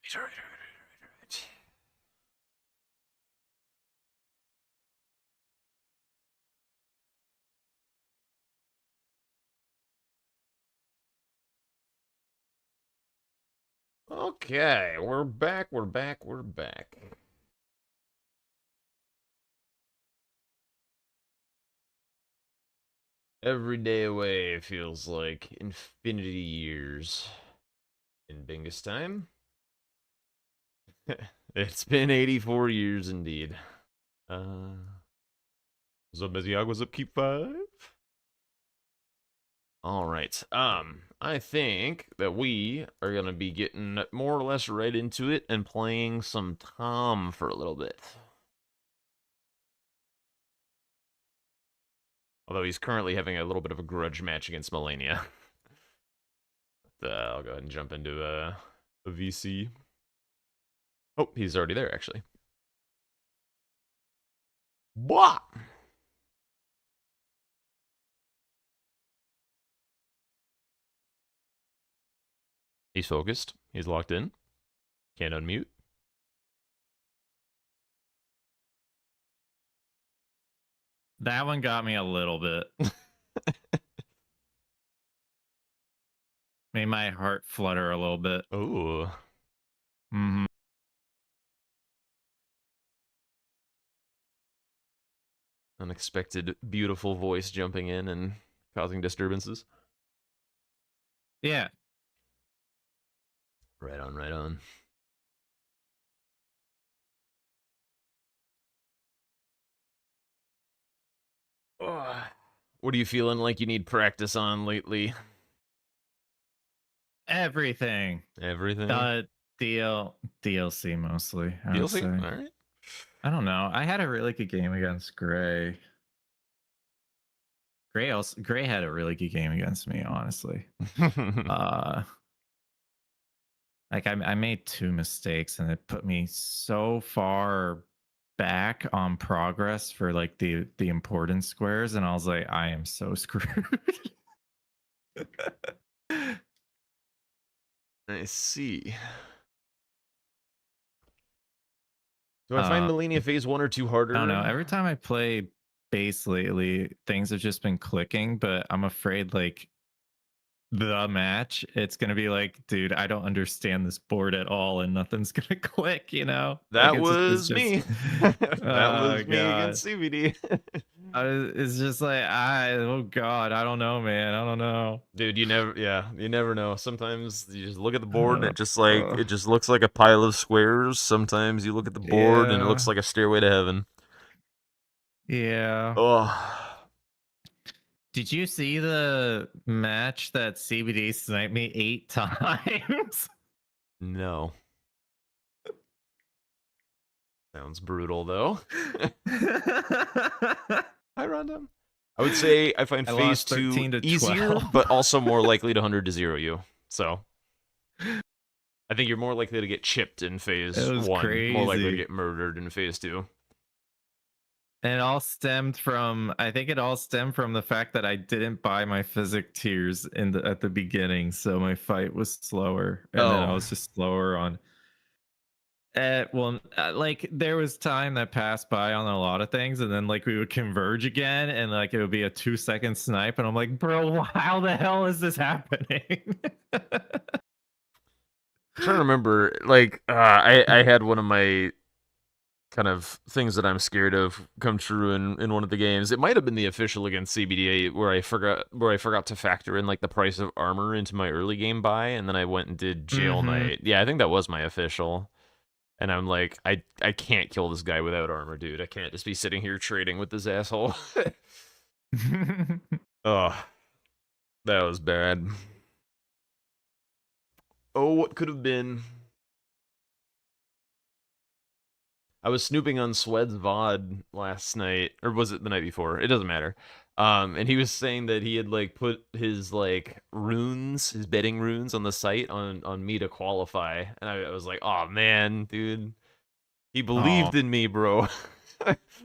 All right. Okay, we're back. Every day away feels like infinity years. In Bingus time, it's been 84 years indeed. What's up, Meziag? What's up, Keep 5? All right. I think that we are gonna be getting more or less right into it and playing some Tom for a little bit. Although he's currently having a little bit of a grudge match against Melania. I'll go ahead and jump into a VC. Oh, he's already there, actually. Blah! He's focused. He's locked in. Can't unmute. That one got me a little bit. Made my heart flutter a little bit. Oh. Mm-hmm. Unexpected, beautiful voice jumping in and causing disturbances. Yeah. Right on, right on. What are you feeling like you need practice on lately? Everything. Everything? DLC mostly, I would DLC? say. All right. I don't know. I had a really good game against Gray. Gray had a really good game against me, honestly. Like I made 2 mistakes and it put me so far back on progress for like the important squares, and I was like, I am so screwed. I see. Do I find Melania phase 1 or 2 harder? I don't know. Every time I play base lately, things have just been clicking, but I'm afraid like the match, it's gonna be like, dude, I don't understand this board at all, and nothing's gonna click, you know? That like, was me. That was me God. against CBD. It's just like, oh God, I don't know, man. I don't know. Dude, you never know. Sometimes you just look at the board and it just looks like a pile of squares. Sometimes you look at the board and it looks like a stairway to heaven. Yeah. Oh. Did you see the match that CBD sniped me 8 times? No. Sounds brutal, though. Hi, Rondom. I would say I find phase 2 easier, but also more likely to 100 to 0 you. So I think you're more likely to get chipped in phase 1, more likely to get murdered in phase 2. And it all stemmed from, I think it all stemmed from the fact that I didn't buy my physic tiers at the beginning, so my fight was slower, and then I was just slower on. Like there was time that passed by on a lot of things, and then like we would converge again, and like it would be a 2-second snipe, and I'm like, bro, how the hell is this happening? I'm trying to remember, like I had one of my kind of things that I'm scared of come true in one of the games. It might have been the official against CBDA where I forgot to factor in like the price of armor into my early game buy, and then I went and did Jail Knight. Yeah, I think that was my official. And I'm like, I can't kill this guy without armor, dude. I can't just be sitting here trading with this asshole. Oh, that was bad. Oh, what could have been? I was snooping on Swed's VOD last night, or was it the night before? It doesn't matter. And he was saying that he had like put his like runes, his betting runes on the site on me to qualify, and I was like, oh man, dude, he believed in me, bro.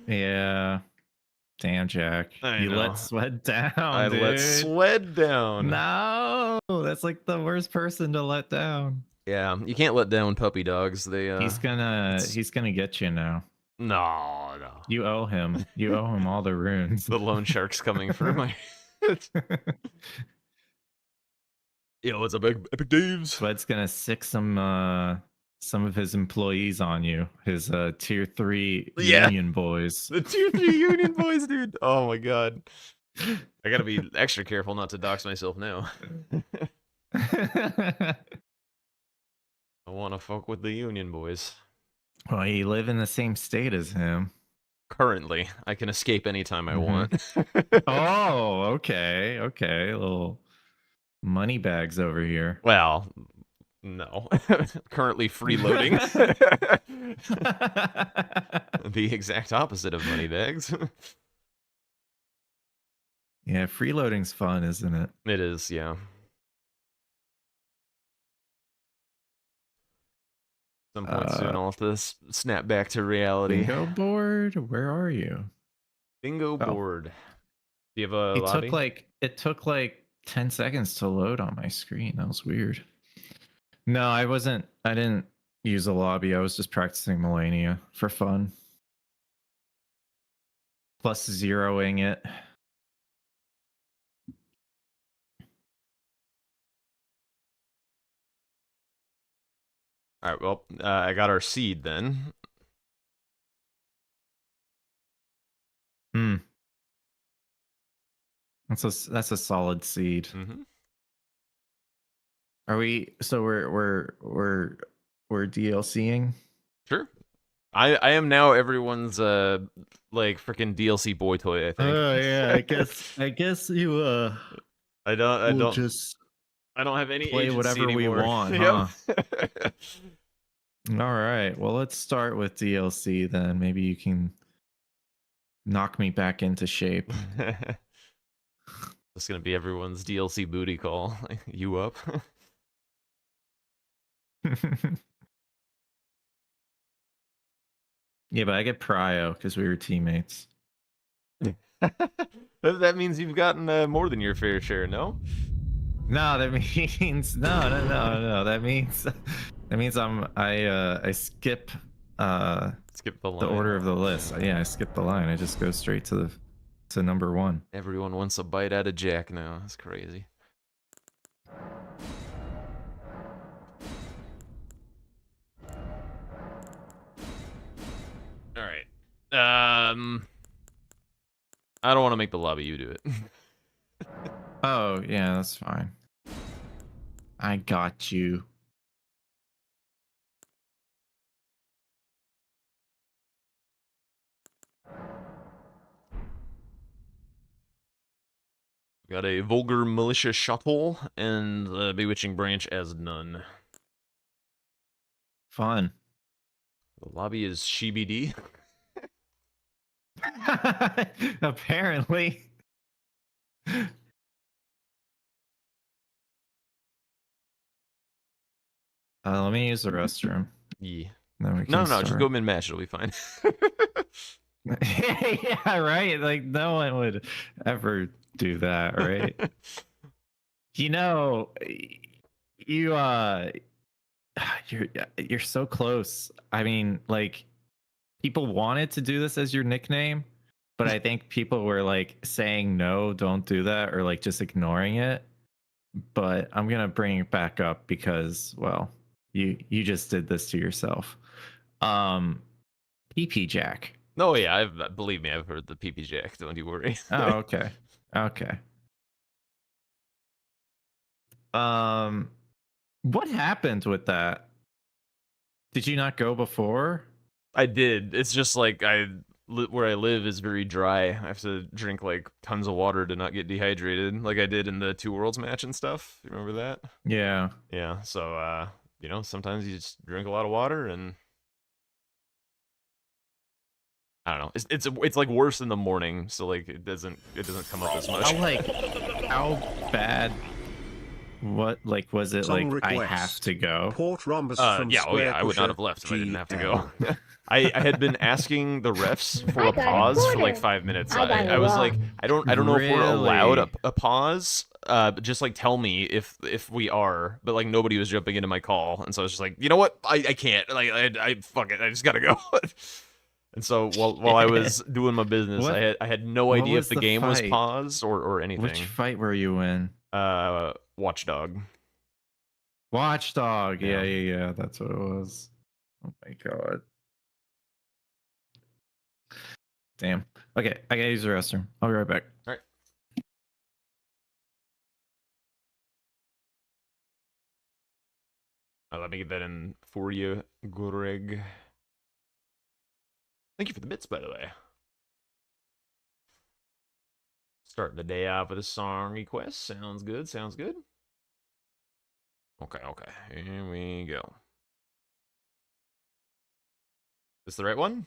Yeah. Damn, Jack. You let Swed down, dude. I let Swed down. No, that's like the worst person to let down. Yeah, you can't let down puppy dogs. They He's gonna get you now. no. You owe him. You owe him all the runes. The loan shark's coming for my. Yo, what's up, Epic Daves? Sweat's gonna sick some of his employees on you. His tier 3 union boys. The tier 3 union boys, dude. Oh my god. I gotta be extra careful not to dox myself now. I wanna fuck with the union boys. Well, you live in the same state as him. Currently, I can escape anytime I want. Oh, okay. Okay. Little money bags over here. Well, no. Currently freeloading. The exact opposite of money bags. Yeah, freeloading's fun, isn't it? It is, yeah. Some point soon I'll have to snap back to reality. Bingo board? Where are you? Bingo board. Do you have a lobby? It took like 10 seconds to load on my screen. That was weird. No, I didn't use a lobby. I was just practicing Melania for fun. Plus zeroing it. All right, well, I got our seed then. That's a solid seed. Mm-hmm. Are we? So we're DLCing? Sure. I am now everyone's like freaking DLC boy toy, I think. Oh yeah, I guess you I don't have any play whatever anymore. we want, huh? All right. Well, let's start with DLC then. Maybe you can knock me back into shape. It's gonna be everyone's DLC booty call. You up? Yeah, but I get prio because we were teammates. That means you've gotten more than your fair share, no? No, that means no. That means I skip skip the line. The order of the list. Yeah, I skip the line. I just go straight to number 1. Everyone wants a bite out of Jack now. That's crazy. All right. I don't want to make the lobby. You do it. Oh, yeah, that's fine. I got you. Got a Vulgar Militia Shuttle and the Bewitching Branch as none. Fun. The lobby is ShiBD. Apparently. Let me use the restroom. Yeah. No, just go min-match. It'll be fine. Yeah, right? Like, no one would ever do that, right? You know, you're so close. I mean, like, people wanted to do this as your nickname, but I think people were like saying no, don't do that, or like just ignoring it. But I'm gonna bring it back up because, well, you just did this to yourself. PP Jack. Oh yeah, believe me, I've heard the PP Jack. Don't you worry. Oh, okay. What happened with that? Did you not go before? I did. It's just like where I live is very dry. I have to drink like tons of water to not get dehydrated, like I did in the Two Worlds match and stuff. You remember that? Yeah. Yeah. So you know, sometimes you just drink a lot of water and I don't know. It's like worse in the morning, so like it doesn't come up as much. How bad What, like, was it Song like I have request. to go? Port rhombus from Yeah, oh yeah, Square I would not Pusher have left if I didn't have to go. GL. I had been asking the refs for I a got a pause for like quarter. 5 minutes. I got it I was like, wrong. I don't know if we're allowed Really? a pause. But just like tell me if we are. But like nobody was jumping into my call, and so I was just like, you know what, I can't. Like I fuck it, I just gotta go. And so while I was doing my business, What? I had no What idea if was the the game was fight? paused or anything. Which fight were you in? Watchdog. Watchdog. Yeah. Yeah. That's what it was. Oh my god. Damn. Okay, I gotta use the restroom. I'll be right back. All right. Let me get that in for you, Greg. Thank you for the bits, by the way. Starting the day off with a song request. Sounds good, sounds good. Okay, here we go. Is this the right one?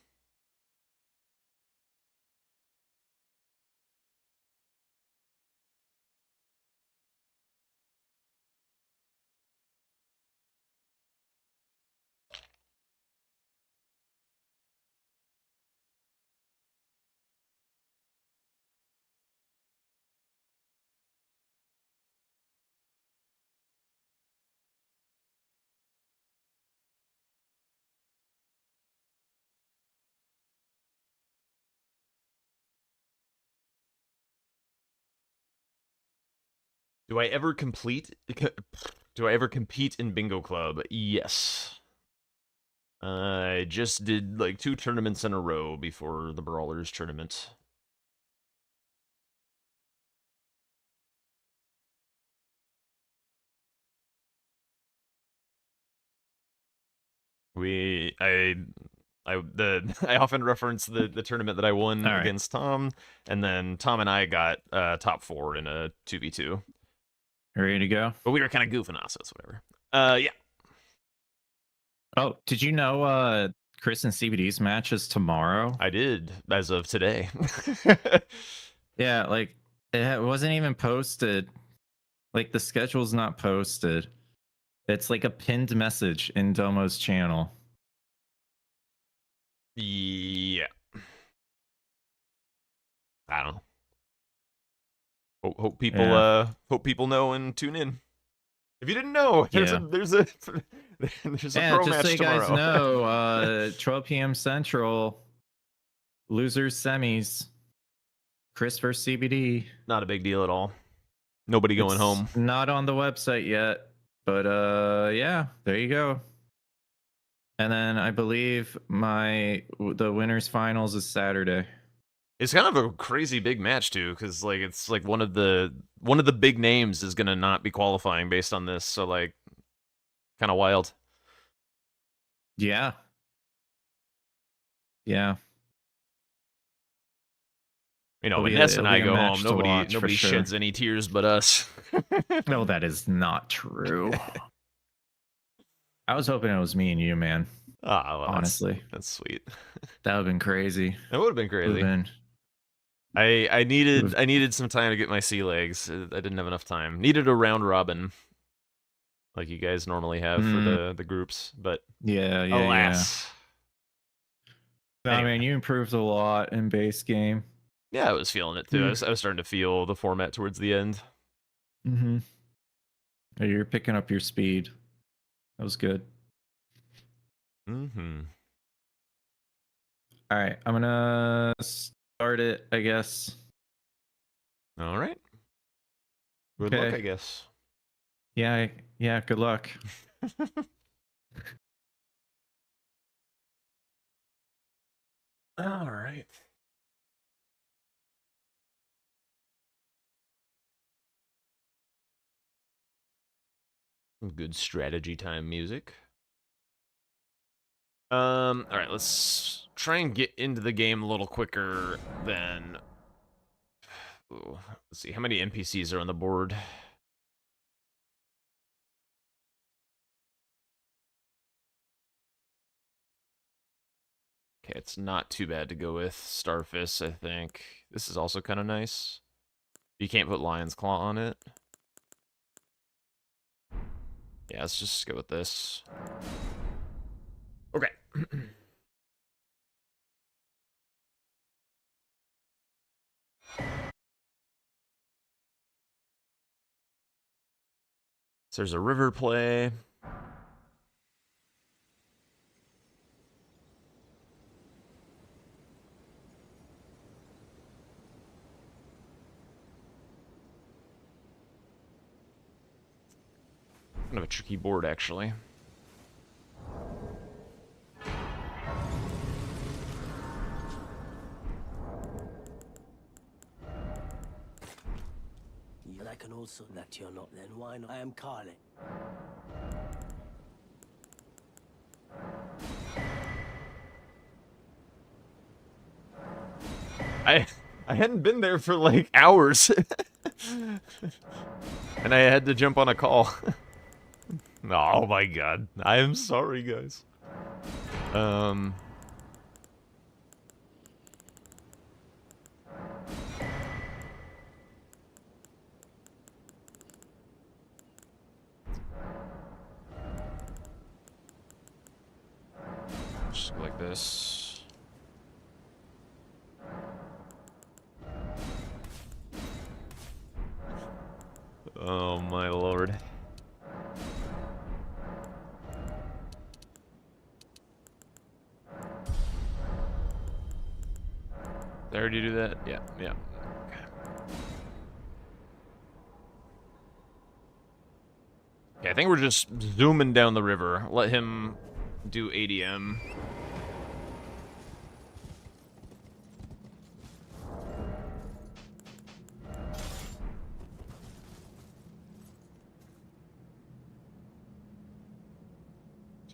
Do I ever compete in Bingo Club? Yes. I just did like 2 tournaments in a row before the Brawlers tournament. I often reference the tournament that I won against Tom, and then Tom and I got top 4 in a 2v2. Ready to go? But we were kind of goofing off, so it's whatever. Yeah. Oh, did you know Chris and CBD's match is tomorrow? I did, as of today. Yeah, like it wasn't even posted. Like the schedule's not posted. It's like a pinned message in Domo's channel. Yeah. I don't know. Hope people know and tune in. If you didn't know, there's a there's a pro just match so you tomorrow. guys know, 12 p.m. Central, losers semis, Chris versus CBD. Not a big deal at all. Nobody going home. Not on the website yet, but yeah, there you go. And then I believe the winners finals is Saturday. It's kind of a crazy big match too, because like it's like one of the big names is gonna not be qualifying based on this, so like kind of wild. Yeah. Yeah. You know, when Ness and I go home, nobody sheds any tears but us. No, that is not true. I was hoping it was me and you, man. Well, honestly, that's sweet. That would have been crazy. It would have been crazy. I needed some time to get my sea legs. I didn't have enough time. Needed a round robin, like you guys normally have for the groups, but yeah, alas. Yeah. I mean, you improved a lot in base game. Yeah, I was feeling it too. I was starting to feel the format towards the end. Mm-hmm. You're picking up your speed. That was good. Mm-hmm. All right, I'm gonna start it, I guess. All right. Good luck, I guess. Yeah, good luck. All right. Good strategy time music. All right, let's try and get into the game a little quicker than... Ooh, let's see, how many NPCs are on the board? Okay, it's not too bad to go with Starfish, I think. This is also kind of nice. You can't put Lion's Claw on it. Yeah, let's just go with this. Okay. So there's a river play. Kind of a tricky board, actually. I can also that you're not then. Why not? I am Carly. I hadn't been there for like hours. And I had to jump on a call. Oh my god. I am sorry, guys. Just go like this. Oh my lord. Did I already do that? Yeah, yeah. Okay, I think we're just zooming down the river. Let him do ADM.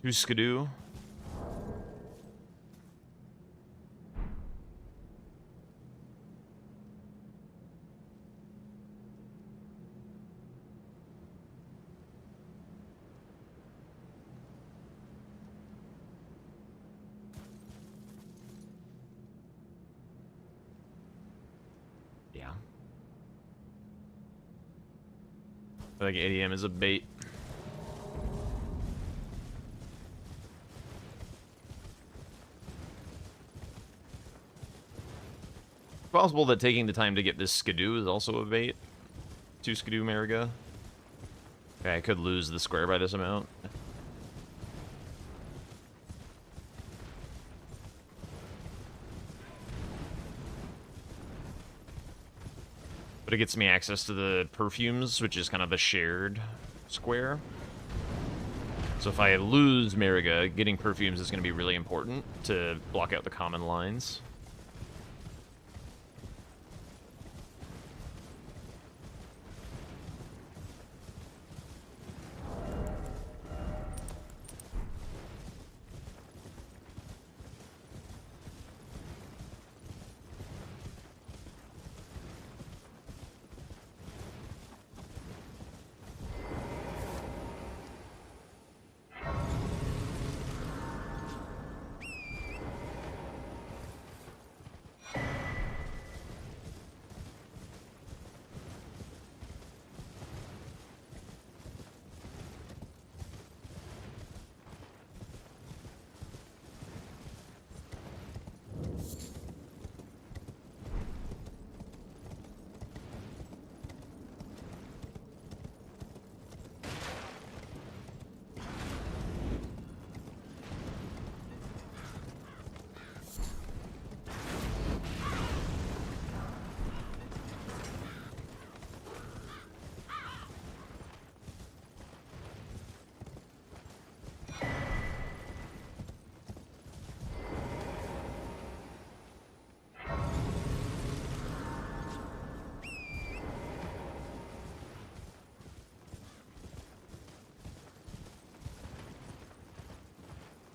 Two skidoo. Yeah. I think ADM is a bait. It's possible that taking the time to get this skidoo is also a bait. Two skidoo Mariga. Okay, I could lose the square by this amount. But it gets me access to the perfumes, which is kind of a shared square. So if I lose Mariga, getting perfumes is going to be really important to block out the common lines.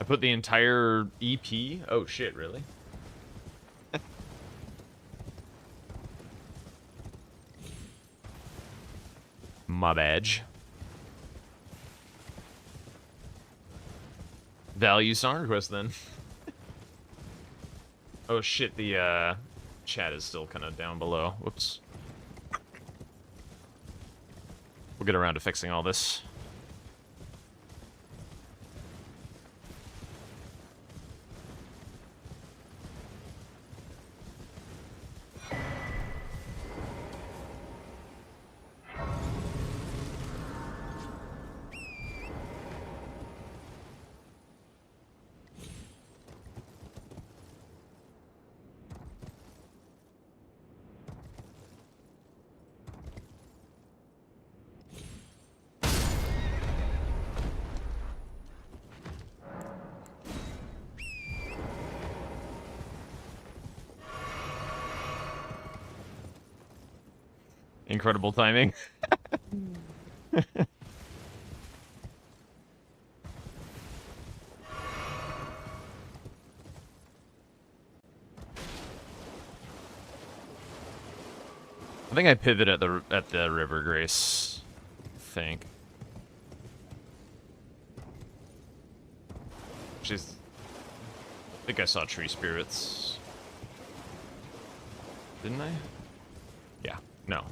I put the entire EP? Oh shit, really? My badge. Value song request then. Oh shit, the chat is still kind of down below. Whoops. We'll get around to fixing all this. Incredible timing. I think I pivot at the River Grace. I think. I think I saw tree spirits. Didn't I? Yeah. No.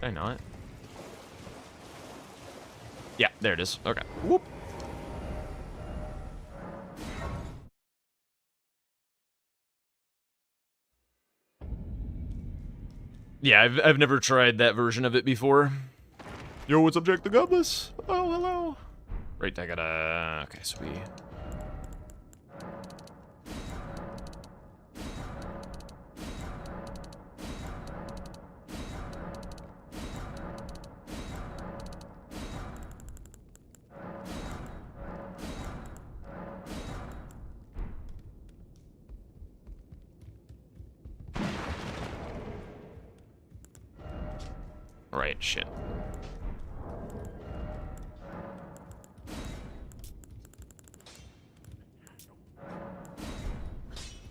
Did I not? Yeah, there it is. Okay. Whoop. Yeah, I've never tried that version of it before. Yo, what's up, Jack the Godless? Oh, hello. Right, I gotta... Okay, sweet. Right, shit.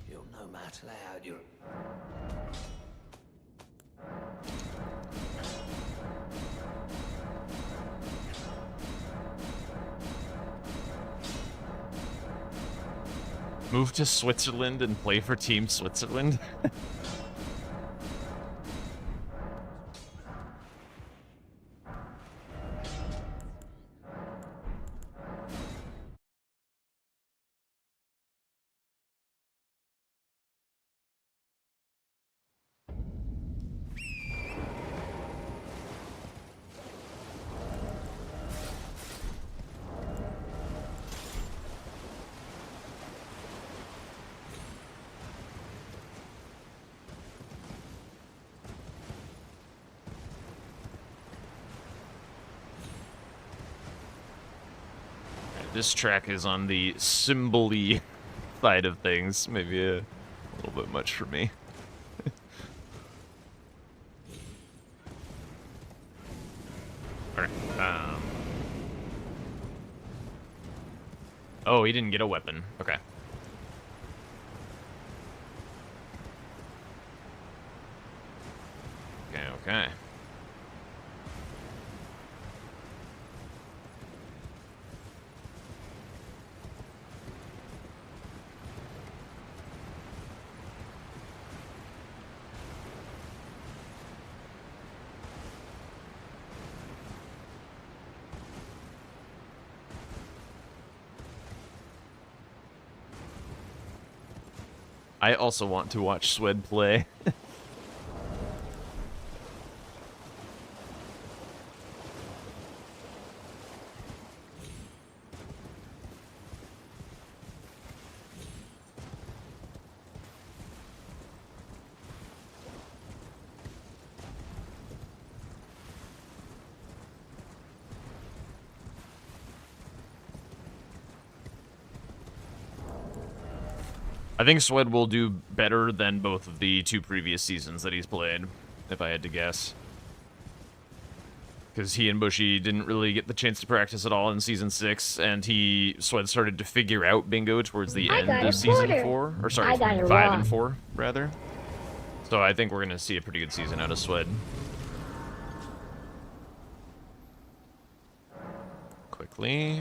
You'll no matter loud, you're... Move to Switzerland and play for Team Switzerland? This track is on the symbol-y side of things. Maybe a little bit much for me. Alright, Oh, he didn't get a weapon. Okay. Okay. I also want to watch Swed play. I think Swed will do better than both of the two previous seasons that he's played, if I had to guess. Because he and Bushy didn't really get the chance to practice at all in Season 6, and Swed started to figure out Bingo towards the end of Season 4. Or sorry, 5 and 4, rather. So I think we're going to see a pretty good season out of Swed. Quickly.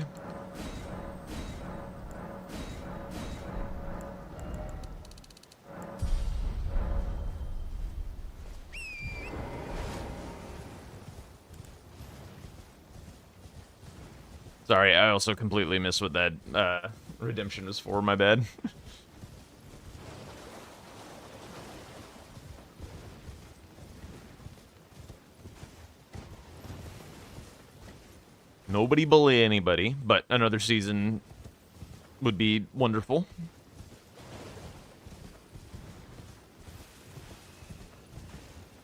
Sorry, I also completely missed what that redemption was for, my bad. Nobody bully anybody, but another season would be wonderful.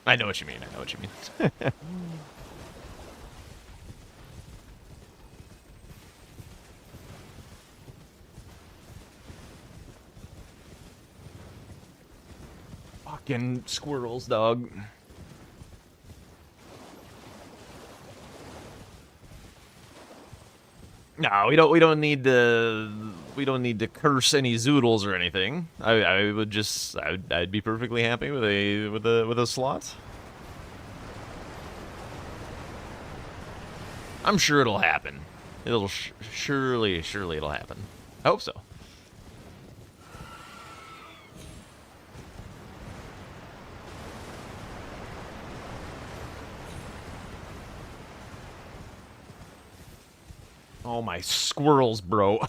I know what you mean, I know what you mean. Fucking squirrels, dog. No, we don't need to curse any zoodles or anything. I'd be perfectly happy with a slot. I'm sure it'll happen. Surely it'll happen. I hope so. Oh, my squirrels, bro.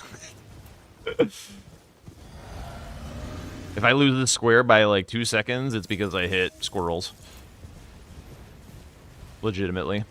If I lose the square by like 2 seconds, it's because I hit squirrels. Legitimately.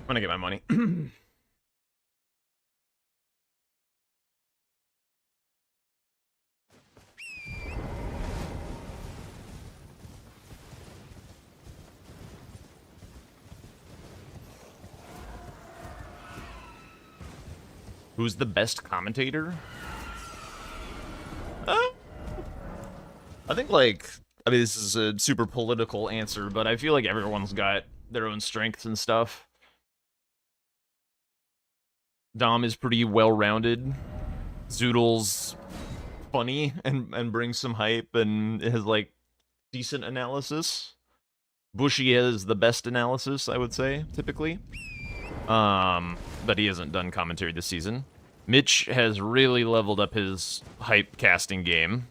I'm gonna get my money. Who's the best commentator? I think, like, I mean, this is a super political answer, but I feel like everyone's got their own strengths and stuff. Dom is pretty well-rounded. Zoodle's funny and brings some hype and has, like, decent analysis. Bushy has the best analysis, I would say, typically. But he hasn't done commentary this season. Mitch has really leveled up his hype casting game.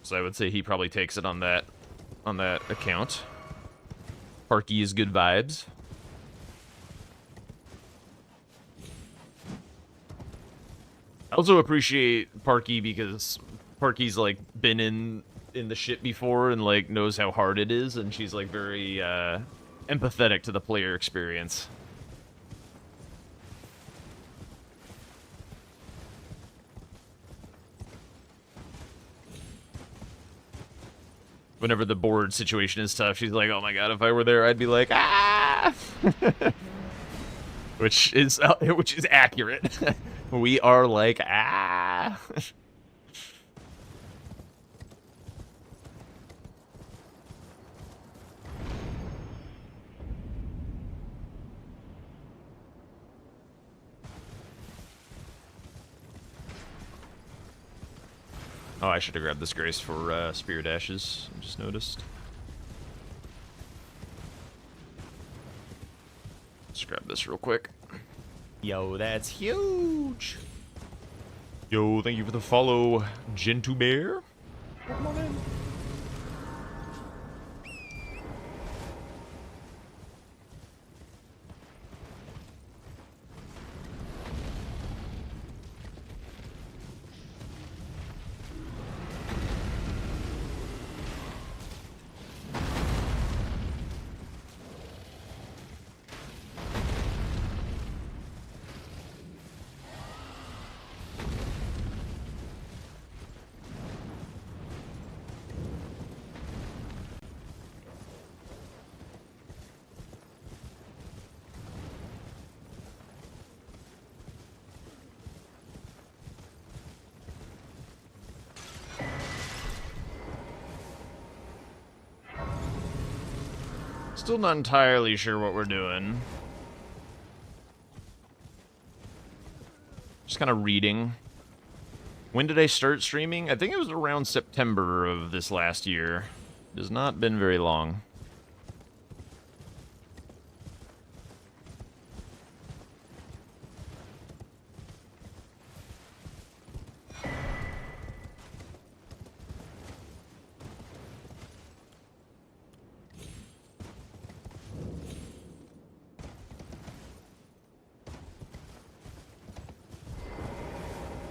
So I would say he probably takes it on that account. Parky is good vibes. I also appreciate Parky because Parky's like been in the shit before and like knows how hard it is, and she's like very empathetic to the player experience. Whenever the board situation is tough, she's like, "Oh my god, if I were there, I'd be like, ah," which is accurate. We are like, ah. Oh, I should have grabbed this grace for spear dashes. I just noticed. Let's grab this real quick. Yo, that's huge. Yo, thank you for the follow, Gentoo Bear. Come on in. Still not entirely sure what we're doing. Just kind of reading. When did I start streaming? I think it was around September of this last year. It has not been very long.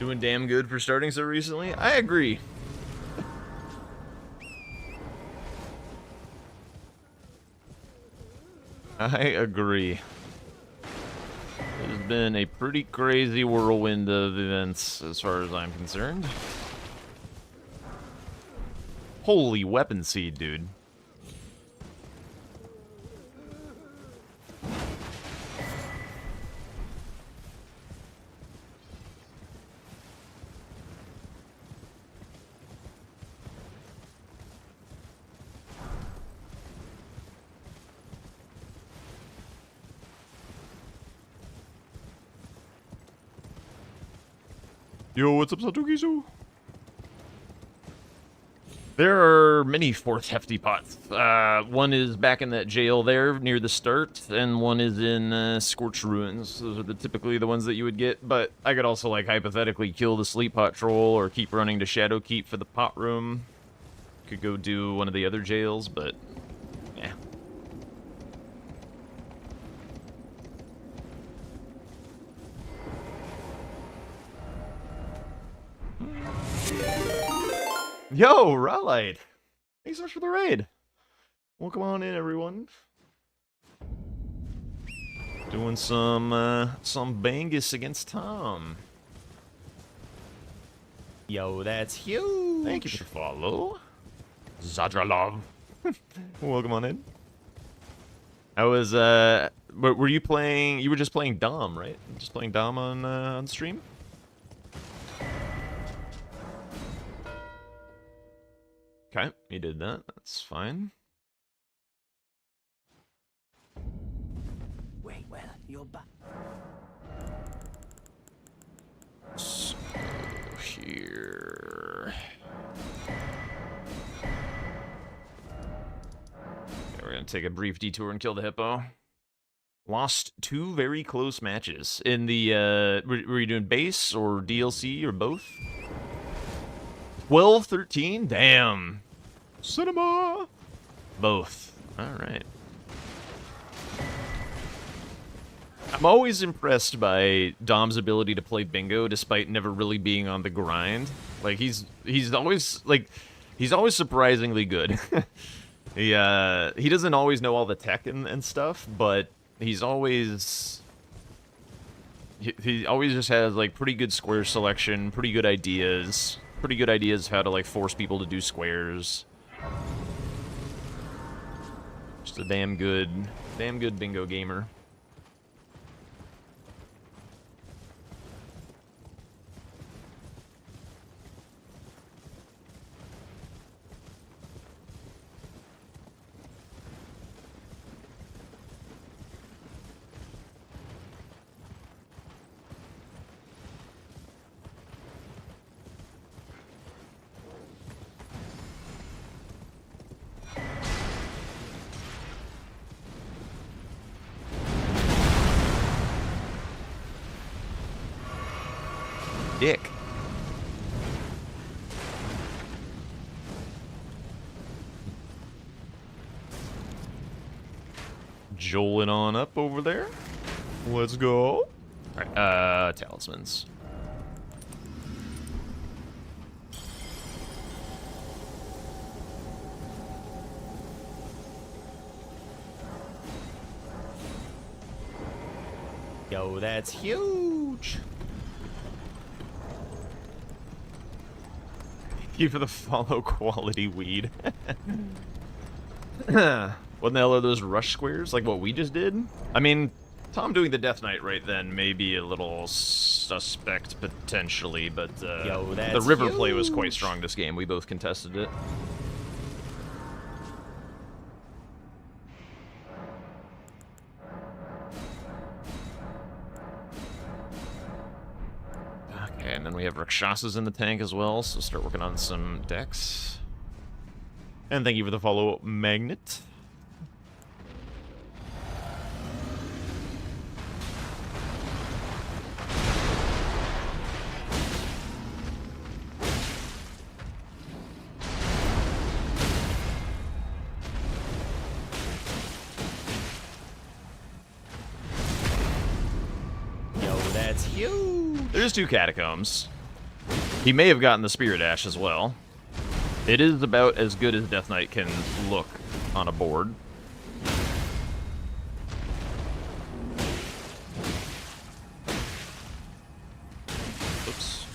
Doing damn good for starting so recently. I agree. I agree. It's been a pretty crazy whirlwind of events as far as I'm concerned. Holy weapon seed, dude. Yo, what's up, Satokizu? There are many fourth hefty pots. One is back in that jail there near the start, and one is in Scorched Ruins. Those are typically the ones that you would get, but I could also, like, hypothetically kill the sleep pot troll or keep running to Shadowkeep for the pot room. Could go do one of the other jails, but yeah. Yo, Rallight! Thanks so much for the raid. Welcome on in, everyone. Doing some Bangus against Tom. Yo, that's huge. Thank you for the follow. Zadralov. Welcome on in. I was, were you playing, you were just playing Dom, right? Just playing Dom on stream? Okay, you did that. That's fine. Wait, well, you're back. So, here... Okay, we're gonna take a brief detour and kill the hippo. Lost 2 very close matches. In the, were you doing base or DLC or both? 12-13? Damn. Cinema! Both. Alright. I'm always impressed by Dom's ability to play bingo despite never really being on the grind. Like, he's always, like, he's always surprisingly good. He doesn't always know all the tech and stuff, but he's always... He always just has, like, pretty good square selection, pretty good ideas how to, like, force people to do squares. Just a damn good bingo gamer. Dick. Joling on up over there. Let's go. Alright, talismans. Yo, that's huge. Thank you for the follow quality weed. What the hell are those rush squares? Like what we just did? I mean, Tom doing the Death Knight right then may be a little suspect potentially, but Yo, the river play was quite strong this game. We both contested it. Okay, and then we have Rakshasas in the tank as well, so start working on some decks. And thank you for the follow, Magnet. Yo, that's huge. There's 2 catacombs. He may have gotten the Spirit Ash as well. It is about as good as Death Knight can look on a board. Oops.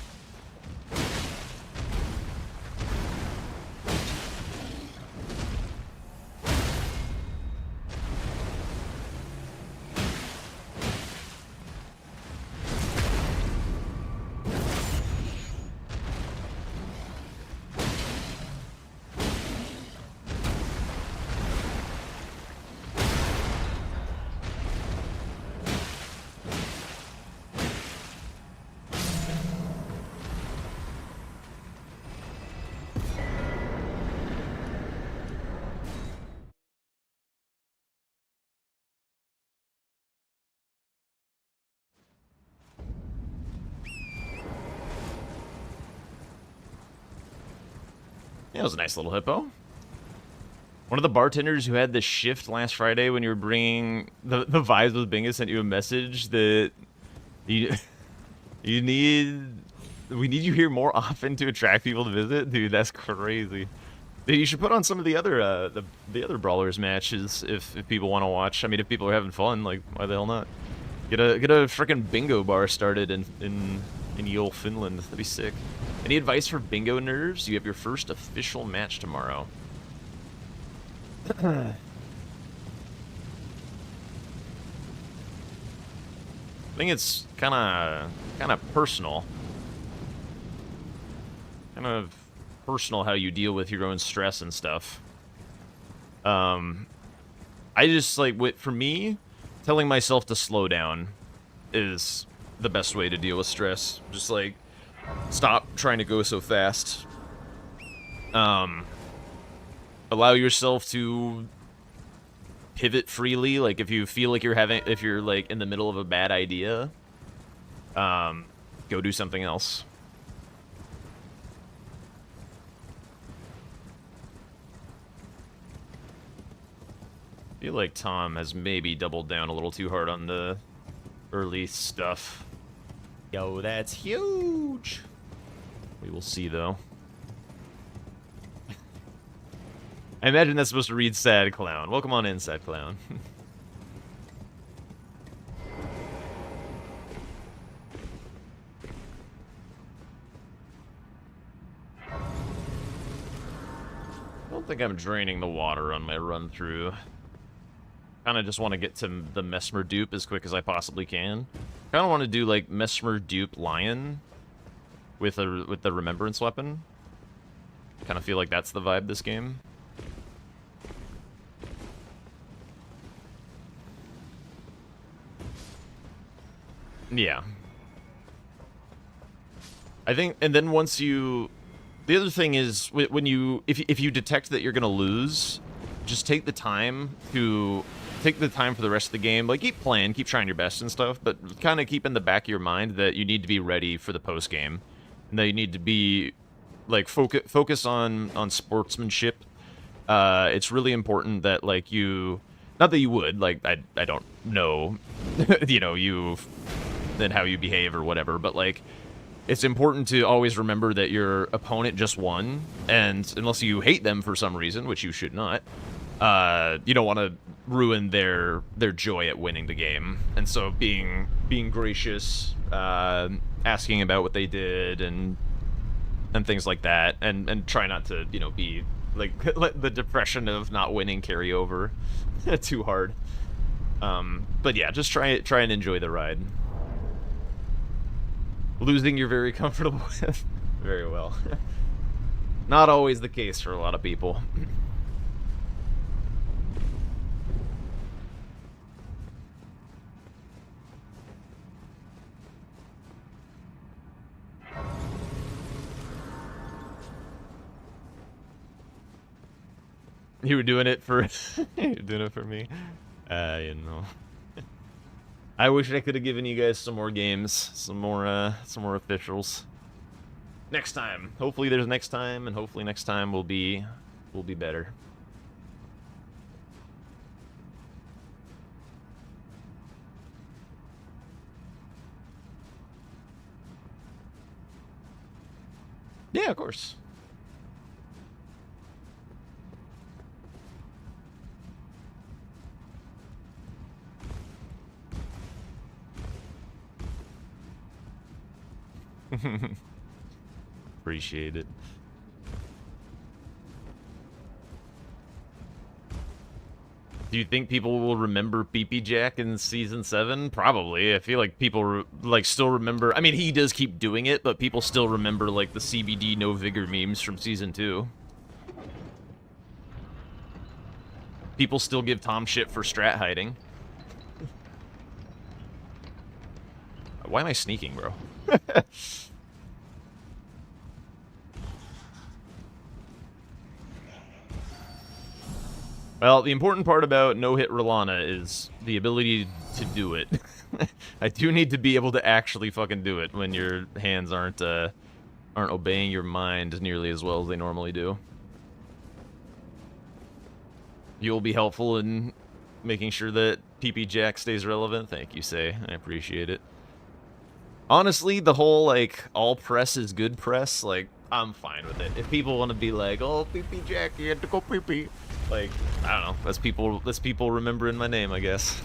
Yeah, it was a nice little hippo. One of the bartenders who had the shift last Friday when you were bringing the vibes with Binga sent you a message that you we need you here more often to attract people to visit. Dude, that's crazy. Dude, you should put on some of the other the other Brawlers matches if people want to watch. I mean, if people are having fun, like why the hell not? Get a freaking bingo bar started in Yule, Finland. That'd be sick. Any advice for bingo nerds? You have your first official match tomorrow. I think it's kind of personal. Kind of personal how you deal with your own stress and stuff. I just like for me, telling myself to slow down is the best way to deal with stress. Just like stop trying to go so fast. Allow yourself to pivot freely. Like if you feel like if you're like in the middle of a bad idea, go do something else. I feel like Tom has maybe doubled down a little too hard on the early stuff. Yo, that's huge. We will see, though. I imagine that's supposed to read Sad Clown. Welcome on in, Sad Clown. I don't think I'm draining the water on my run through. Kind of just want to get to the Mesmer dupe as quick as I possibly can. Kind of want to do like Mesmer dupe Lion with the Remembrance weapon. Kind of feel like that's the vibe this game. Yeah. I think, and then once you, the other thing is when you, if you detect that you're gonna lose, just take the time for the rest of the game. Like keep playing, keep trying your best and stuff, but kind of keep in the back of your mind that you need to be ready for the post game, and that you need to be like focus on sportsmanship. It's really important that like you, not that you would like I don't know, you know you. And how you behave or whatever, but like it's important to always remember that your opponent just won, and unless you hate them for some reason, which you should not, you don't want to ruin their joy at winning the game. And so being gracious, asking about what they did and things like that, and try not to, you know, be like let the depression of not winning carry over too hard. But yeah, just try and enjoy the ride. Losing you're very comfortable with. Very well. Not always the case for a lot of people. You were doing it for you were doing it for me. You know. I wish I could have given you guys some more games, some more officials. Next time. Hopefully there's next time, and hopefully next time will be better. Yeah, of course. Appreciate it. Do you think people will remember PP Jack in season 7? Probably. I feel like people like still remember. I mean, he does keep doing it, but people still remember like the CBD no vigor memes from season 2. People still give Tom shit for strat hiding. Why am I sneaking, bro? Well, the important part about no-hit Rolana is the ability to do it. I do need to be able to actually fucking do it when your hands aren't obeying your mind nearly as well as they normally do. You'll be helpful in making sure that PP Jack stays relevant. Thank you, Say. I appreciate it. Honestly, the whole, like, all press is good press, like, I'm fine with it. If people want to be like, oh, PP Jack, you had to go PP. Like, I don't know. That's people remembering my name, I guess.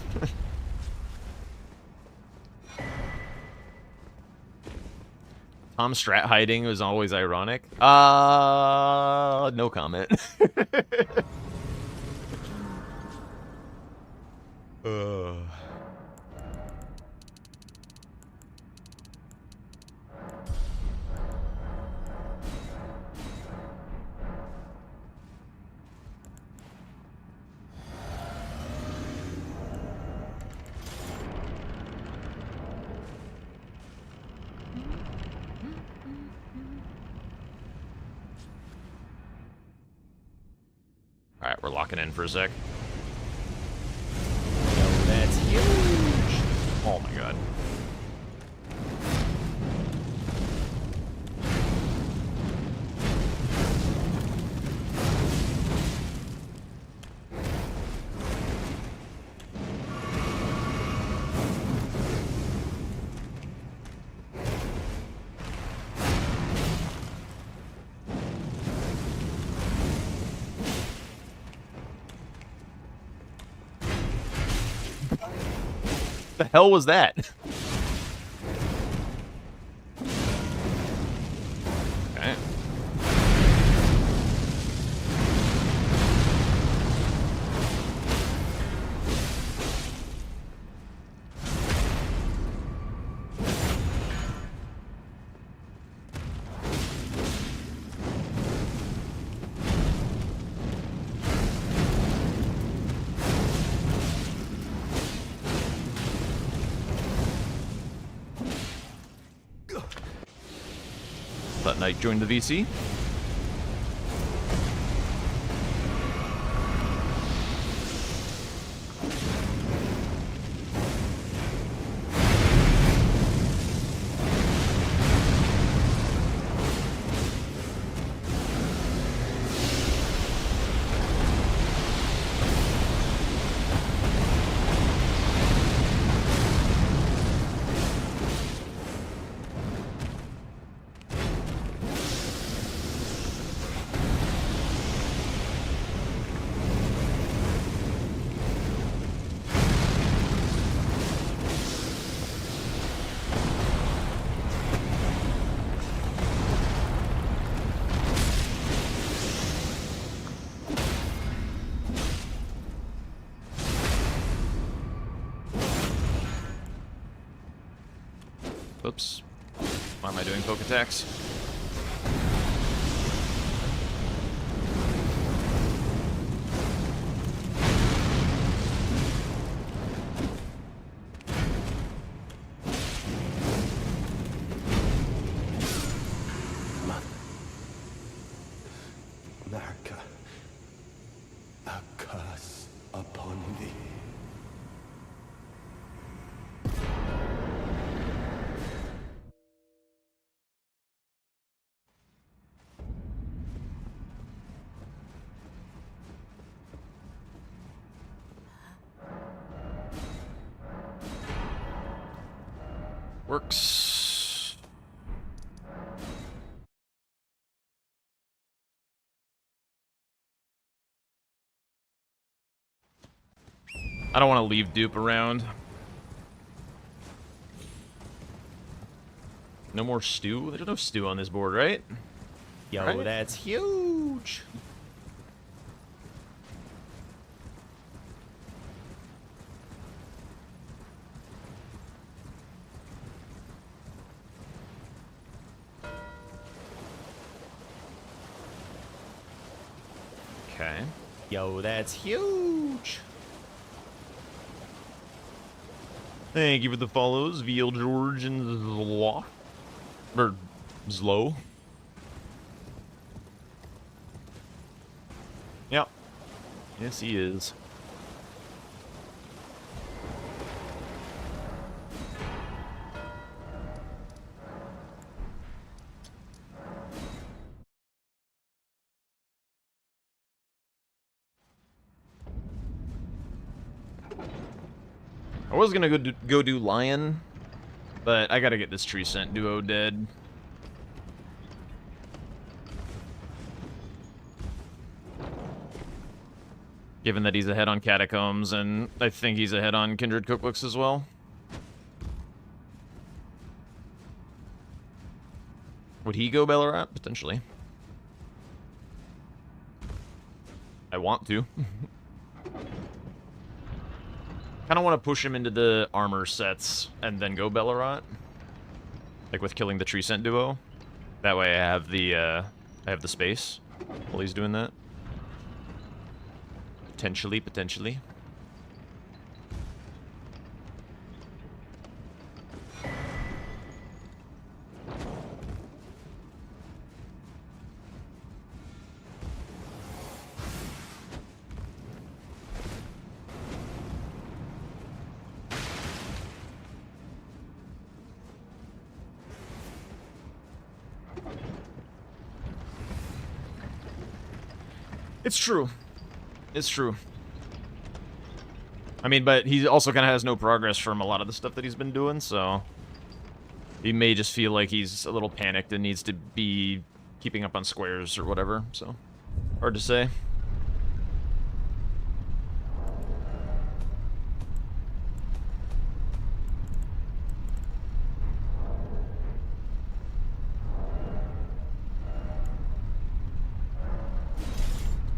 Tom strat hiding was always ironic. No comment. Alright, we're locking in for a sec. Yo, that's huge! Oh my god. The hell was that? Okay. That Knight joined the VC. Oops. Why am I doing poke attacks? America, a curse upon thee. Works. I don't want to leave dupe around. No more stew? There's no stew on this board, right? Yo, Right? that's huge. Okay. Yo, that's huge. Thank you for the follows, VL George and Zlo. Or Zlo. Yep. Yes, he is. I was gonna go do Lion, but I gotta get this Tree Scent duo dead. Given that he's ahead on Catacombs, and I think he's ahead on Kindred Cookbooks as well. Would he go Ballarat? Potentially. I want to. Kind of want to push him into the armor sets and then go Ballarat. Like with killing the Tree Scent duo. That way I have the space while he's doing that. Potentially. It's true. It's true. I mean, but he also kind of has no progress from a lot of the stuff that he's been doing, so... He may just feel like he's a little panicked and needs to be keeping up on squares or whatever, so... Hard to say.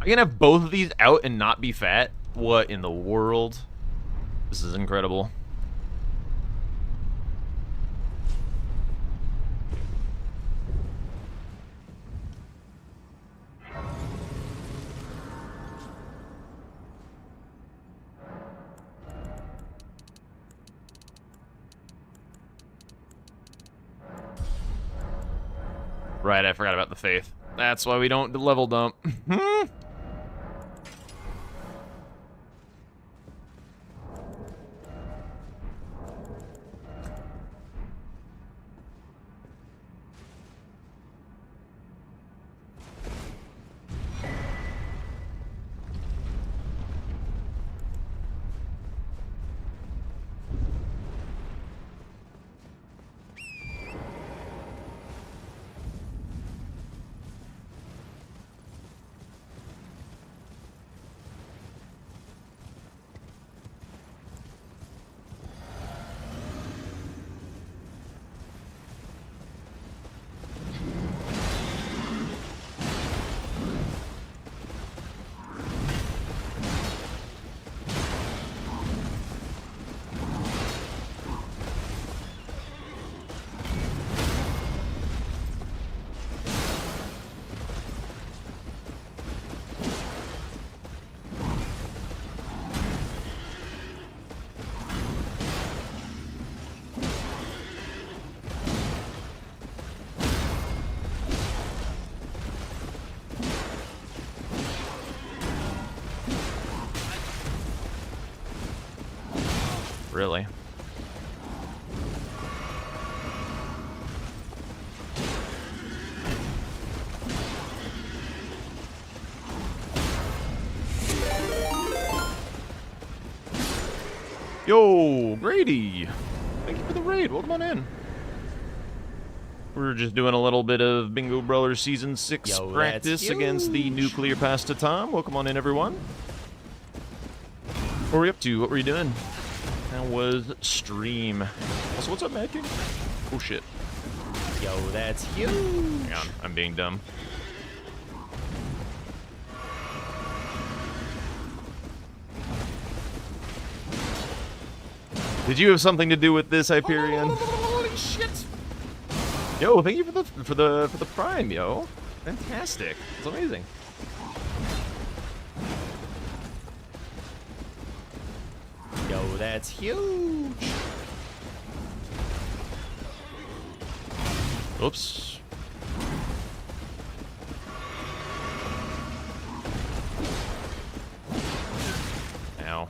I can have both of these out and not be fat? What in the world? This is incredible. Right, I forgot about the faith. That's why we don't level dump. Really? Yo, Grady! Thank you for the raid. Welcome on in. We're just doing a little bit of Bingo Brawlers Season 6 Yo, practice that's against the huge. nuclear pasta Tom. Welcome on in, everyone. What were we up to? What were you doing? How was stream? Also, what's up, Mad King? Oh shit. Yo, that's huge. Hang on, I'm being dumb. Did you have something to do with this, Hyperion? Holy shit. Yo, thank you for the prime, yo. Fantastic. It's amazing. Yo, that's huge. Oops. Ow.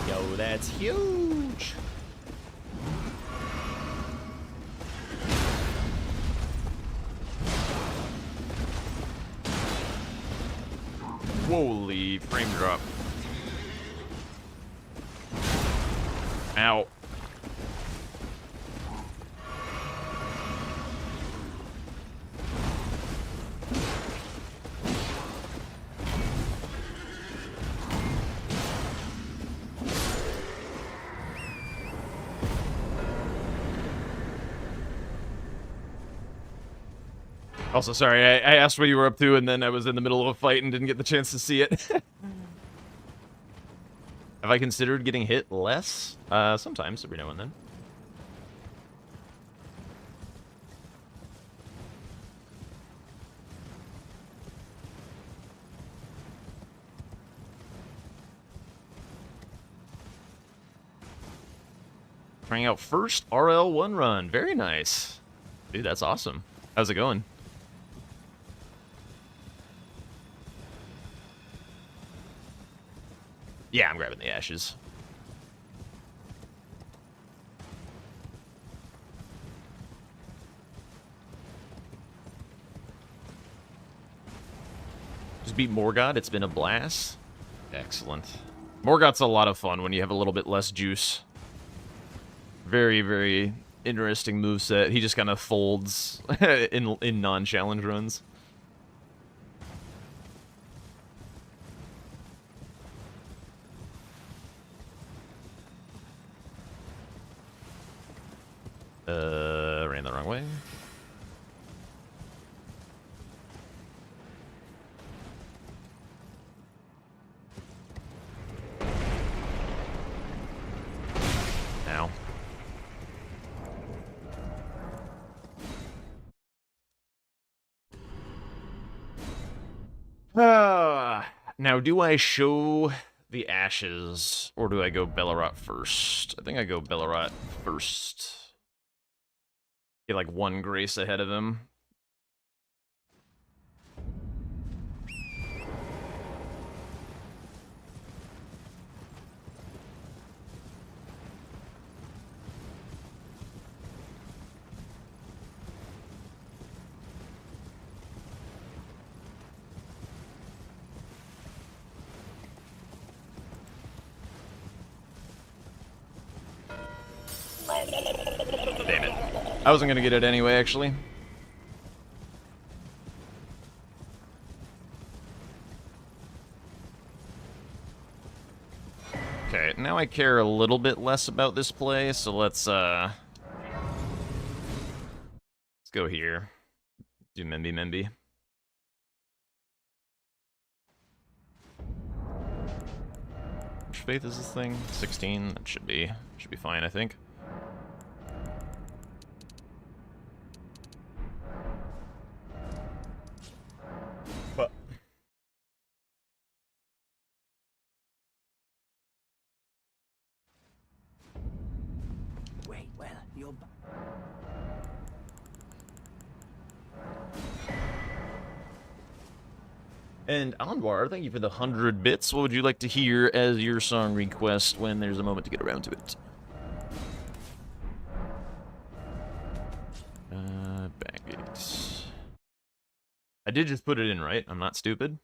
Yo, that's huge. Holy frame drop. Ow. Also, sorry, I asked what you were up to, and then I was in the middle of a fight and didn't get the chance to see it. Have I considered getting hit less? Sometimes, every now and then. Trying out first RL1 run. Very nice. Dude, that's awesome. How's it going? Yeah, I'm grabbing the ashes. Just beat Morgott. It's been a blast. Excellent. Morgott's a lot of fun when you have a little bit less juice. Very, very interesting moveset. He just kind of folds in non-challenge runs. Ran the wrong way. Ow. Now, do I show the ashes, or do I go Bellerot first? I think I go Bellerot first. Get like one grace ahead of him. Damn it. I wasn't gonna get it anyway, actually. Okay, now I care a little bit less about this play, so let's go here. Do Memby Memby. Which faith is this thing? 16? That should be fine, I think. But Wait, well, you're And Anwar, thank you for the 100 bits. What would you like to hear as your song request when there's a moment to get around to it? Baggage. I did just put it in, right? I'm not stupid.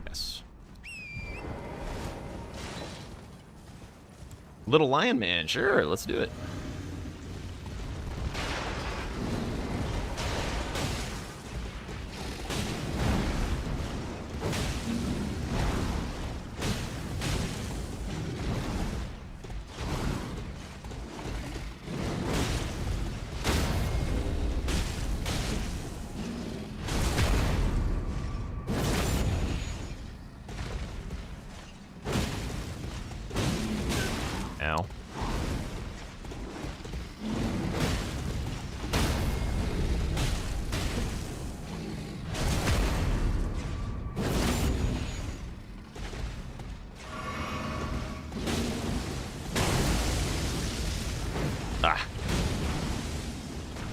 Yes. Little Lion Man, sure, let's do it. Ow. Ah.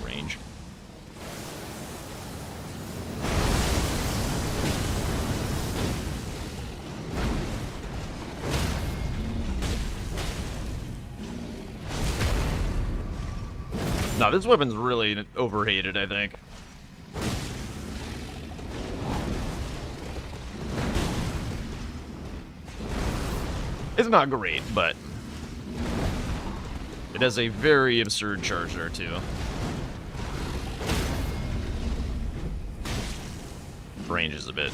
Range. No, this weapon's really overhated, I think. It's not great, but it has a very absurd charge there, too. Range is a bit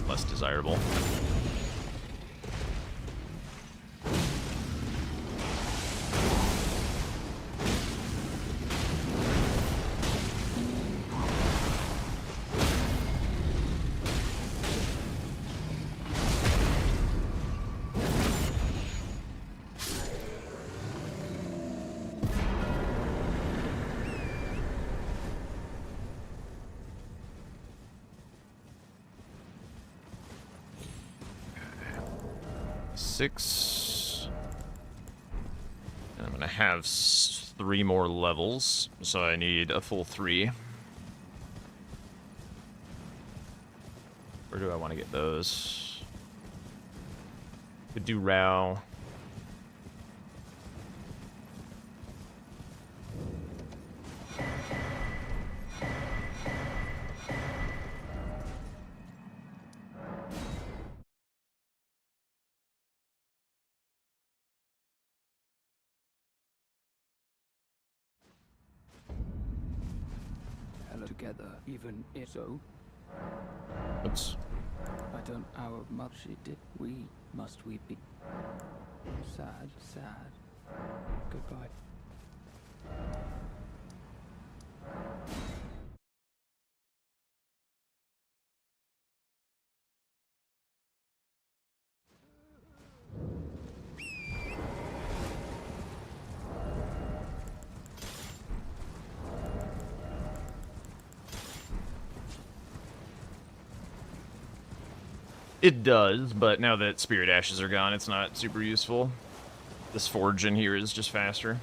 less desirable. Six. And I'm gonna have 3 more levels, so I need a full 3. Where do I want to get those? Could do Rao. Together, even if so. Oops. I don't how much she did. We be sad, sad. Goodbye. It does, but now that Spirit Ashes are gone, it's not super useful. This forge in here is just faster.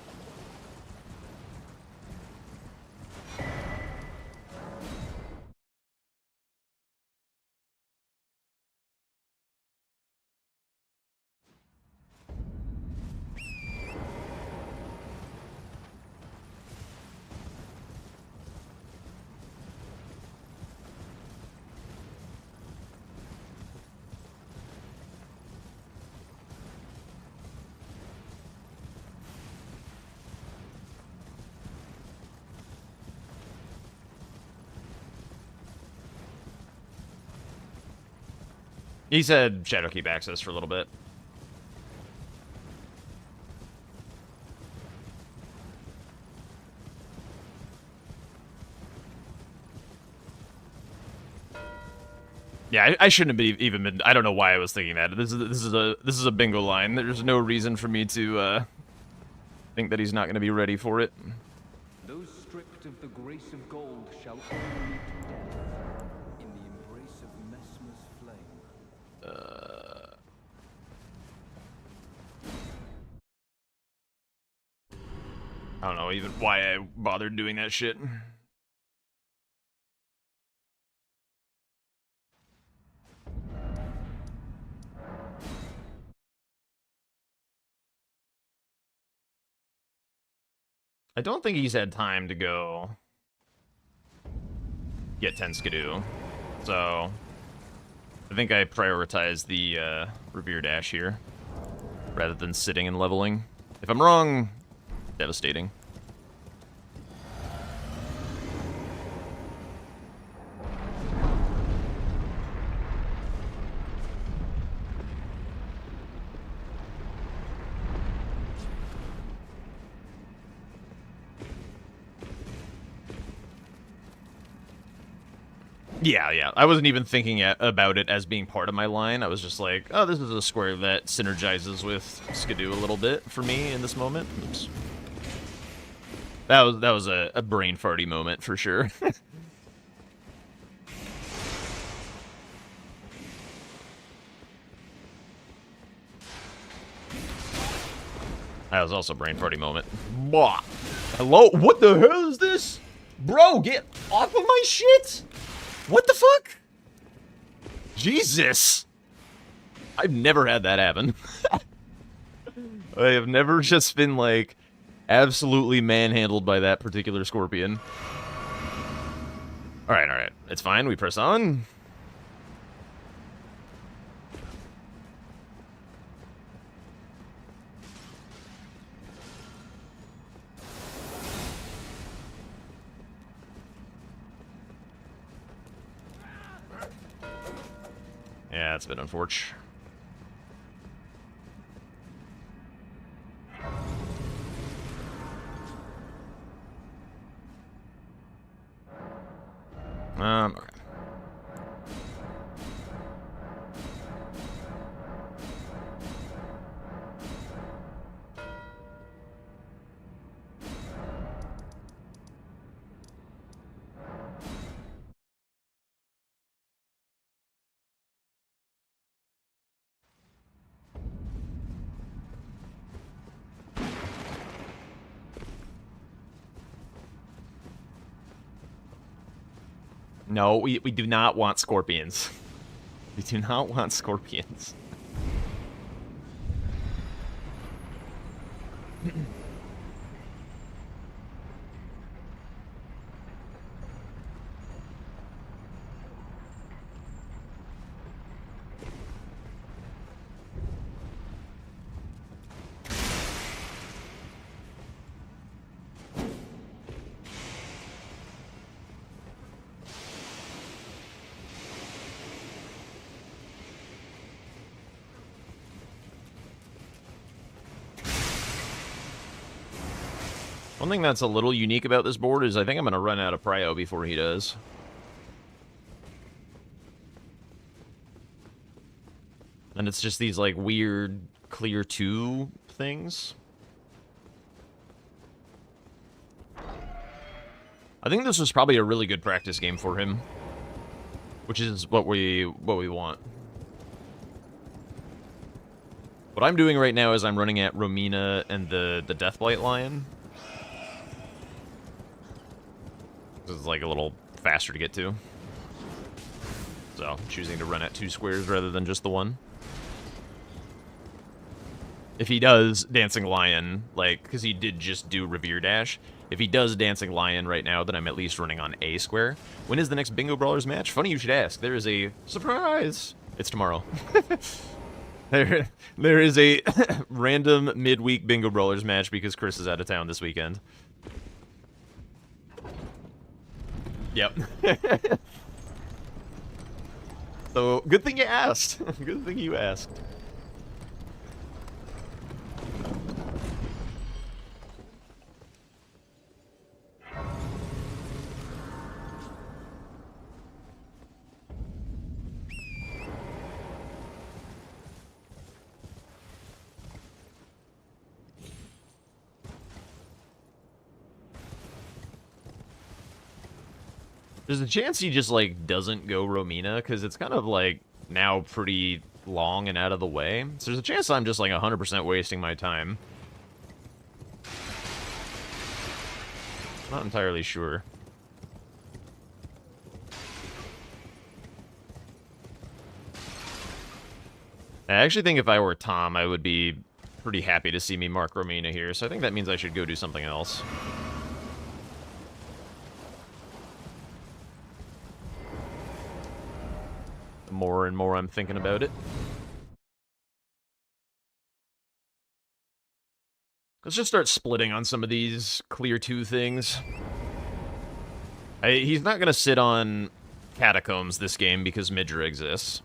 He said Shadowkeep access for a little bit. Yeah, I shouldn't have even been. I don't know why I was thinking that. This is a bingo line. There's no reason for me to think that he's not going to be ready for it. Those stripped of the grace of gold shall all meet death in the embrace of Messmer's flame. don't know even why I bothered doing that shit. I don't think he's had time to go get 10 Skidoo, so I think I prioritize the Revere Dash here, rather than sitting and leveling. If I'm wrong, devastating. Yeah. I wasn't even thinking about it as being part of my line. I was just like, oh, this is a square that synergizes with Skidoo a little bit for me in this moment. Oops. That was a brain farty moment for sure. That was also a brain farty moment. Blah. Hello? What the hell is this? Bro, get off of my shit! What the fuck? Jesus! I've never had that happen. I have never just been, like, absolutely manhandled by that particular scorpion. Alright. It's fine. We press on. Yeah, it's a bit unfortunate. Okay. No, we do not want scorpions. We do not want scorpions. One thing that's a little unique about this board is I think I'm going to run out of prio before he does. And it's just these, like, weird clear 2 things. I think this was probably a really good practice game for him, which is what we want. What I'm doing right now is I'm running at Romina and the Deathblight Lion. This is like a little faster to get to. So, choosing to run at 2 squares rather than just the 1. If he does Dancing Lion, like, because he did just do Revere Dash, if he does Dancing Lion right now, then I'm at least running on a square. When is the next Bingo Brawlers match? Funny you should ask. There is a surprise. It's tomorrow. There is a random midweek Bingo Brawlers match because Chris is out of town this weekend. Yep. So, good thing you asked. Good thing you asked. There's a chance he just, like, doesn't go Romina, because it's kind of, like, now pretty long and out of the way. So there's a chance I'm just, like, 100% wasting my time. Not entirely sure. I actually think if I were Tom, I would be pretty happy to see me mark Romina here, so I think that means I should go do something else. The more and more I'm thinking about it. Let's just start splitting on some of these clear 2 things. He's not going to sit on Catacombs this game because Midra exists.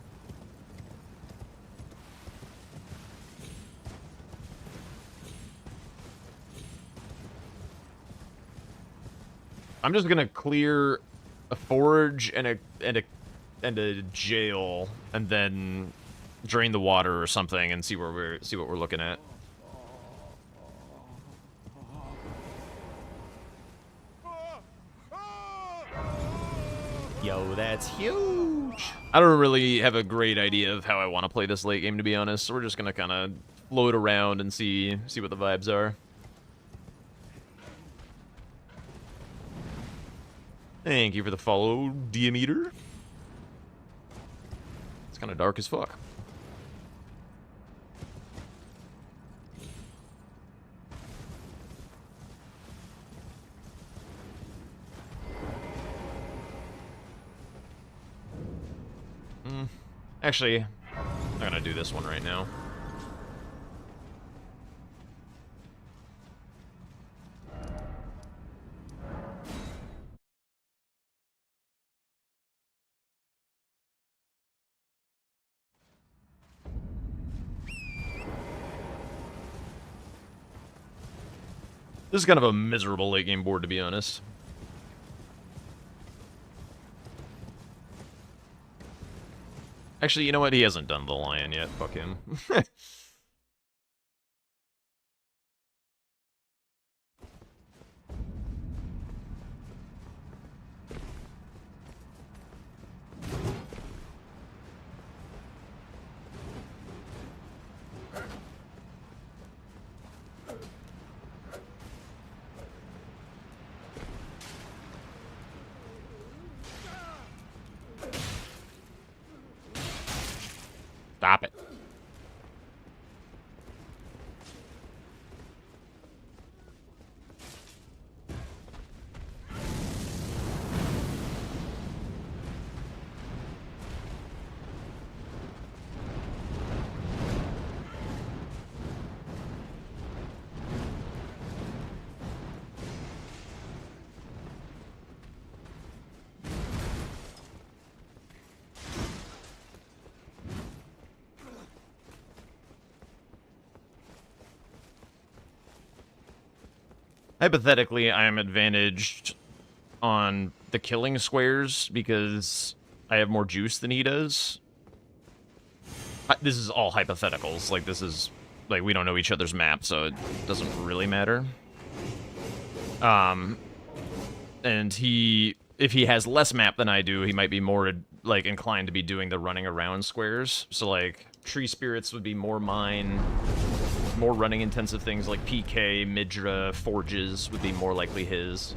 I'm just going to clear a forge and a jail and then drain the water or something and see what we're looking at. Yo, that's huge. I don't really have a great idea of how I want to play this late game, to be honest. So we're just gonna kind of float around and see what the vibes are. Thank you for the follow, Diameter. It's kind of dark as fuck. Actually, I'm gonna do this one right now. This is kind of a miserable late game board, to be honest. Actually, you know what? He hasn't done the lion yet. Fuck him. Stop it. Hypothetically, I am advantaged on the killing squares because I have more juice than he does. This is all hypotheticals. Like, this is... Like, we don't know each other's map, so it doesn't really matter. And if he has less map than I do, he might be more, like, inclined to be doing the running around squares. So, like, tree spirits would be more mine. More running intensive things like PK, Midra, Forges would be more likely his.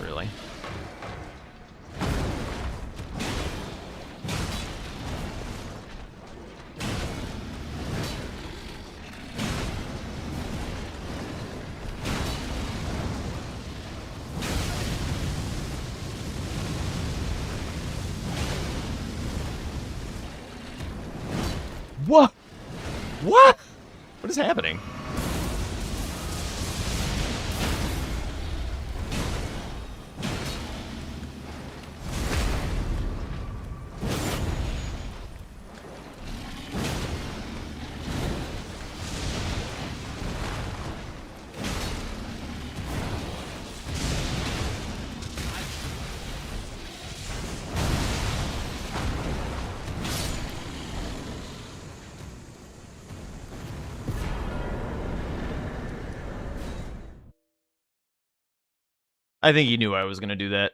Really? What? What? What is happening? I think he knew I was gonna do that.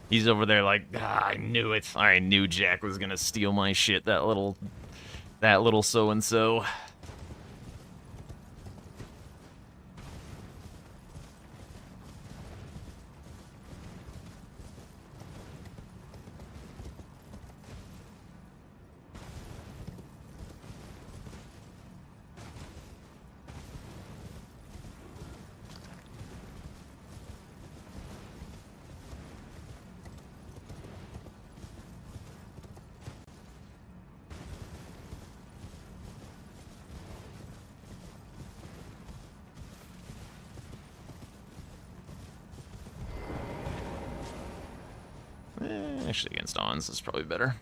He's over there like, I knew it. I knew Jack was gonna steal my shit. That little so and so. Actually, against Ons, is probably better.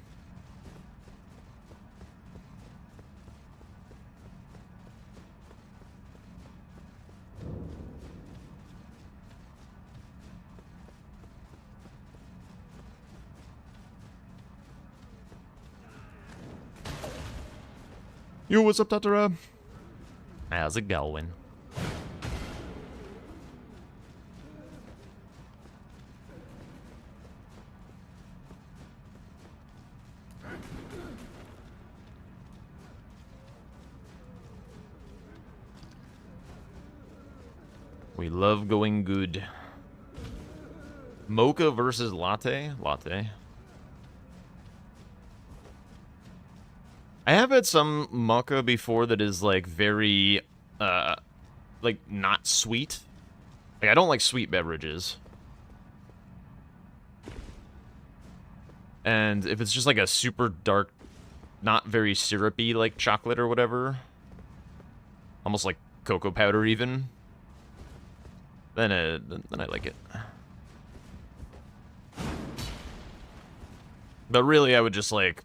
Yo, what's up, Tatara? How's it going? We love going good. Mocha versus latte? Latte. I have had some mocha before that is like very, like not sweet. Like I don't like sweet beverages. And if it's just like a super dark, not very syrupy like chocolate or whatever, almost like cocoa powder even, then I like it. But really, I would just like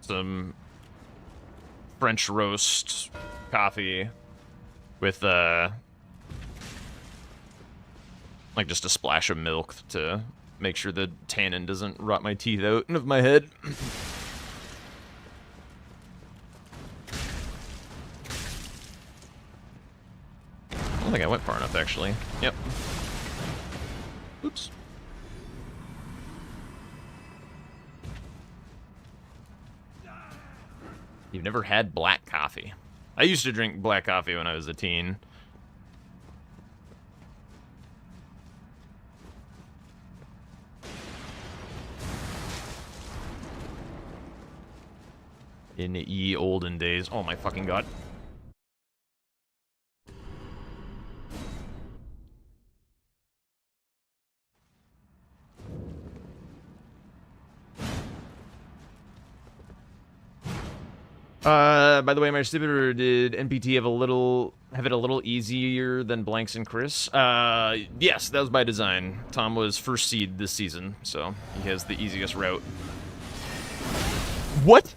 some French roast coffee with like just a splash of milk to make sure the tannin doesn't rot my teeth out of my head. I don't think I went far enough, actually. Yep. Oops. You've never had black coffee? I used to drink black coffee when I was a teen. In ye olden days. Oh my fucking god. By the way, my distributor did NPT have it a little easier than Blanks and Chris? Yes, that was by design. Tom was first seed this season, so he has the easiest route. What?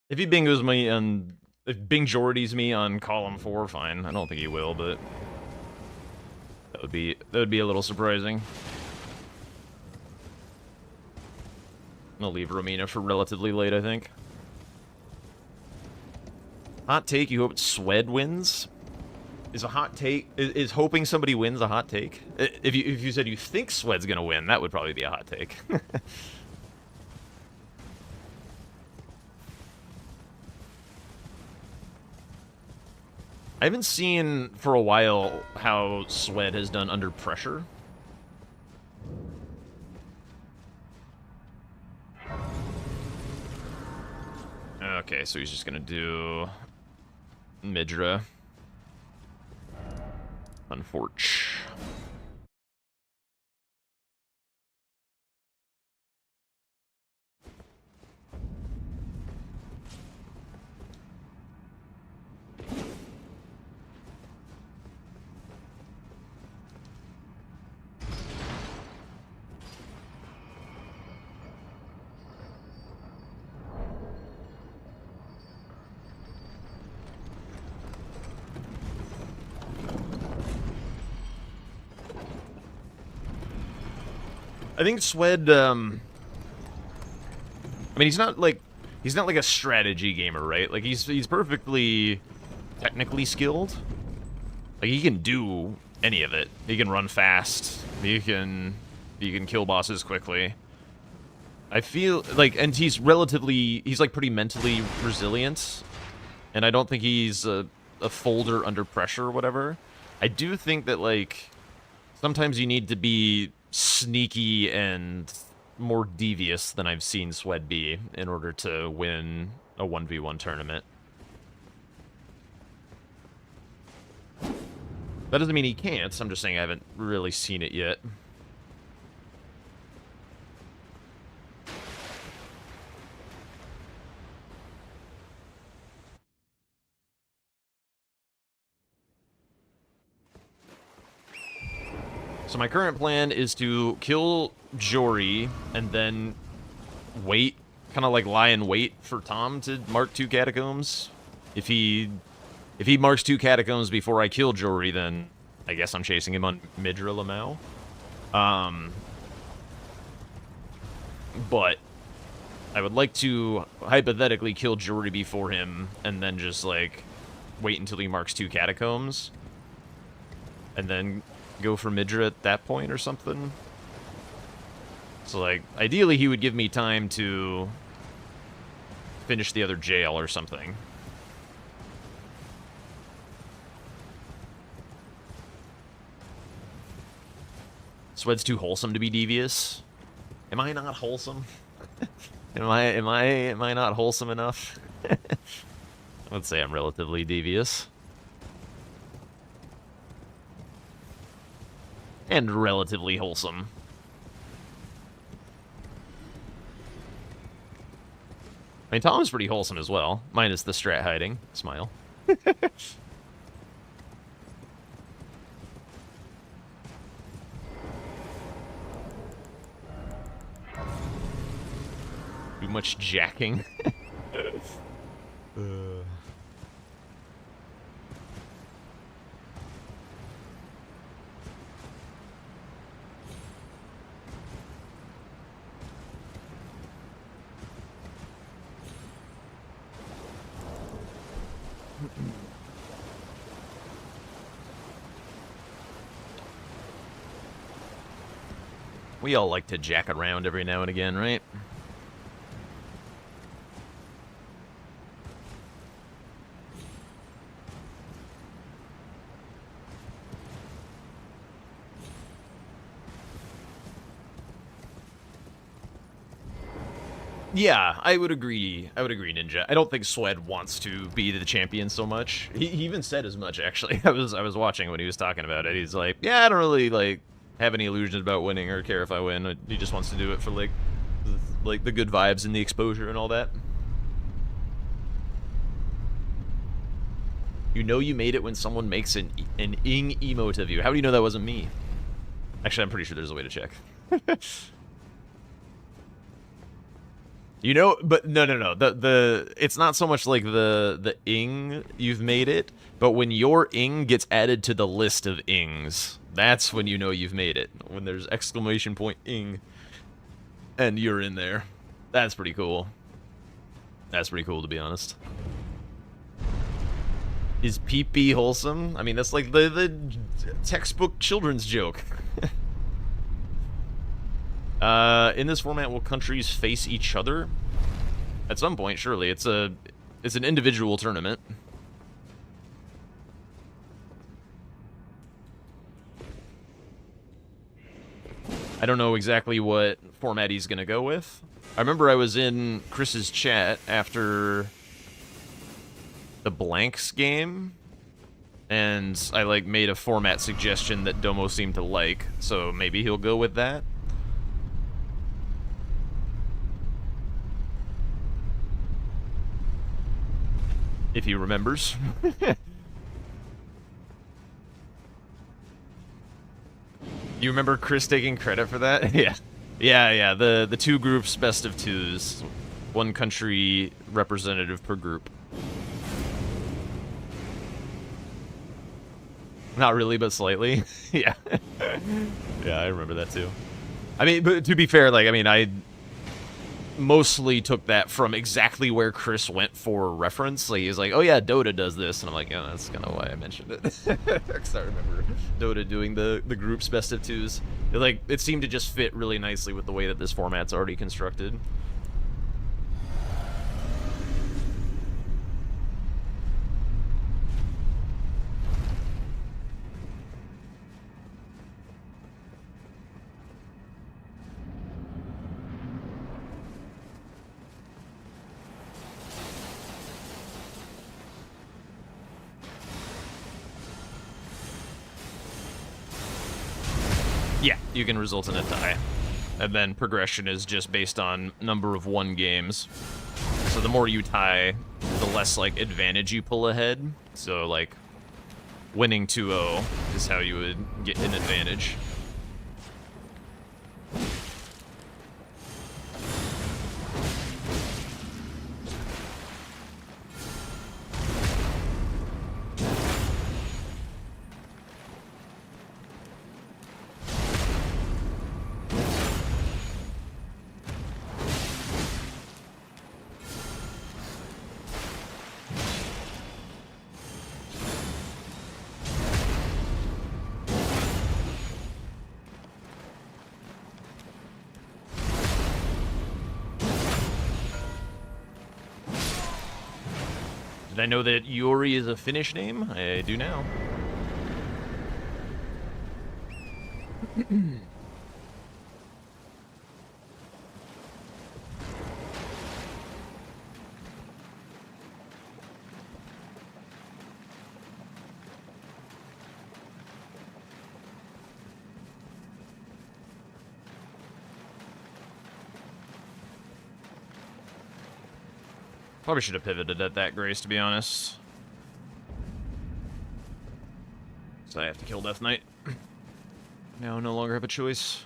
If he bingos me on, if Bing-Jordies me on column 4, fine. I don't think he will, but that would be a little surprising. I'm gonna leave Romina for relatively late, I think. Hot take, you hope Swed wins? Is a hot take, is hoping somebody wins a hot take? If you said you think Swed's gonna win, that would probably be a hot take. I haven't seen for a while how Swed has done under pressure. Okay, so he's just gonna do Midra. Unfortunate. I think Swed, I mean, he's not like a strategy gamer, right? Like, he's perfectly technically skilled. Like, he can do any of it. He can run fast. He can kill bosses quickly. I feel like, and he's like pretty mentally resilient. And I don't think he's a folder under pressure or whatever. I do think that, like, sometimes you need to be sneaky and more devious than I've seen Swed be in order to win a 1v1 tournament. That doesn't mean he can't. I'm just saying I haven't really seen it yet. So my current plan is to kill Jory and then wait, kind of like lie in wait for Tom to mark 2 catacombs. If he marks 2 catacombs before I kill Jory, then I guess I'm chasing him on Midra Lamau. But I would like to hypothetically kill Jory before him and then just, like, wait until he marks 2 catacombs. And then go for Midra at that point or something. So, like, ideally he would give me time to finish the other jail or something. Swed's too wholesome to be devious. Am I not wholesome? am I not wholesome enough? I would say I'm relatively devious. And relatively wholesome. I mean, Tom's pretty wholesome as well, minus the strat hiding. Smile. Too much jacking. We all like to jack around every now and again, right? Yeah, I would agree. I would agree, Ninja. I don't think Swed wants to be the champion so much. He even said as much, actually. I was watching when he was talking about it. He's like, yeah, I don't really, like, have any illusions about winning or care if I win. He just wants to do it for, like the good vibes and the exposure and all that. You know you made it when someone makes an ing emote of you. How do you know that wasn't me? Actually, I'm pretty sure there's a way to check. You know, but no. It's not so much like the ing you've made it, but when your ing gets added to the list of ings, that's when you know you've made it. When there's exclamation point ing, and you're in there. That's pretty cool. That's pretty cool, to be honest. Is pee-pee wholesome? I mean, that's like the textbook children's joke. In this format, will countries face each other? At some point, surely. It's an individual tournament. I don't know exactly what format he's gonna go with. I remember I was in Chris's chat after the Blanks game, and I, like, made a format suggestion that Domo seemed to like, so maybe he'll go with that. If he remembers. You remember Chris taking credit for that? Yeah. Yeah. The 2 groups best of 2s. 1 country representative per group. Not really, but slightly. Yeah. Yeah, I remember that too. I mean, but to be fair, like, I mean, I mostly took that from exactly where Chris went for reference. Like, he's like, oh yeah, Dota does this, and I'm like, yeah, that's kind of why I mentioned it. Because I remember Dota doing the group's best of twos. It seemed to just fit really nicely with the way that this format's already constructed. Yeah, you can result in a tie. And then progression is just based on number of won games. So the more you tie, the less, like, advantage you pull ahead. So, like, winning 2-0 is how you would get an advantage. Did I know that Yuri is a Finnish name? I do now. Probably should have pivoted at that Grace, to be honest. So I have to kill Death Knight. Now no longer have a choice.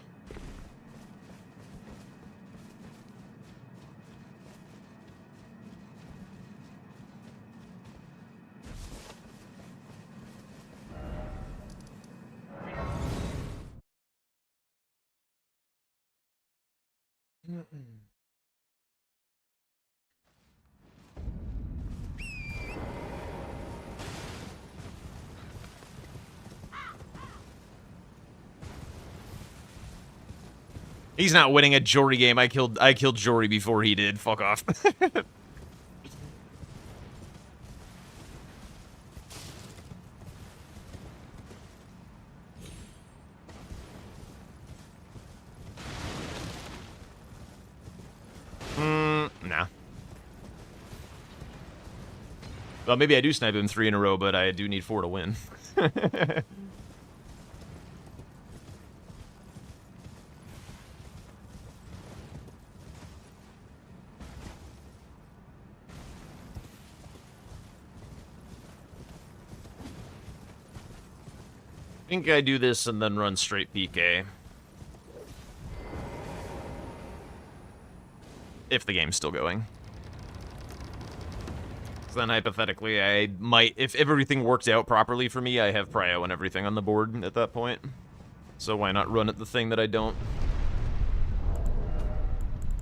He's not winning a Jory game. I killed Jory before he did. Fuck off. Nah. Well, maybe I do snipe him 3 in a row, but I do need 4 to win. I think I do this and then run straight PK. If the game's still going. So then hypothetically, I might, if everything worked out properly for me, I have prio and everything on the board at that point. So why not run at the thing that I don't?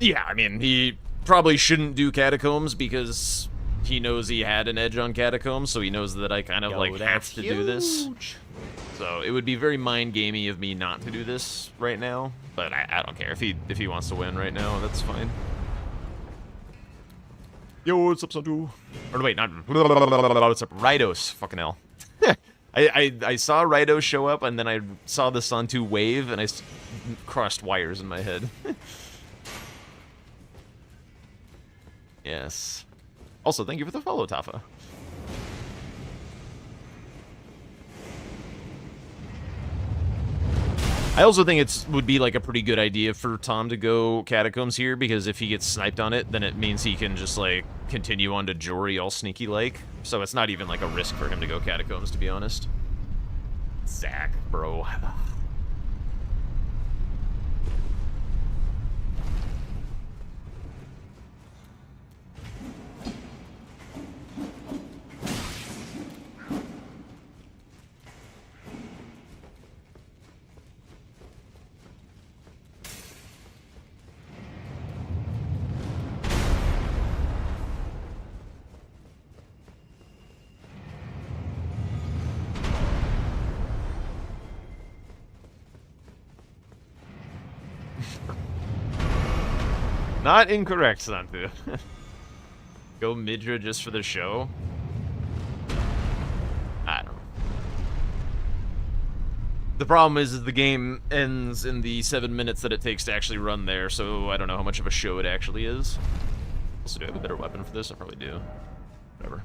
Yeah, I mean, he probably shouldn't do Catacombs because he knows he had an edge on Catacombs, so he knows that I kind of, have to do this. So it would be very mind-gamey of me not to do this right now, but I don't care. If he wants to win right now, that's fine. Yo, what's up, Santu? Or wait, not what's up, Rydos? Fucking hell. I saw Rydos show up, and then I saw the Santu wave, and I crossed wires in my head. Yes. Also, thank you for the follow, Tafa. I also think it would be like a pretty good idea for Tom to go Catacombs here, because if he gets sniped on it, then it means he can just like continue on to Jory all sneaky like. So it's not even like a risk for him to go Catacombs, to be honest. Zach, bro. Not incorrect, Santu. Go Midra just for the show? I don't know. The problem is the game ends in the 7 minutes that it takes to actually run there, so I don't know how much of a show it actually is. Also, do I have a better weapon for this? I probably do. Whatever.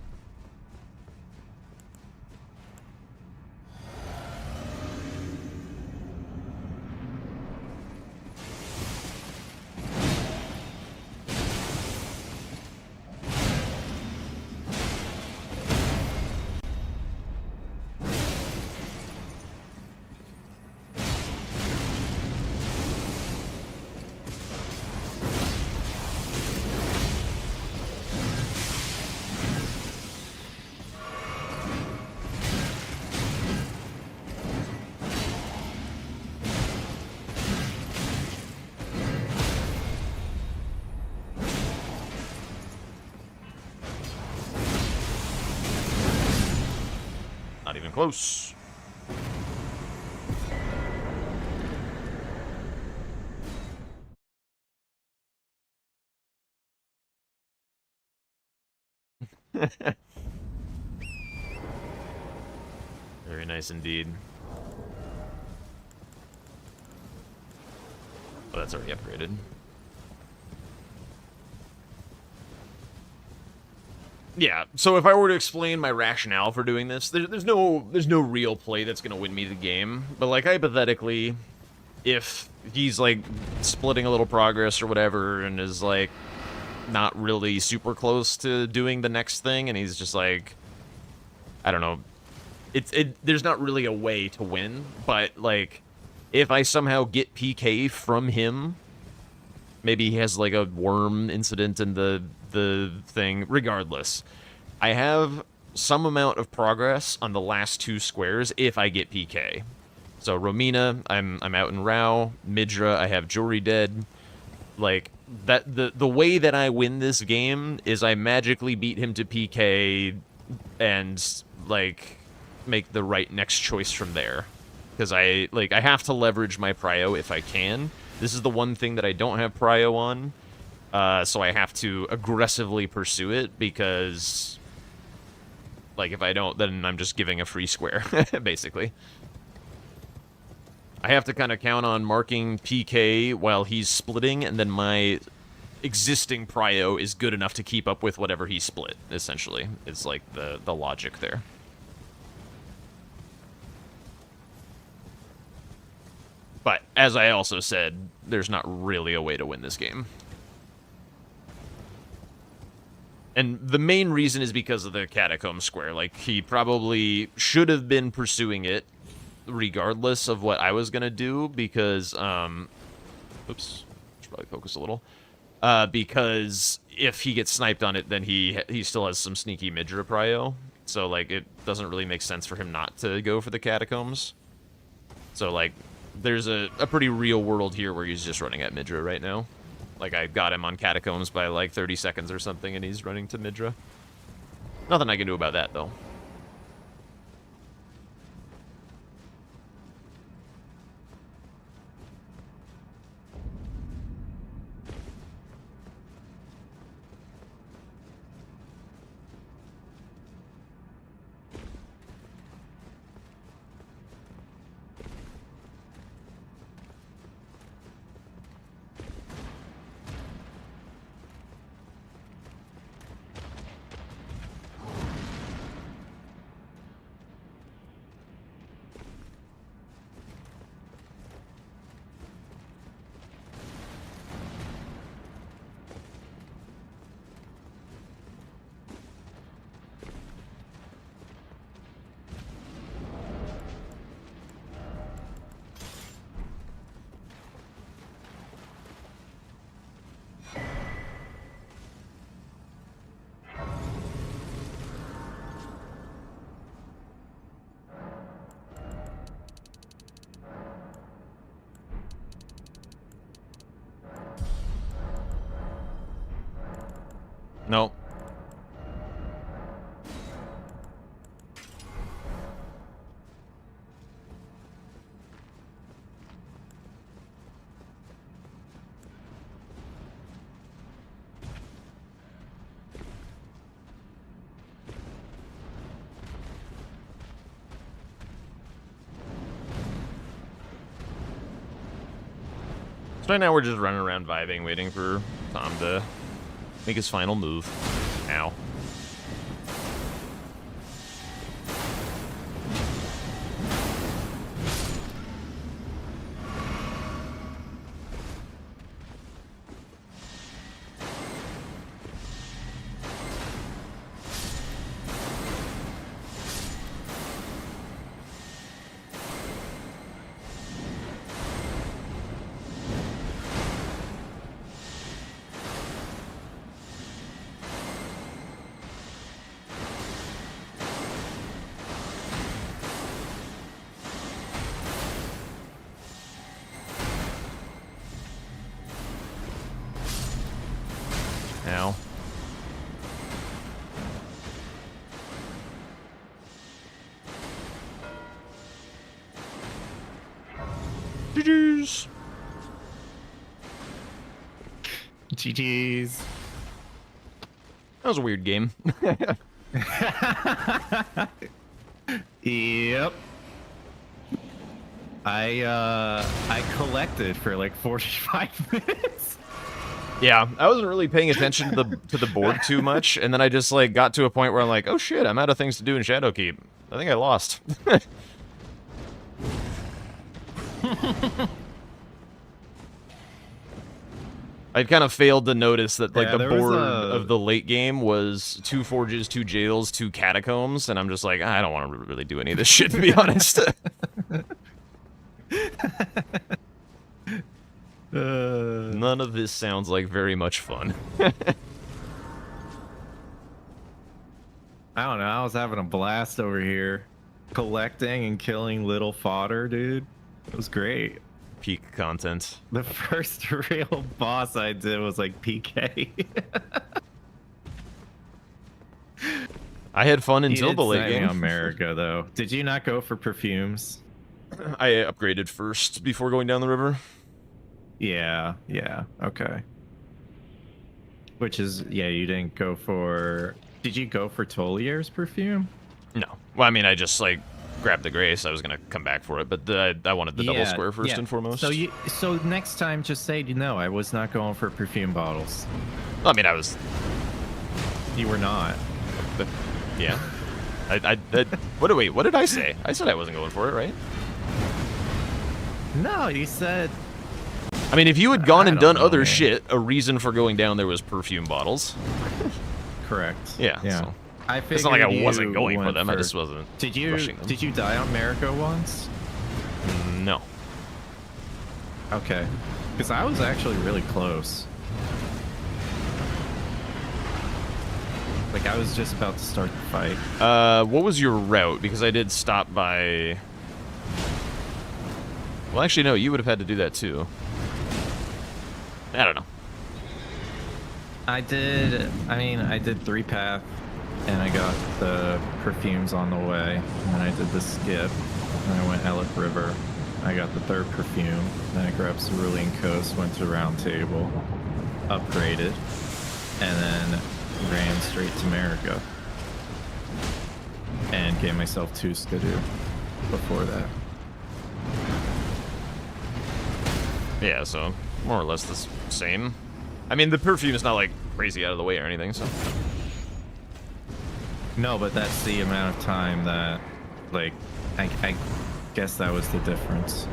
Not even close. Very nice indeed. Oh, that's already upgraded. Yeah, so if I were to explain my rationale for doing this, there's no real play that's gonna win me the game. But like hypothetically, if he's like splitting a little progress or whatever and is like not really super close to doing the next thing, and he's just like, I don't know, there's not really a way to win. But like, if I somehow get PK from him, maybe he has like a worm incident in the thing. Regardless, I have some amount of progress on the last 2 squares if I get PK. So Romina, I'm out in Rao. Midra, I have Jory dead. Like that, the way that I win this game is I magically beat him to PK and like make the right next choice from there. Because I have to leverage my prio if I can. This is the one thing that I don't have prio on. So I have to aggressively pursue it, because like if I don't, then I'm just giving a free square, basically. I have to kind of count on marking PK while he's splitting, and then my existing prio is good enough to keep up with whatever he split, essentially. It's like the logic there. But, as I also said, there's not really a way to win this game. And the main reason is because of the Catacomb Square. Like, he probably should have been pursuing it, regardless of what I was gonna do, because, oops, should probably focus a little. Because if he gets sniped on it, then he still has some sneaky Midra prio. So, like, it doesn't really make sense for him not to go for the Catacombs. So, like, there's a pretty real world here where he's just running at Midra right now. Like, I got him on Catacombs by, like, 30 seconds or something, and he's running to Midra. Nothing I can do about that, though. No. So right now we're just running around vibing, waiting for Tom to make his final move. Ow. Ow. GG's. GG's. That was a weird game. Yep. I collected for like 45 minutes. Yeah, I wasn't really paying attention to the board too much, and then I just like got to a point where I'm like, oh shit, I'm out of things to do in Shadowkeep. I think I lost. I kind of failed to notice that like Yeah, the there was board a- of the late game was 2 forges, 2 jails, 2 catacombs, and I'm just like, I don't want to really do any of this shit, to be honest. None of this sounds like very much fun. I don't know. I was having a blast over here, collecting and killing little fodder, dude. It was great. Peak content. The first real boss I did was like PK. I had fun He until did the late snipe me game. on America, though. Did you not go for perfumes? I upgraded first before going down the river. Yeah, okay. Which is, yeah, you didn't go for... Did you go for Tolier's perfume? No. Well, I mean, I just, like, grabbed the Grace. I was going to come back for it, but I wanted the double square first and foremost. So next time, just say, no, I was not going for perfume bottles. I mean, I was... You were not. But, yeah. What did I say? I said I wasn't going for it, right? No, you said... I mean, if you had gone I and don't done know, other man. shit, a reason for going down there was perfume bottles. Correct. Yeah, Yeah. so- I figured It's not like I you wasn't going for went them, I just wasn't Did you rushing them. did you die on America once? No. Okay. Because I was actually really close. Like I was just about to start the fight. What was your route? Because I did stop by... Well, actually, no, you would have had to do that too. I don't know. I did 3-path, and I got the perfumes on the way, and then I did the skip, and I went Elec River. I got the 3rd perfume, then I grabbed Cerulean Coast, went to Round Table, upgraded, and then ran straight to America. And gave myself 2 Skidoo before that. Yeah, so more or less the same. I mean, the perfume is not like crazy out of the way or anything, so... No, but that's the amount of time that, like, I guess that was the difference.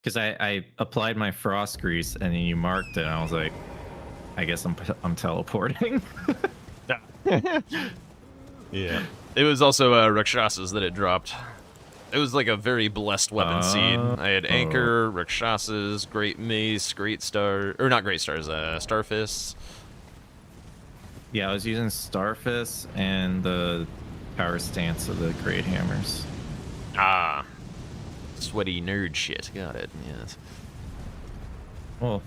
Because I applied my frost grease and then you marked it, and I was like, I guess I'm teleporting. Yeah. It was also Rakshasas that it dropped. It was like a very blessed weapon seed. I had Anchor, Rakshasas, Great Mace, Great Star... Or not Great Stars, Starfists. Yeah, I was using Starfist and the power stance of the Great Hammers. Ah. Sweaty nerd shit. Got it, yes. Well,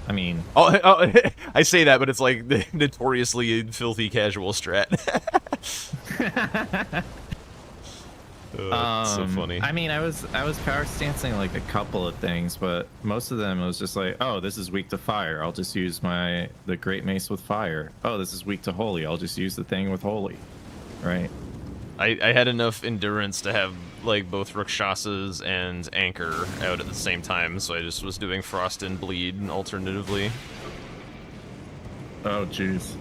I mean... Oh, I say that, but it's like the notoriously filthy casual strat. It's so funny. I mean, I was power stancing like a couple of things, but most of them it was just like, oh, this is weak to fire. I'll just use the Great Mace with fire. Oh, this is weak to holy. I'll just use the thing with holy. Right. I had enough endurance to have like both Rakshasas and Anchor out at the same time, so I just was doing Frost and Bleed alternatively. Oh, jeez.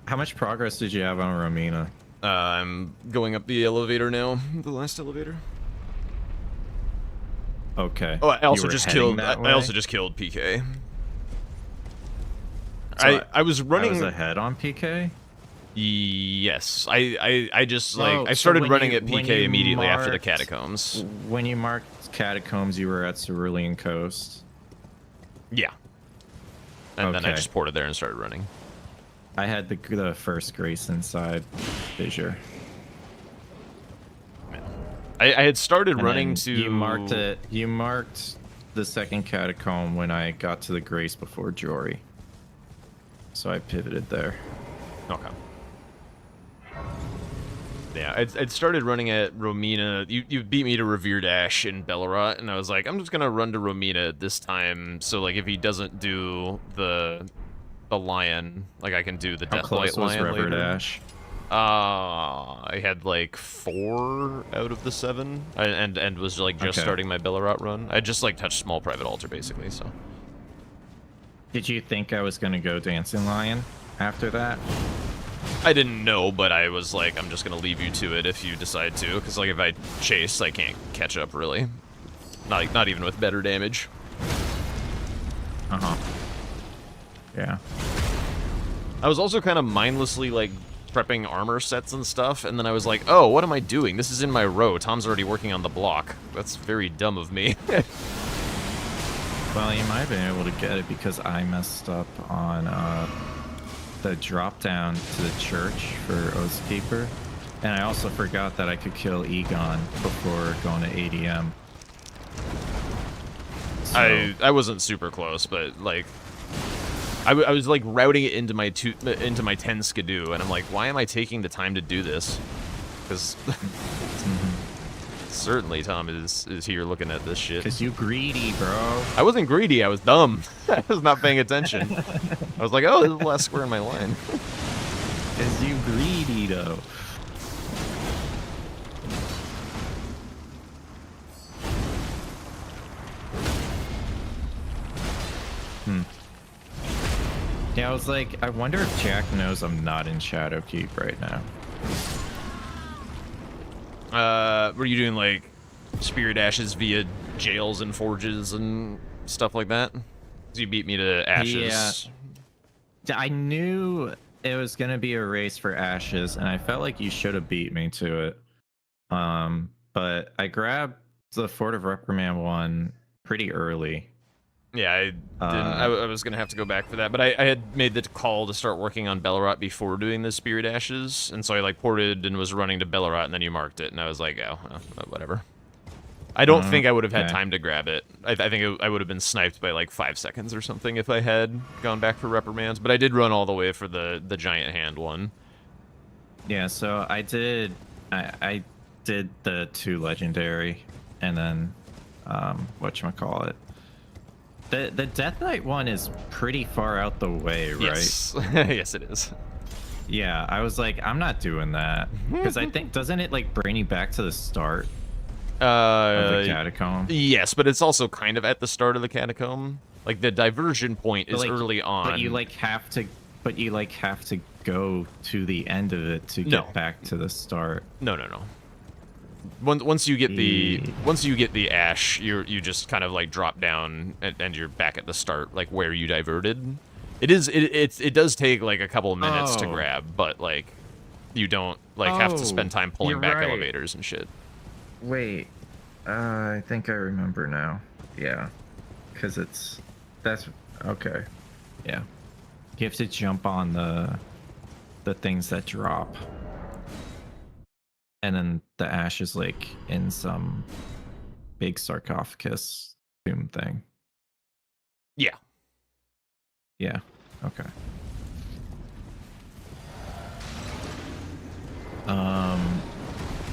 How much progress did you have on Romina? I'm going up the elevator now, the last elevator. Okay. Oh, I also You were just heading killed. that I also way? just killed PK. So I was running. I was ahead on PK. Yes, I just like Oh, I so started when running you- at when PK you immediately after the marked- catacombs. When you marked catacombs, you were at Cerulean Coast. Yeah, and then I Okay. just ported there and started running. I had the first Grace inside fissure. I had started And running then to. You marked it. You marked the second catacomb when I got to the Grace before Jory. So I pivoted there. Okay. Yeah, I'd started running at Romina. You beat me to Revere Dash in Bellerot, and I was like, I'm just gonna run to Romina this time. So like, if he doesn't do the lion, like I can do the How Deathlight close was lion River later. Dash? I had like 4 out of the 7, and was like just Okay. starting my Bellerot run. I just like touched small private altar basically. So Did you think I was gonna go Dancing Lion after that? I didn't know, but I was like, I'm just gonna leave you to it if you decide to, because like if I chase, I can't catch up really. Not even with better damage. Uh-huh. Yeah. I was also kind of mindlessly like prepping armor sets and stuff, and then I was like, oh, what am I doing? This is in my row. Tom's already working on the block. That's very dumb of me. Well, you might have been able to get it because I messed up on the drop down to the church for Oathkeeper. And I also forgot that I could kill Egon before going to ADM. So, I wasn't super close, but like I was like routing it into my 10 skidoo, and I'm like, why am I taking the time to do this? Because certainly Tom is here looking at this shit. Cause you greedy, bro. I wasn't greedy, I was dumb. I was not paying attention. I was like, oh, this is the last square in my line. Cause you greedy, though. Yeah, I was like, I wonder if Jack knows I'm not in Shadowkeep right now. Were you doing like spirit ashes via jails and forges and stuff like that? 'Cause you beat me to ashes. I knew it was gonna be a race for ashes, and I felt like you should have beat me to it. But I grabbed the Fort of Reprimand one pretty early. Yeah, I didn't. I was gonna have to go back for that, but I had made the call to start working on Bellerot before doing the Spirit Ashes, and so I like ported and was running to Bellerot, and then you marked it, and I was like, oh, whatever. I don't think I would have had okay. time to grab it. I think I would have been sniped by like 5 seconds or something if I had gone back for reprimands, but I did run all the way for the giant hand one. Yeah, so I did the 2 legendary, and then whatchamacallit. The Death Knight one is pretty far out the way, right? Yes, yes, it is. Yeah, I was like, I'm not doing that because I think doesn't it like bring you back to the start of the catacomb? Yes, but it's also kind of at the start of the catacomb. Like the diversion point is like, early on. But you have to go to the end of it to get back to the start. No. Once you get the ash, you just kind of like drop down and you're back at the start, like where you diverted. It does take like a couple of minutes to grab, but like you don't like have to spend time pulling back elevators and shit. Wait, I think I remember now. Yeah, because that's okay. Yeah, you have to jump on the things that drop. And then the ash is like in some big sarcophagus tomb thing. Yeah. Yeah. Okay.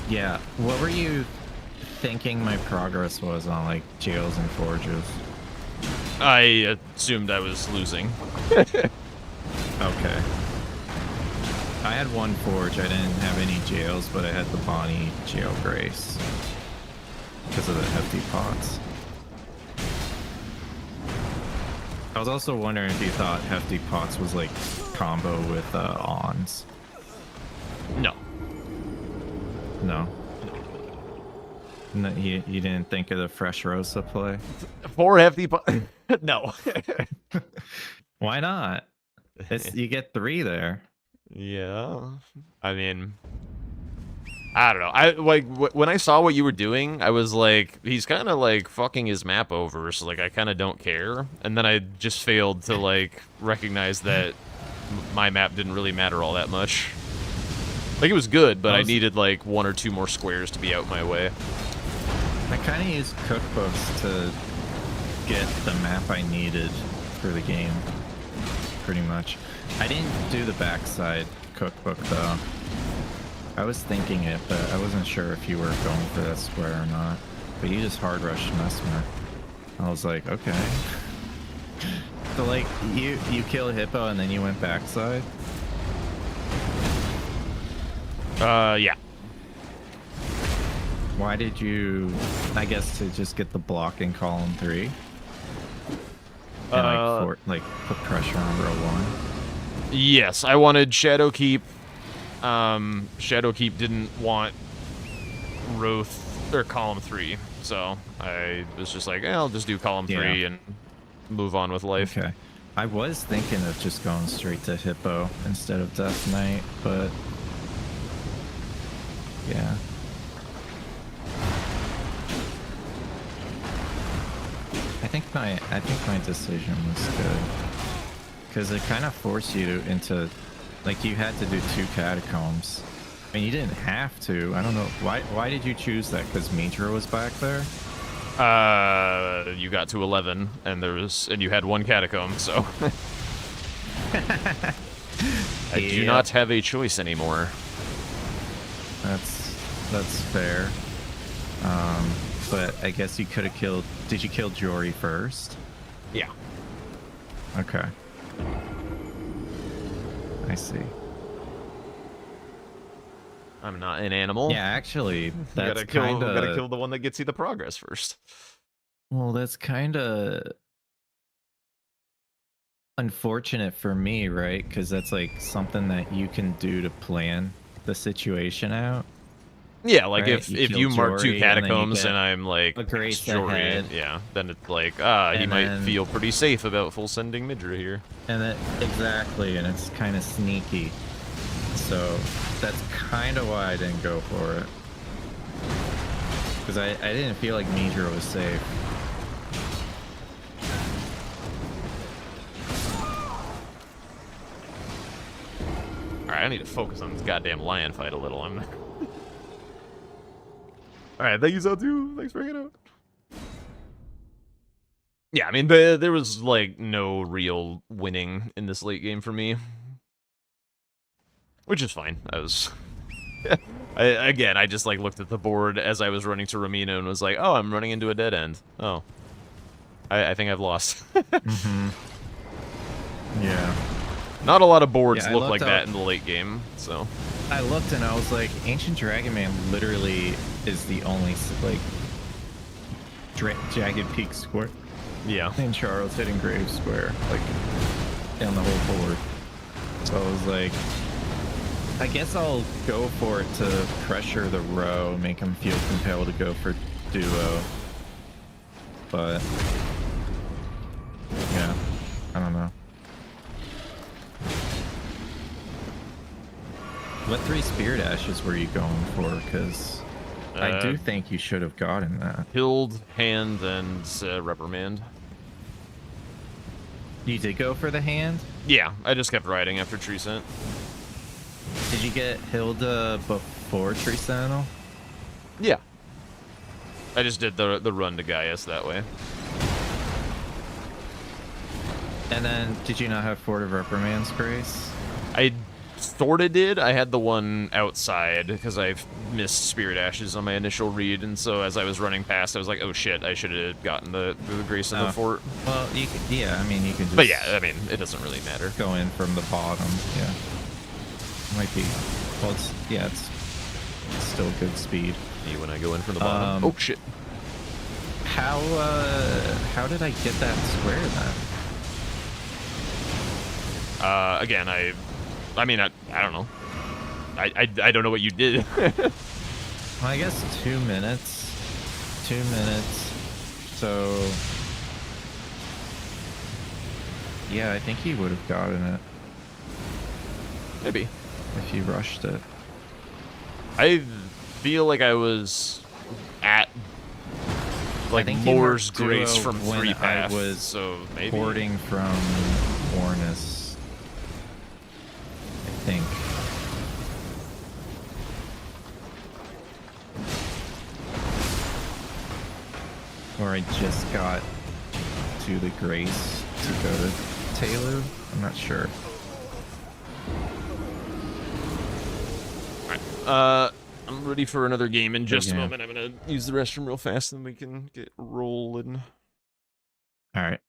Yeah. What were you thinking my progress was on like jails and forges? I assumed I was losing. Okay. I had one forge. I didn't have any jails, but I had the Bonnie jail grace because of the hefty pots. I was also wondering if you thought hefty pots was like combo with ons. No. No. No, you didn't think of the fresh Rosa play? 4 hefty no. Why not? You get 3 there. Yeah. I mean, I don't know. I like when I saw what you were doing, I was like, he's kind of like fucking his map over, so like I kind of don't care. And then I just failed to like recognize that my map didn't really matter all that much. Like it was good, but I needed like 1 or 2 more squares to be out my way. I kind of used cookbooks to get the map I needed for the game, pretty much. I didn't do the backside cookbook though. I was thinking it, but I wasn't sure if you were going for that square or not. But you just hard rushed Mesmer. I was like, okay. So like you killed Hippo and then you went backside? Yeah. Why did you, I guess, to just get the block in column 3? And put pressure on row 1? Yes, I wanted Shadowkeep. Shadowkeep didn't want row or column 3, so I was just like, I'll just do column 3 and move on with life. Okay. I was thinking of just going straight to Hippo instead of Death Knight, but yeah. I think my decision was good because it kind of forced you into, like, you had to do 2 catacombs. I mean, you didn't have to. I don't know why did you choose that? Because Mitra was back there. You got to 11, and you had 1 catacomb, so I do not have a choice anymore. That's fair. But I guess you could have killed. Did you kill Jory first? Yeah. Okay. I see. I'm not an animal. Yeah, actually, that's gotta kinda... kill the one that gets you the progress first. Well, that's kind of unfortunate for me, right? Because that's like something that you can do to plan the situation out. Yeah, like right? if you mark Jory 2 catacombs and I'm like, a grace Jory, ahead. yeah, then it's like, he might feel pretty safe about full sending Midra here. And that exactly, and it's kind of sneaky. So that's kind of why I didn't go for it. Because I didn't feel like Midra was safe. Alright, I need to focus on this goddamn lion fight a little. Alright, thank you, Zatu. Thanks for hanging out. Yeah, I mean, there was, like, no real winning in this late game for me. Which is fine. I was... I just, like, looked at the board as I was running to Ramina and was like, oh, I'm running into a dead end. Oh. I think I've lost. Mm-hmm. Yeah. Not a lot of boards Yeah, look like that in the late game, so... I looked and I was like, Ancient Dragon Man literally is the only, like, Jagged Peak square. Yeah. And Charles hitting Grave Square, like, down the whole board. So I was like, I guess I'll go for it to pressure the row, make him feel compelled to go for duo. But, yeah, I don't know. What 3 Spirit Ashes were you going for? Because I do think you should have gotten that. Hild, Hand, and Reprimand. You did go for the hand? Yeah, I just kept riding after Tree Scent. Did you get Hilda before Tree Sentinel? Yeah. I just did the run to Gaius that way. And then, did you not have Fort of Reprimand's Grace? I sorta did. I had the one outside because I missed Spirit Ashes on my initial read, and so as I was running past, I was like, "Oh shit! I should have gotten the Grace of the Fort." Well, you could, yeah, I mean, you can just. But yeah, I mean, it doesn't really matter. Go in from the bottom. Yeah, might be. Well, it's still good speed. Me when I go in from the bottom. Oh shit! How did I get that square then? Again, I mean, I don't know. I don't know what you did. Well, I guess 2 minutes. 2 minutes. So yeah, I think he would have gotten it Maybe. if he rushed it. I feel like I was at like Moore's Grace from when 3 path, I was so maybe. porting from Warnus, I think. Or I just got to the Grace to go to Taylor. I'm not sure. Alright. I'm ready for another game in just a Yeah. moment. I'm gonna use the restroom real fast, and we can get rolling. All right.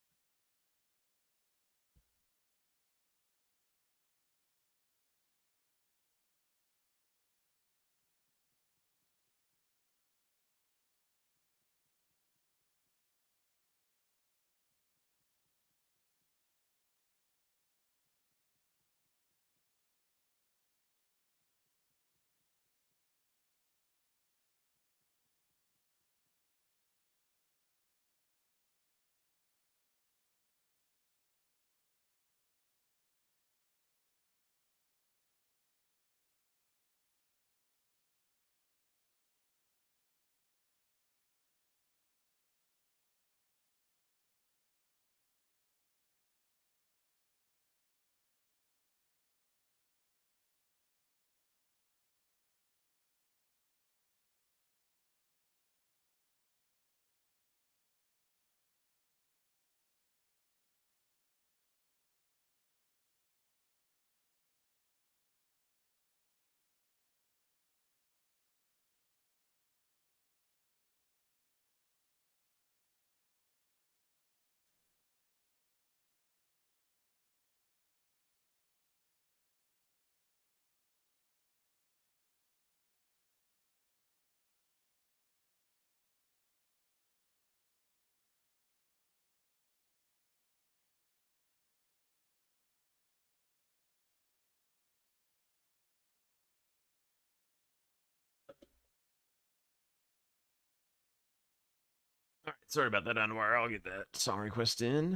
Alright, sorry about that, Anwar. I'll get that song request in.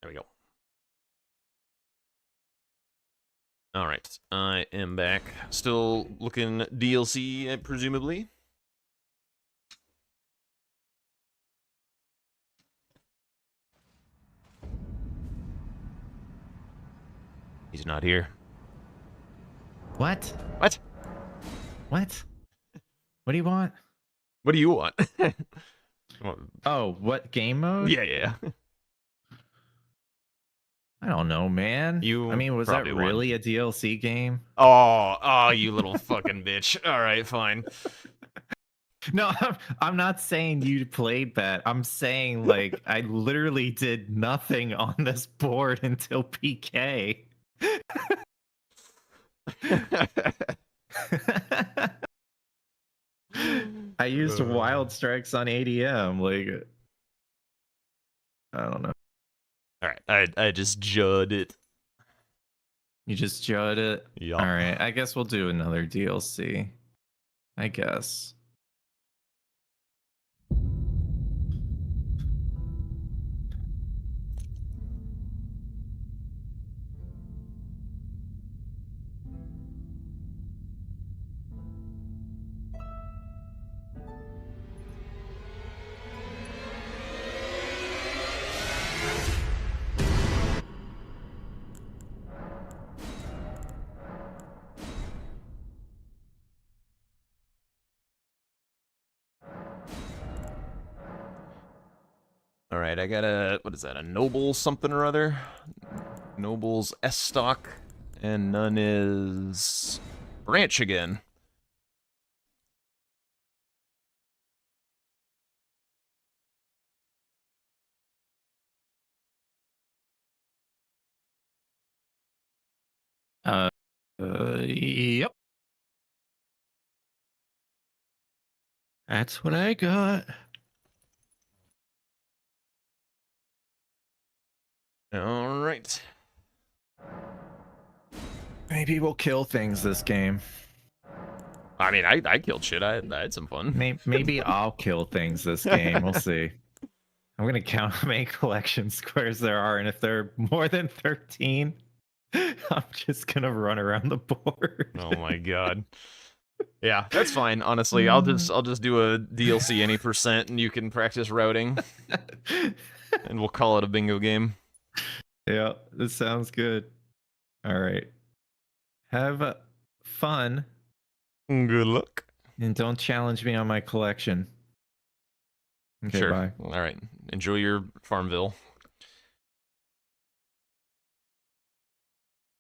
There we go. All right, I am back. Still looking DLC, presumably. He's not here. What? What? What? What do you want? What do you want? Oh, what game mode? Yeah. I don't know, man. I mean, was that probably won. really a DLC game? Oh, you little fucking bitch. All right, fine. No, I'm not saying you played that. I'm saying, like, I literally did nothing on this board until PK. I used wild strikes on ADM. Like, I don't know. All right, I just jud it. You just jud it? Yeah. All right, I guess we'll do another DLC. I guess. All right, I got a, what is that, a noble something or other? Noble's S stock, and none is branch again. Yep. That's what I got. All right. Maybe we'll kill things this game. I mean, I killed shit. I had some fun. Maybe I'll kill things this game. We'll see. I'm gonna count how many collection squares there are, and if there are more than 13, I'm just gonna run around the board. Oh my god. Yeah, that's fine. Honestly, I'll just do a DLC any percent, and you can practice routing, and we'll call it a bingo game. Yeah, this sounds good. All right. Have fun, Good luck. and don't challenge me on my collection. Okay, Sure. bye. All right. Enjoy your Farmville.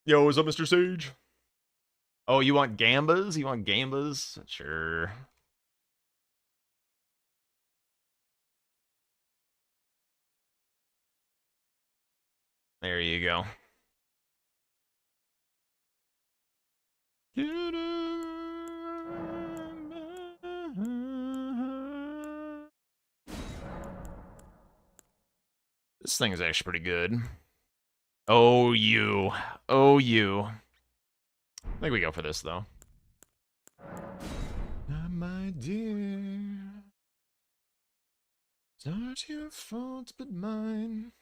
Yo, is up, Mr. Sage? Oh, you want gambas? You want gambas? Sure. There you go. This thing is actually pretty good. Oh, you. Oh, you. I think we go for this, though. Not my dear. It's not your fault, but mine.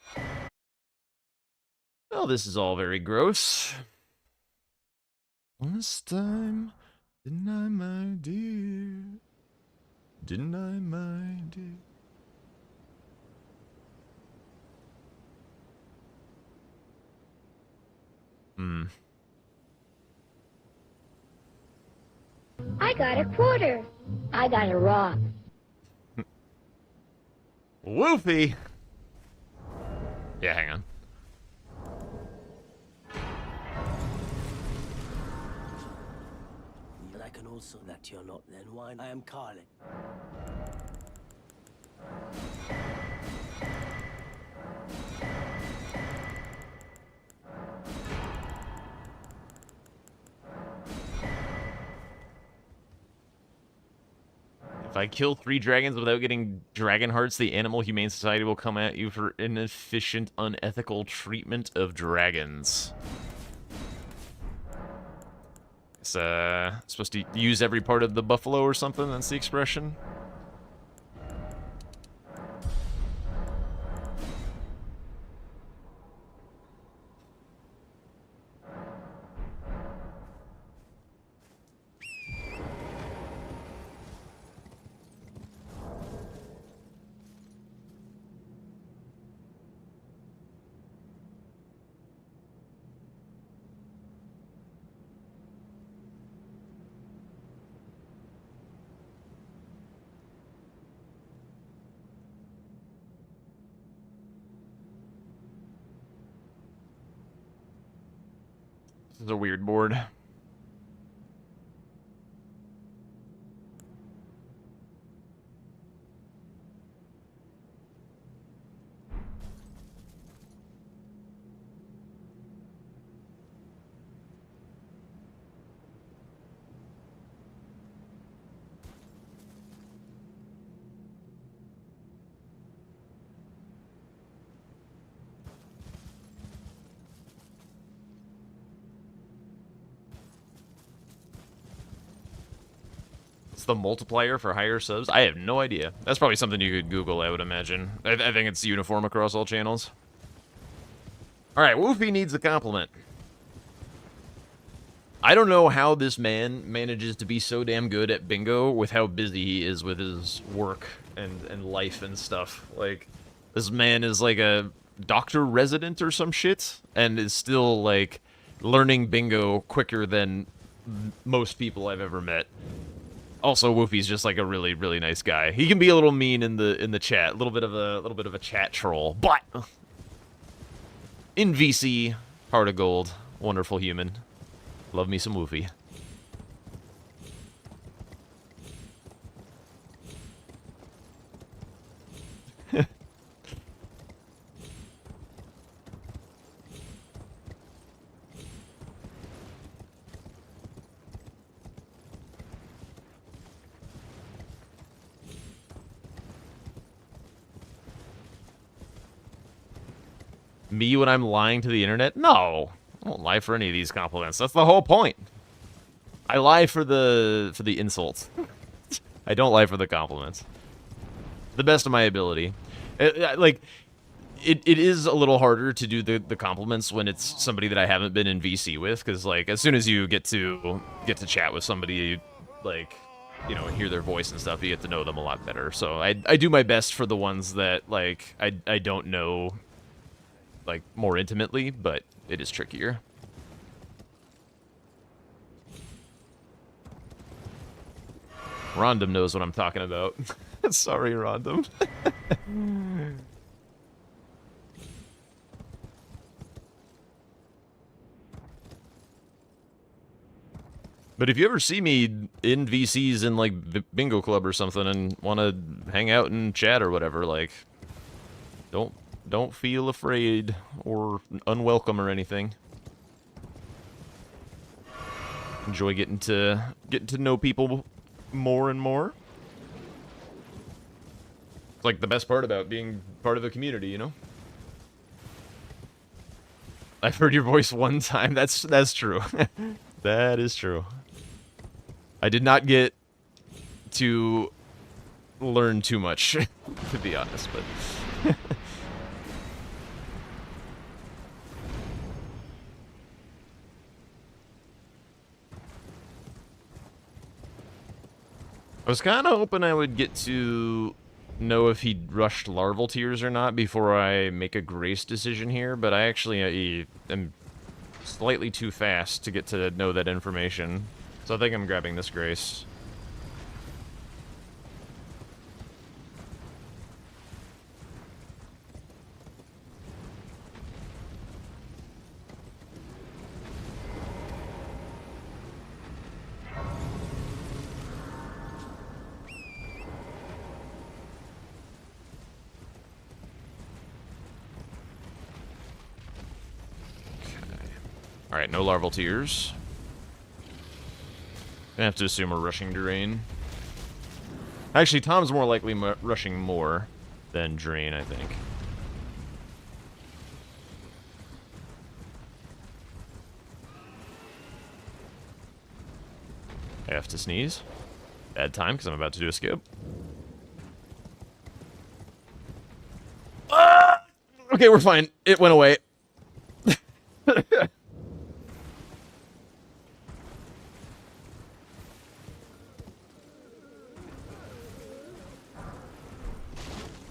Well, this is all very gross. Last time, didn't I, my dear? Didn't I, my dear? I got a quarter. I got a rock. Woofy! Yeah, hang on. But I can also that you're not then why I am Carly. If I kill 3 dragons without getting dragon hearts, the Animal Humane Society will come at you for inefficient, unethical treatment of dragons. It's supposed to use every part of the buffalo or something, that's the expression. This is a weird board. It's the multiplier for higher subs? I have no idea. That's probably something you could Google, I would imagine. I think it's uniform across all channels. Alright, Woofy needs a compliment. I don't know how this man manages to be so damn good at bingo with how busy he is with his work and life and stuff. Like, this man is like a doctor resident or some shit, and is still, like, learning bingo quicker than most people I've ever met. Also, Woofy's just like a really, really nice guy. He can be a little mean in the chat, a little bit of a chat troll, but in VC, heart of gold, wonderful human. Love me some Woofy. Me when I'm lying to the internet? No. I won't lie for any of these compliments. That's the whole point. I lie for the insults. I don't lie for the compliments. The best of my ability. It is a little harder to do the compliments when it's somebody that I haven't been in VC with, because like as soon as you get to chat with somebody, you, like, you know, hear their voice and stuff, you get to know them a lot better. So I do my best for the ones that like I don't know like more intimately, but it is trickier. Rondom knows what I'm talking about. Sorry, Rondom. But if you ever see me in VCs in like Bingo Club or something and want to hang out and chat or whatever, like, don't feel afraid or unwelcome or anything. Enjoy getting to know people more and more. It's like the best part about being part of the community, you know? I've heard your voice one time. That's true. That is true. I did not get to learn too much, to be honest, but I was kind of hoping I would get to know if he'd rushed larval tears or not before I make a grace decision here, but I actually am slightly too fast to get to know that information. So I think I'm grabbing this grace. Alright, no larval tears. I have to assume we're rushing Drain. Actually, Tom's more likely rushing more than Drain, I think. I have to sneeze. Bad time, because I'm about to do a skip. Ah! Okay, we're fine. It went away.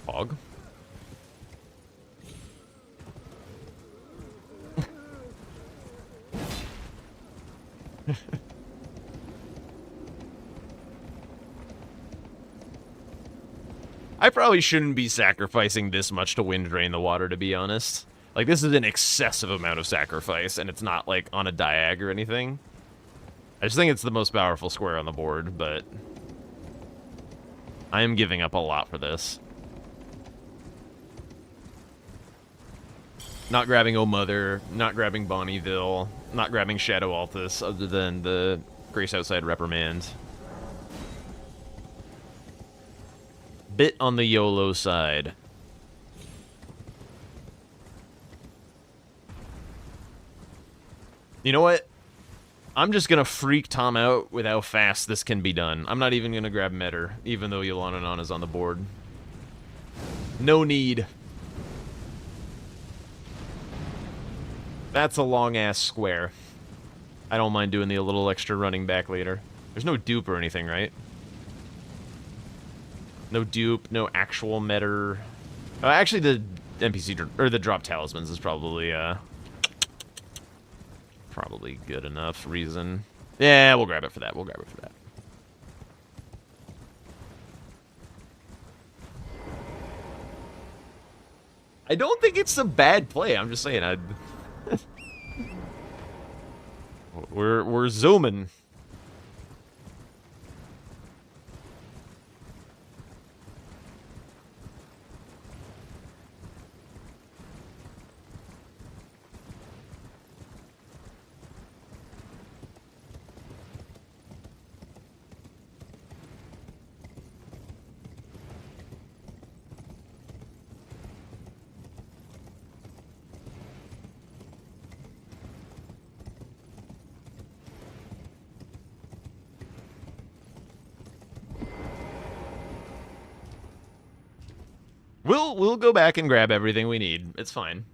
Hog. I probably shouldn't be sacrificing this much to wind drain the water, to be honest. Like, this is an excessive amount of sacrifice, and it's not, like, on a diag or anything. I just think it's the most powerful square on the board, but I am giving up a lot for this. Not grabbing O Mother, not grabbing Bonneville, not grabbing Shadow Altus, other than the Grace Outside Reprimand. Bit on the YOLO side. You know what? I'm just gonna freak Tom out with how fast this can be done. I'm not even gonna grab Metter, even though Yolananon is on the board. No need. That's a long-ass square. I don't mind doing the little extra running back later. There's no dupe or anything, right? No dupe, no actual Metter. Actually, the NPC, or the drop talismans is probably good enough reason. Yeah, we'll grab it for that. We'll grab it for that. I don't think it's a bad play. I'm just saying, we're zooming. We'll go back and grab everything we need. It's fine.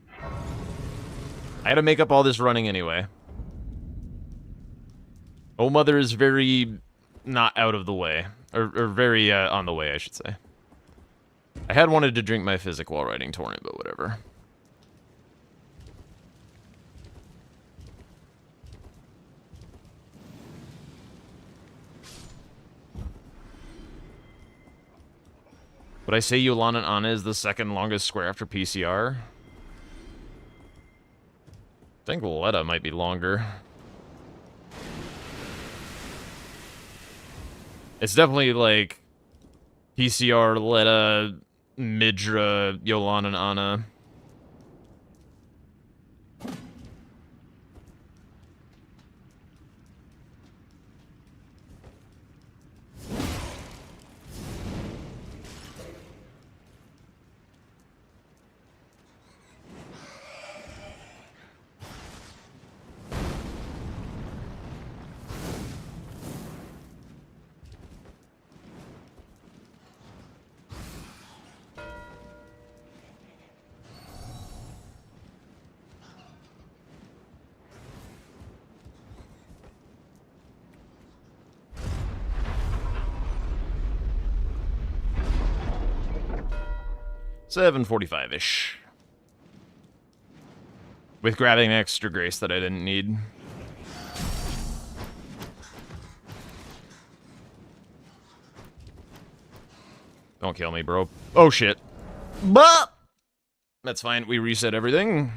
I had to make up all this running anyway. Oh, Mother is very not out of the way. Or very on the way, I should say. I had wanted to drink my physic while riding Torrent, but whatever. Would I say Yolan and Anna is the second longest square after PCR? I think Letta might be longer. It's definitely like PCR, Letta, Midra, Yolan, and Anna. $7:45-ish. With grabbing extra grace that I didn't need. Don't kill me, bro. Oh, shit. But that's fine. We reset everything.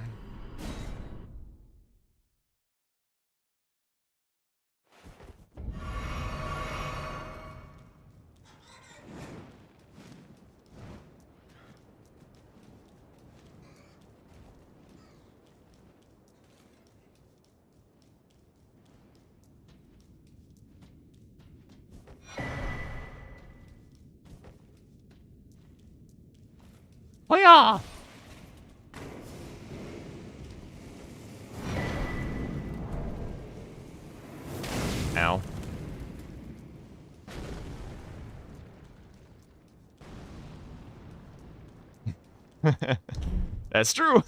Oh yeah. Ow. That's true.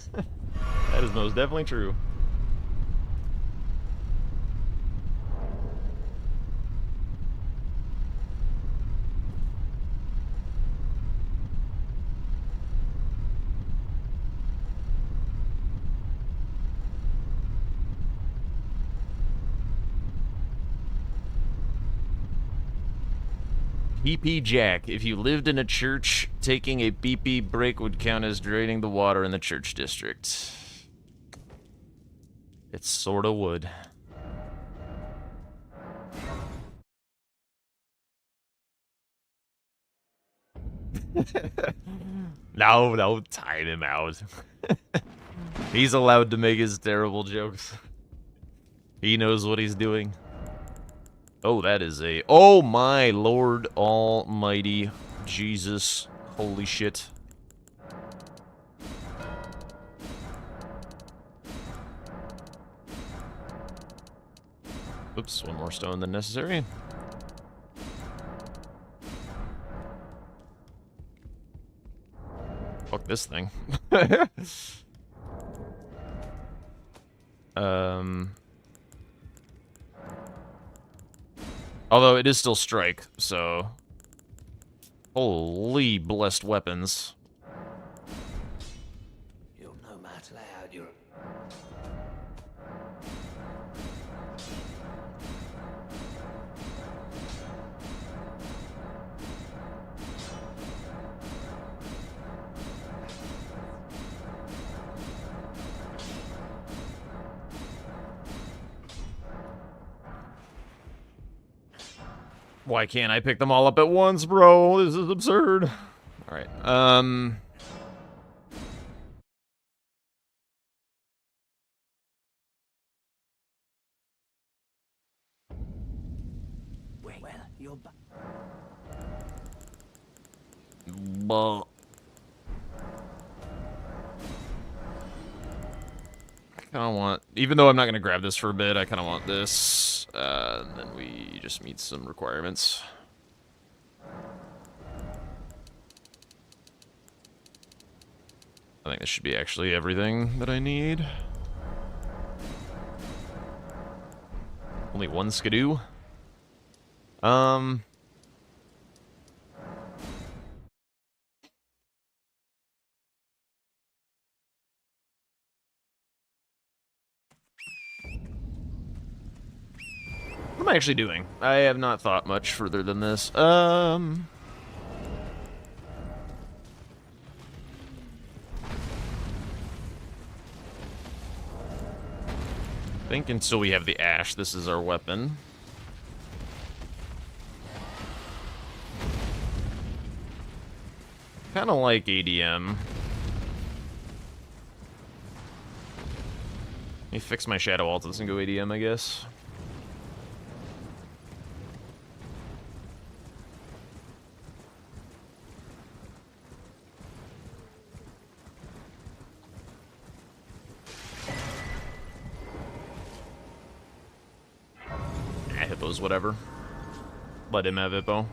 That is most definitely true. BP Jack. If you lived in a church, taking a BP break would count as draining the water in the church district. It sorta would. No, time him out. He's allowed to make his terrible jokes. He knows what he's doing. Oh, that is a... Oh, my Lord Almighty Jesus. Holy shit. Oops, one more stone than necessary. Fuck this thing. Although it is still strike, so... Holy blessed weapons. You're no match loud, you're... Why can't I pick them all up at once, bro? This is absurd. All right. Well, you're back. Well, I kind of want, even though I'm not going to grab this for a bit, I kind of want this. And then we just meet some requirements. I think this should be actually everything that I need. Only one skidoo. What am I actually doing? I have not thought much further than this. I think until we have the ash, this is our weapon. Kind of like ADM. Let me fix my shadow alt. It doesn't go ADM, I guess. Hippo's whatever. Let him have Hippo.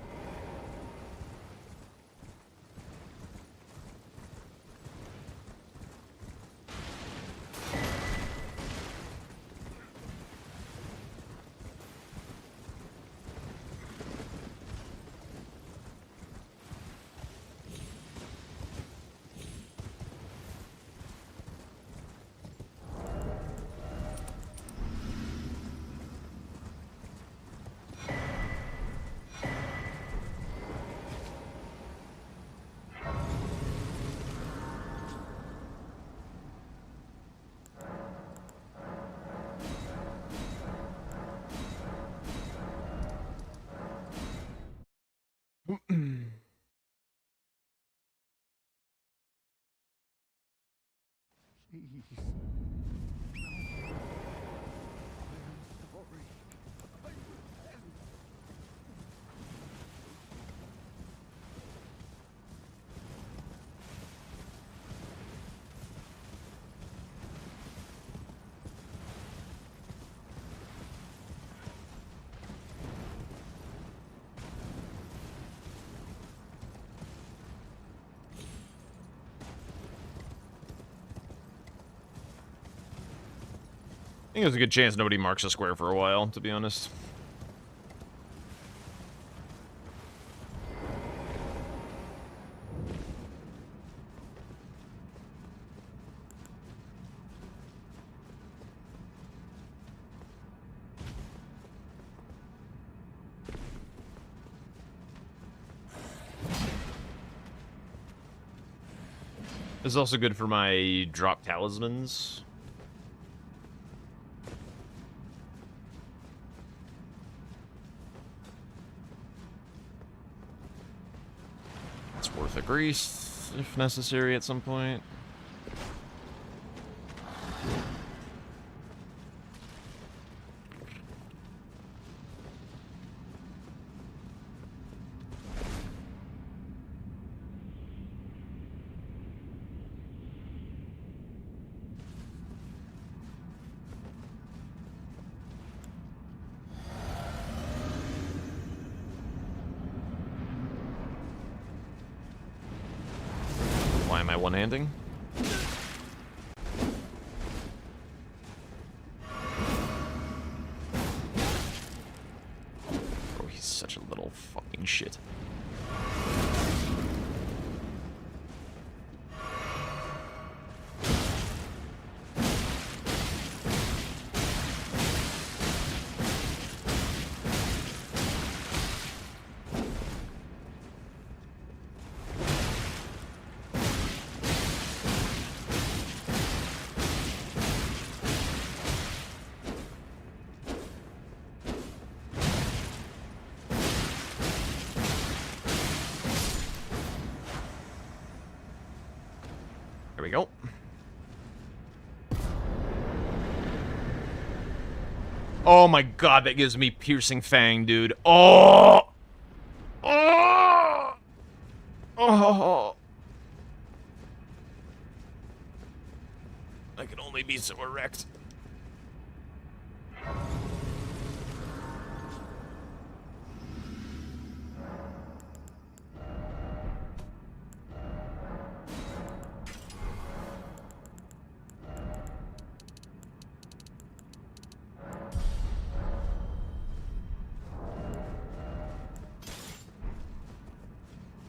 I think there's a good chance nobody marks a square for a while, to be honest. This is also good for my drop talismans. It's worth a grease if necessary at some point. Why am I one-handing? Oh, he's such a little fucking shit. There we go. Oh my god, that gives me piercing fang, dude. Oh! Oh! Oh! I can only be so erect.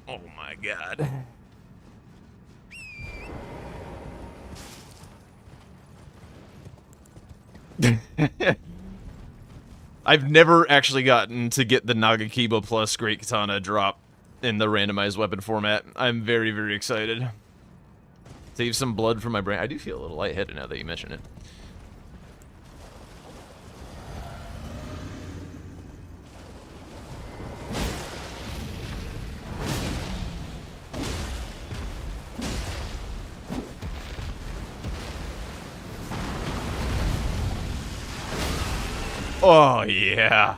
Oh my god. I've never actually gotten to get the Nagakiba plus Great Katana drop in the randomized weapon format. I'm very, very excited. Save some blood from my brain. I do feel a little lightheaded now that you mention it. Oh, yeah.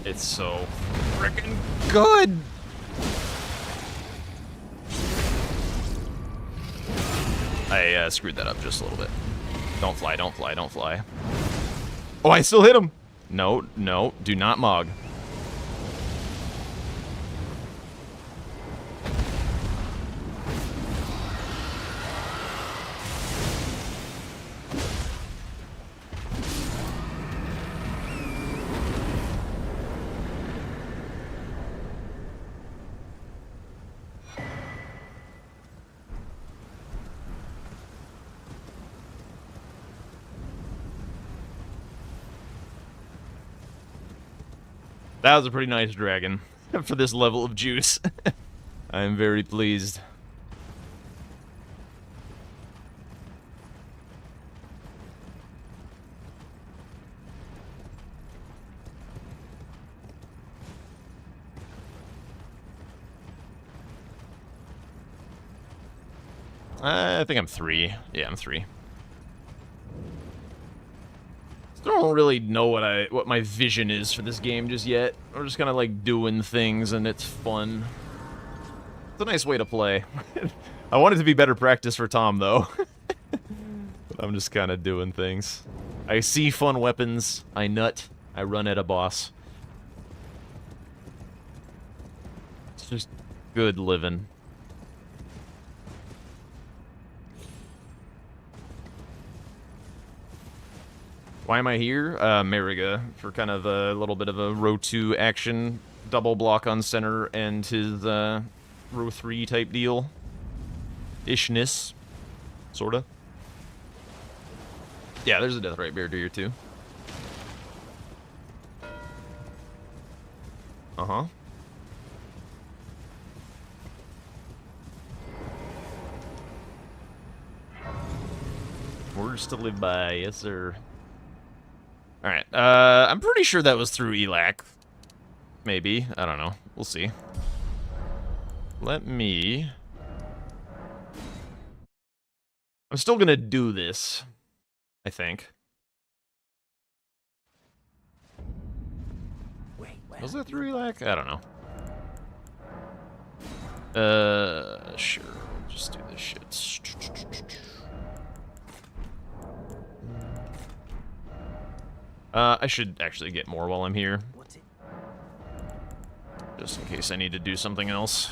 It's so freaking good. I screwed that up just a little bit. Don't fly, don't fly, don't fly. Oh, I still hit him. No, no, do not mog. That was a pretty nice dragon for this level of juice. I am very pleased. I think I'm 3. Yeah, I'm 3. I don't really know what my vision is for this game just yet. We're just kind of like doing things and it's fun. It's a nice way to play. I want it to be better practice for Tom though. But I'm just kind of doing things. I see fun weapons, I nut, I run at a boss. It's just good living. Why am I here? Mariga, for kind of a little bit of a row 2 action, double block on center, and his row 3 type deal. Ishness. Sorta. Yeah, there's a Deathrite Bear Deer too. Uh-huh. Words to live by, yes sir. Alright, I'm pretty sure that was through ELAC. Maybe, I don't know. We'll see. Let me... I'm still gonna do this, I think. Was that through ELAC? I don't know. Sure. Just do this shit. I should actually get more while I'm here. Just in case I need to do something else.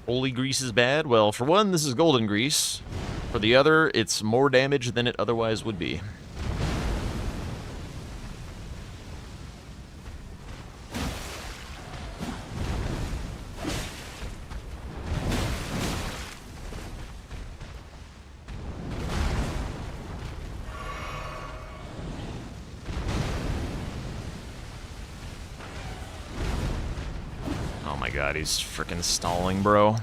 Holy grease is bad? Well, for one, this is golden grease. For the other, it's more damage than it otherwise would be. Oh my god, he's freaking stalling, bro.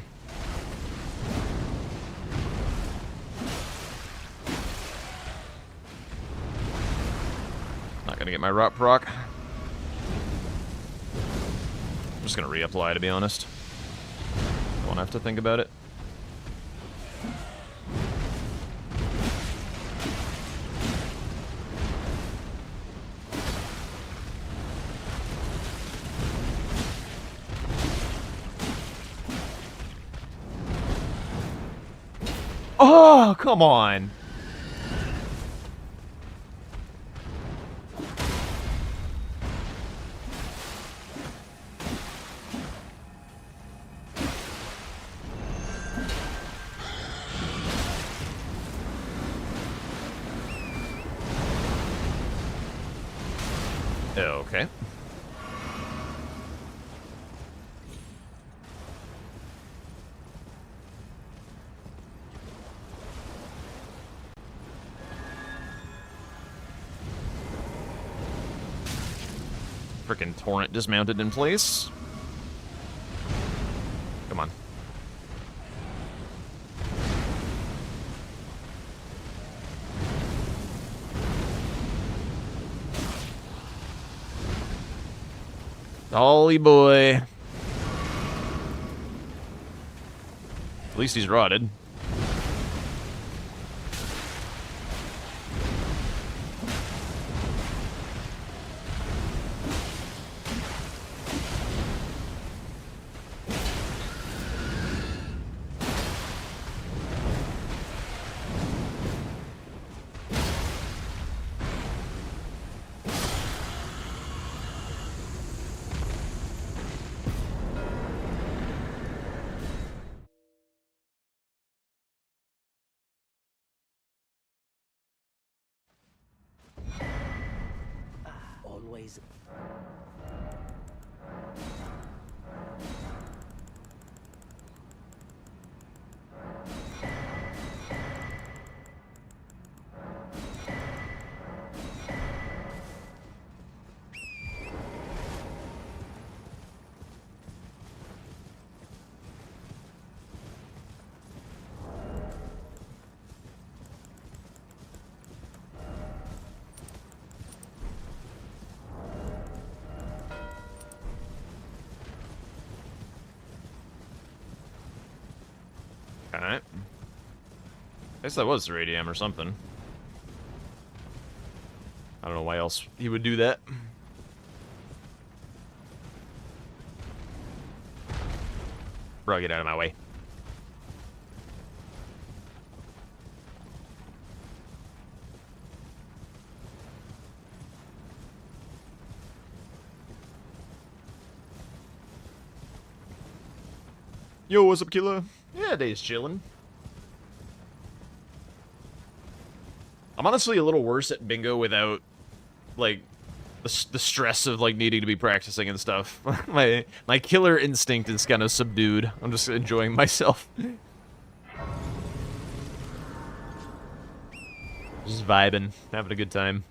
Not gonna get my rot proc. I'm just gonna reapply, to be honest. Don't have to think about it. Oh, come on. Okay. Frickin' torrent dismounted in place. Come on. Dolly boy. At least he's rotted. Always. Alright. Guess that was Radium or something. I don't know why else he would do that. Bro, get out of my way. Yo, what's up, killer? Yeah, day's chillin'. I'm honestly a little worse at bingo without, like, the stress of, like, needing to be practicing and stuff. my killer instinct is kind of subdued. I'm just enjoying myself. Just vibing, having a good time.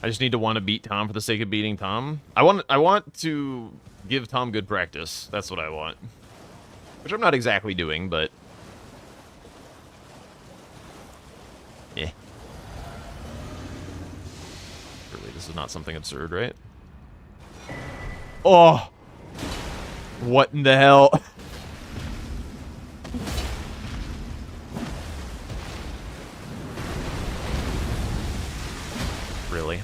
I just need to want to beat Tom for the sake of beating Tom. I want to give Tom good practice. That's what I want. Which I'm not exactly doing, but yeah. Surely this is not something absurd, right? Oh! What in the hell? Really.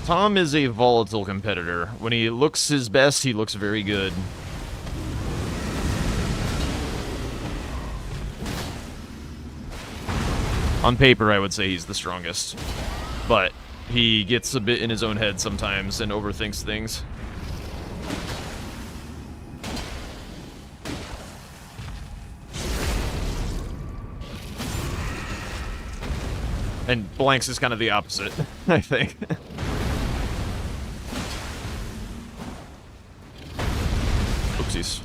Tom is a volatile competitor. When he looks his best, he looks very good. On paper, I would say he's the strongest. But he gets a bit in his own head sometimes and overthinks things. And Blanks is kind of the opposite, I think. Oopsies.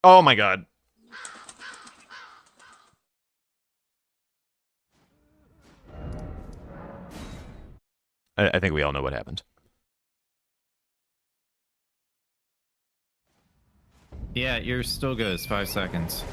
Oh my god. I think we all know what happened. Yeah, you're still good. It's 5 seconds.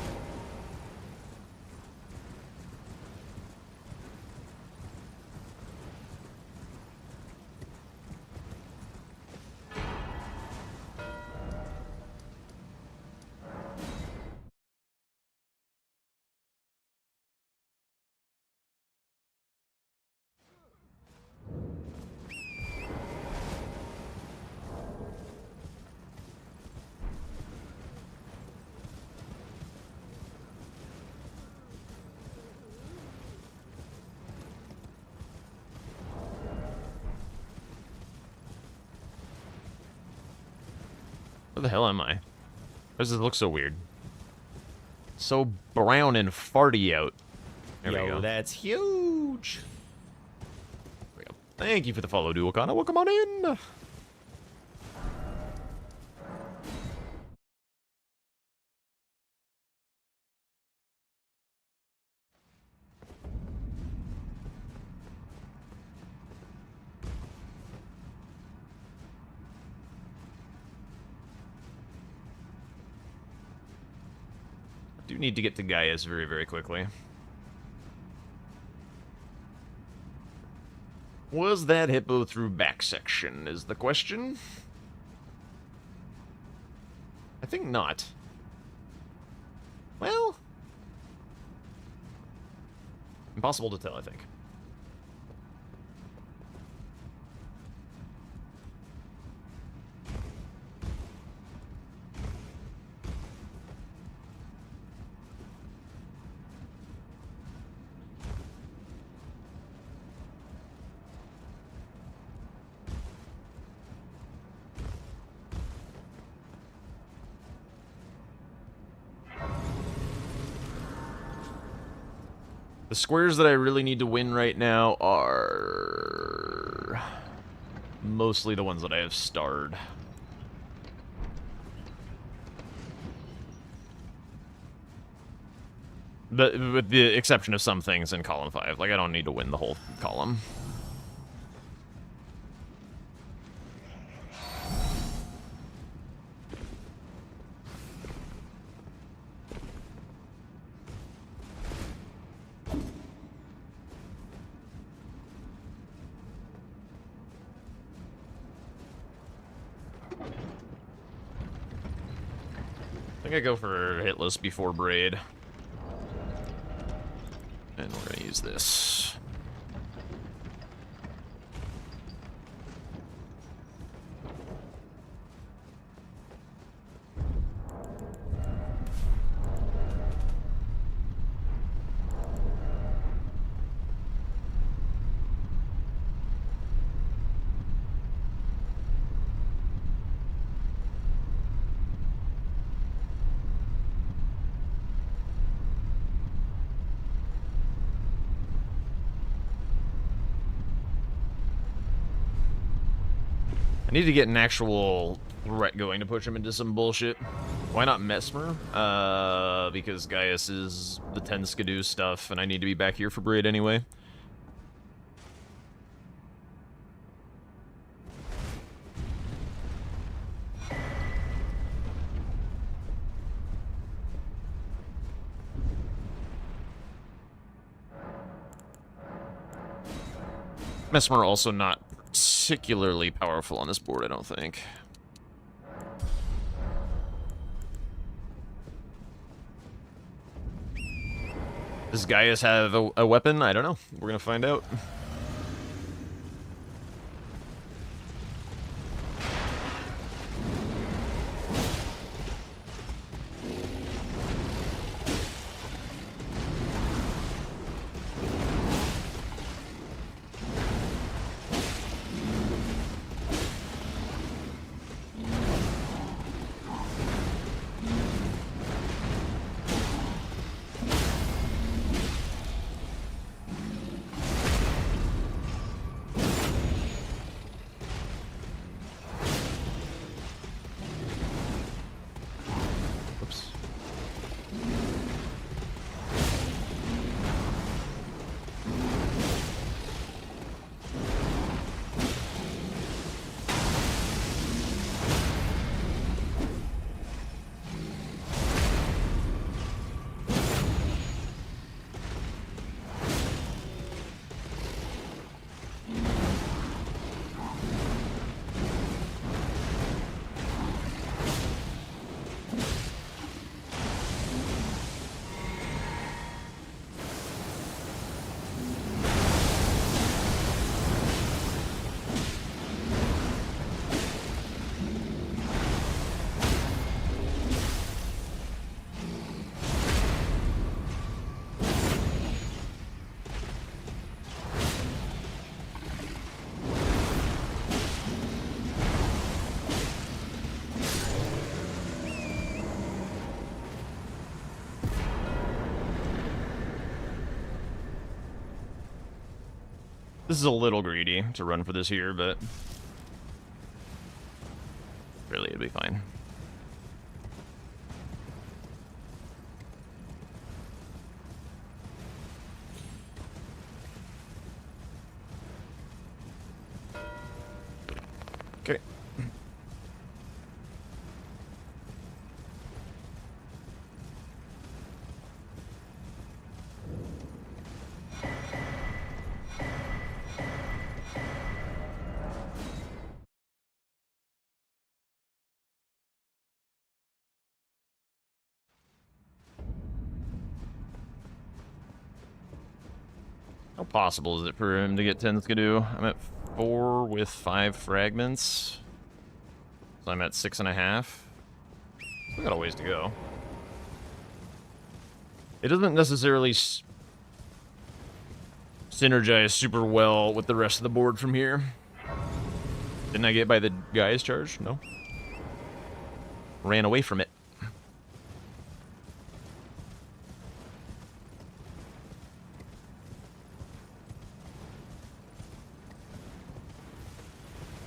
Where the hell am I? Why does this look so weird? So brown and farty out. There we Yo, go. that's huge. There we go. Thank you for the follow, Dualcana. Welcome on in. Do need to get to Gaius very, very quickly. Was that hippo through back section, is the question? I think not. Well... impossible to tell, I think. The squares that I really need to win right now are mostly the ones that I have starred. But with the exception of some things in column 5. Like, I don't need to win the whole column. I think I go for hitless before braid. And we're gonna use this. I need to get an actual threat going to push him into some bullshit. Why not Mesmer? Because Gaius is the 10 Skidoo stuff, and I need to be back here for Braid anyway. Mesmer also not particularly powerful on this board, I don't think. Does Gaius have a weapon? I don't know. We're gonna find out. This is a little greedy to run for this here, but really it'll be fine. Okay. How possible is it for him to get 10 Skidoo? I'm at 4 with 5 fragments. So I'm at 6.5. Still got a ways to go. It doesn't necessarily synergize super well with the rest of the board from here. Didn't I get by the Gaius charge? No. Ran away from it.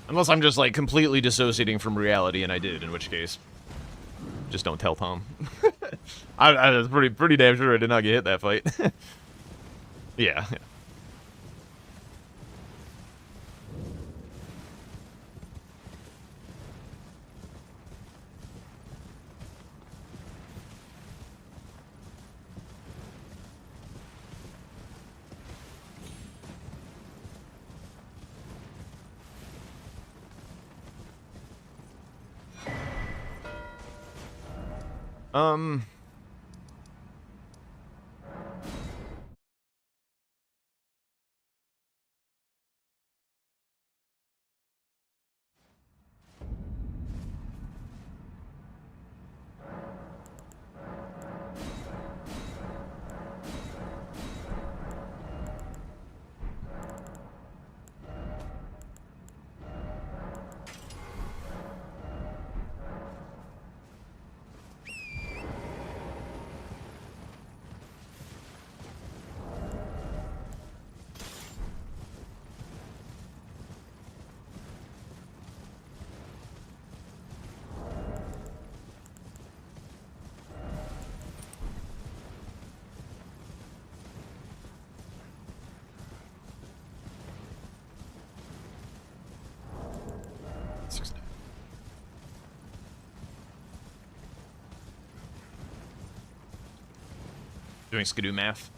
Unless I'm just, like, completely dissociating from reality, and I did, in which case, just don't tell Tom. I was pretty damn sure I did not get hit that fight. Yeah. Doing skidoo math.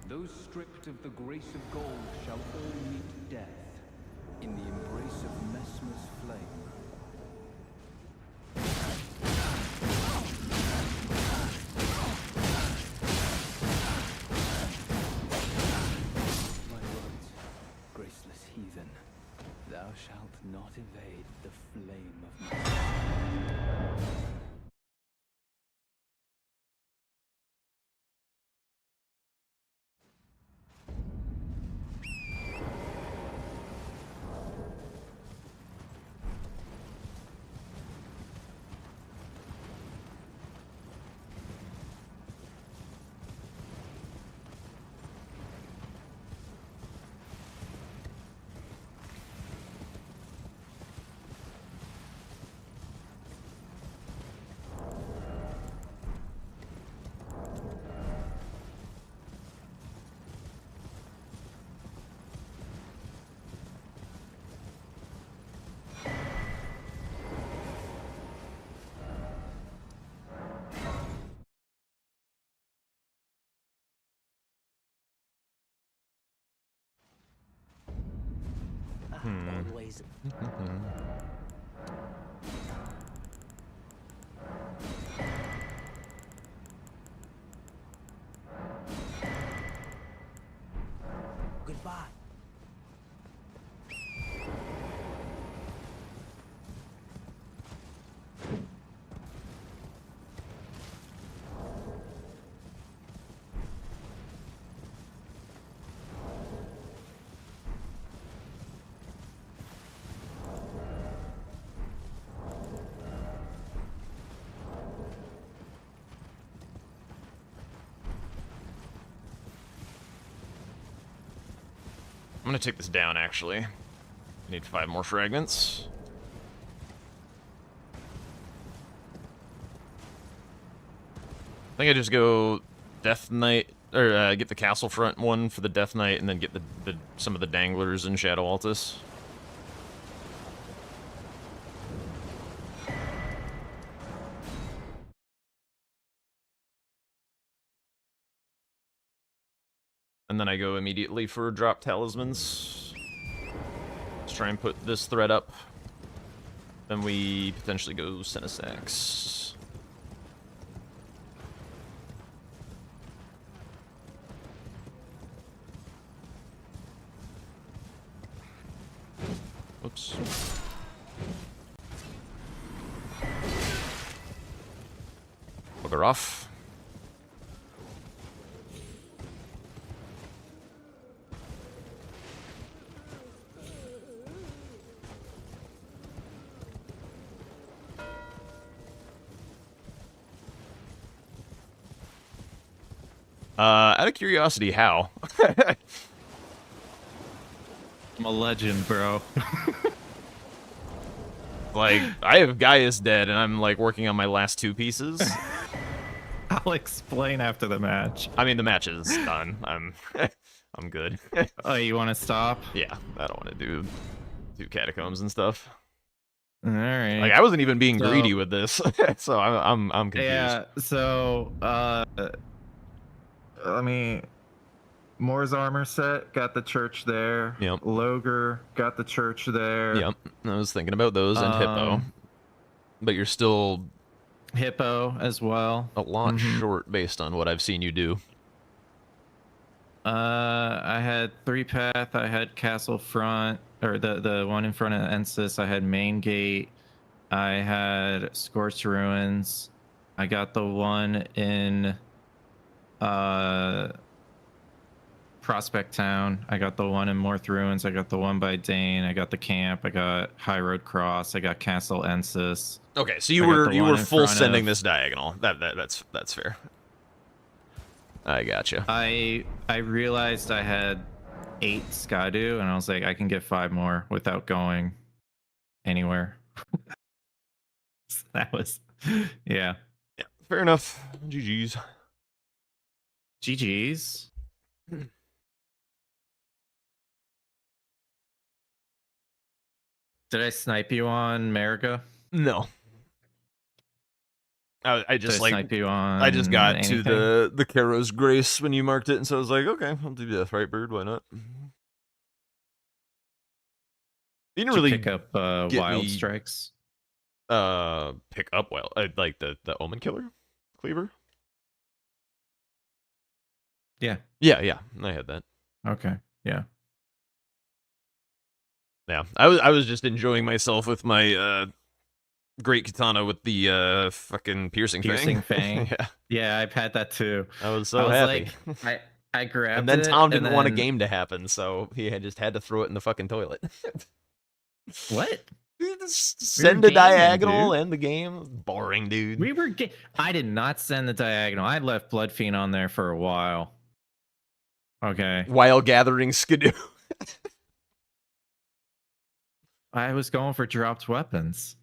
Those stripped of the grace of gold shall all meet death in the embrace of Messmer's flame. My words, graceless heathen, thou shalt not evade the flame of Messmer. Always. Goodbye. I'm gonna take this down, actually. I need 5 more fragments. I think I just go Death Knight, or get the castle front one for the Death Knight, and then get some of the danglers in Shadow Altus. And then I go immediately for drop talismans. Let's try and put this thread up. Then we potentially go Senesax. Whoops. Bugger off. Out of curiosity, how? I'm a legend, bro. Like, I have Gaius dead, and I'm, like, working on my last 2 pieces. I'll explain after the match. I mean, the match is done. I'm good. Oh, you want to stop? Yeah, I don't want to do catacombs and stuff. All right. Like, I wasn't even being So- greedy with this, so I'm confused. Yeah. So, let me. Moore's armor set got the church there. Yep. Loger got the church there. Yep, I was thinking about those and Hippo. But you're still Hippo as well. a lot short based on what I've seen you do. I had 3 path. I had castle front, or the one in front of Ensis. I had main gate. I had scorched ruins. I got the one in Prospect Town. I got the one in Morth Ruins. I got the one by Dane. I got the camp. I got High Road Cross. I got Castle Ensis. Okay, so you I got were the you one were in full front sending of- this diagonal. That's fair. I gotcha. I realized I had 8 Skydew, and I was like, I can get 5 more without going anywhere. So that was, yeah. Yeah, fair enough. GG's. GG's. Did I snipe you on America? No. I Did I just like snipe you on I just got anything? to the Karo's Grace when you marked it, and so I was like, okay, I'll do Death Right Bird. Why not? You didn't Did you really pick up get Wild me- Strikes? pick up well, like the Omen Killer cleaver. Yeah. Yeah, I had that. Okay. Yeah. Yeah, I was just enjoying myself with my great katana with the fucking piercing Fang. Yeah, Yeah, I've had that too. I was I so was happy. like, I grabbed And then it, Tom and didn't want a then- game to happen, so he just had to throw it in the fucking toilet. What? Send We a were gaming, diagonal dude. and the game. Boring, dude. We were. I did not send the diagonal. I left Blood Fiend on there for a while. Okay. While gathering Skidoo. I was going for dropped weapons,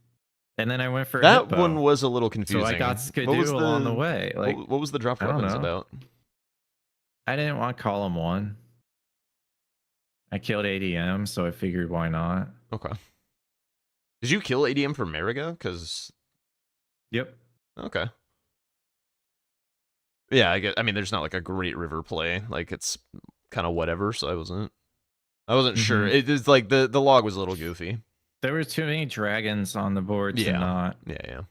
and then I went for That Hippo. one was a little confusing. So I got Skidoo along the way. Like, what was the dropped I don't weapons know. about? I didn't want column 1. I killed ADM, so I figured why not. Okay. Did you kill ADM for Mariga? Because Yep. okay. Yeah, I mean, there's not like a great river play. Like it's kind of whatever. So I wasn't sure. Mhm. It's like the log was a little goofy. There were too many dragons on the board to Yeah. not. Yeah.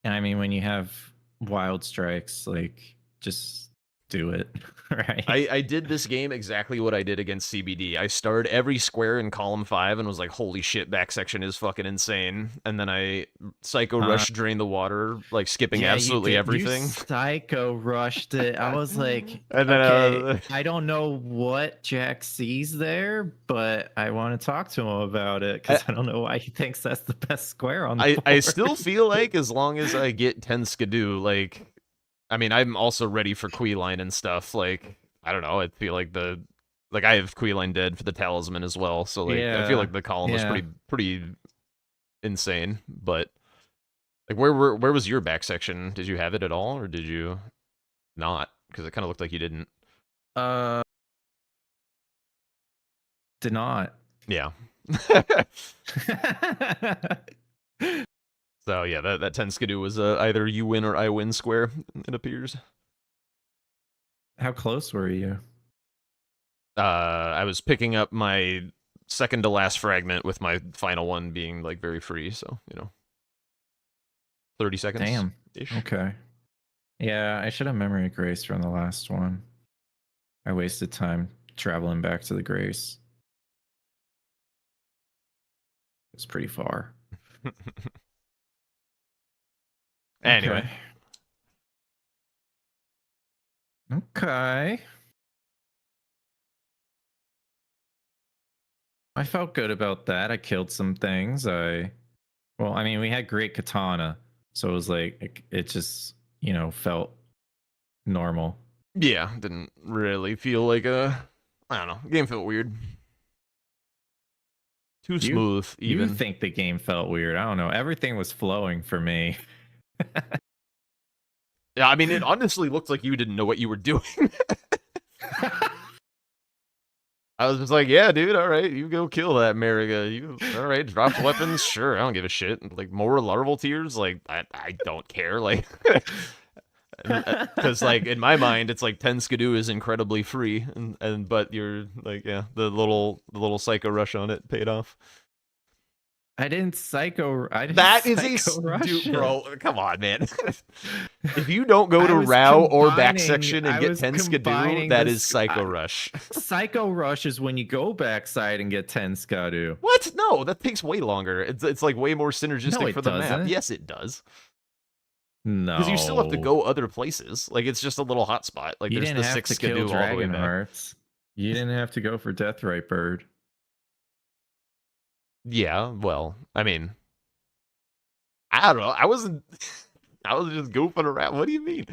And I mean, when you have wild strikes, like, just do it, right? I did this game exactly what I did against CBD. I starred every square in column 5 and was like, holy shit, back section is fucking insane. And then I psycho rush drain the water, like skipping Yeah, absolutely you everything. psycho rushed it. I was like, And then, okay, I don't know what Jack sees there, but I want to talk to him about it because I don't know why he thinks that's the best square on the board. I still feel like as long as I get 10 Skidoo, like, I mean, I'm also ready for Queeline and stuff. Like, I don't know. I feel like I have Queeline dead for the talisman as well. So like, I feel like the column was pretty insane. But like, where was your back section? Did you have it at all, or did you not? Because it kind of looked like you didn't. Did not. Yeah. So yeah, that 10 Skidoo was either you win or I win square, it appears. How close were you? I was picking up my second to last fragment with my final one being like very free, so 30 seconds. Damn. Ish. Okay. Yeah, I should have memory of Grace from the last one. I wasted time traveling back to the Grace. It's pretty far. Anyway. Okay. I felt good about that. I killed some things. I mean, we had great katana, so it was like it just, felt normal. Yeah, didn't really feel like I don't know, game felt weird. Too smooth, even. You think the game felt weird? I don't know. Everything was flowing for me. Yeah, I mean, it honestly looked like you didn't know what you were doing. I was just like, yeah, dude, all right, you go kill that Mariga. You all right, drop weapons, sure, I don't give a shit. Like, more larval tears, like, I don't care, like, because like in my mind, it's like 10 Skidoo is incredibly free, and but you're like, yeah, the little psycho rush on it paid off. I didn't psycho. That is dude, bro. Come on, man. If you don't go to Rao or back section and get 10 Skidoo, that is Psycho Rush. Psycho Rush is when you go backside and get 10 Skidoo. What? No, that takes way longer. It's like way more synergistic for the map. doesn't. Yes, it does. No, because you still have to go other places. Like it's just a little hotspot. Like you there's didn't the have 6 to Skidoo kill all the way Dragon back. Hearts. You didn't have to go for Deathrite Bird. Yeah, well, I mean, I don't know. I was just goofing around. What do you mean?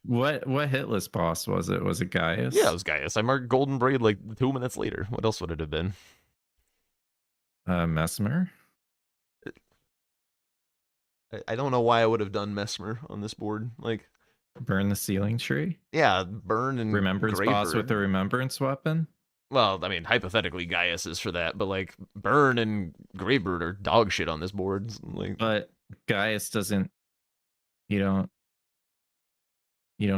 What hitless boss was it? Was it Gaius? Yeah, it was Gaius. I marked Golden Braid like 2 minutes later. What else would it have been? Mesmer? I don't know why I would have done Mesmer on this board. Like, Burn the Ceiling Tree? yeah, burn and Remembrance boss with the Remembrance weapon? Well, I mean, hypothetically, Gaius is for that, but like Burn and Greybird are dog shit on this board. Like, But Gaius doesn't. You don't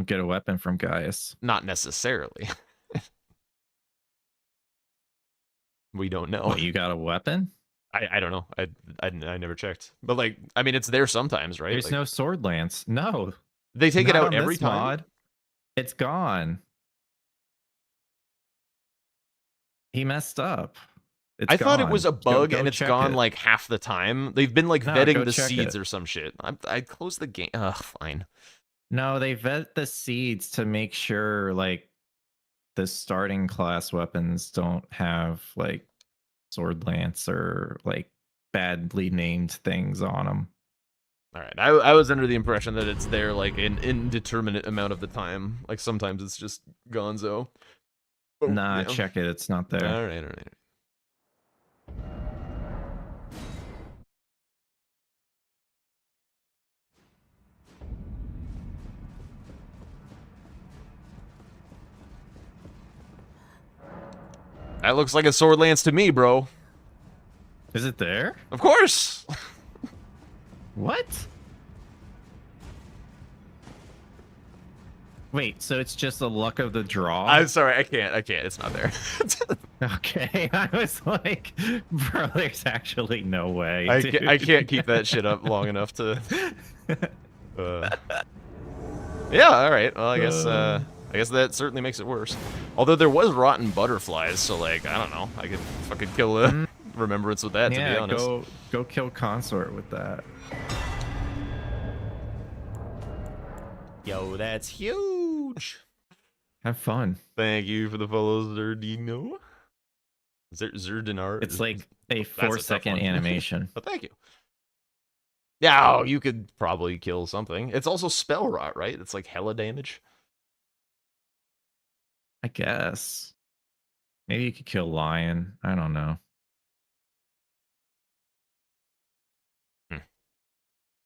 get a weapon from Gaius. not necessarily. We don't know. What, you got a weapon? I don't know. I never checked. But like, I mean, it's there sometimes, right? There's Like, no sword lance. No. they take it Not out on every this time. mod. It's gone. He messed up. It's I thought it was a gone. bug Go and it's check gone it. like half the time. They've been like No, vetting go the check seeds it. or some shit. I closed the game. Ugh, fine. No, they vet the seeds to make sure like the starting class weapons don't have like sword lance or like badly named things on them. All right. I was under the impression that it's there like an indeterminate amount of the time. Like sometimes it's just gonzo. But, Nah, yeah. check it. It's not there. All right. That looks like a sword lance to me, bro. Is it there? Of course. What? Wait, so it's just the luck of the draw? I'm sorry, I can't. It's not there. Okay, I was like, bro, there's actually no way. I can't keep that shit up long enough to. Yeah, all right. Well, I guess that certainly makes it worse. Although there was rotten butterflies, so like I don't know. I could fucking kill a remembrance with that. Yeah, to be honest. go kill consort with that. Yo, that's huge. Have fun. Thank you for the follow, Zerdino. Zerdinar. It's like a That's a tough 4-second one. animation. But thank you. Yeah, oh, you could probably kill something. It's also spell rot, right? It's like hella damage. I guess. Maybe you could kill lion. I don't know.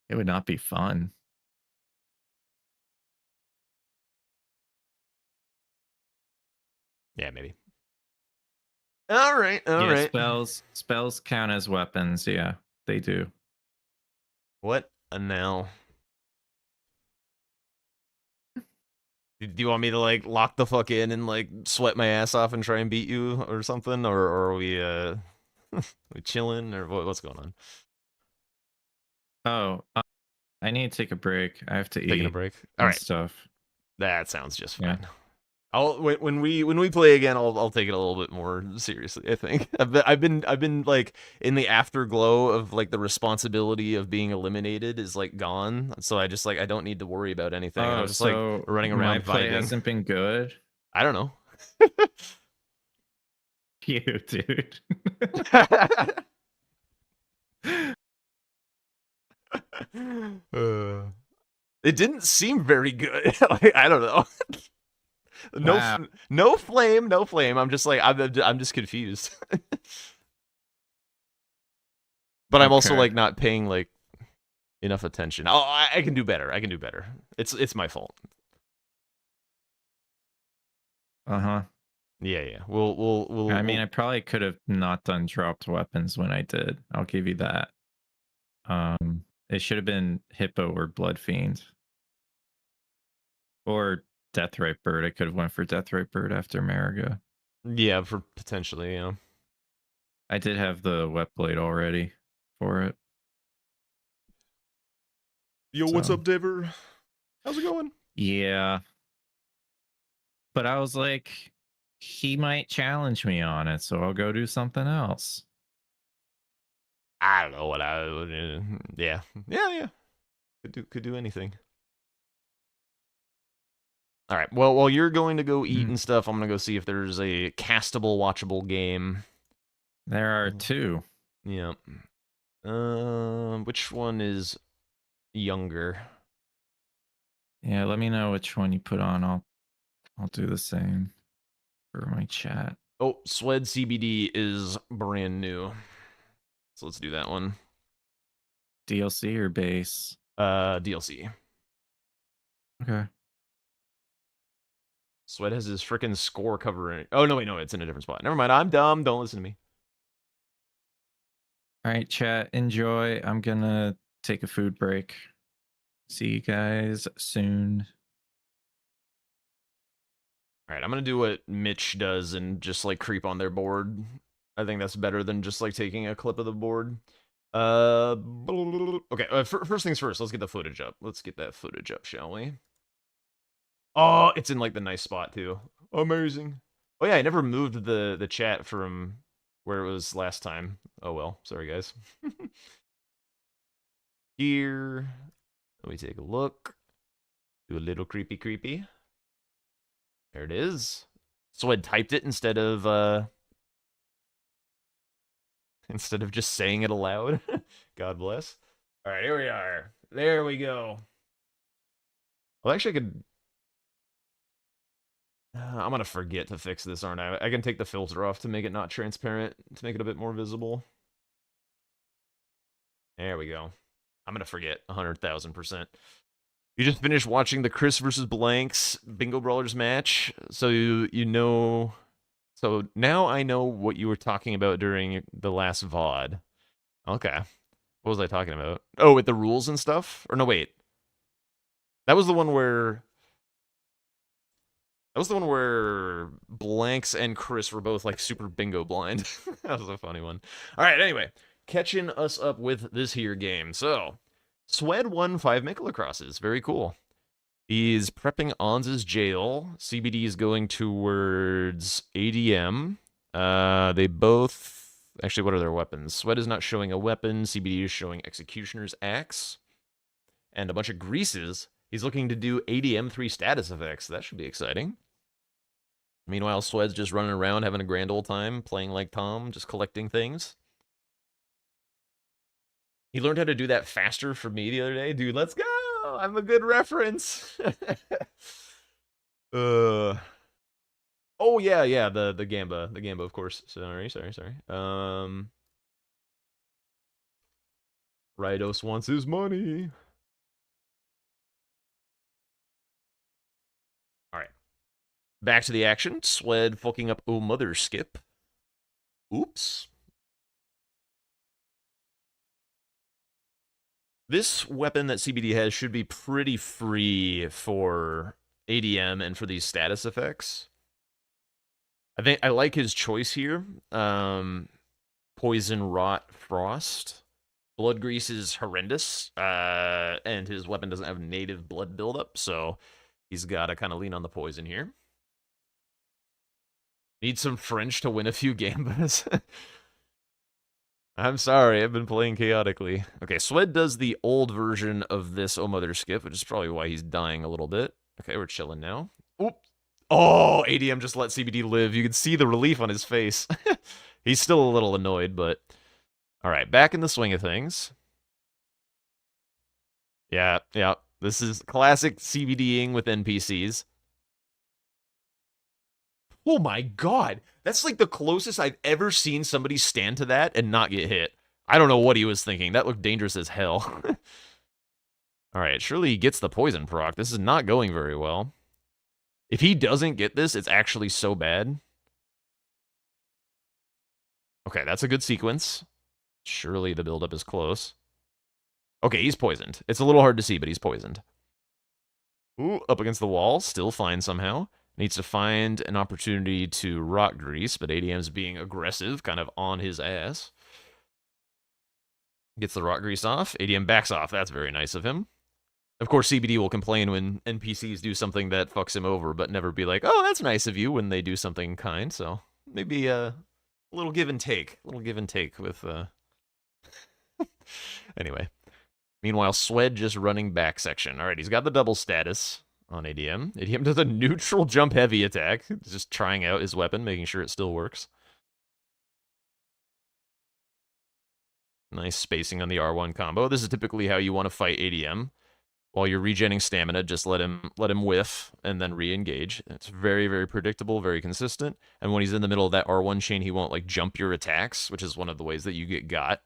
It would not be fun. Yeah, maybe. All right. Spells count as weapons. Yeah, they do. What a now. Do you want me to like lock the fuck in and like sweat my ass off and try and beat you or something, or are we we chilling or what's going on? Oh, I need to take a break. I have to eat. Taking a break. All right, stuff. that sounds just fine. Yeah. I'll when we play again, I'll take it a little bit more seriously. I think I've been like in the afterglow of like the responsibility of being eliminated is like gone. So I just like I don't need to worry about anything. I'm just like running around. My play vibing. hasn't been good. I don't know. You, dude. It didn't seem very good. Like, I don't know. Wow. No flame. I'm just like I'm just confused. But I'm also Okay. like not paying like enough attention. Oh, I can do better. It's my fault. Uh-huh. Yeah. We'll. I mean, I probably could have not done dropped weapons when I did. I'll give you that. It should have been Hippo or Blood Fiend. Or Deathright Bird. I could have went for Deathright Bird after Mariga. Yeah, for potentially, yeah. I did have the Wet Blade already for it. Yo, what's So- up, Diver? How's it going? Yeah. But I was like, he might challenge me on it, so I'll go do something else. I don't know what I would. Yeah. Could do anything. All right. Well, while you're going to go eat and stuff, I'm gonna go see if there's a castable, watchable game. There are 2. Yeah. Which one is younger? Yeah, let me know which one you put on. I'll do the same for my chat. Oh, Swed CBD is brand new. So let's do that one. DLC or base? DLC. Okay. Sweat has his freaking score covering. Oh, no, wait, no, it's in a different spot. Never mind, I'm dumb. Don't listen to me. All right, chat, enjoy. I'm gonna take a food break. See you guys soon. All right, I'm going to do what Mitch does and just, like, creep on their board. I think that's better than just, like, taking a clip of the board. Okay, first things first, let's get the footage up. Let's get that footage up, shall we? Oh, it's in, like, the nice spot, too. Amazing. Oh, yeah, I never moved the chat from where it was last time. Oh, well. Sorry, guys. Here. Let me take a look. Do a little creepy. There it is. So I typed it instead of just saying it aloud. God bless. All right, here we are. There we go. Well, actually, I could... I'm going to forget to fix this, aren't I? I can take the filter off to make it not transparent, to make it a bit more visible. There we go. I'm going to forget 100,000%. You just finished watching the Chris versus Blanks Bingo Brawlers match, so you know... So now I know what you were talking about during the last VOD. Okay. What was I talking about? Oh, with the rules and stuff? Or no, wait. That was the one where... That was the one where Blanks and Chris were both, like, super bingo blind. That was a funny one. Alright, anyway. Catching us up with this here game. So, Swed won 5 Mikulacrosses. Very cool. He's prepping Onz's jail. CBD is going towards ADM. They both... Actually, what are their weapons? Swed is not showing a weapon. CBD is showing Executioner's Axe. And a bunch of greases. He's looking to do ADM 3 status effects. That should be exciting. Meanwhile, Swed's just running around having a grand old time, playing like Tom, just collecting things. He learned how to do that faster for me the other day. Dude, let's go! I'm a good reference! Oh, yeah, the Gamba. The Gamba, of course. Sorry. Rydos wants his money. Alright. Back to the action. Swed fucking up Oh Mother Skip. Oops. This weapon that CBD has should be pretty free for ADM and for these status effects. I think I like his choice here. Poison, Rot, Frost. Blood Grease is horrendous, and his weapon doesn't have native blood buildup, so he's got to kind of lean on the poison here. Need some French to win a few Gambas. I'm sorry, I've been playing chaotically. Okay, Swed does the old version of this Oh Mother Skip, which is probably why he's dying a little bit. Okay, we're chilling now. Oop. Oh, ADM just let CBD live. You can see the relief on his face. He's still a little annoyed, but... Alright, back in the swing of things. Yeah. This is classic CBDing with NPCs. Oh my god! That's like the closest I've ever seen somebody stand to that and not get hit. I don't know what he was thinking. That looked dangerous as hell. Alright, surely he gets the poison proc. This is not going very well. If he doesn't get this, it's actually so bad. Okay, that's a good sequence. Surely the buildup is close. Okay, he's poisoned. It's a little hard to see, but he's poisoned. Ooh, up against the wall. Still fine somehow. Needs to find an opportunity to rock grease, but ADM's being aggressive, kind of on his ass. Gets the rock grease off. ADM backs off. That's very nice of him. Of course, CBD will complain when NPCs do something that fucks him over, but never be like, oh, that's nice of you when they do something kind. So maybe a little give and take. A little give and take with... Anyway. Meanwhile, Swed just running back section. Alright, he's got the double status on ADM. ADM does a neutral jump heavy attack. Just trying out his weapon, making sure it still works. Nice spacing on the R1 combo. This is typically how you want to fight ADM. While you're regenerating stamina, just let him whiff and then re-engage. It's very, very predictable, very consistent. And when he's in the middle of that R1 chain, he won't like jump your attacks, which is one of the ways that you get got.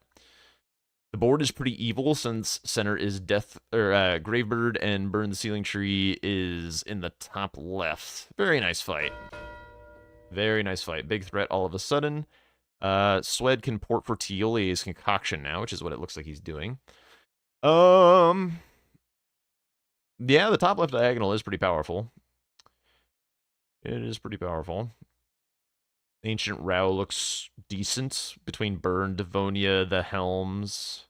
The board is pretty evil since center is Death or Gravebird and Burn the Ceiling Tree is in the top left. Very nice fight. Very nice fight. Big threat all of a sudden. Swed can port for Tioli's Concoction now, which is what it looks like he's doing. Yeah, the top left diagonal is pretty powerful. It is pretty powerful. Ancient Rao looks decent between Burn, Devonia, the Helms.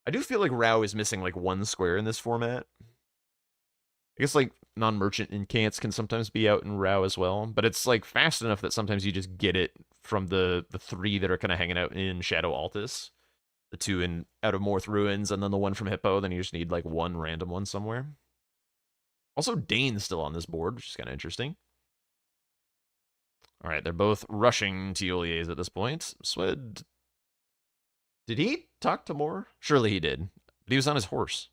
I do feel like Rao is missing like one square in this format. I guess like non-merchant incants can sometimes be out in Rao as well, but it's like fast enough that sometimes you just get it from the three that are kind of hanging out in Shadow Altus. The two in Out of Morth Ruins, and then the one from Hippo, then you just need like one random one somewhere. Also, Dane's still on this board, which is kind of interesting. All right, they're both rushing Tioliers at this point. Swed, did he talk to Moore? Surely he did, but he was on his horse.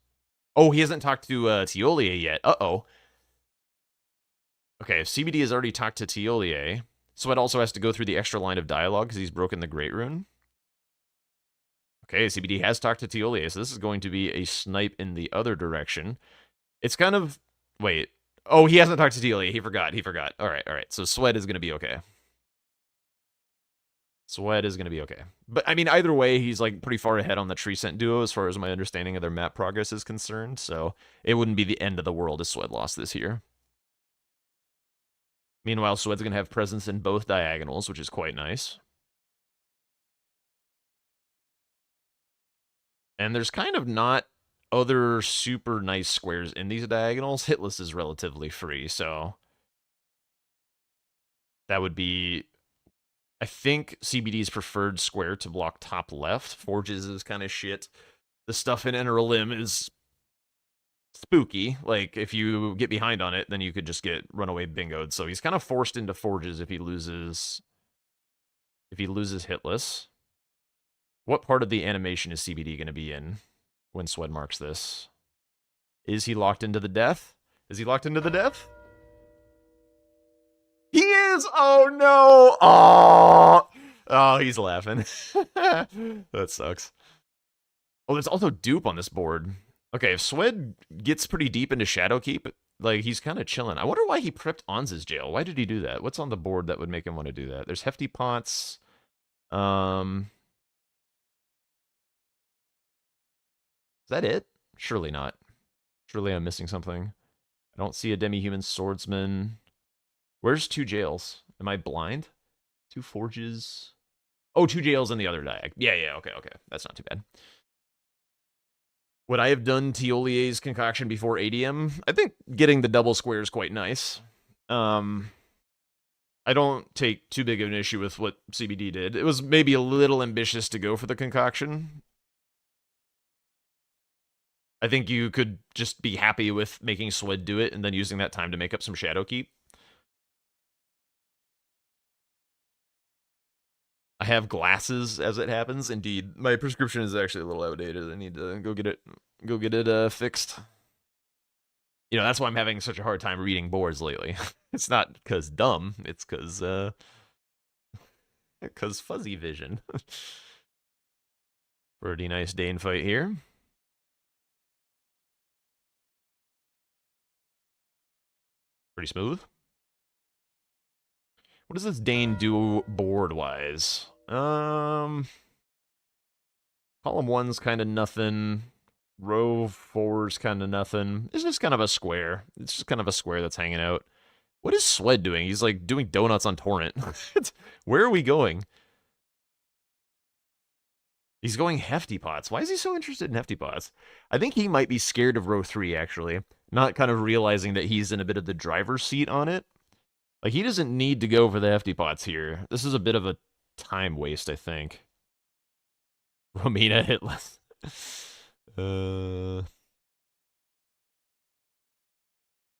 Oh, he hasn't talked to Tiolier yet. Uh-oh. Okay, if CBD has already talked to Tiolier, Swed also has to go through the extra line of dialogue because he's broken the Great Rune. Okay, CBD has talked to Tiolier, so this is going to be a snipe in the other direction. It's kind of... Wait. Oh, he hasn't talked to Tiolier. He forgot. All right. So Swed is going to be okay. Swed is going to be okay. But, I mean, either way, he's, like, pretty far ahead on the Tree Scent duo as far as my understanding of their map progress is concerned, so it wouldn't be the end of the world if Swed lost this here. Meanwhile, Swed's going to have presence in both diagonals, which is quite nice. And there's kind of not other super nice squares in these diagonals. Hitless is relatively free, so that would be, I think, CBD's preferred square to block top left. Forges is kind of shit. The stuff in Inner Limb is spooky. Like, if you get behind on it, then you could just get runaway bingoed. So he's kind of forced into Forges if he loses Hitless. What part of the animation is CBD going to be in when Swed marks this? Is he locked into the death? Is he locked into the death? He is! Oh, no! Oh, he's laughing. That sucks. Oh, there's also dupe on this board. Okay, if Swed gets pretty deep into Shadowkeep, like, he's kind of chilling. I wonder why he prepped Anza's jail. Why did he do that? What's on the board that would make him want to do that? There's Hefty Pots. Is that it? Surely not. Surely I'm missing something. I don't see a demi-human swordsman. Where's two jails? Am I blind? Two forges. Oh, two jails in the other diag. Yeah, okay. That's not too bad. Would I have done Tiolier's concoction before ADM? I think getting the double square is quite nice. I don't take too big of an issue with what CBD did. It was maybe a little ambitious to go for the concoction. I think you could just be happy with making Swed do it and then using that time to make up some Shadowkeep. I have glasses as it happens. Indeed, my prescription is actually a little outdated. I need to go get it fixed. You know, that's why I'm having such a hard time reading boards lately. It's not because dumb, it's because fuzzy vision. Pretty nice Dane fight here. Pretty smooth. What does this Dane do board-wise? Column 1's kind of nothing. Row 4's kind of nothing. It's just kind of a square. It's just kind of a square that's hanging out. What is Swed doing? He's like doing donuts on Torrent. Where are we going? He's going Hefty Pots. Why is he so interested in Hefty Pots? I think he might be scared of row 3, actually. Not kind of realizing that he's in a bit of the driver's seat on it. Like, he doesn't need to go for the Hefty Pots here. This is a bit of a time waste, I think. Romina hitless.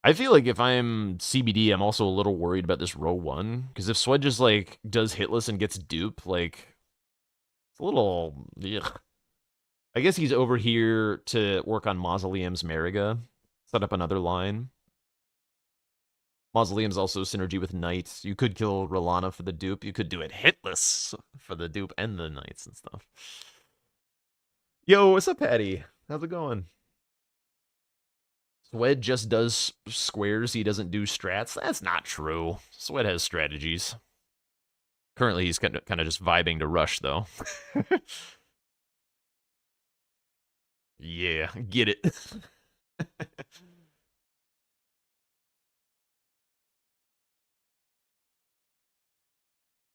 I feel like if I'm CBD, I'm also a little worried about this row 1. Because if Swed just, like, does hitless and gets dupe, like, it's a little... Ugh. I guess he's over here to work on Mausoleum's Mariga. Set up another line. Mausoleum's also synergy with Knights. You could kill Rolana for the dupe. You could do it hitless for the dupe and the Knights and stuff. Yo, what's up, Patty? How's it going? Swed just does squares. He doesn't do strats. That's not true. Swed has strategies. Currently, he's kind of just vibing to rush, though. Yeah, get it.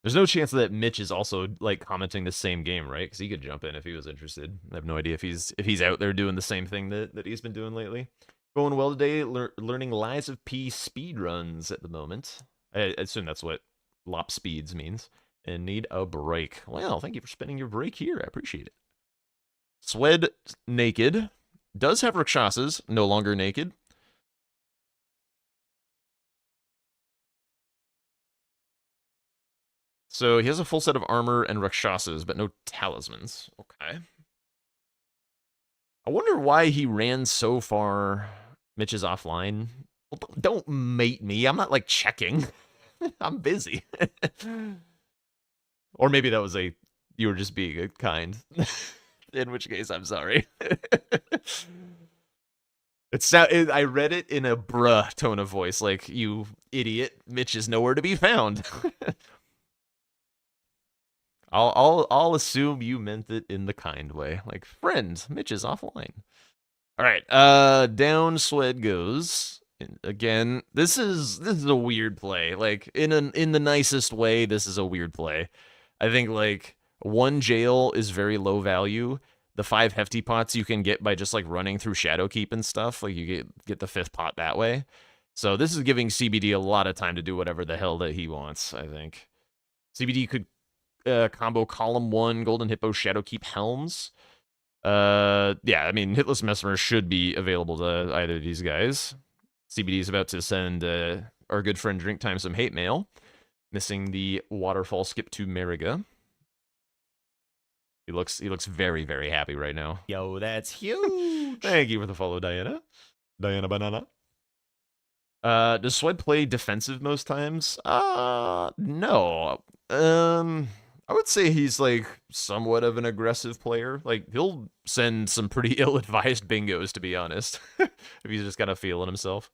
There's no chance that Mitch is also like commenting the same game, right? Because he could jump in if he was interested. I have no idea if he's out there doing the same thing that he's been doing lately. Going well today. Learning Lies of P speed runs at the moment. I assume that's what lop speeds means. And need a break. Well, thank you for spending your break here. I appreciate it. Swed naked. Does have Rakshasas, no longer naked. So he has a full set of armor and Rakshasas, but no talismans. Okay. I wonder why he ran so far. Mitch is offline. Well, don't mate me. I'm not like checking. I'm busy. Or maybe that was you were just being kind. In which case, I'm sorry. I read it in a bruh tone of voice, like, you idiot. Mitch is nowhere to be found. I'll assume you meant it in the kind way. Like, friend, Mitch is offline. All right, down Swed goes. Again, this is a weird play. Like, in the nicest way, this is a weird play. I think like 1 jail is very low value. The 5 hefty pots you can get by just like running through Shadowkeep and stuff. Like, you get the 5th pot that way. So this is giving CBD a lot of time to do whatever the hell that he wants, I think. CBD could combo Column 1, Golden Hippo, Shadowkeep, Helms. Yeah, I mean, Hitless Mesmer should be available to either of these guys. CBD is about to send our good friend Drink Time some hate mail. Missing the waterfall skip to Mariga. He looks very, very happy right now. Yo, that's huge. Thank you for the follow, Diana. Diana Banana. Does Swed play defensive most times? No. I would say he's like somewhat of an aggressive player. Like, he'll send some pretty ill-advised bingos, to be honest, if he's just kind of feeling himself.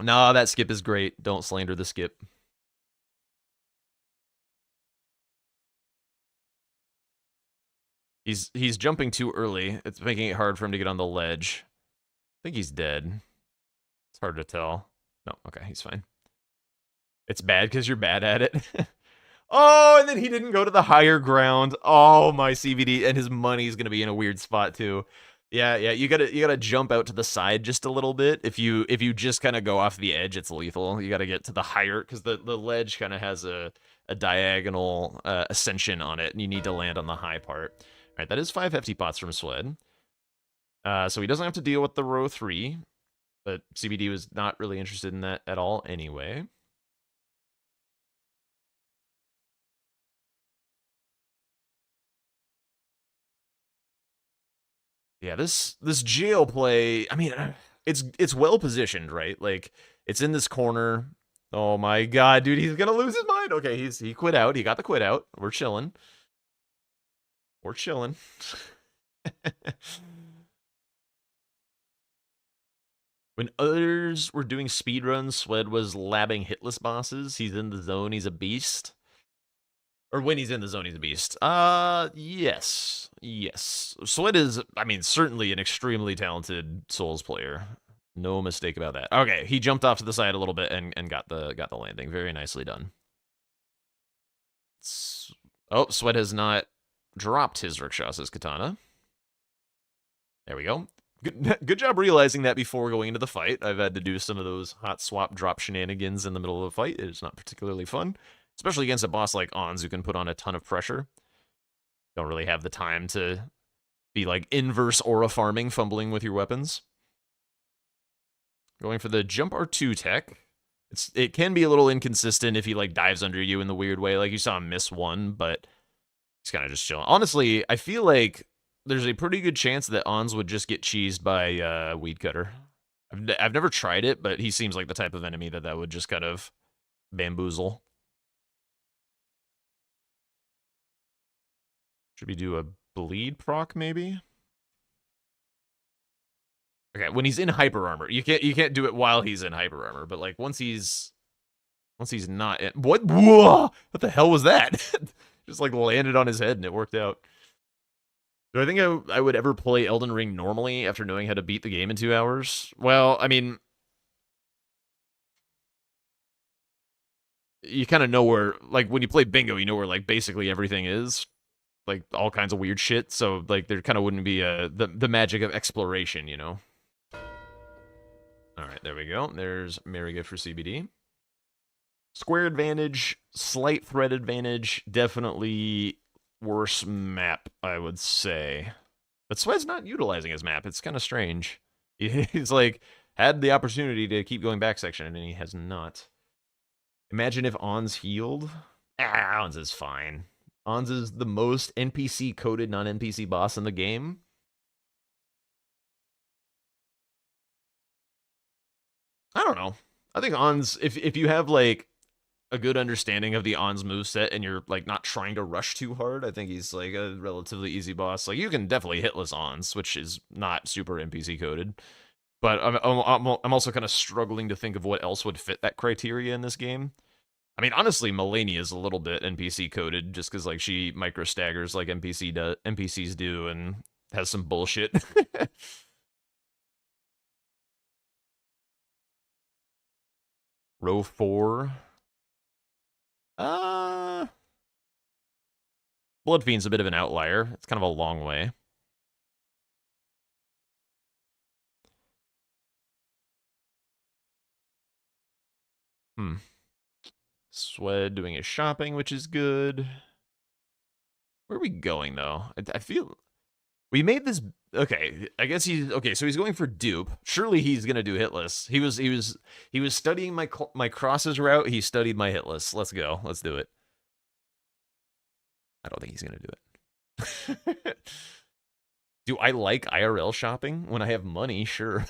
Nah, that skip is great. Don't slander the skip. He's jumping too early. It's making it hard for him to get on the ledge. I think he's dead. It's hard to tell. No, okay, he's fine. It's bad because you're bad at it. Oh, and then he didn't go to the higher ground. Oh, my CBD, and his money's gonna be in a weird spot too. Yeah, you gotta jump out to the side just a little bit. If you just kind of go off the edge, it's lethal. You gotta get to the higher, because the ledge kind of has a diagonal ascension on it, and you need to land on the high part. All right, that is 5 hefty pots from Swed. So he doesn't have to deal with the row 3, but CBD was not really interested in that at all anyway. Yeah, this jail play, I mean, it's well positioned, right? Like, it's in this corner. Oh my god, dude, he's gonna lose his mind. Okay, he quit out. He got the quit out. We're chilling. We're chilling. When others were doing speedruns, Swed was labbing hitless bosses. He's in the zone, he's a beast. Or when he's in the zone, he's a beast. Yes. Swed is, I mean, certainly an extremely talented Souls player. No mistake about that. Okay, he jumped off to the side a little bit and got the landing. Very nicely done. Oh, Swed has not dropped his Rakshasa's katana. There we go. Good job realizing that before going into the fight. I've had to do some of those hot swap drop shenanigans in the middle of the fight. It's not particularly fun. Especially against a boss like Ons, who can put on a ton of pressure. Don't really have the time to be like inverse aura farming, fumbling with your weapons. Going for the jump R2 tech. It can be a little inconsistent if he like dives under you in the weird way. Like, you saw him miss one, but he's kind of just chilling. Honestly, I feel like there's a pretty good chance that Ons would just get cheesed by Weed Cutter. I've never tried it, but he seems like the type of enemy that would just kind of bamboozle. Should we do a bleed proc maybe? Okay, when he's in hyper armor, you can't do it while he's in hyper armor, but like once he's not in, what? Whoa! What the hell was that? Just like landed on his head and it worked out. Do I think I would ever play Elden Ring normally after knowing how to beat the game in 2 hours? Well, I mean, you kind of know where, like, when you play bingo, you know where, like, basically everything is. Like, all kinds of weird shit, so, like, there kind of wouldn't be the magic of exploration, you know? Alright, there we go. There's Mariga for CBD. Square advantage, slight threat advantage, definitely worse map, I would say. But Sweat's not utilizing his map. It's kind of strange. He's, like, had the opportunity to keep going back section, and he has not. Imagine if Ons healed. Ons is fine. Ons is the most NPC-coded non-NPC boss in the game. I don't know. I think Ons, if you have, like, a good understanding of the Ons moveset and you're, like, not trying to rush too hard, I think he's, like, a relatively easy boss. Like, you can definitely hitless Ons, which is not super NPC-coded. But I'm also kind of struggling to think of what else would fit that criteria in this game. I mean, honestly, Melania is a little bit NPC-coded, just because, like, she micro-staggers like NPCs do and has some bullshit. Row 4. Bloodfiend's a bit of an outlier. It's kind of a long way. Swed doing his shopping, which is good. Where are we going, though? I feel... We made this... Okay, I guess he's... Okay, so he's going for dupe. Surely he's going to do hitless. He was studying my crosses route. He studied my hitless. Let's go. Let's do it. I don't think he's going to do it. Do I like IRL shopping? When I have money, sure.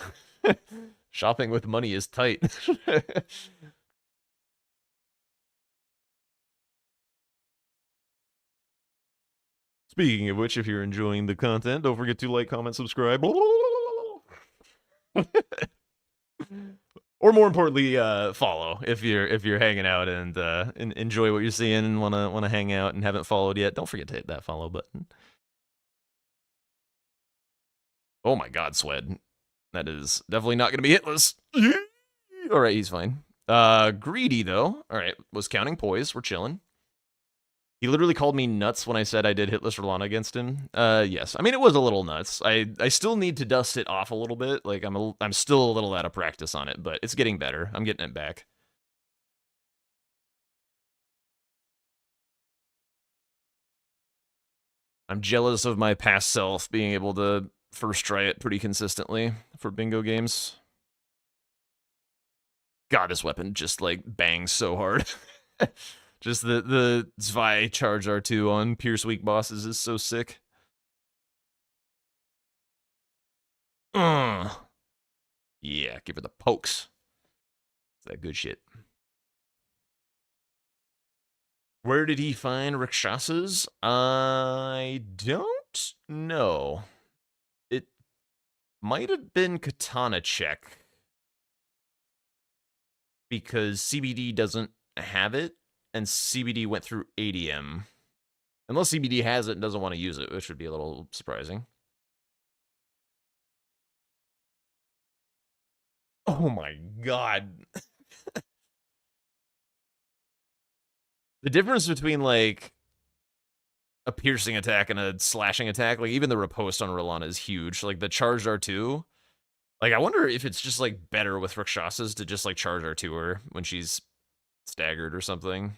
Shopping with money is tight. Speaking of which, if you're enjoying the content, don't forget to like, comment, subscribe. Or more importantly, follow if you're hanging out and enjoy what you're seeing and wanna hang out and haven't followed yet. Don't forget to hit that follow button. Oh my God, Swed. That is definitely not gonna be hitless. All right, he's fine. Greedy though. All right, was counting poise. We're chilling. He literally called me nuts when I said I did hitless Rolana against him. Yes. I mean, it was a little nuts. I still need to dust it off a little bit. Like, I'm still a little out of practice on it, but it's getting better. I'm getting it back. I'm jealous of my past self being able to first try it pretty consistently for bingo games. God, this weapon just, like, bangs so hard. Just the Zwei charge R2 on Pierce weak bosses is so sick. Yeah, give her the pokes. It's that good shit. Where did he find Rakshasas? I don't know. It might have been Katana Check. Because CBD doesn't have it. And CBD went through ADM. Unless CBD has it and doesn't want to use it, which would be a little surprising. Oh my God. The difference between, like, a piercing attack and a slashing attack, like, even the riposte on Rolana is huge. Like, the charged R2, like, I wonder if it's just, like, better with Rakshasas to just, like, charge R2 her when she's staggered or something.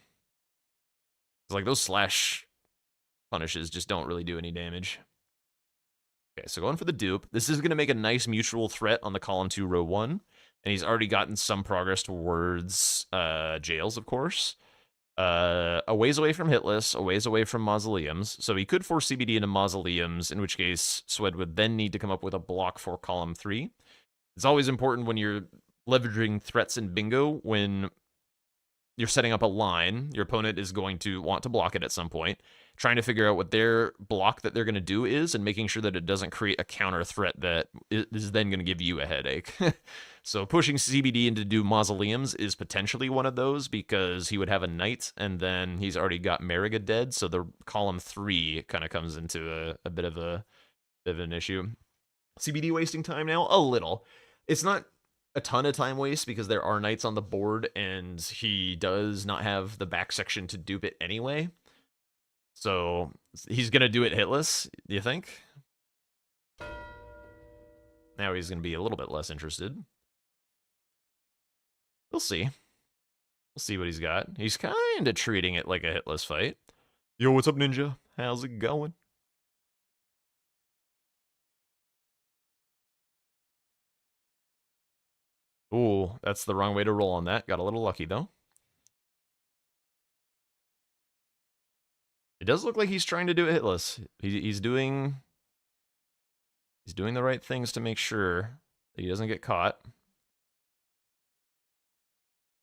Like, those slash punishes just don't really do any damage. Okay, so going for the dupe. This is going to make a nice mutual threat on the column 2, row 1. And he's already gotten some progress towards jails, of course. A ways away from hitless, a ways away from mausoleums. So he could force CBD into mausoleums, in which case Swed would then need to come up with a block for column 3. It's always important when you're leveraging threats in bingo when you're setting up a line. Your opponent is going to want to block it at some point. Trying to figure out what their block that they're going to do is and making sure that it doesn't create a counter threat that is then going to give you a headache. So pushing CBD into do mausoleums is potentially one of those because he would have a knight and then he's already got Mariga dead. So the column 3 kind of comes into a bit of an issue. CBD wasting time now? A little. It's not a ton of time waste because there are knights on the board and he does not have the back section to dupe it anyway. So he's going to do it hitless, do you think? Now he's going to be a little bit less interested. We'll see. We'll see what he's got. He's kind of treating it like a hitless fight. Yo, what's up, Ninja? How's it going? Ooh, that's the wrong way to roll on that. Got a little lucky, though. It does look like he's trying to do it hitless. He's doing the right things to make sure that he doesn't get caught.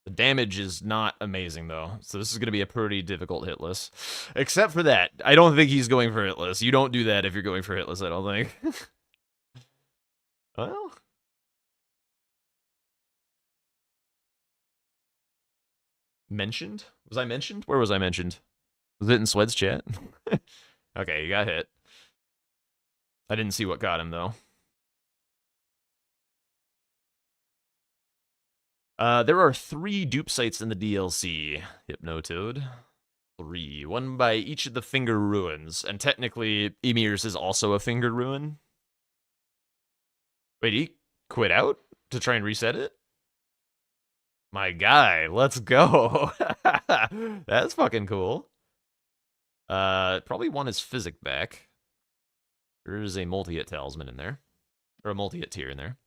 The damage is not amazing, though, so this is going to be a pretty difficult hitless. Except for that, I don't think he's going for hitless. You don't do that if you're going for hitless, I don't think. Well... mentioned? Was I mentioned? Where was I mentioned? Was it in Swed's chat? Okay, you got hit. I didn't see what got him, though. There are 3 dupe sites in the DLC, Hypnotoad. 3. One by each of the finger ruins. And technically, Emir's is also a finger ruin. Wait, he quit out to try and reset it? My guy, let's go. That's fucking cool. Probably won his physic back. There is a multi-hit talisman in there. Or a multi-hit tier in there.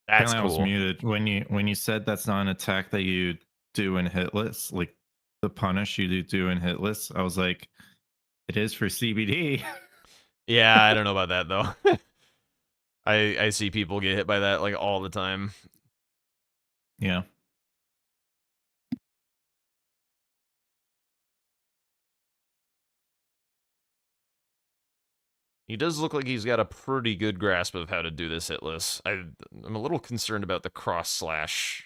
That's cool. I was muted. When you said that's not an attack that you do in hitless, like the punish you do in hitless, I was like, it is for CBD. Yeah, I don't know about that, though. I see people get hit by that, like, all the time. Yeah. He does look like he's got a pretty good grasp of how to do this hitless. I'm a little concerned about the cross slash.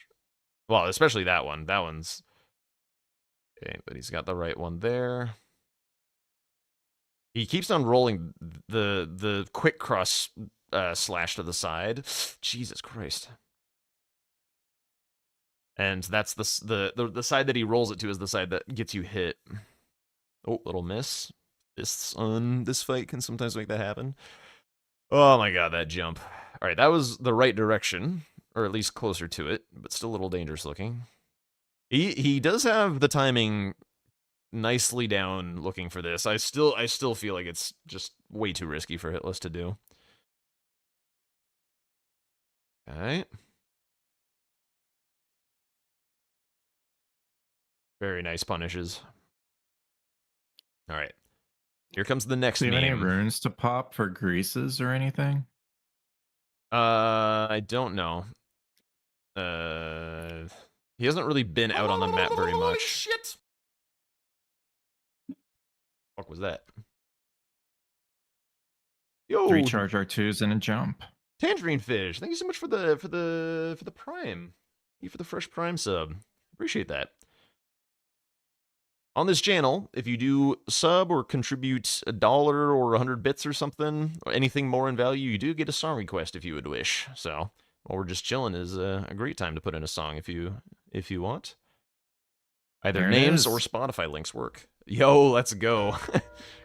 Well, especially that one. That one's... okay, but he's got the right one there. He keeps on rolling the quick cross slash to the side. Jesus Christ. And that's the side that he rolls it to is the side that gets you hit. Oh, little miss. This fight can sometimes make that happen. Oh my god, that jump. Alright, that was the right direction, or at least closer to it, but still a little dangerous looking. He does have the timing nicely down looking for this. I still feel like it's just way too risky for hitless to do. Alright. Very nice punishes. Alright. Here comes the next Do you have any meme. runes to pop for greases or anything? I don't know. He hasn't really been out on the map very much. Holy shit! What was that? Yo, 3 charge R2s and a jump. Tangerine Fish, thank you so much for the Prime. Thank you for the fresh Prime sub. Appreciate that. On this channel, if you do sub or contribute $1 or 100 bits or something, or anything more in value, you do get a song request if you would wish. So, while we're just chilling is a great time to put in a song if you want. Either there names or Spotify links work. Yo, let's go.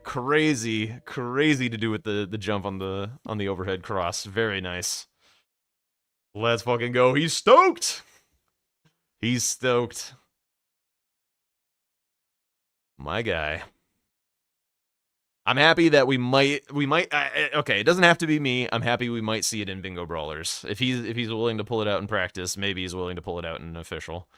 Crazy to do with the jump on the overhead cross. Very nice. Let's fucking go. He's stoked. He's stoked. My guy. I'm happy that we might okay, it doesn't have to be me. I'm happy we might see it in Bingo Brawlers. If he's willing to pull it out in practice, maybe he's willing to pull it out in official.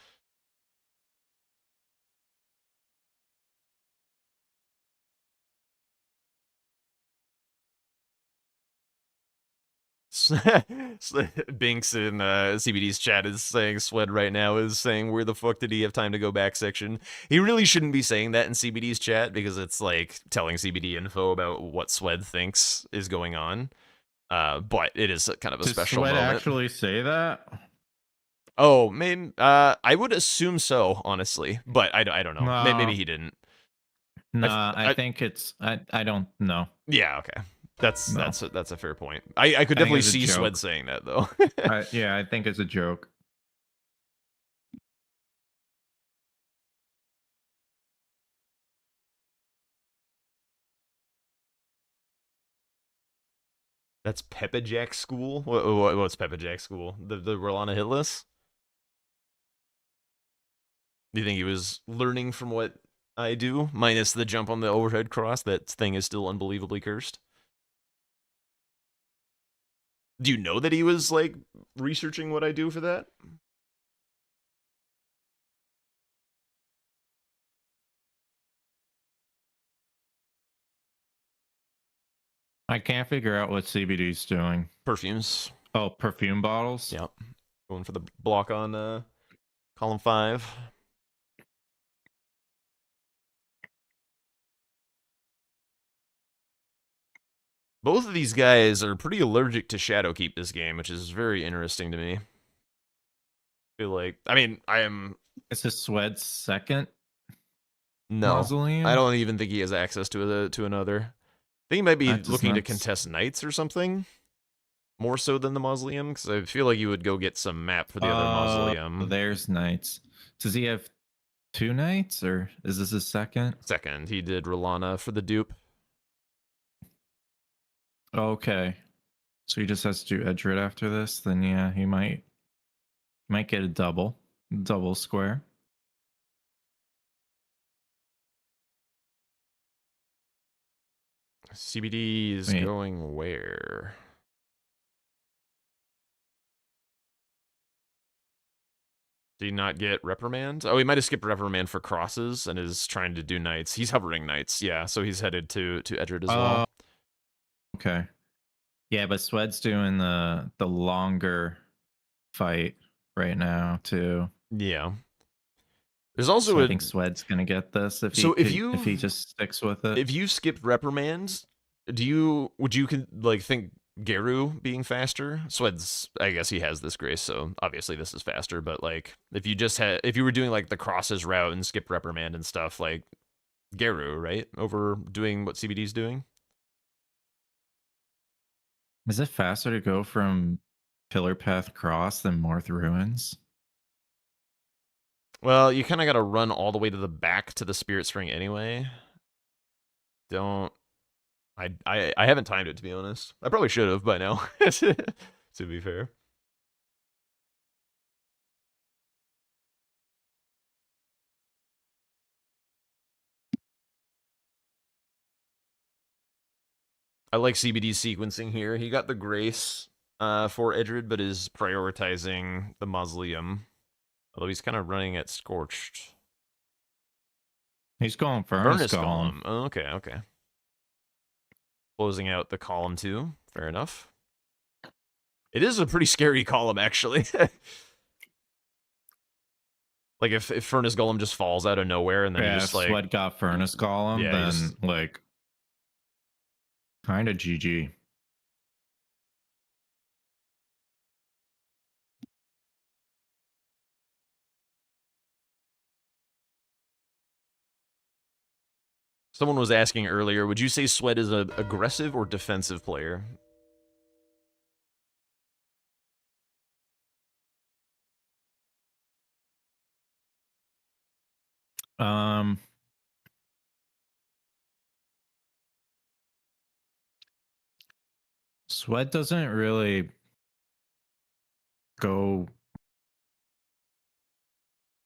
Binks in CBD's chat is saying Swed right now is saying where the fuck did he have time to go back section. He really shouldn't be saying that in CBD's chat because it's like telling CBD info about what Swed thinks is going on. But it is kind of a Did special Sweat moment. actually say that? Oh, maybe I would assume so, honestly, but I don't know. No. Maybe he didn't. Nah, I I- think it's I don't know. Yeah, okay. That's No. that's a fair point. I could I think definitely it's a see Swed joke. saying that though. Yeah, I think it's a joke. That's Peppa School? What's Peppa School? The Rolana hit list? Do you think he was learning from what I do? Minus the jump on the overhead cross, that thing is still unbelievably cursed. Do you know that he was, like, researching what I do for that? I can't figure out what CBD's doing. Perfumes. Oh, perfume bottles? Yep. Going for the block on column 5. Both of these guys are pretty allergic to Shadowkeep this game, which is very interesting to me. I feel like, I mean, I am... Is this Swed's second No. mausoleum? I don't even think he has access to another. I think he might be That does looking to not contest knights or something. More so than the mausoleum, because I feel like you would go get some map for the other mausoleum. There's knights. Does he have 2 knights, or is this his second? Second, he did Rolana for the dupe. Okay. So he just has to do Edgerid after this? Then yeah, he might get a double square. CBD is Wait. going where? Did he not get reprimand? Oh, he might have skipped reprimand for crosses and is trying to do knights. He's hovering knights, yeah. So he's headed to Edgerid as well. Okay. Yeah, but Swed's doing the longer fight right now too. Yeah. There's also So I think Swed's gonna get this if So he if he just sticks with it. if you skipped reprimands, would you like think Geru being faster? Swed's, I guess he has this grace, so obviously this is faster. But like, if you were doing like the crosses route and skipped reprimand and stuff, like Geru, right, over doing what CBD's doing. Is it faster to go from Pillar Path Cross than Morth Ruins? Well, you kind of got to run all the way to the back to the Spirit String anyway. I haven't timed it, to be honest. I probably should have by now, to be fair. I like CBD's sequencing here. He got the Grace for Edgerid, but is prioritizing the Mausoleum. Although he's kind of running at Scorched. He's going Furnace Golem. Golem. Oh, okay. Closing out the column 2. Fair enough. It is a pretty scary column, actually. Like, if Furnace Golem just falls out of nowhere and then Yeah, you if just, like... Swed got Furnace Golem, Yeah, then, like, kind of GG. Someone was asking earlier, would you say Sweat is an aggressive or defensive player? Swed doesn't really go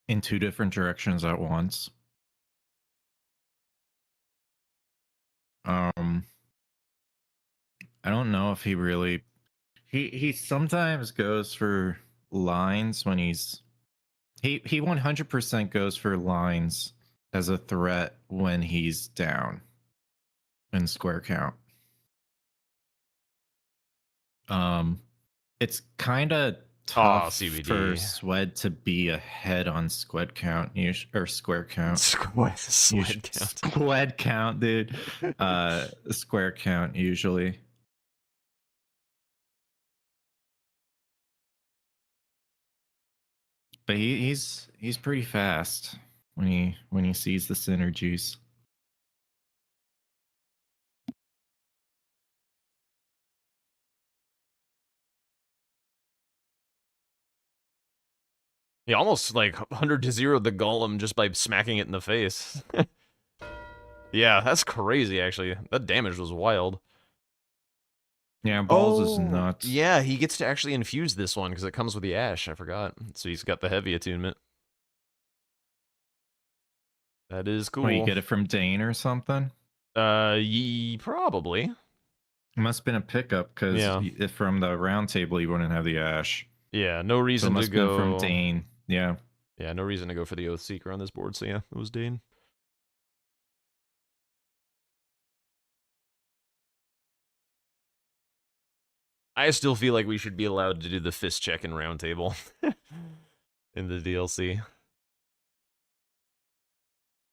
in 2 different directions at once. I don't know if he really he sometimes goes for lines when he 100% goes for lines as a threat when he's down in square count. Um, it's kind of Oh, tough for CBD. Swed to be ahead on squad count or square count. Sled count. Squad count, dude. Square count usually. But he's pretty fast when he sees the synergies. He almost like 100 to 0 the golem just by smacking it in the face. Yeah, that's crazy actually. That damage was wild. Yeah, balls is nuts. Yeah, he gets to actually infuse this one because it comes with the ash. I forgot. So he's got the heavy attunement. That is cool. Well, you get it from Dane or something? Probably. It must have been a pickup because Yeah. if from the round table you wouldn't have the ash. Yeah, no So it reason must to have been from go. Dane. Yeah. Yeah, no reason to go for the Oath Seeker on this board. So yeah, it was Dane. I still feel like we should be allowed to do the fist check in round table in the DLC.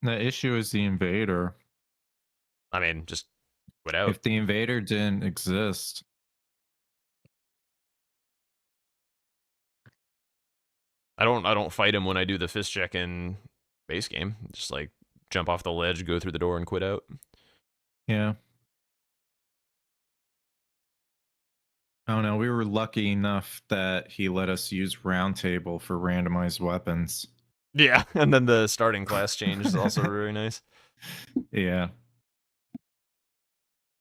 The issue is the invader. I mean, just quit out. If the invader didn't exist, I don't fight him when I do the fist check in base game. Just like jump off the ledge, go through the door, and quit out. yeah. I don't know. We were lucky enough that he let us use roundtable for randomized weapons. Yeah, and then the starting class change is also very nice. Yeah.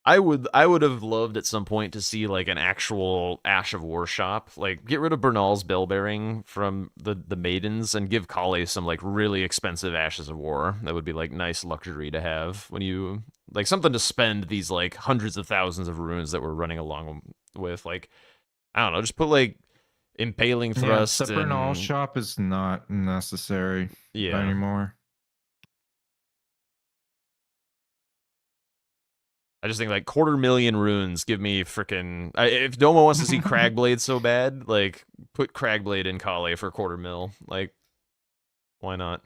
I would have loved at some point to see like an actual Ash of War shop. Like get rid of Bernal's bell bearing from the maidens and give Kale some like really expensive Ashes of War. That would be like nice luxury to have when you like something to spend these like hundreds of thousands of runes that we're running along with. Like I don't know, just put like impaling thrust Yeah, the Bernal and shop is not necessary anymore. I just think like 250,000 runes give me freaking. If Domo wants to see Cragblade so bad, like put Cragblade in Kale for 250,000. Like, why not?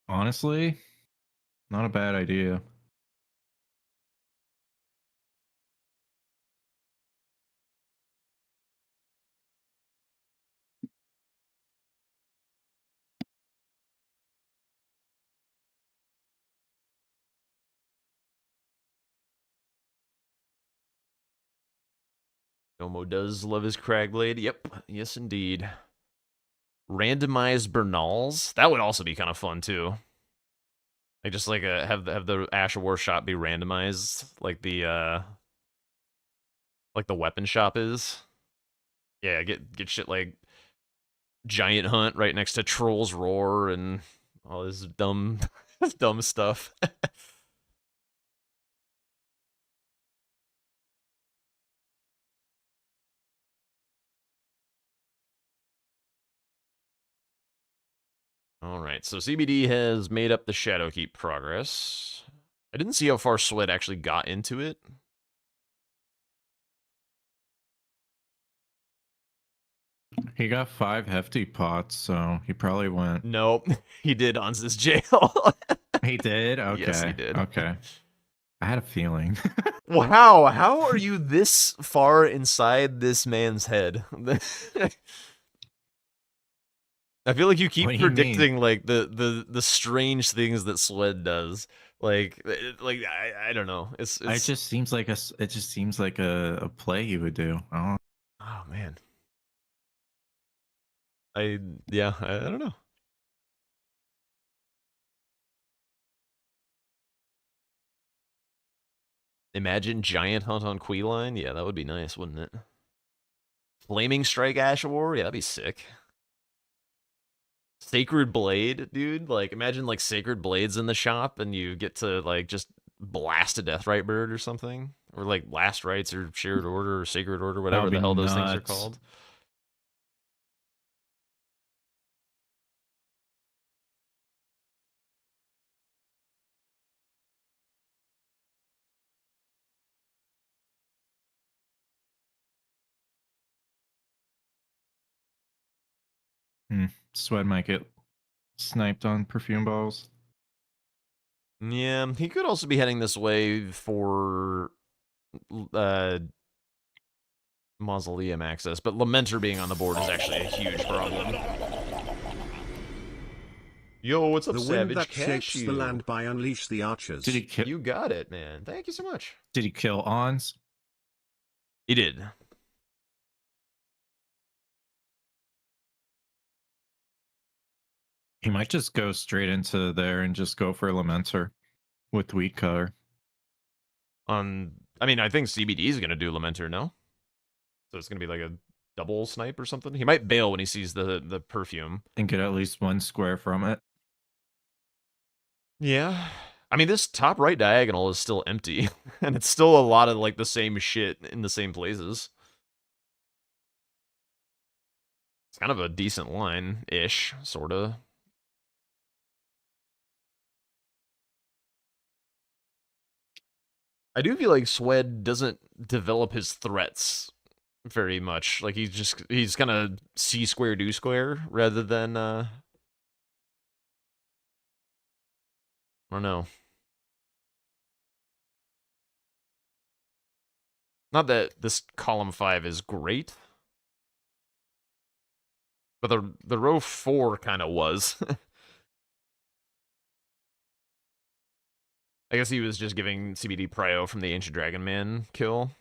Honestly, not a bad idea. Domo does love his Cragblade. Yep, yes indeed. Randomized Bernals. That would also be kind of fun too. Like just like have the Ash of War shop be randomized, like the weapon shop is. Yeah, get shit like Giant Hunt right next to Troll's Roar and all this dumb dumb stuff. All right, so CBD has made up the Shadowkeep progress. I didn't see how far Sweat actually got into it. He got 5 hefty pots, so he probably went. Nope, he did on this jail. He did? Okay. Yes, he did. Okay. I had a feeling. Wow, how are you this far inside this man's head? I feel like you keep What do you predicting like the strange things that Swed does. Like I don't know. It's it just seems like a play you would do. oh man. I don't know. Imagine Giant Hunt on Queeline. Yeah, that would be nice, wouldn't it? Flaming Strike Ash War. Yeah, that'd be sick. Sacred Blade, dude. Like, imagine like Sacred Blades in the shop, and you get to like just blast a Deathrite Bird or something, or like Last Rites or Shared Order or Sacred Order, whatever the hell those things are called. Sweat might get sniped on perfume balls. Yeah, he could also be heading this way for Mausoleum access, but Lamenter being on the board is actually a huge problem. Yo, what's up, The wind Savage that shapes Cashew? the land by Unleash the Archers. Did he kill? You got it, man. Thank you so much. Did he kill Ons? He did. He might just go straight into there and just go for Lamenter with Wheat Cutter. I mean, I think CBD is gonna do Lamenter, no? So it's gonna be like a double snipe or something. He might bail when he sees the perfume and get at least one square from it. Yeah. I mean, this top right diagonal is still empty, and it's still a lot of, like, the same shit in the same places. It's kind of a decent line-ish, sorta. I do feel like Swed doesn't develop his threats very much. Like, he's kind of C square, do square, rather than, I don't know. Not that this column 5 is great, but the row 4 kind of was. I guess he was just giving CBD prio from the Ancient Dragon Man kill.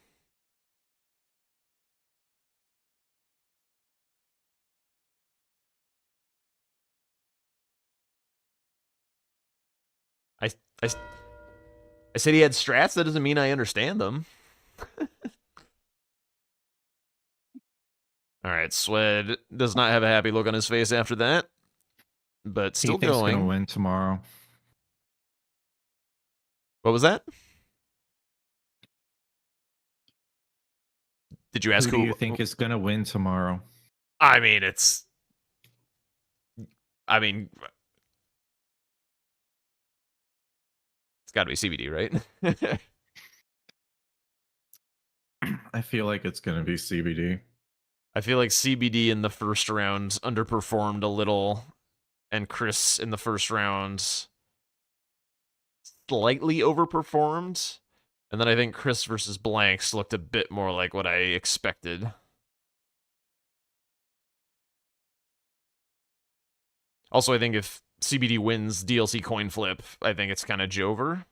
I said he had strats. That doesn't mean I understand them. All right, Swed does not have a happy look on his face after that, but still He thinks going. Gonna win tomorrow. What was that? Did you ask who do you think is gonna win tomorrow? I mean, it's got to be CBD, right? I feel like it's gonna be CBD. I feel like CBD in the first round underperformed a little, and Chris in the first round slightly overperformed. And then I think Chris versus Blanks looked a bit more like what I expected. Also, I think if CBD wins DLC coin flip, I think it's kind of Jover.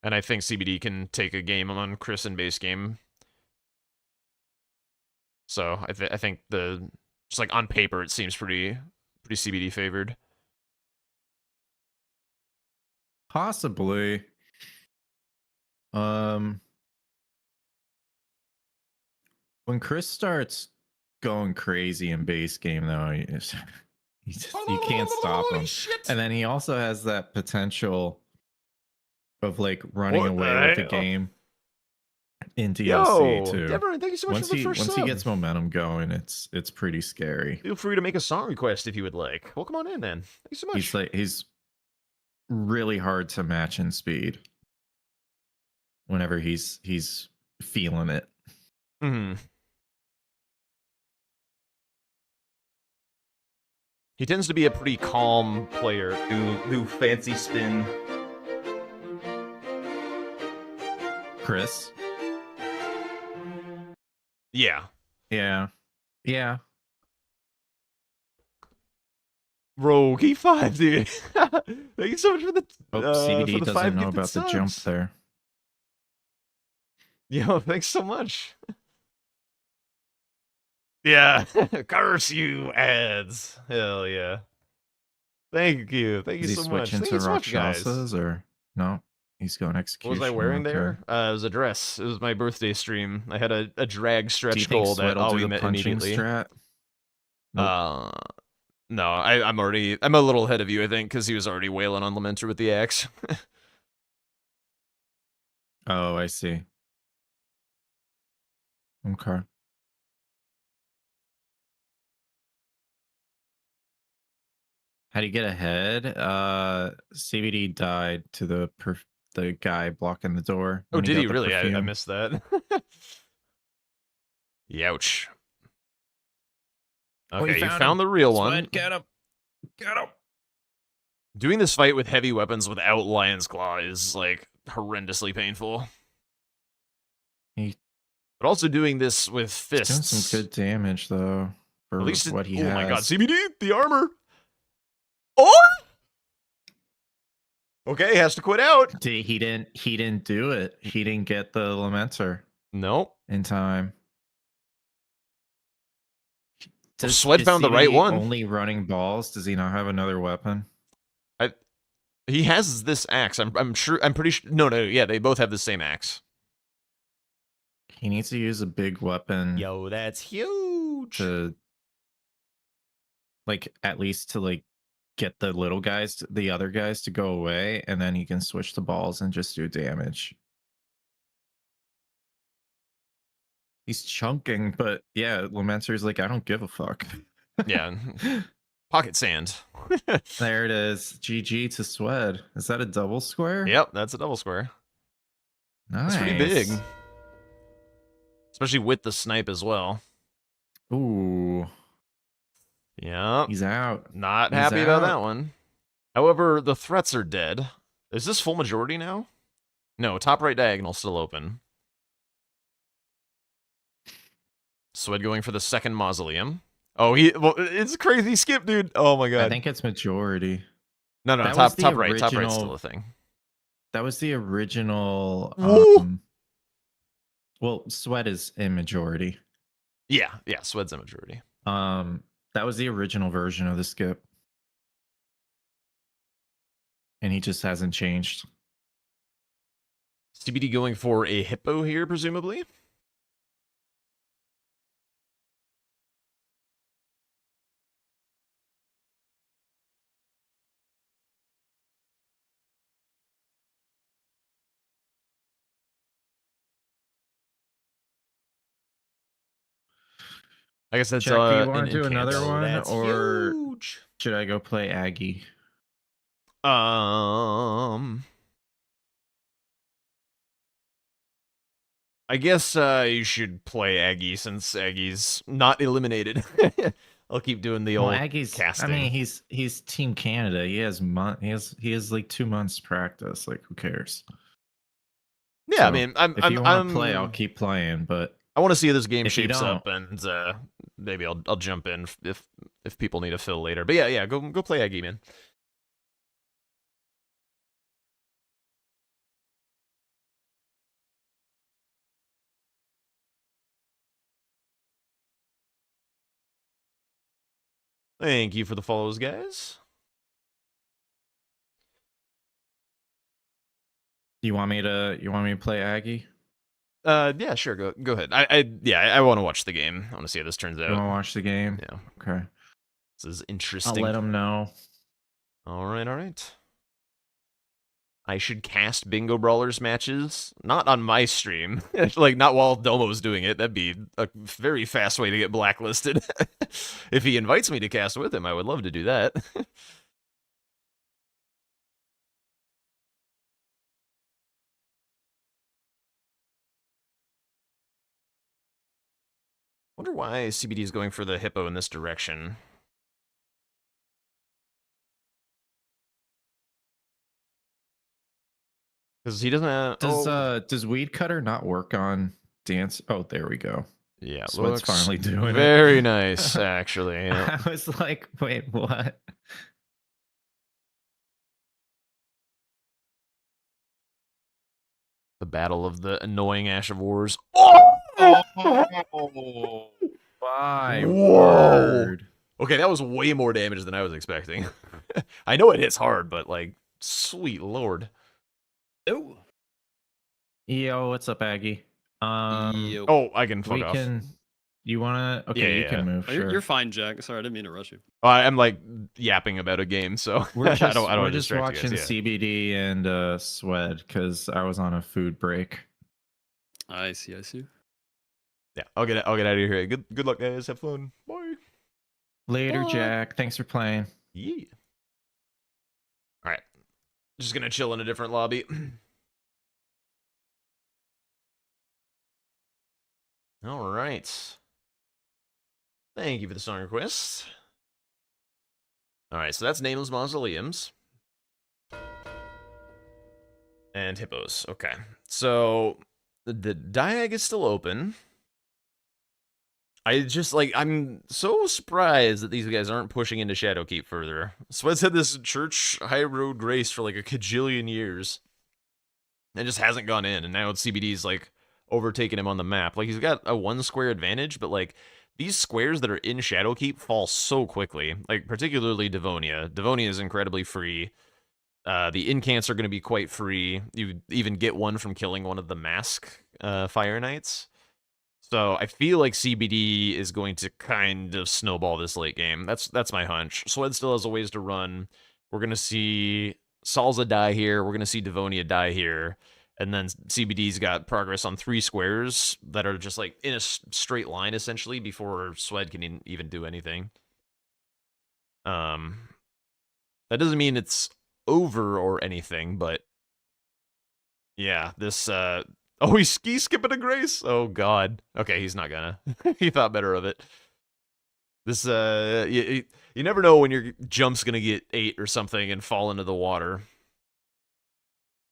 And I think CBD can take a game on Chris in base game. So I think just like on paper, it seems pretty CBD favored. Possibly. When Chris starts going crazy in base game, though, you can't stop him. Shit. And then he also has that potential of like running away with the game in DLC too. Devin, thank you so much for the first once sub. he gets momentum going, it's pretty scary. Feel free to make a song request if you would like. Well, come on in, then. Thank you so much. He's really hard to match in speed whenever he's feeling it. Mm-hmm. He tends to be a pretty calm player. Do fancy spin. Chris? Yeah. Yeah. Rogue E5, dude. Thank you so much for the CBD for the 5 doesn't know gifted about the jump subs. there. Yo, thanks so much. Yeah. Curse you, ads. Hell yeah. Thank you. Thank you Is he so much. switching Thank to you so much, guys. Rakshasas or no? He's going What execution. was I wearing okay. there? It was a dress. It was my birthday stream. I had a drag Do stretch you think goal Sweat that will do we the met punching immediately. strat? Nope. No, I'm a little ahead of you, I think, because he was already wailing on Lamenter with the axe. Oh, I see. Okay. How do you get ahead? CBD died to the guy blocking the door. Oh, when did got he the really? I perfume. missed that. Youch. We Okay, you found found him. the real one. Sweat, get him. Get him. Doing this fight with heavy weapons without Lion's Claw is, like, horrendously painful. He- But also doing this with He's fists. doing some good damage though for At least what he oh has. my god, CBD, the armor. Oh! Okay, has to quit out. He didn't do it. He didn't get the Lamenter Nope. in time. Sweat is found the right CBD one. Only running balls. Does he not have another weapon? He has this axe. I'm pretty sure. No, yeah, they both have the same axe. He needs to use a big weapon. Yo, that's huge. To like at least to like get the little guys, the other guys to go away, and then he can switch the balls and just do damage. He's chunking, but yeah, Lamenter's like, I don't give a fuck. Yeah. Pocket sand. There it is. GG to Swed. Is that a double square? Yep, that's a double square. Nice. That's pretty big. Especially with the snipe as well. Ooh, Yeah. he's out. Not He's happy about out. that one. However, the threats are dead. Is this full majority now? No, top right diagonal still open. Swed going for the second mausoleum. Oh, it's a crazy skip, dude. Oh my god. I think it's majority. No, that was top the right, top right's original- still a thing. That was the original. Woo! Well, Sweat is in majority. Yeah, Swed's a majority. That was the original version of the skip, and he just hasn't changed. CBD going for a hippo here, presumably. I guess that's Jack, do you an want to do another incant. one, or Huge. should I go play Aggie? I guess you should play Aggie since Aggie's not eliminated. I'll keep doing the old Aggie's casting. I mean, he's Team Canada. He has like 2 months practice. Like, who cares? Yeah, So, I mean, if you want to play, I'll keep playing. But I want to see how this game if you shapes don't- up, and maybe I'll jump in if people need a fill later. But yeah, go play Aggie, man. Thank you for the follows, guys. you want me to play Aggie? Yeah, sure, go ahead. I want to watch the game. I want to see how this turns You want to out. watch the game? Yeah, Okay. this is I'll interesting. let him know. All right. I should cast Bingo Brawlers matches, not on my stream, like not while Domo's doing it. That'd be a very fast way to get blacklisted. If he invites me to cast with him, I would love to do that. Wonder why CBD is going for the hippo in this direction. Because he doesn't have... Does Weed Cutter not work on dance? Oh, there we go. Yeah, Sweat's looks finally doing it. very nice, actually. Yeah. I was like, wait, what? The battle of the annoying Ash of Wars. My Whoa. word. Okay, that was way more damage than I was expecting. I know it hits hard, but like, sweet lord. Oh. Yo, what's up, Aggie? Yo. Oh, I can fuck we off. can. You wanna? Okay, you Yeah. can move. Oh, Sure. you're fine, Jack. Sorry, I didn't mean to rush you. I'm like yapping about a game, so We're just, I don't we're wanna just distract you watching guys, yeah. CBD and Swed because I was on a food break. I see. Yeah, I'll get out of here. Good luck, guys. Have fun. Bye. Later, Bye. Jack. Thanks for playing. Yeah. All right. Just gonna chill in a different lobby. All right. Thank you for the song request. Alright, so that's Nameless Mausoleums. And Hippos. Okay. So, the Diag is still open. I just, like, I'm so surprised that these guys aren't pushing into Shadowkeep further. Sweat's had this Church High Road Grace for, like, a cajillion years. And just hasn't gone in, and now CBD's, like, overtaking him on the map. Like, he's got a 1 square advantage, but, like, these squares that are in Shadowkeep fall so quickly. Like, particularly Devonia. Devonia is incredibly free. The incants are going to be quite free. You even get one from killing one of the Mask Fire Knights. So I feel like CBD is going to kind of snowball this late game. That's my hunch. Swed still has a ways to run. We're going to see Salza die here. We're going to see Devonia die here. And then CBD's got progress on 3 squares that are just like in a straight line, essentially, before Swed can even do anything. That doesn't mean it's over or anything, but yeah, this oh, he's skipping a grace. Oh god. Okay, he's not gonna. He thought better of it. This you never know when your jump's gonna get 8 or something and fall into the water.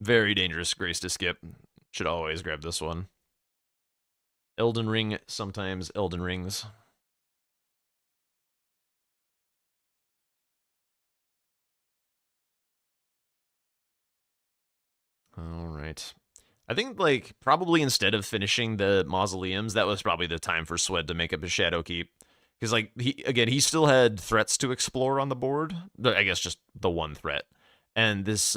Very dangerous grace to skip. Should always grab this one. Elden Ring, sometimes Elden Rings. Alright. I think, like, probably instead of finishing the mausoleums, that was probably the time for Swed to make up his Shadowkeep. Because, like, he still had threats to explore on the board. I guess just the one threat. And this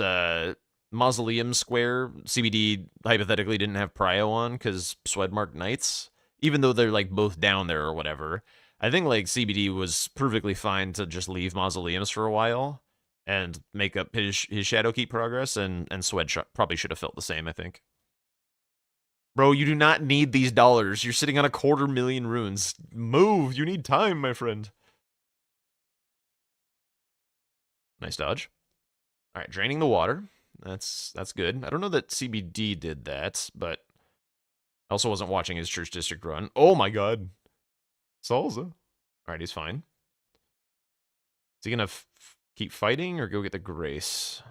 mausoleum square, CBD hypothetically didn't have Prio on because Swed marked Knights. Even though they're, like, both down there or whatever. I think, like, CBD was perfectly fine to just leave mausoleums for a while and make up his Shadowkeep progress, and Swed probably should have felt the same, I think. Bro, you do not need these dollars. You're sitting on 250,000 runes. Move! You need time, my friend. Nice dodge. Alright, draining the water. That's good. I don't know that CBD did that, but I also wasn't watching his Church District run. Oh my god. Salza. Alright, he's fine. Is he gonna keep fighting or go get the grace?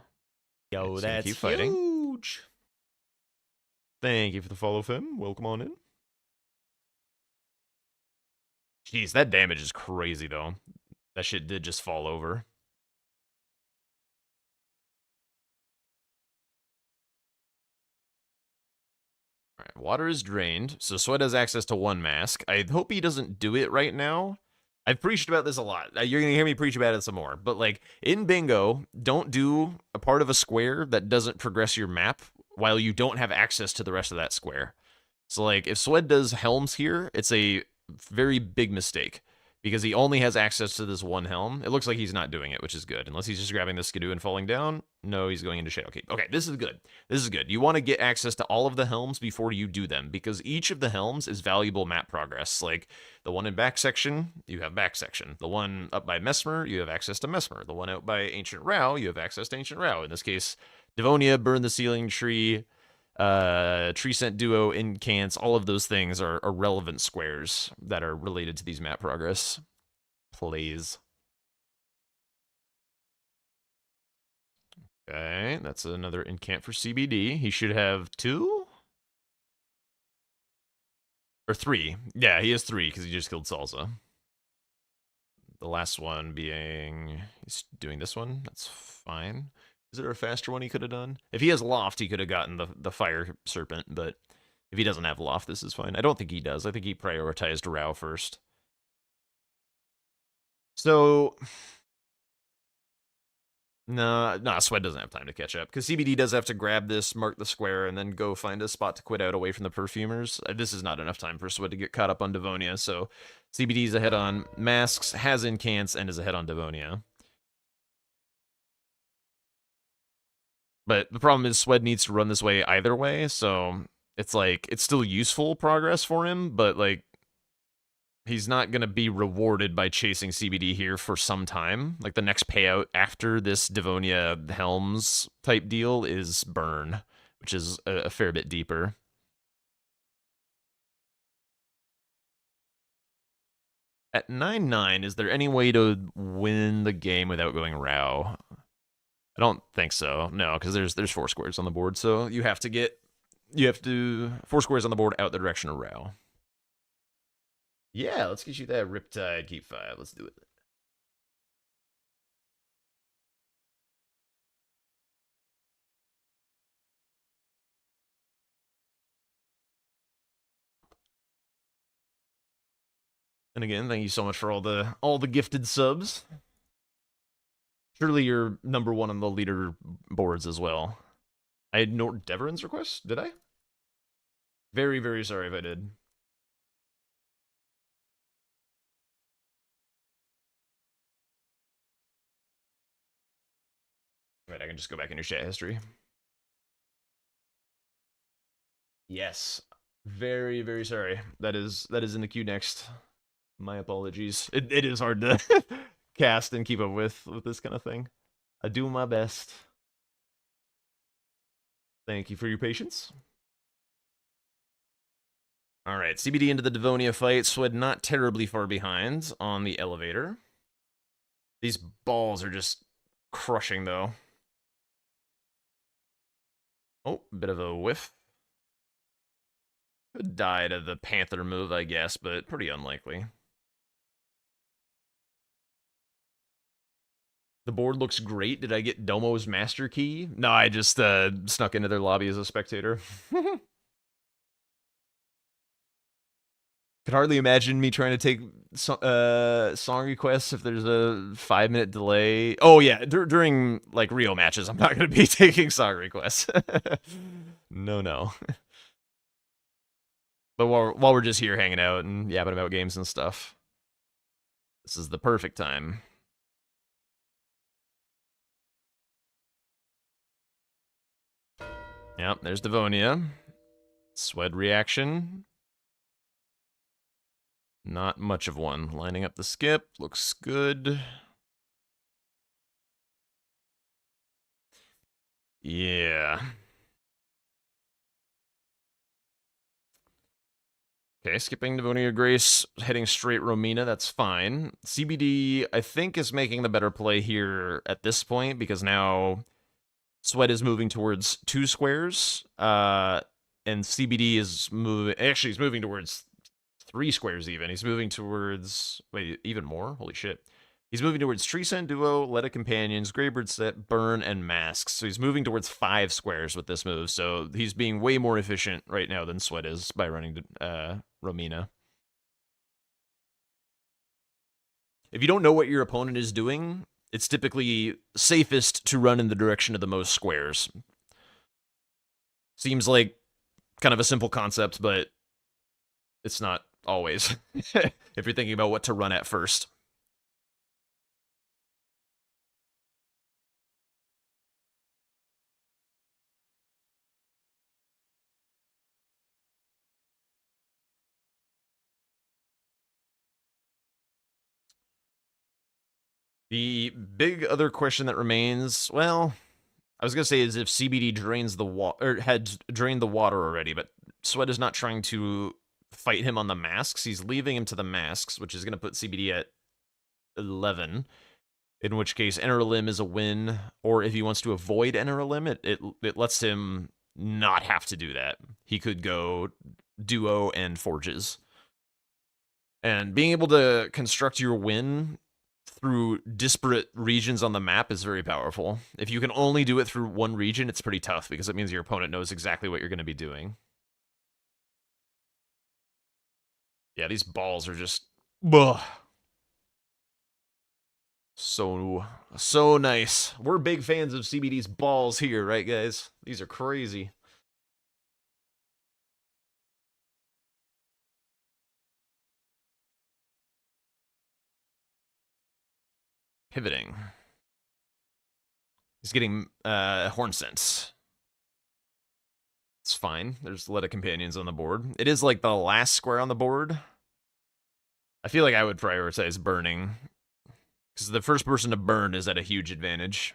Yo, that's keep fighting. huge. Thank you for the follow, Fim. Welcome on in. Jeez, that damage is crazy, though. That shit did just fall over. Alright, water is drained, so Sweat has access to 1 mask. I hope he doesn't do it right now. I've preached about this a lot. You're going to hear me preach about it some more. But, like, in bingo, don't do a part of a square that doesn't progress your map while you don't have access to the rest of that square. So, like, if Swed does Helms here, it's a very big mistake. Because he only has access to this 1 helm. It looks like he's not doing it, which is good. Unless he's just grabbing the Skidoo and falling down. No, he's going into Shadowkeep. Okay, this is good. This is good. You want to get access to all of the helms before you do them. Because each of the helms is valuable map progress. Like, the one in back section, you have back section. The one up by Mesmer, you have access to Mesmer. The one out by Ancient Rao, you have access to Ancient Rao. In this case, Devonia, Burn the Sealing Tree, Tree Scent Duo, Incants, all of those things are relevant squares that are related to these map progress plays. Okay, that's another incant for CBD. He should have 2? Or 3. Yeah, he has 3 because he just killed Salza. The last one being... he's doing this one. That's fine. Is there a faster one he could have done? If he has Loft, he could have gotten the Fire Serpent, but if he doesn't have Loft, this is fine. I don't think he does. I think he prioritized Rao first. So... nah, Swed doesn't have time to catch up, because CBD does have to grab this, mark the square, and then go find a spot to quit out away from the Perfumers. This is not enough time for Swed to get caught up on Devonia, so CBD's ahead on Masks, has Incants, and is ahead on Devonia. But the problem is Swed needs to run this way either way, so it's like, it's still useful progress for him, but like, he's not going to be rewarded by chasing CBD here for some time. Like, the next payout after this Devonia Helms type deal is Burn, which is a fair bit deeper. At 9-9, is there any way to win the game without going Rao? I don't think so. No, because there's 4 squares on the board, so you have to 4 squares on the board out the direction of Rao. Yeah, let's get you that Riptide keep 5. Let's do it. And again, thank you so much for all the gifted subs. Surely you're number 1 on the leader boards as well. I ignored Deveron's request, did I? Very, very sorry if I did. Right, I can just go back in your chat history. Yes. Very, very sorry. That is in the queue next. My apologies. It is hard to cast and keep up with this kind of thing. I do my best. Thank you for your patience. All right, CBD into the Devonia fight. Swed not terribly far behind on the elevator. These balls are just crushing, though. Oh, bit of a whiff. Could die to the Panther move, I guess, but pretty unlikely. The board looks great. Did I get Domo's master key? No, I just snuck into their lobby as a spectator. Could hardly imagine me trying to take song requests if there's a 5-minute delay. Oh yeah, during like real matches, I'm not going to be taking song requests. No. But while we're just here hanging out and yapping about games and stuff, this is the perfect time. Yep, there's Devonia. Swed reaction. Not much of one. Lining up the skip. Looks good. Yeah. Okay, skipping Devonia Grace, heading straight Romina, that's fine. CBD, I think, is making the better play here at this point, because now Sweat is moving towards 2 squares, and CBD is moving, actually, he's moving towards 3 squares even. He's moving towards, wait, even more? Holy shit. He's moving towards Tree Scent Duo, Let of Companions, Greybird Set, Burn, and Masks. So he's moving towards 5 squares with this move. So he's being way more efficient right now than Sweat is by running Romina. If you don't know what your opponent is doing, it's typically safest to run in the direction of the most squares. Seems like kind of a simple concept, but it's not always. If you're thinking about what to run at first. The big other question that remains, well, I was gonna say is if CBD drains the water, or had drained the water already, but Sweat is not trying to fight him on the masks. He's leaving him to the masks, which is gonna put CBD at 11. In which case, Enter Limb is a win, or if he wants to avoid Enter Limb, it lets him not have to do that. He could go Duo and Forges. And being able to construct your win through disparate regions on the map is very powerful. If you can only do it through one region, it's pretty tough, because it means your opponent knows exactly what you're going to be doing. Yeah, these balls are just... Ugh. So nice. We're big fans of CBD's balls here, right, guys? These are crazy. Pivoting. He's getting Horn Sense. It's fine. There's a lot of companions on the board. It is like the last square on the board. I feel like I would prioritize burning, because the first person to burn is at a huge advantage.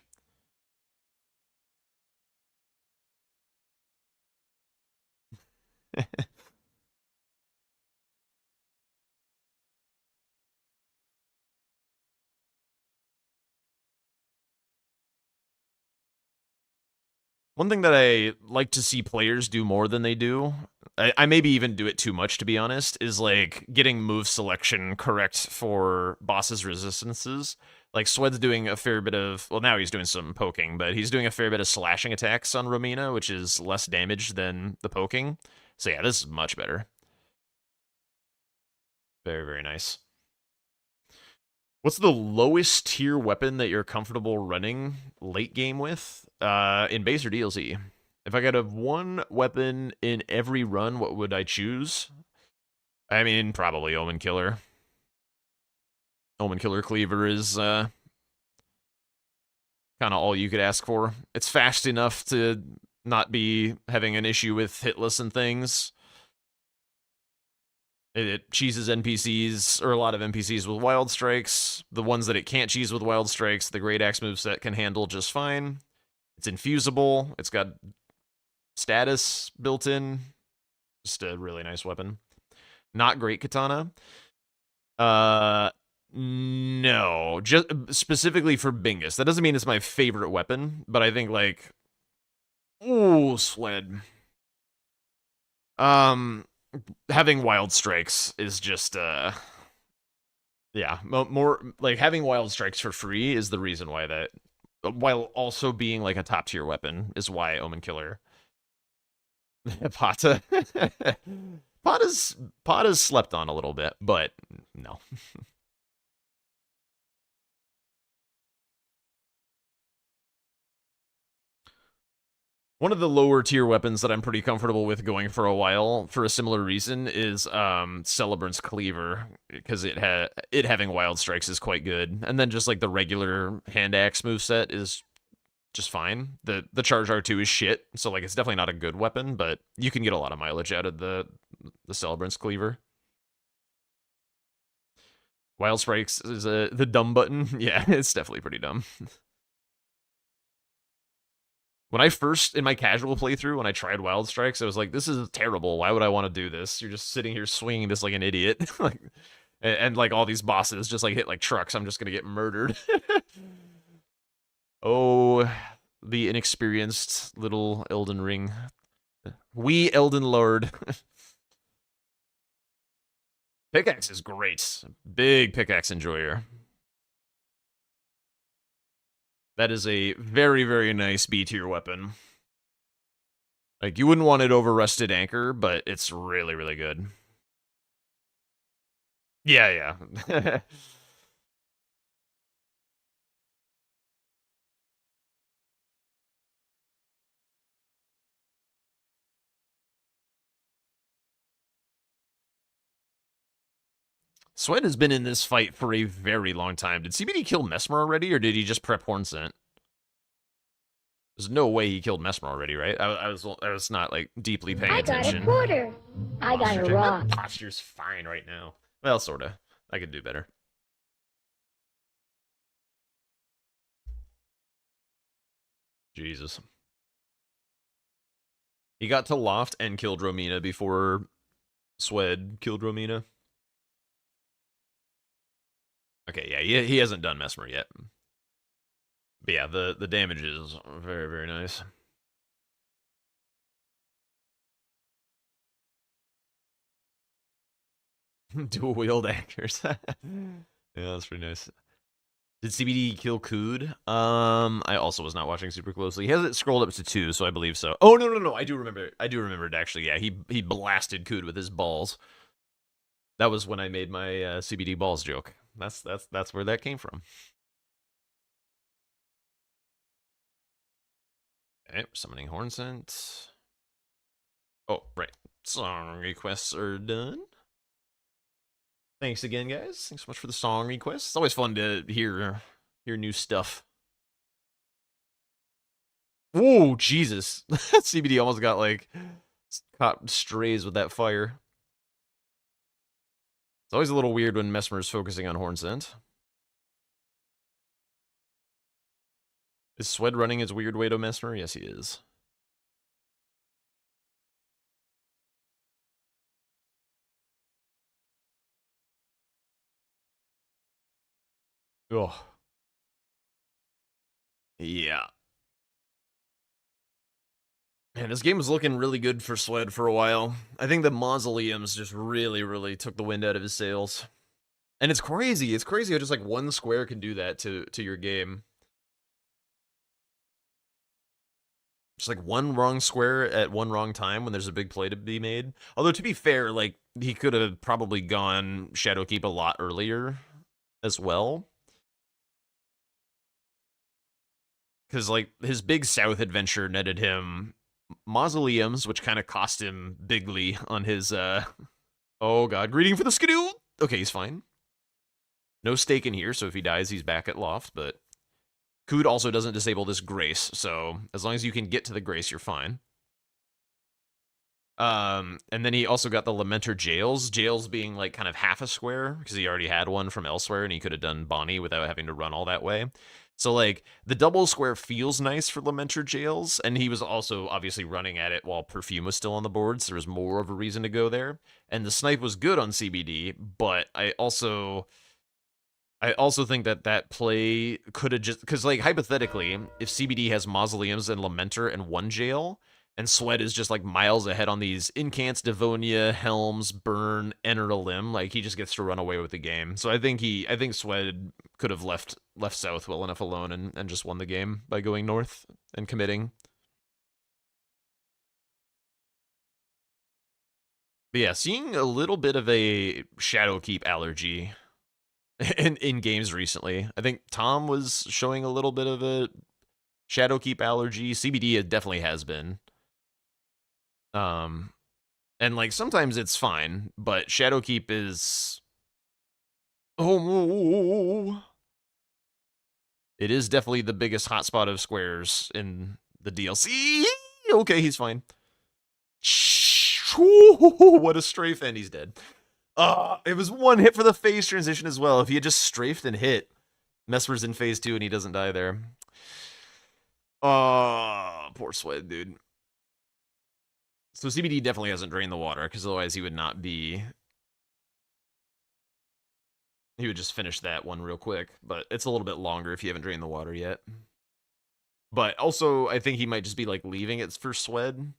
One thing that I like to see players do more than they do, I maybe even do it too much to be honest, is like getting move selection correct for bosses' resistances. Like Swed's doing a fair bit of, well now he's doing some poking, but he's doing a fair bit of slashing attacks on Romina, which is less damage than the poking. So yeah, this is much better. Very, very nice. What's the lowest tier weapon that you're comfortable running late game with? In base or DLC? If I could have one weapon in every run, what would I choose? I mean, probably Omen Killer. Omen Killer Cleaver is kind of all you could ask for. It's fast enough to not be having an issue with hitless and things. It cheeses NPCs, or a lot of NPCs with Wild Strikes. The ones that it can't cheese with Wild Strikes, the Great Axe moveset can handle just fine. It's infusible. It's got status built in. Just a really nice weapon. Not great katana. No. Just specifically for Bingus. That doesn't mean it's my favorite weapon, but I think, like... Ooh, Swed. Having Wild Strikes is just, yeah, more, like, having Wild Strikes for free is the reason why that, while also being, like, a top-tier weapon, is why Omen Killer. Pata. Pata's slept on a little bit, but no. One of the lower tier weapons that I'm pretty comfortable with going for a while, for a similar reason, is Celebrant's Cleaver, because it having Wild Strikes is quite good, and then just like the regular hand axe moveset is just fine. The Charge R2 is shit, so like it's definitely not a good weapon, but you can get a lot of mileage out of the Celebrant's Cleaver. Wild Strikes is the dumb button. Yeah, it's definitely pretty dumb. When I first, in my casual playthrough, when I tried Wild Strikes, I was like, this is terrible. Why would I want to do this? You're just sitting here swinging this like an idiot. Like, and like all these bosses just like hit like trucks. I'm just going to get murdered. Oh, the inexperienced little Elden Ring. We Elden Lord. Pickaxe is great. Big pickaxe enjoyer. That is a very, very nice B-tier weapon. Like, you wouldn't want it over Rusted Anchor, but it's really, really good. Yeah, yeah. Sweat has been in this fight for a very long time. Did CBD kill Mesmer already, or did he just prep Hornsent? There's no way he killed Mesmer already, right? I was not, like, deeply paying attention. I got a quarter. I got a rock. My posture's fine right now. Well, sorta. I could do better. Jesus. He got to Loft and killed Romina before Swed killed Romina. Okay, yeah, he hasn't done Mesmer yet. But yeah, the damage is very, very nice. Dual wield anchors. Yeah, that's pretty nice. Did CBD kill Kood? I also was not watching super closely. He has it scrolled up to 2, so I believe so. Oh no! I do remember it actually. Yeah, he blasted Kood with his balls. That was when I made my CBD balls joke. That's where that came from. Okay, summoning Hornsent. Oh, right. Song requests are done. Thanks again, guys. Thanks so much for the song requests. It's always fun to hear new stuff. Whoa, Jesus. CBD almost got, like, caught strays with that fire. It's always a little weird when Mesmer's focusing on Hornsent. Is Swed running his weird way to Mesmer? Yes, he is. Oh. Yeah. Man, this game was looking really good for Swed for a while. I think the mausoleums just really, really took the wind out of his sails. And it's crazy. It's crazy how just like one square can do that to your game. Just like one wrong square at one wrong time when there's a big play to be made. Although to be fair, like he could have probably gone Shadowkeep a lot earlier as well. Because like his big south adventure netted him mausoleums, which kind of cost him bigly on his oh god, greeting for the skidoo. Okay, he's fine. No stake in here, so if he dies, he's back at Loft, but Cood also doesn't disable this Grace, so as long as you can get to the Grace, you're fine. And then he also got the Lamenter Jails. Jails being like kind of half a square, because he already had one from elsewhere, and he could have done Bonnie without having to run all that way. So like, the double square feels nice for Lamenter Jails, and he was also obviously running at it while Perfume was still on the board, so there was more of a reason to go there. And the snipe was good on CBD, but I also think that play could have just... Because, like, hypothetically, if CBD has Mausoleums and Lamenter and one jail, and Swed is just, like, miles ahead on these Incants, Devonia, Helms, Burn, Enter a Limb, like, he just gets to run away with the game. So I think Swed could have left south well enough alone and just won the game by going north and committing. But yeah, seeing a little bit of a Shadowkeep allergy in games recently. I think Tom was showing a little bit of a Shadowkeep allergy. CBD definitely has been. And like sometimes it's fine, but Shadowkeep is... Oh, it is definitely the biggest hotspot of squares in the DLC. Okay, he's fine. What a strafe, and he's dead. It was one hit for the phase transition as well. If he had just strafed and hit, Mesmer's in phase 2 and he doesn't die there. Poor Swed, dude. So CBD definitely hasn't drained the water, because otherwise he would not be... He would just finish that one real quick, but it's a little bit longer if you haven't drained the water yet. But also, I think he might just be, like, leaving it for Swed.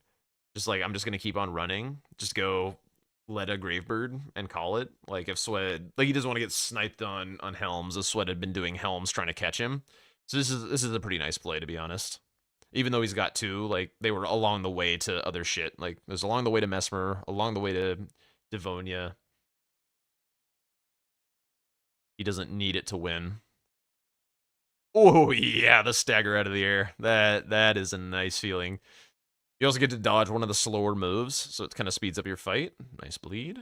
Just like, I'm just going to keep on running. Just go let a Gravebird and call it. Like, if Swed... Like, he doesn't want to get sniped on Helms, as Swed had been doing Helms trying to catch him. So this is a pretty nice play, to be honest. Even though he's got two, like, they were along the way to other shit. Like, there's along the way to Mesmer, along the way to Devonia. He doesn't need it to win. Oh, yeah, the stagger out of the air. That is a nice feeling. You also get to dodge one of the slower moves, so it kind of speeds up your fight. Nice bleed.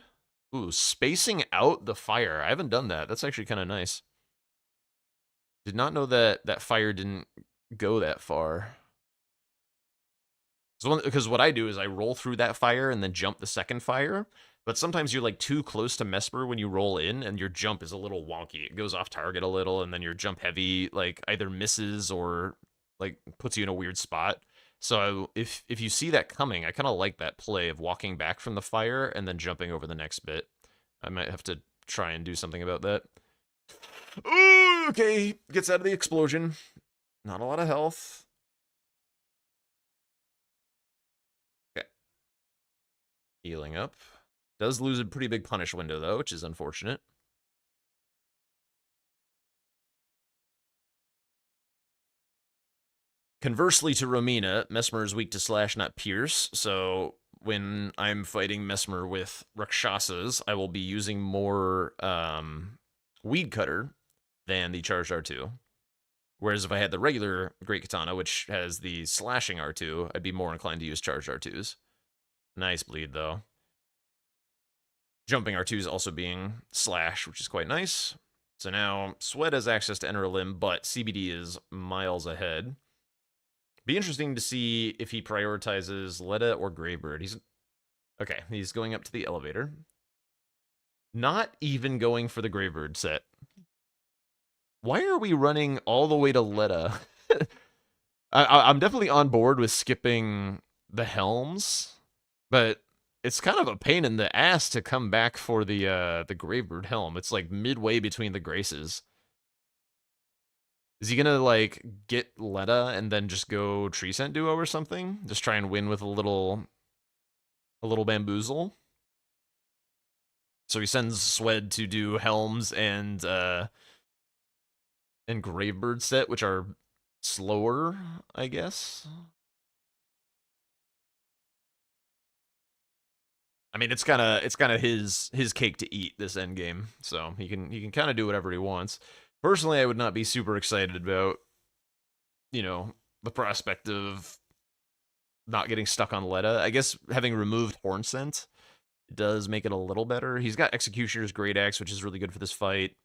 Ooh, spacing out the fire. I haven't done that. That's actually kind of nice. Did not know that fire didn't go that far. So, because what I do is I roll through that fire and then jump the second fire. But sometimes you're like too close to Mesmer when you roll in, and your jump is a little wonky. It goes off target a little, and then your jump heavy like either misses or like puts you in a weird spot. So if you see that coming, I kind of like that play of walking back from the fire and then jumping over the next bit. I might have to try and do something about that. Ooh, okay, gets out of the explosion. Not a lot of health. Okay. Healing up. Does lose a pretty big punish window, though, which is unfortunate. Conversely to Romina, Mesmer is weak to slash, not pierce, so when I'm fighting Mesmer with Rakshasas, I will be using more Weed Cutter than the charged R2. Whereas if I had the regular Great Katana, which has the slashing R2, I'd be more inclined to use charged R2s. Nice bleed, though. Jumping R2s also being slash, which is quite nice. So now Swed has access to Enter a Limb, but CBD is miles ahead. Be interesting to see if he prioritizes Letta or Greybird. He's going up to the elevator. Not even going for the Greybird set. Why are we running all the way to Letta? I'm definitely on board with skipping the Helms, but it's kind of a pain in the ass to come back for the Gravebird Helm. It's like midway between the Graces. Is he gonna like get Letta and then just go Tree Scent Duo or something? Just try and win with a little bamboozle. So he sends Swed to do Helms and Gravebird set, which are slower, I guess. I mean, it's kind of his cake to eat, this end game. So he can kind of do whatever he wants. Personally, I would not be super excited about, you know, the prospect of not getting stuck on Letta. I guess having removed Horn Scent does make it a little better. He's got Executioner's Great Axe, which is really good for this fight.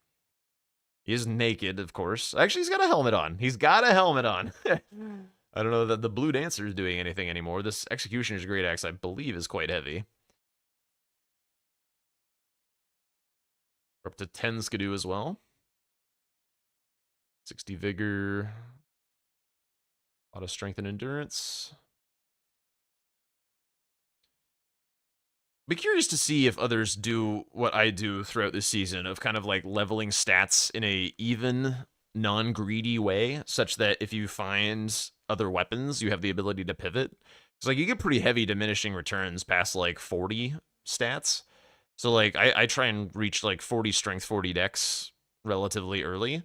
He is naked, of course. Actually, he's got a helmet on. He's got a helmet on. I don't know that the Blue Dancer is doing anything anymore. This Executioner's Great Axe, I believe, is quite heavy. We're up to 10 Skidoo as well. 60 Vigor. A lot of Strength and Endurance. Be curious to see if others do what I do throughout this season of kind of like leveling stats in a even, non-greedy way, such that if you find other weapons, you have the ability to pivot. It's like you get pretty heavy diminishing returns past like 40 stats. So like I try and reach like 40 strength, 40 dex relatively early.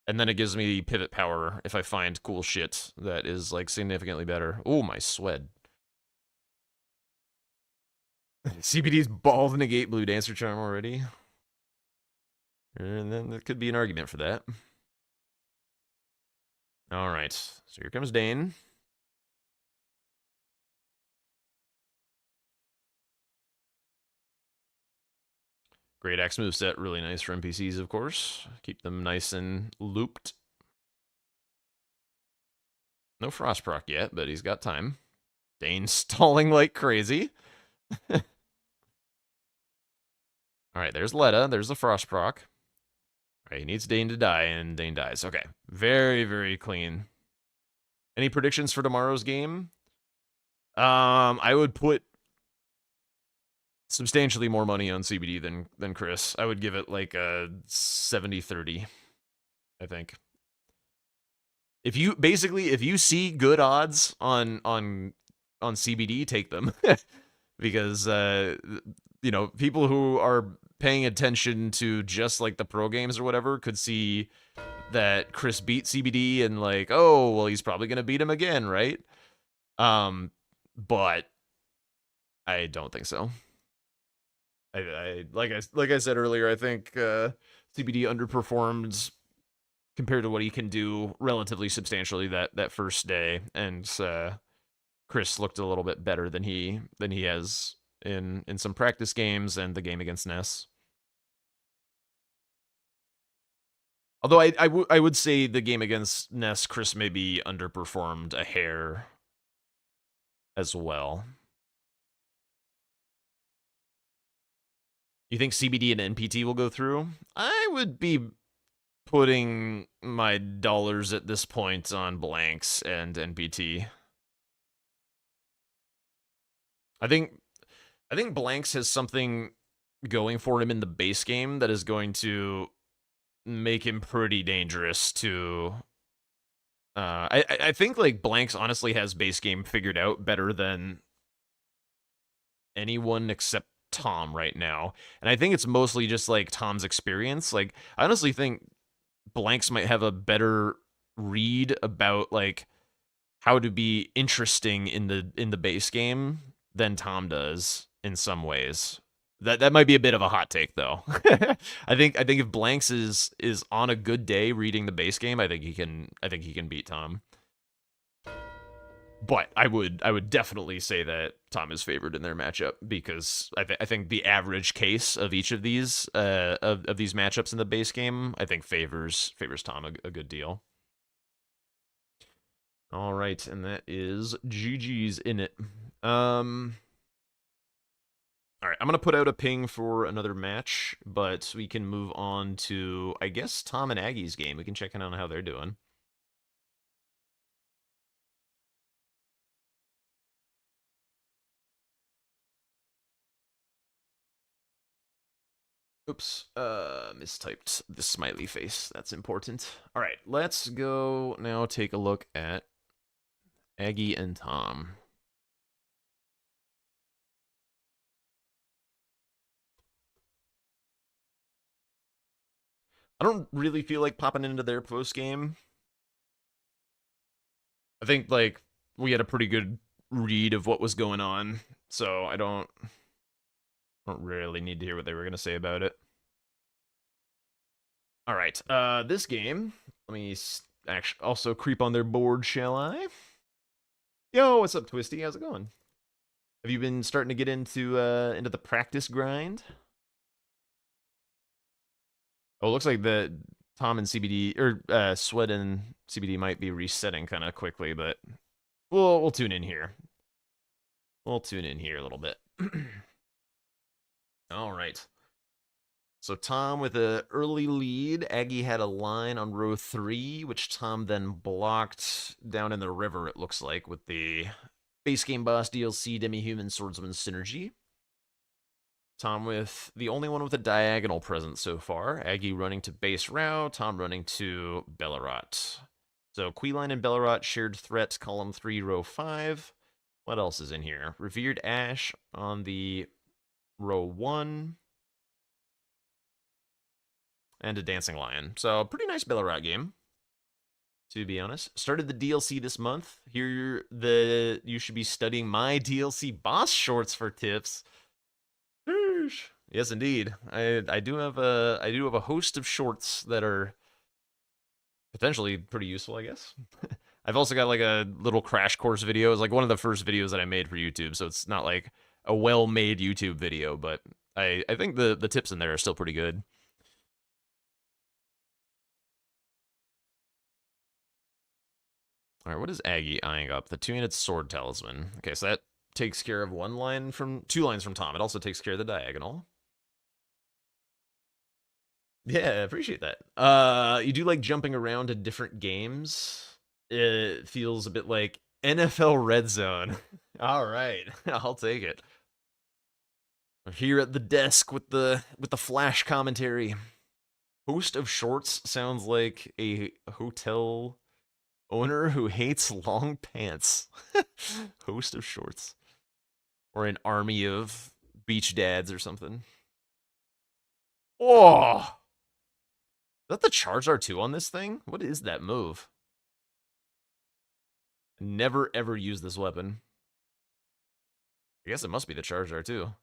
And then it gives me pivot power if I find cool shit that is like significantly better. Oh, my Swed. CBD's balls negate Blue Dancer Charm already. And then there could be an argument for that. Alright, so here comes Dane. Great Axe moveset, really nice for NPCs, of course. Keep them nice and looped. No Frost proc yet, but he's got time. Dane's stalling like crazy. Alright, there's Letta. There's the Frost proc. Alright, he needs Dane to die, and Dane dies. Okay, very, very clean. Any predictions for tomorrow's game? I would put substantially more money on CBD than Chris. I would give it like a 70-30, I think. If you see good odds on CBD, take them. Because you know, people who are paying attention to just like the pro games or whatever could see that Chris beat CBD and like, oh, well, he's probably going to beat him again, right? But I don't think so. Like I said earlier, I think CBD underperformed compared to what he can do relatively substantially that first day, and Chris looked a little bit better than he has in some practice games and the game against Ness. Although I would say the game against Ness, Chris maybe underperformed a hair as well. You think CBD and NPT will go through? I would be putting my dollars at this point on Blanks and NPT. I think Blanks has something going for him in the base game that is going to make him pretty dangerous to... I think like Blanks honestly has base game figured out better than anyone except Tom right now. And I think it's mostly just like Tom's experience. Like, I honestly think Blanks might have a better read about like how to be interesting in the base game than Tom does in some ways. That might be a bit of a hot take though. I think if Blanks is on a good day reading the base game, I think he can beat Tom. But I would definitely say that Tom is favored in their matchup because I think the average case of each of these of these matchups in the base game I think favors Tom a good deal. All right, and that is GG's in it. All right, I'm gonna put out a ping for another match, but we can move on to I guess Tom and Aggie's game. We can check in on how they're doing. Oops, mistyped the smiley face. That's important. All right, let's go now take a look at Aggie and Tom. I don't really feel like popping into their post game. I think like we had a pretty good read of what was going on, so I don't really need to hear what they were gonna say about it. All right, this game. Let me actually also creep on their board, shall I? Yo, what's up, Twisty? How's it going? Have you been starting to get into the practice grind? Oh, it looks like the Tom and CBD or Sweat and CBD might be resetting kind of quickly, but we'll tune in here. We'll tune in here a little bit. All right. So Tom with an early lead. Aggie had a line on row 3, which Tom then blocked down in the river, it looks like, with the base game boss DLC Demi-Human Swordsman Synergy. Tom with the only one with a diagonal present so far. Aggie running to base row, Tom running to Bellerot. So Queeline and Bellerot shared threat, column 3, row 5. What else is in here? Revered Ash on the row 1. And a Dancing Lion. So pretty nice Bellerot game, to be honest. Started the DLC this month. Here you should be studying my DLC boss shorts for tips. Yes, indeed. I do have a host of shorts that are potentially pretty useful, I guess. I've also got like a little crash course video. It's like one of the first videos that I made for YouTube, so it's not like a well-made YouTube video, but I think the tips in there are still pretty good. All right, what is Aggie eyeing up? The 2-handed sword talisman. Okay, so that takes care of 2 lines from Tom. It also takes care of the diagonal. Yeah, appreciate that. You do like jumping around to different games? It feels a bit like NFL Red Zone. All right, I'll take it. We're here at the desk with the flash commentary. Host of shorts sounds like a hotel owner who hates long pants. Host of shorts. Or an army of beach dads or something. Oh! Is that the Charge R2 on this thing? What is that move? Never ever use this weapon. I guess it must be the Charge R2.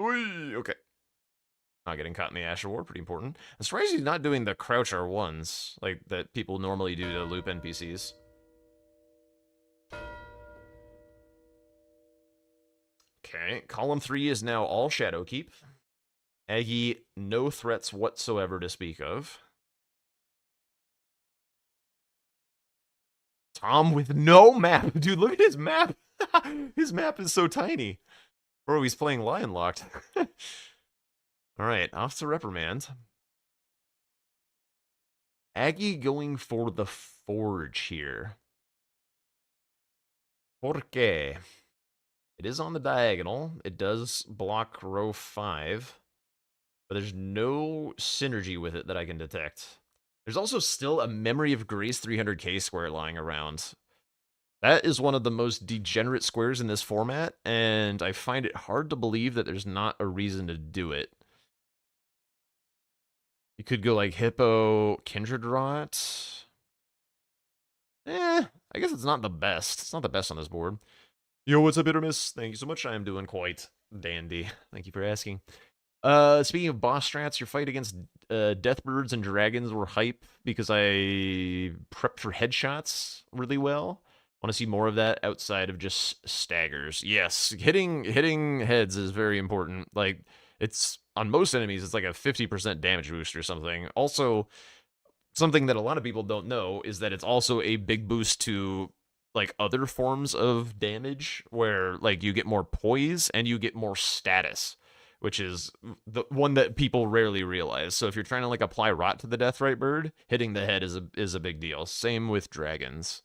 Okay. Not getting caught in the Ash of War, pretty important. I'm surprised he's not doing the Crouch R1s, like that people normally do to loop NPCs. Okay, column 3 is now all Shadowkeep. Aggie, no threats whatsoever to speak of. Tom with no map. Dude, look at his map. His map is so tiny. Bro, he's playing Lion Locked. All right, off to Reprimand. Aggie going for the Forge here. ¿Por qué? It is on the diagonal. It does block row 5. But there's no synergy with it that I can detect. There's also still a Memory of Grace 300k square lying around. That is one of the most degenerate squares in this format, and I find it hard to believe that there's not a reason to do it. You could go like Hippo, Kindred Rot. I guess it's not the best. It's not the best on this board. Yo, what's up, Hit or Miss? Thank you so much. I am doing quite dandy. Thank you for asking. Speaking of boss strats, your fight against Deathbirds and Dragons were hype because I prepped for headshots really well. Want to see more of that outside of just staggers. Yes, hitting heads is very important. Like, it's on most enemies, it's like a 50% damage boost or something. Also, something that a lot of people don't know is that it's also a big boost to like other forms of damage where like you get more poise and you get more status, which is the one that people rarely realize. So if you're trying to like apply rot to the Deathrite bird, hitting the head is a big deal. Same with dragons.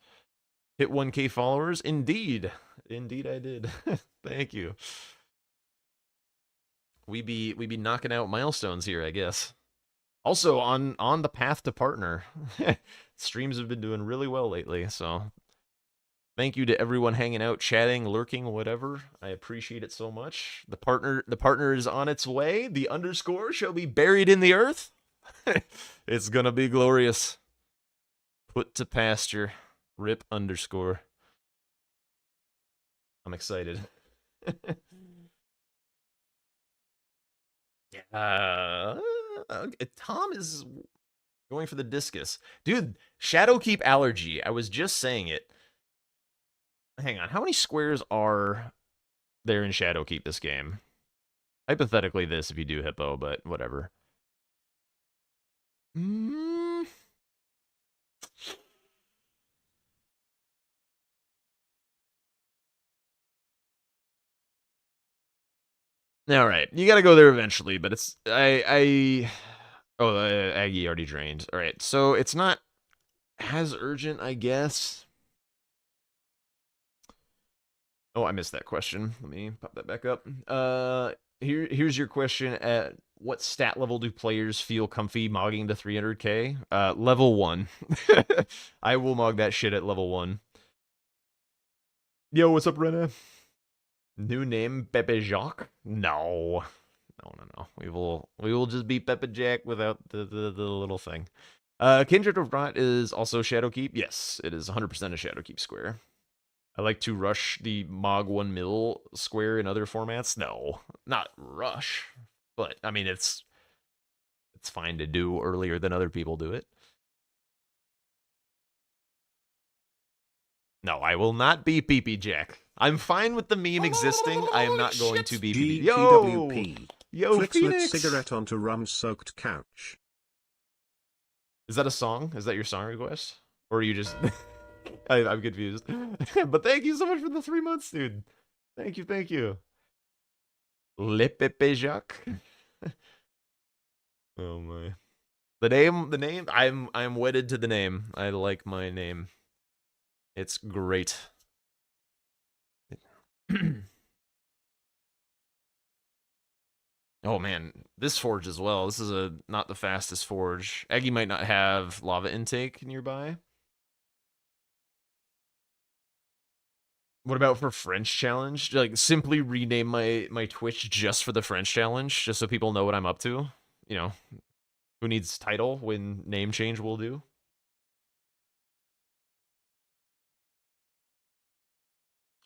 Hit 1k followers? Indeed. Indeed I did. Thank you. we be knocking out milestones here, I guess. Also on the path to partner. Streams have been doing really well lately, so thank you to everyone hanging out, chatting, lurking, whatever. I appreciate it so much. The partner is on its way. The underscore shall be buried in the earth. It's gonna be glorious. Put to pasture. Rip underscore. I'm excited. Tom is going for the discus. Dude, Shadowkeep allergy. I was just saying it. Hang on. How many squares are there in Shadowkeep this game? Hypothetically this if you do hippo, but whatever. All right, you got to go there eventually, but it's Aggie already drained. All right, so it's not as urgent, I guess. Oh, I missed that question. Let me pop that back up. Here's your question. At what stat level do players feel comfy mogging to 300k? Level 1. I will mog that shit at level 1. Yo, what's up, Rena? New name, Pepe Jacques? No. No. We will just be Pepe Jack without the little thing. Kindred of Rot is also Shadowkeep. Yes, it is 100% a Shadowkeep square. I like to rush the Mog 1 mil square in other formats. No, not rush, but I mean it's fine to do earlier than other people do it. No, I will not be PP Jack. I'm fine with the meme existing. I am not going to be PP. Yo, Flicks Phoenix. lit cigarette onto rum-soaked couch. Is that a song? Is that your song request? Or are you just... I'm confused. But thank you so much for the 3 months, dude. Thank you. Le Pepe Jacques. Oh my. The name, I'm wedded to the name. I like my name. It's great. Oh man, this forge as well. This is not the fastest forge. Aggie might not have lava intake nearby. What about for French challenge? Like simply rename my Twitch just for the French challenge, just so people know what I'm up to. You know, who needs title when name change will do?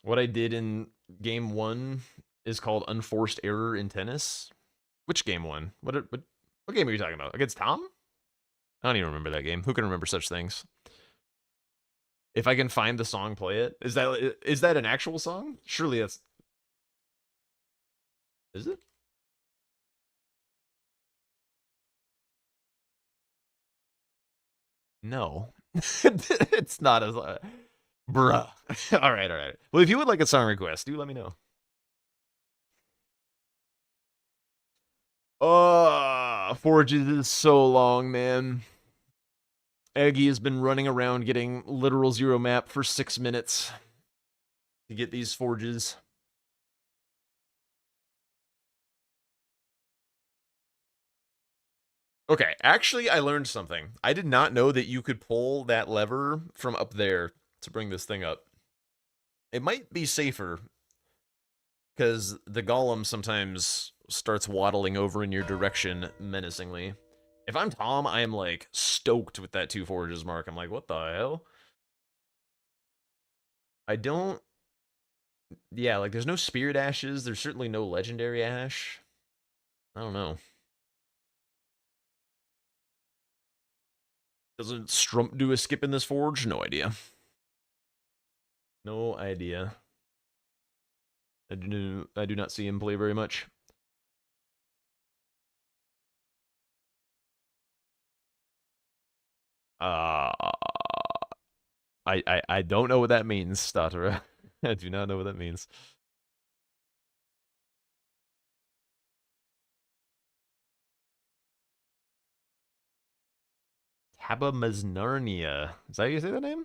What I did in game 1 is called unforced error in tennis. Which game 1? What game are you talking about? Against Tom? I don't even remember that game. Who can remember such things? If I can find the song, play it. Is that an actual song? Surely that's... Is it? No. It's not as... Bruh. All right. Well, if you would like a song request, do let me know. Oh, Forges is so long, man. Aggie has been running around getting literal zero map for 6 minutes to get these forges. Okay, actually, I learned something. I did not know that you could pull that lever from up there to bring this thing up. It might be safer, because the golem sometimes starts waddling over in your direction menacingly. If I'm Tom, I am, like, stoked with that 2 forges mark. I'm like, what the hell? I don't... Yeah, like, there's no spirit ashes. There's certainly no legendary ash. I don't know. Doesn't Strump do a skip in this forge? No idea. No idea. I do not see him play very much. I don't know what that means, Statera. I do not know what that means. Tabamaznarnia. Is that how you say that name?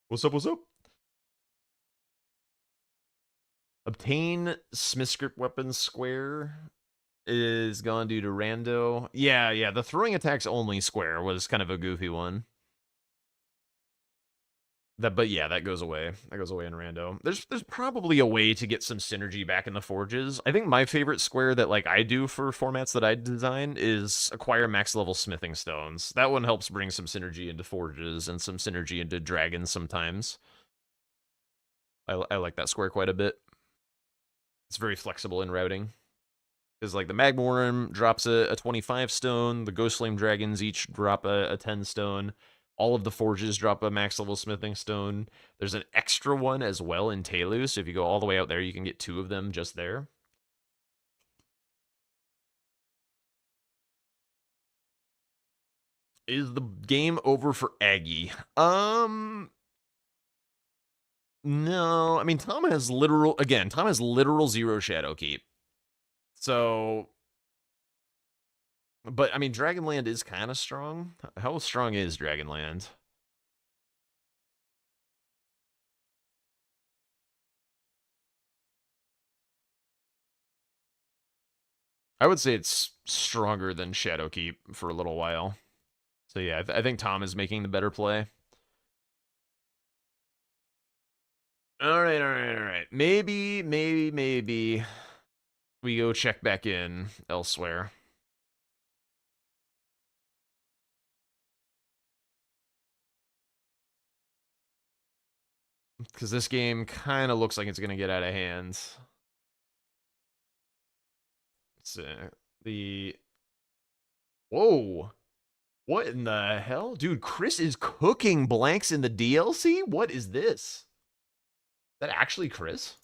What's up? Obtain Smithscript weapons square. is gone due to rando. Yeah, the throwing attacks only square was kind of a goofy one. But yeah, that goes away. That goes away in rando. There's probably a way to get some synergy back in the forges. I think my favorite square that like I do for formats that I design is acquire max level smithing stones. That one helps bring some synergy into forges and some synergy into dragons sometimes. I like that square quite a bit. It's very flexible in routing. Because like the Magmorum drops a 25 stone, the Ghost Flame Dragons each drop a 10 stone. All of the forges drop a max level smithing stone. There's an extra one as well in Taelu, so if you go all the way out there, you can get 2 of them just there. Is the game over for Aggie? No. I mean, Tom has literal 0 Shadow Keep. So, but I mean, Dragonland is kind of strong. How strong is Dragonland? I would say it's stronger than Shadowkeep for a little while. So yeah, I think Tom is making the better play. All right. Maybe we go check back in elsewhere. Because this game kind of looks like it's going to get out of hand. So, Whoa. What in the hell? Dude, Chris is cooking blanks in the DLC? What is this? Is that actually Chris?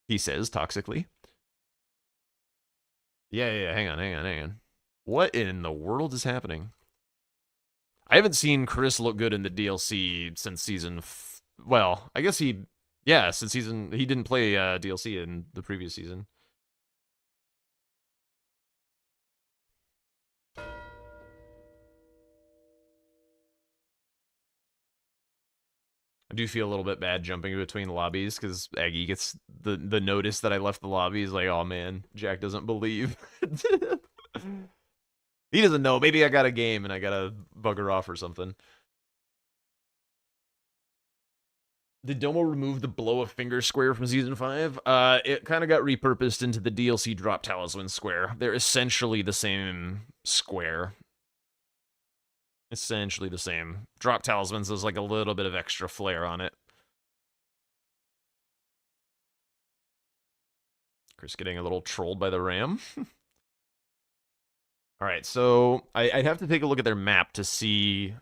He says toxically. Yeah, hang on. What in the world is happening? I haven't seen Chris look good in the DLC since season... well, I guess he... yeah, since season... he didn't play DLC in the previous season. I do feel a little bit bad jumping between lobbies because Aggie gets the notice that I left the lobby. He's like, oh man, Jack doesn't believe. He doesn't know. Maybe I got a game and I gotta bugger off or something. Did Domo remove the blow a finger square from season 5? It kind of got repurposed into the DLC drop talisman square. They're essentially the same square. Essentially the same. Drop talismans is like a little bit of extra flair on it. Chris getting a little trolled by the ram. Alright, so I'd have to take a look at their map to see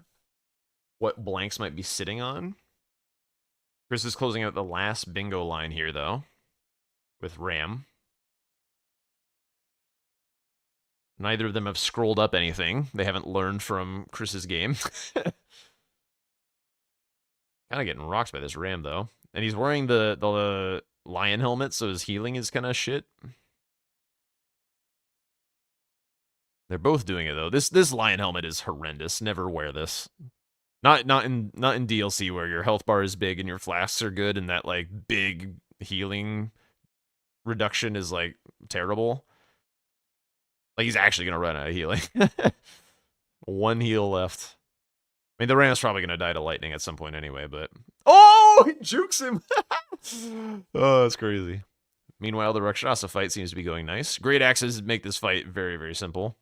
what blanks might be sitting on. Chris is closing out the last bingo line here, though, with Ram. Neither of them have scrolled up anything. They haven't learned from Chris's game. Kind of getting rocked by this Ram, though. And he's wearing the lion helmet, so his healing is kind of shit. They're both doing it, though. This lion helmet is horrendous. Never wear this. Not in DLC where your health bar is big and your flasks are good and that like big healing reduction is like terrible. Like he's actually gonna run out of healing. 1 heal left. I mean the Ram's probably gonna die to lightning at some point anyway, but oh, he jukes him. Oh, that's crazy. Meanwhile, the Rakshasa fight seems to be going nice. Great axes make this fight very, very simple.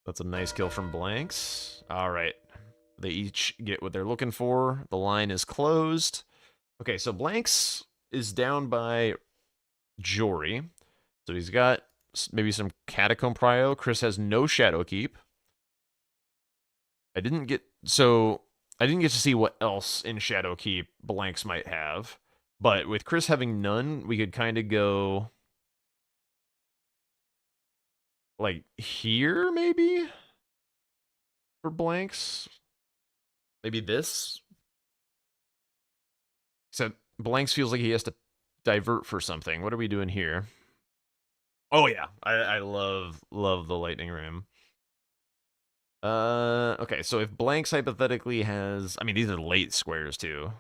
That's a nice kill from Blanks. All right. They each get what they're looking for. The line is closed. Okay, so Blanks is down by Jory. So he's got maybe some Catacomb Prio. Chris has no Shadow Keep. I didn't get to see what else in Shadow Keep Blanks might have. But with Chris having none, we could kind of go like here, maybe? For Blanks? Maybe this? Except Blanks feels like he has to divert for something. What are we doing here? Oh yeah, I love the lightning ram. Okay, so if Blanks hypothetically has, I mean these are late squares too.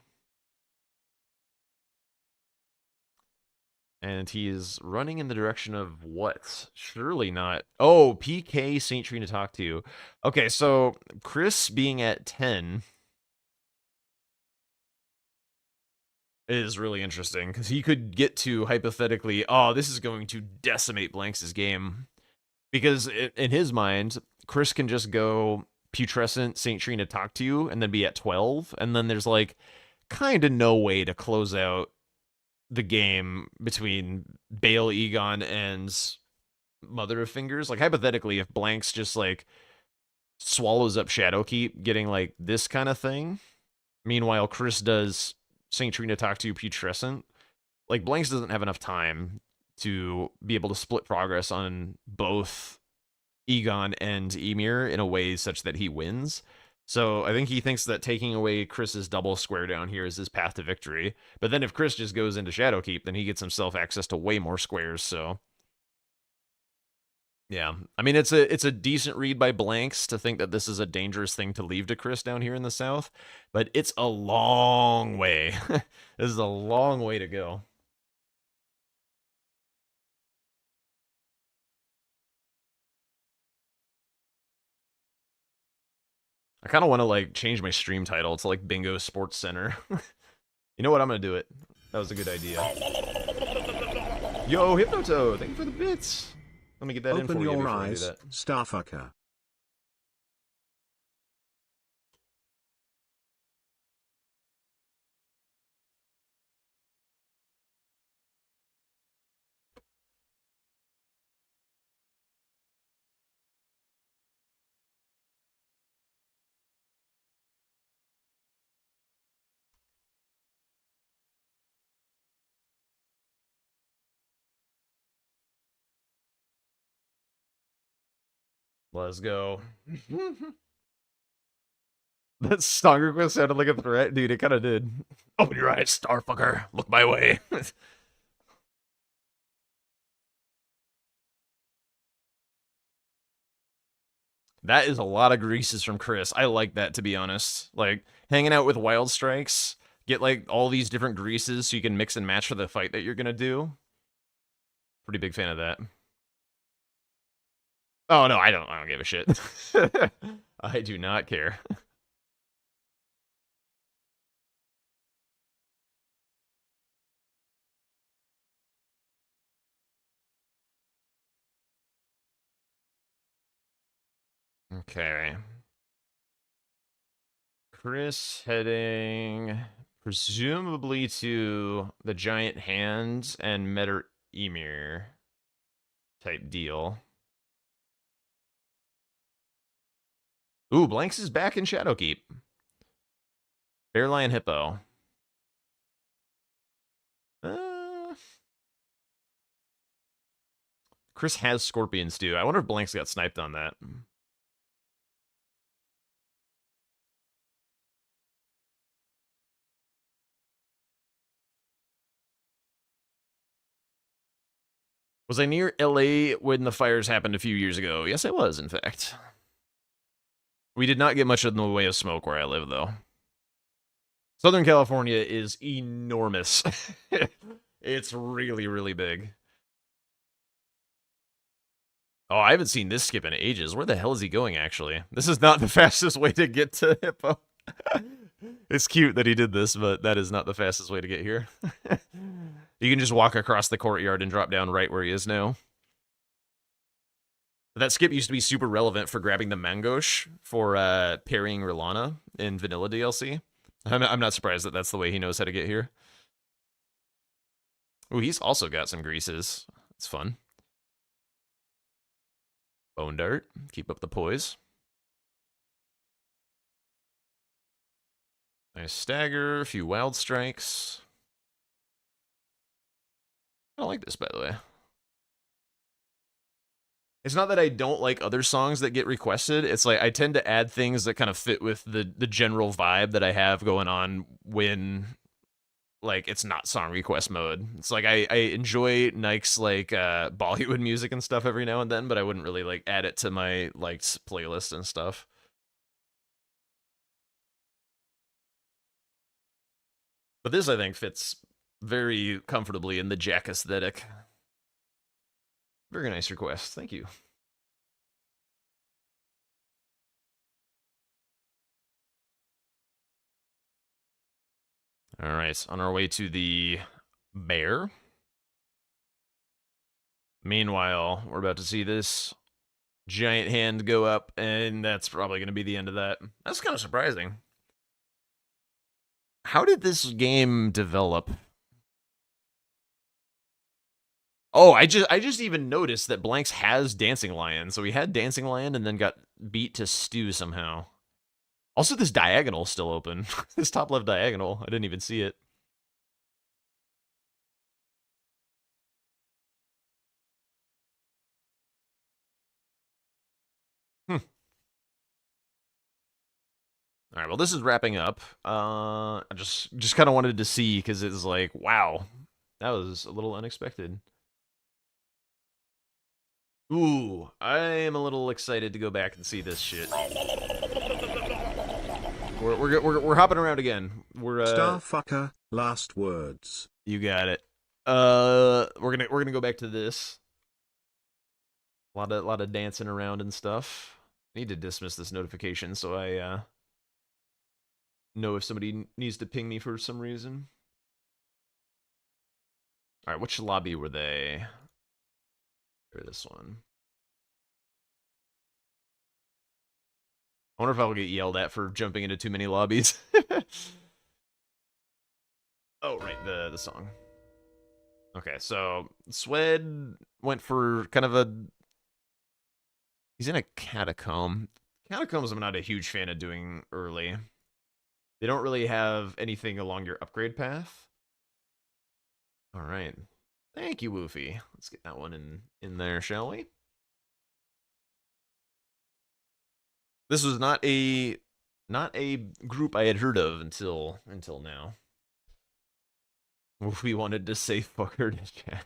And he is running in the direction of what? Surely not. Oh, PK St. Trina talk to you. Okay, so Chris being at 10 is really interesting because he could get to hypothetically, oh, this is going to decimate Blanks' game. Because in his mind, Chris can just go Putrescent, St. Trina talk to you, and then be at 12. And then there's like kind of no way to close out the game between Bale, Egon, and Mother of Fingers. Like hypothetically, if Blanks just like swallows up Shadowkeep, getting like this kind of thing. Meanwhile, Chris does St. Trina talk to you Putrescent. Like Blanks doesn't have enough time to be able to split progress on both Egon and Emir in a way such that he wins. So I think he thinks that taking away Chris's double square down here is his path to victory. But then if Chris just goes into Shadowkeep, then he gets himself access to way more squares. So yeah, I mean it's a decent read by Blanks to think that this is a dangerous thing to leave to Chris down here in the south, but it's a long way. This is a long way to go. I kind of want to like change my stream title to like Bingo Sports Center. You know what? I'm gonna do it. That was a good idea. Yo, Hypnotoad, thank you for the bits. Let me get that in for Open you your before eyes, I do that. Starfucker. Let's go. That song request sounded like a threat, dude. It kind of did. Open your eyes, Starfucker. Look my way. That is a lot of greases from Chris. I like that, to be honest. Like, hanging out with Wild Strikes, get, like, all these different greases so you can mix and match for the fight that you're gonna do. Pretty big fan of that. Oh, no, I don't give a shit. I do not care. Okay. Chris heading presumably to the Giant Hand and Metter Emir type deal. Ooh, Blanks is back in Shadowkeep. Bear Lion Hippo. Chris has Scorpions too. I wonder if Blanks got sniped on that. Was I near LA when the fires happened a few years ago? Yes, I was, in fact. We did not get much in the way of smoke where I live, though. Southern California is enormous. It's really, really big. Oh, I haven't seen this skip in ages. Where the hell is he going, actually? This is not the fastest way to get to Hippo. It's cute that he did this, but that is not the fastest way to get here. You can just walk across the courtyard and drop down right where he is now. That skip used to be super relevant for grabbing the Mangosh for parrying Rilana in Vanilla DLC. I'm not surprised that that's the way he knows how to get here. Ooh, he's also got some greases. It's fun. Bone Dart. Keep up the poise. Nice stagger. A few wild strikes. I don't like this, by the way. It's not that I don't like other songs that get requested. It's like I tend to add things that kind of fit with the general vibe that I have going on when like it's not song request mode. It's like I enjoy Nike's like Bollywood music and stuff every now and then, but I wouldn't really like add it to my liked playlist and stuff. But this I think fits very comfortably in the Jack aesthetic. Very nice request. Thank you. All right, on our way to the bear. Meanwhile, we're about to see this giant hand go up, and that's probably going to be the end of that. That's kind of surprising. How did this game develop? Oh, I just even noticed that Blanks has Dancing Lion. So he had Dancing Lion and then got beat to stew somehow. Also, this diagonal's still open. This top left diagonal. I didn't even see it. All right, well, this is wrapping up. I just kind of wanted to see because it's like, wow, that was a little unexpected. Ooh, I am a little excited to go back and see this shit. We're hopping around again. We're Starfucker, last words. You got it. We're gonna go back to this. A lot of dancing around and stuff. I need to dismiss this notification so I know if somebody needs to ping me for some reason. All right, which lobby were they? Or this one. I wonder if I'll get yelled at for jumping into too many lobbies. Oh, right, the song. Okay, so Swed went for kind of a... He's in a catacomb. Catacombs I'm not a huge fan of doing early. They don't really have anything along your upgrade path. All right. Thank you, Woofy. Let's get that one in there, shall we? This was not a group I had heard of until now. Woofy wanted to say fucker to Jack.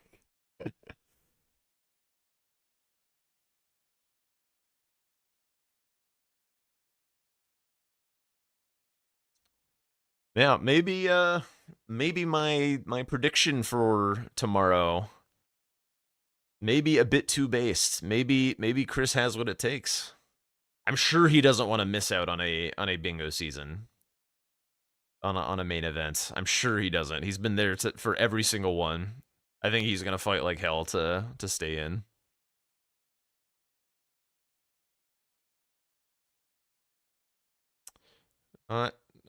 Yeah, maybe my prediction for tomorrow maybe a bit too based. Maybe Chris has what it takes. I'm sure he doesn't want to miss out on a bingo season. On a main event. I'm sure he doesn't. He's been there for every single one. I think he's going to fight like hell to stay in.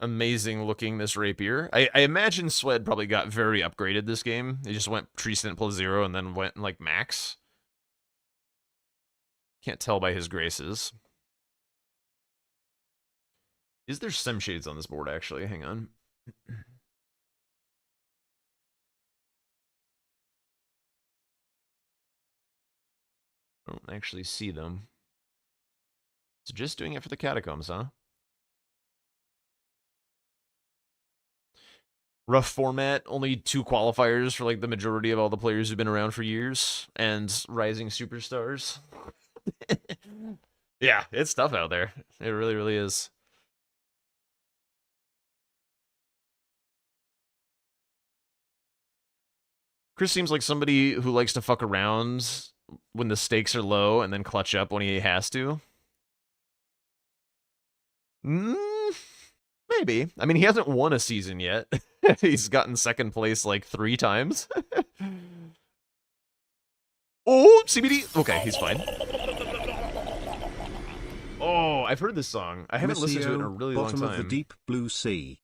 Amazing looking, this rapier. I imagine Swed probably got very upgraded this game. He just went Tree Stint plus 0 and then went like max. Can't tell by his graces. Is there some shades on this board actually? Hang on. I don't actually see them. So just doing it for the catacombs, huh? Rough format, only 2 qualifiers for like the majority of all the players who've been around for years, and rising superstars. Yeah, it's tough out there. It really, really is. Chris seems like somebody who likes to fuck around when the stakes are low and then clutch up when he has to. Maybe. I mean, he hasn't won a season yet. He's gotten second place like 3 times. Oh, CBD. Okay, he's fine. Oh, I've heard this song. I haven't listened to it in a really long time. Bottom of the deep blue sea.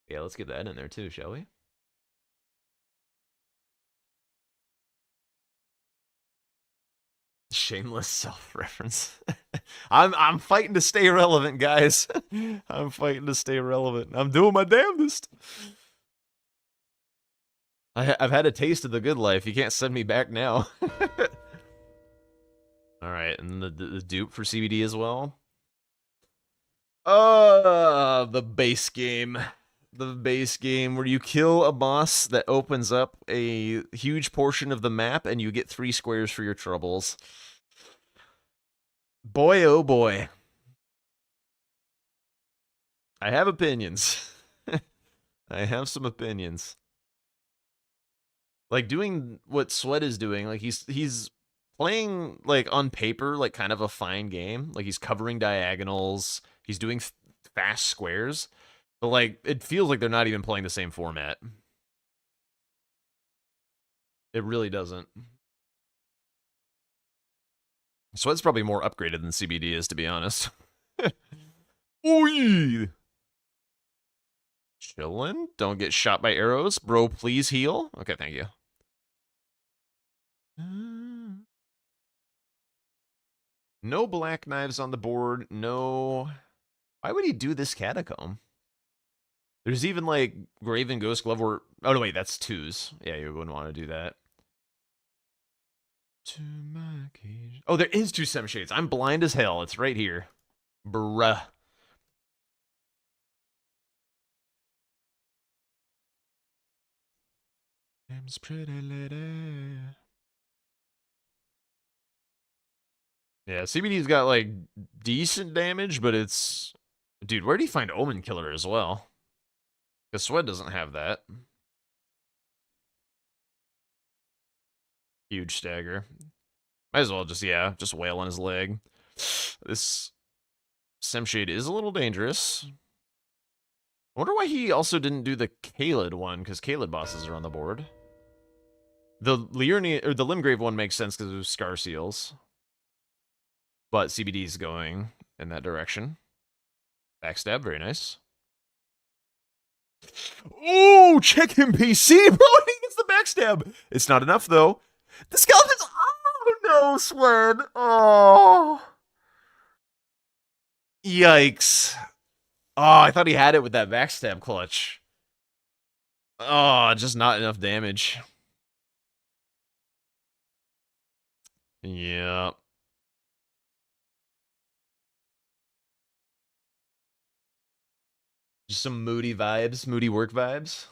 Yeah, let's get that in there too, shall we? Shameless self-reference. I'm fighting to stay relevant, guys. I'm fighting to stay relevant. I'm doing my damnedest. I've had a taste of the good life. You can't send me back now. All right, and the dupe for CBD as well. The base game. The base game where you kill a boss that opens up a huge portion of the map and you get 3 squares for your troubles. Boy, oh boy. I have opinions. I have some opinions. Like doing what Sweat is doing, like he's playing like on paper like kind of a fine game. Like he's covering diagonals, he's doing fast squares, but like it feels like they're not even playing the same format. It really doesn't. Sweat's probably more upgraded than CBD is, to be honest. Oi! Chillin'. Don't get shot by arrows. Bro, please heal. Okay, thank you. No black knives on the board. No. Why would he do this catacomb? There's even like Graven Ghost Glove or... Oh, no, wait, that's twos. Yeah, you wouldn't want to do that. To my cage. Oh, there is two Sem Shades. I'm blind as hell. It's right here. Bruh. Name's pretty lady. Yeah, CBD's got like decent damage, but it's... Dude, where do you find Omen Killer as well? Because Sweat doesn't have that. Huge stagger. Might as well just, yeah, just wail on his leg. This Semshade is a little dangerous. I wonder why he also didn't do the Kaled one, because Kaled bosses are on the board. The Liurnia, or the Limgrave one makes sense because it was Scar Seals. But CBD's going in that direction. Backstab, very nice. Oh, check him, PC, bro. He gets the backstab. It's not enough, though. The skeleton's... Oh, no, Sled. Oh. Yikes. Oh, I thought he had it with that backstab clutch. Oh, just not enough damage. Yeah. Just some moody vibes, moody work vibes.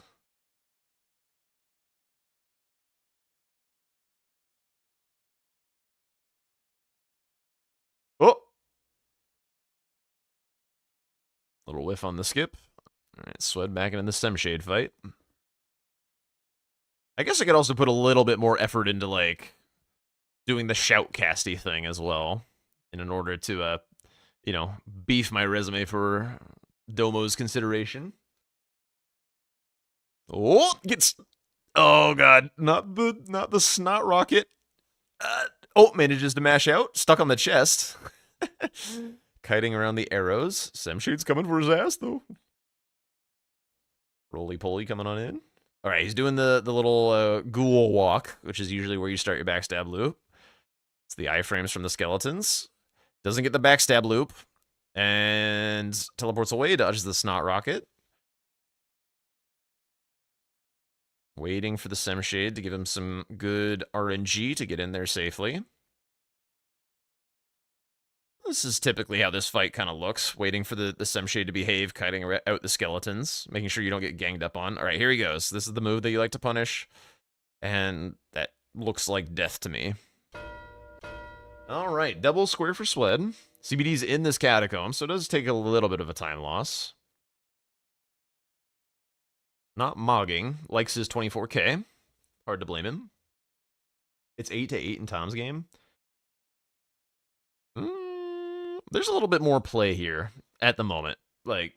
Oh! Little whiff on the skip. Alright, Sweat back in the Semshade fight. I guess I could also put a little bit more effort into, like, doing the shoutcasty thing as well. In order to, you know, beef my resume for Domo's consideration. Oh, gets... Oh, God. Not the snot rocket. Oh, manages to mash out. Stuck on the chest. Kiting around the arrows. Semshade's coming for his ass, though. Roly-poly coming on in. All right, he's doing the little ghoul walk, which is usually where you start your backstab loop. It's the iframes from the skeletons. Doesn't get the backstab loop. And teleports away, dodges the snot rocket. Waiting for the Semshade to give him some good RNG to get in there safely. This is typically how this fight kind of looks. Waiting for the Semshade to behave, kiting out the skeletons. Making sure you don't get ganged up on. Alright, here he goes. This is the move that you like to punish. And that looks like death to me. Alright, double square for Swed. CBD's in this catacomb, so it does take a little bit of a time loss. Not mogging. Likes his 24k. Hard to blame him. It's 8-8 in Tom's game. There's a little bit more play here at the moment. Like,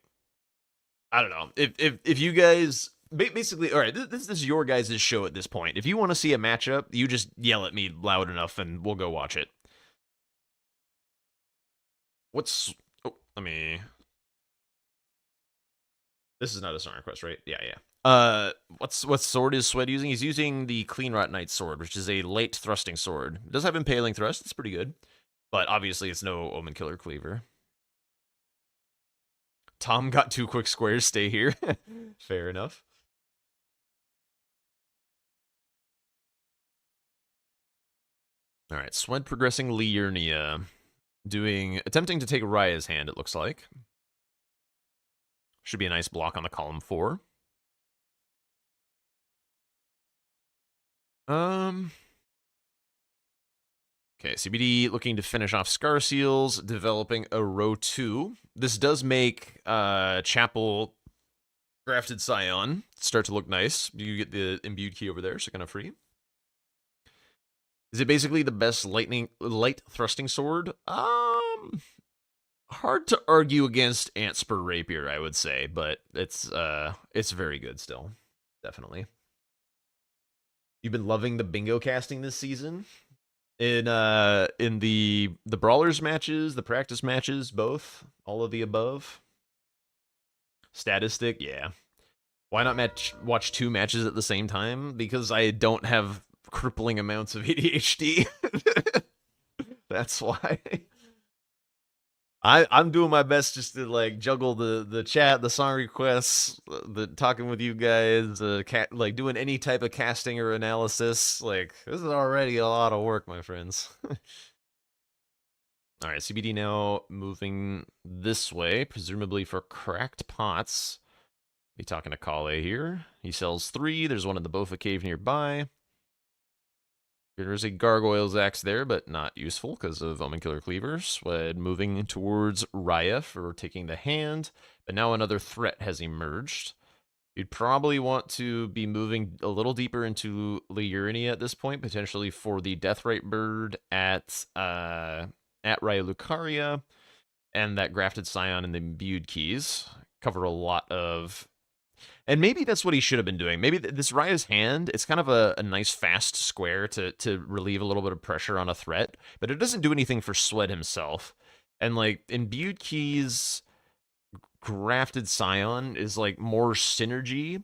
I don't know. If you guys... Basically, all right, this is your guys' show at this point. If you want to see a matchup, you just yell at me loud enough and we'll go watch it. What's... Oh, let me... This is not a song request, right? Yeah, yeah. What sword is Swed using? He's using the Clean Rot Knight sword, which is a late thrusting sword. It does have impaling thrust. It's pretty good. But obviously, it's no Omen Killer Cleaver. Tom got 2 quick squares. Stay here. Fair enough. All right, Swed progressing Liurnia. Attempting to take Raya's hand, it looks like. Should be a nice block on the column 4. Okay, CBD looking to finish off Scar Seals, developing a row 2. This does make Chapel Grafted Scion start to look nice. You get the imbued key over there, so kind of free. Is it basically the best light thrusting sword? Hard to argue against Antspur Rapier, I would say, but it's very good still, definitely. You've been loving the bingo casting this season, in the Brawlers matches, the practice matches, both, all of the above. Statistic, yeah. Why not watch 2 matches at the same time? Because I don't have crippling amounts of ADHD. That's why. I'm doing my best just to like juggle the chat, the song requests, the talking with you guys, like doing any type of casting or analysis. Like, this is already a lot of work, my friends. All right, CBD now moving this way, presumably for cracked pots. Be talking to Kale here. He sells 3. There's one in the Bofa Cave nearby. There's a Gargoyle's Axe there, but not useful because of Omen Killer Cleavers. Moving towards Raya for taking the hand, but now another threat has emerged. You'd probably want to be moving a little deeper into Liurnia at this point, potentially for the Deathrite Bird at Raya Lucaria, and that Grafted Scion and the Imbued Keys. Cover a lot of... And maybe that's what he should have been doing. Maybe this Raya's Hand, it's kind of a nice fast square to relieve a little bit of pressure on a threat, but it doesn't do anything for Sweat himself. And like Imbued Keys, Grafted Scion is like more synergy.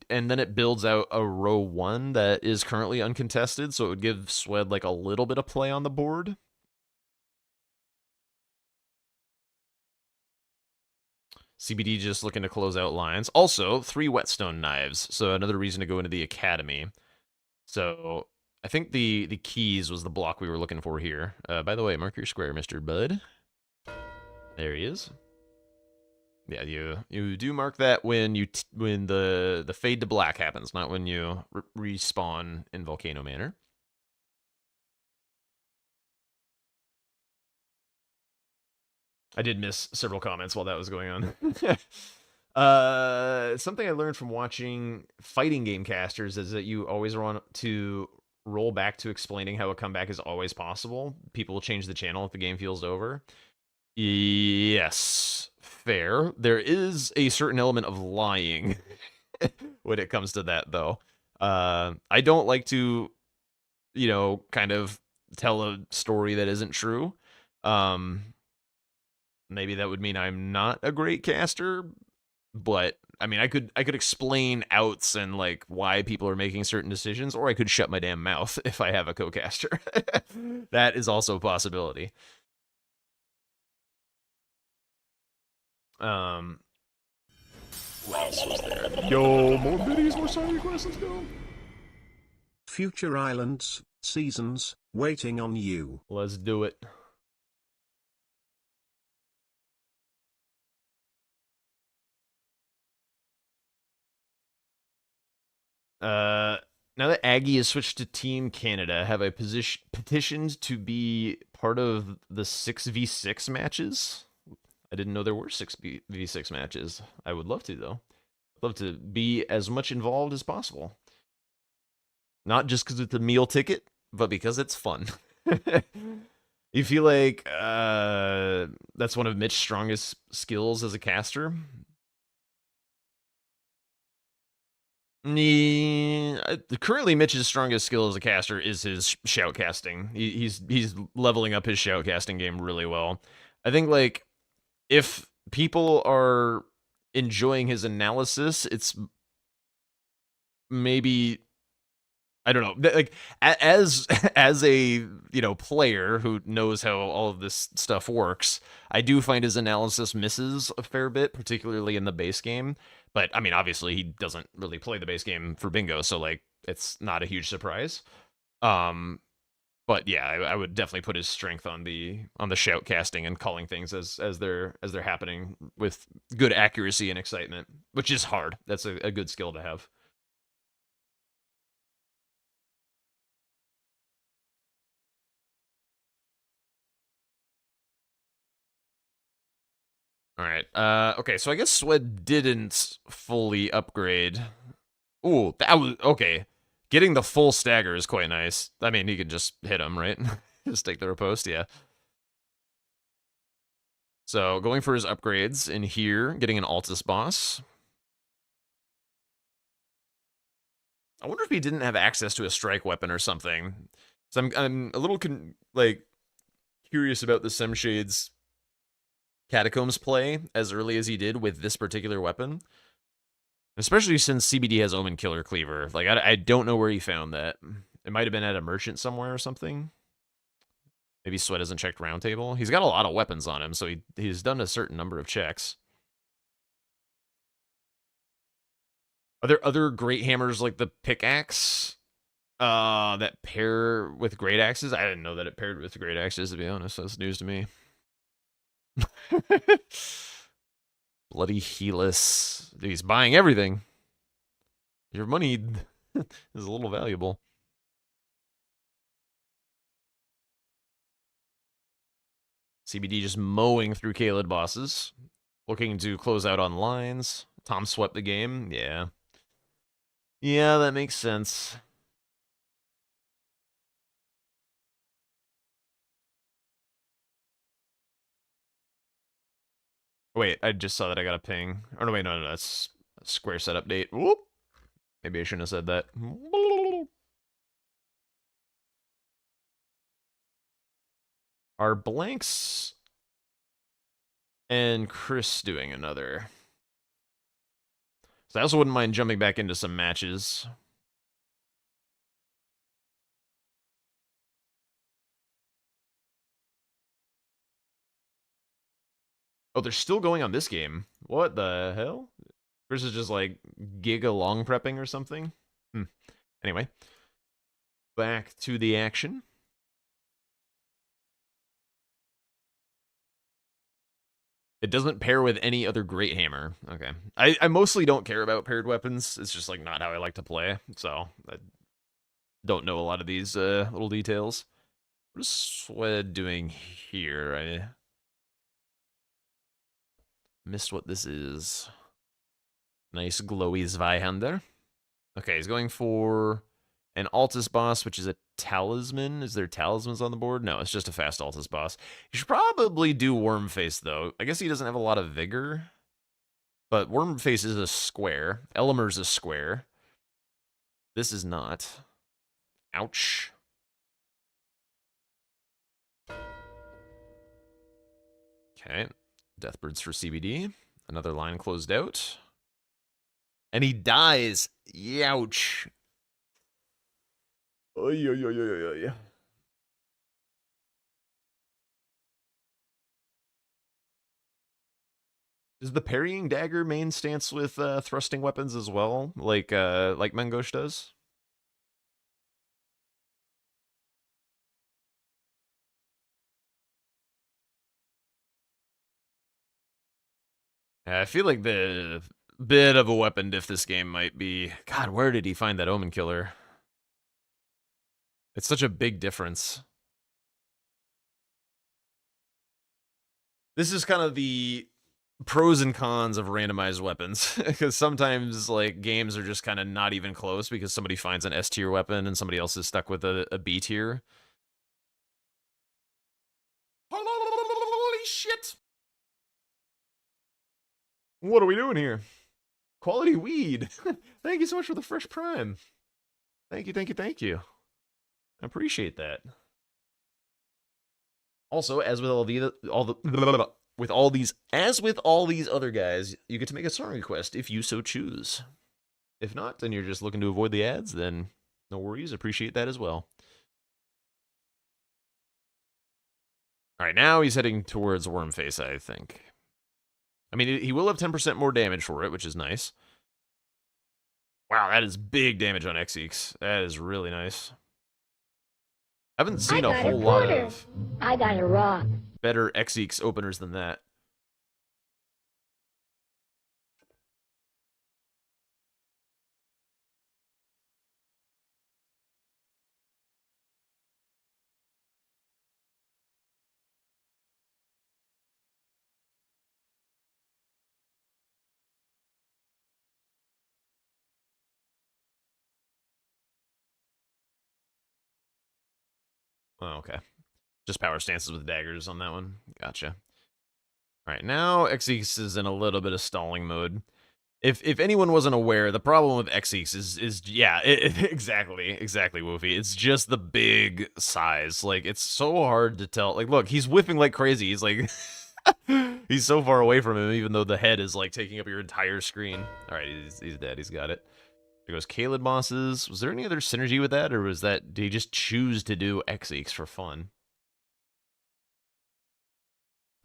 And then it builds out a row 1 that is currently uncontested, so it would give Swed like a little bit of play on the board. CBD just looking to close out lines. Also, 3 whetstone knives, so another reason to go into the academy. So I think the keys was the block we were looking for here. By the way, mark your square, Mr. Bud. There he is. Yeah, you do mark that when the fade to black happens, not when you respawn in Volcano Manor. I did miss several comments while that was going on. Something I learned from watching fighting game casters is that you always want to roll back to explaining how a comeback is always possible. People will change the channel if the game feels over. Yes, fair. There is a certain element of lying when it comes to that, though. I don't like to, kind of tell a story that isn't true. Maybe that would mean I'm not a great caster, but I mean, I could explain outs and like why people are making certain decisions, or I could shut my damn mouth if I have a co-caster. That is also a possibility. What else was there? Yo, more biddies, more side requests, let's go. Future islands, seasons, waiting on you. Let's do it. Now that Aggie has switched to Team Canada, have I petitioned to be part of the 6v6 matches? I didn't know there were 6v6 matches. I would love to, though. I'd love to be as much involved as possible. Not just because it's a meal ticket, but because it's fun. You feel like that's one of Mitch's strongest skills as a caster? Currently, Mitch's strongest skill as a caster is his shout casting. He's leveling up his shout casting game really well. I think like if people are enjoying his analysis, it's maybe, I don't know, like as a player who knows how all of this stuff works, I do find his analysis misses a fair bit, particularly in the base game. But I mean, obviously, he doesn't really play the base game for bingo, so like it's not a huge surprise. But yeah, I would definitely put his strength on the shout casting and calling things as they're happening with good accuracy and excitement, which is hard. That's a good skill to have. All right. Okay, so I guess Swed didn't fully upgrade. Ooh, that was okay. Getting the full stagger is quite nice. I mean, he could just hit him, right? Just take the riposte, yeah. So going for his upgrades in here, getting an Altus boss. I wonder if he didn't have access to a strike weapon or something. So I'm a little curious about the Semshade's Catacombs play as early as he did with this particular weapon. Especially since CBD has Omen Killer Cleaver. Like, I don't know where he found that. It might have been at a merchant somewhere or something. Maybe Sweat hasn't checked Roundtable. He's got a lot of weapons on him, so he's done a certain number of checks. Are there other great hammers like the pickaxe that pair with great axes? I didn't know that it paired with great axes, to be honest. That's news to me. Bloody Helus. Dude, he's buying everything. Your money is a little valuable. CBD just mowing through Kaled bosses. Looking to close out on lines. Tom swept the game. Yeah. Yeah, that makes sense. Wait, I just saw that I got a ping. Oh, no, wait, no, that's a square set update. Whoop. Maybe I shouldn't have said that. Are Blanks and Chris doing another? So I also wouldn't mind jumping back into some matches. Oh, they're still going on this game. What the hell? Chris is just like giga long prepping or something? Anyway. Back to the action. It doesn't pair with any other great hammer. Okay. I mostly don't care about paired weapons. It's just like not how I like to play. So I don't know a lot of these little details. What is Swed doing here? I missed what this is. Nice glowy Zweihander. Okay, he's going for an Altus boss, which is a talisman. Is there talismans on the board? No, it's just a fast Altus boss. You should probably do Wormface, though. I guess he doesn't have a lot of vigor. But Wormface is a square. Elimer's a square. This is not. Ouch. Okay. Deathbirds for CBD. Another line closed out. And he dies. Youch. Oy, oy, oy, oy, oy. Is the parrying dagger main stance with thrusting weapons as well, like Mangosh does? I feel like the bit of a weapon diff this game might be. God, where did he find that Omen Killer? It's such a big difference. This is kind of the pros and cons of randomized weapons, because sometimes like games are just kind of not even close because somebody finds an S tier weapon and somebody else is stuck with a B tier. Holy shit! What are we doing here? Quality weed. Thank you so much for the fresh prime. Thank you, thank you, thank you. I appreciate that. Also, as with as with all these other guys, you get to make a song request if you so choose. If not, then you're just looking to avoid the ads, then no worries. Appreciate that as well. All right, now he's heading towards Wormface, I think. I mean, he will have 10% more damage for it, which is nice. Wow, that is big damage on Xeeks. That is really nice. I haven't seen a whole lot of I got a rock. better Xeeks openers than that. Oh, okay. Just power stances with daggers on that one. Gotcha. All right, now Xeeks is in a little bit of stalling mode. If anyone wasn't aware, the problem with Xeeks is yeah, exactly, Woofy. It's just the big size. Like, it's so hard to tell. Like, look, he's whiffing like crazy. He's like, he's so far away from him, even though the head is like taking up your entire screen. All right, he's dead. He's got it. There goes Caled bosses. Was there any other synergy with that, or was that, did he just choose to do Xeeks for fun?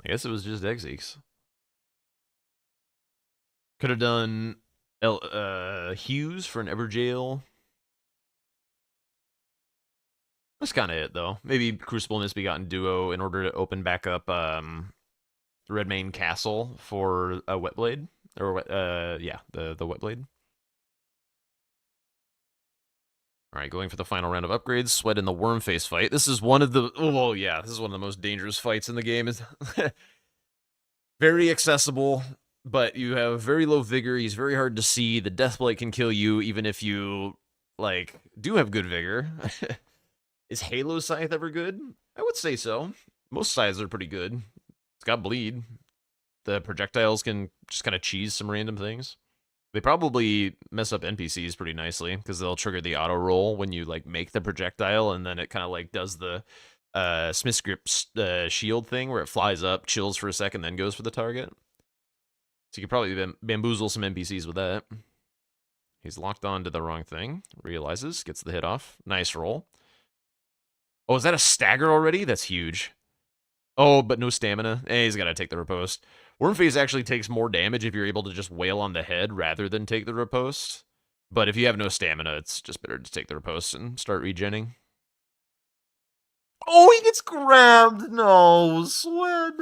I guess it was just Xeeks. Could have done Hughes for an Everjail. That's kind of it, though. Maybe Crucible Misbegotten Duo in order to open back up Redmane Castle for a Wetblade. Or, yeah, the Wetblade. Alright, going for the final round of upgrades. Sweat in the Wormface fight. This is one of the... Oh, yeah, this is one of the most dangerous fights in the game. Is very accessible, but you have very low vigor. He's very hard to see. The Deathblight can kill you, even if you, like, do have good vigor. Is Halo Scythe ever good? I would say so. Most scythes are pretty good. It's got bleed. The projectiles can just kind of cheese some random things. They probably mess up NPCs pretty nicely, because they'll trigger the auto roll when you, like, make the projectile, and then it kind of, like, does the Smith's Grip shield thing, where it flies up, chills for a second, then goes for the target. So you could probably bamboozle some NPCs with that. He's locked on to the wrong thing. Realizes, gets the hit off. Nice roll. Oh, is that a stagger already? That's huge. Oh, but no stamina. He's got to take the riposte. Wormface actually takes more damage if you're able to just wail on the head rather than take the riposte. But if you have no stamina, it's just better to take the riposte and start regenning. Oh, he gets grabbed! No, Sweat!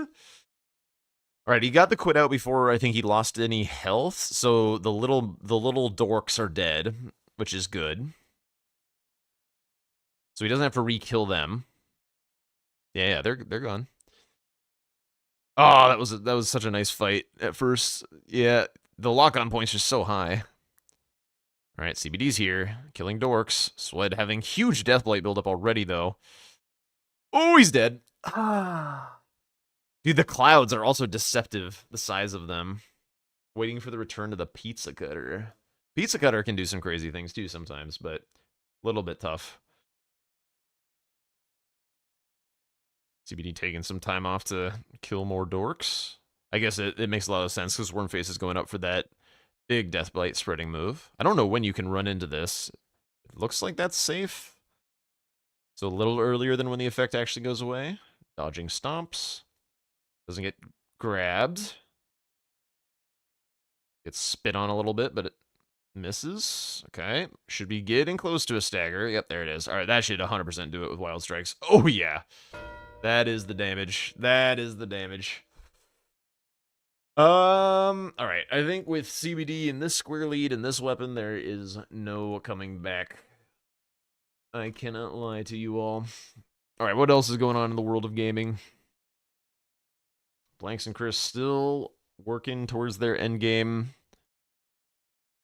Alright, he got the quit out before I think he lost any health, so the little dorks are dead, which is good. So he doesn't have to re-kill them. Yeah, they're gone. Oh, that was such a nice fight at first. Yeah, the lock-on points are so high. Alright, CBD's here, killing dorks. Sweat having huge Deathblight buildup already, though. Oh, he's dead. Ah. Dude, the clouds are also deceptive, the size of them. Waiting for the return to the Pizza Cutter. Pizza Cutter can do some crazy things, too, sometimes, but a little bit tough. CBD taking some time off to kill more dorks. I guess it makes a lot of sense, because Wormface is going up for that big Deathblight spreading move. I don't know when you can run into this. It looks like that's safe. So a little earlier than when the effect actually goes away. Dodging stomps. Doesn't get grabbed. Gets spit on a little bit, but it misses. Okay. Should be getting close to a stagger. Yep, there it is. Alright, that should 100% do it with Wild Strikes. Oh, yeah. That is the damage. That is the damage. Alright. I think with CBD and this square lead and this weapon, there is no coming back. I cannot lie to you all. Alright, what else is going on in the world of gaming? Blanks and Chris still working towards their endgame.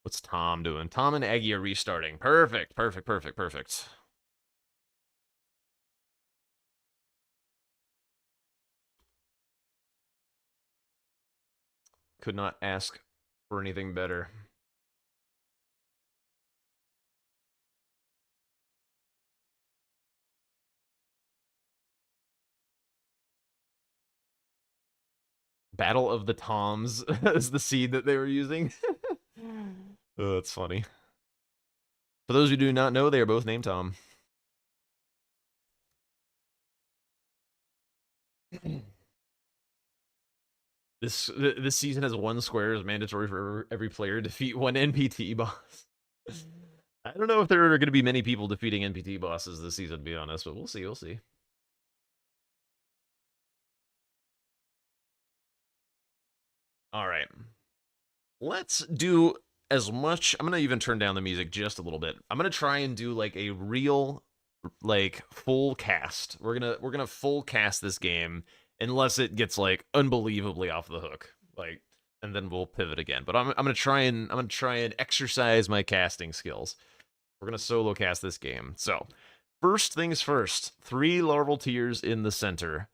What's Tom doing? Tom and Aggie are restarting. Perfect. Could not ask for anything better. Battle of the Toms is the seed that they were using. Oh, that's funny. For those who do not know, they are both named Tom. This season has 1 square is mandatory for every player. Defeat 1 NPT boss. I don't know if there are going to be many people defeating NPT bosses this season, to be honest, but we'll see. We'll see. All right. Let's do as much. I'm going to even turn down the music just a little bit. I'm going to try and do like a real, like, full cast. We're going to full cast this game unless it gets like unbelievably off the hook. Like, and then we'll pivot again. But I'm going to try and exercise my casting skills. We're going to solo cast this game. So, First things first, 3 larval tiers in the center.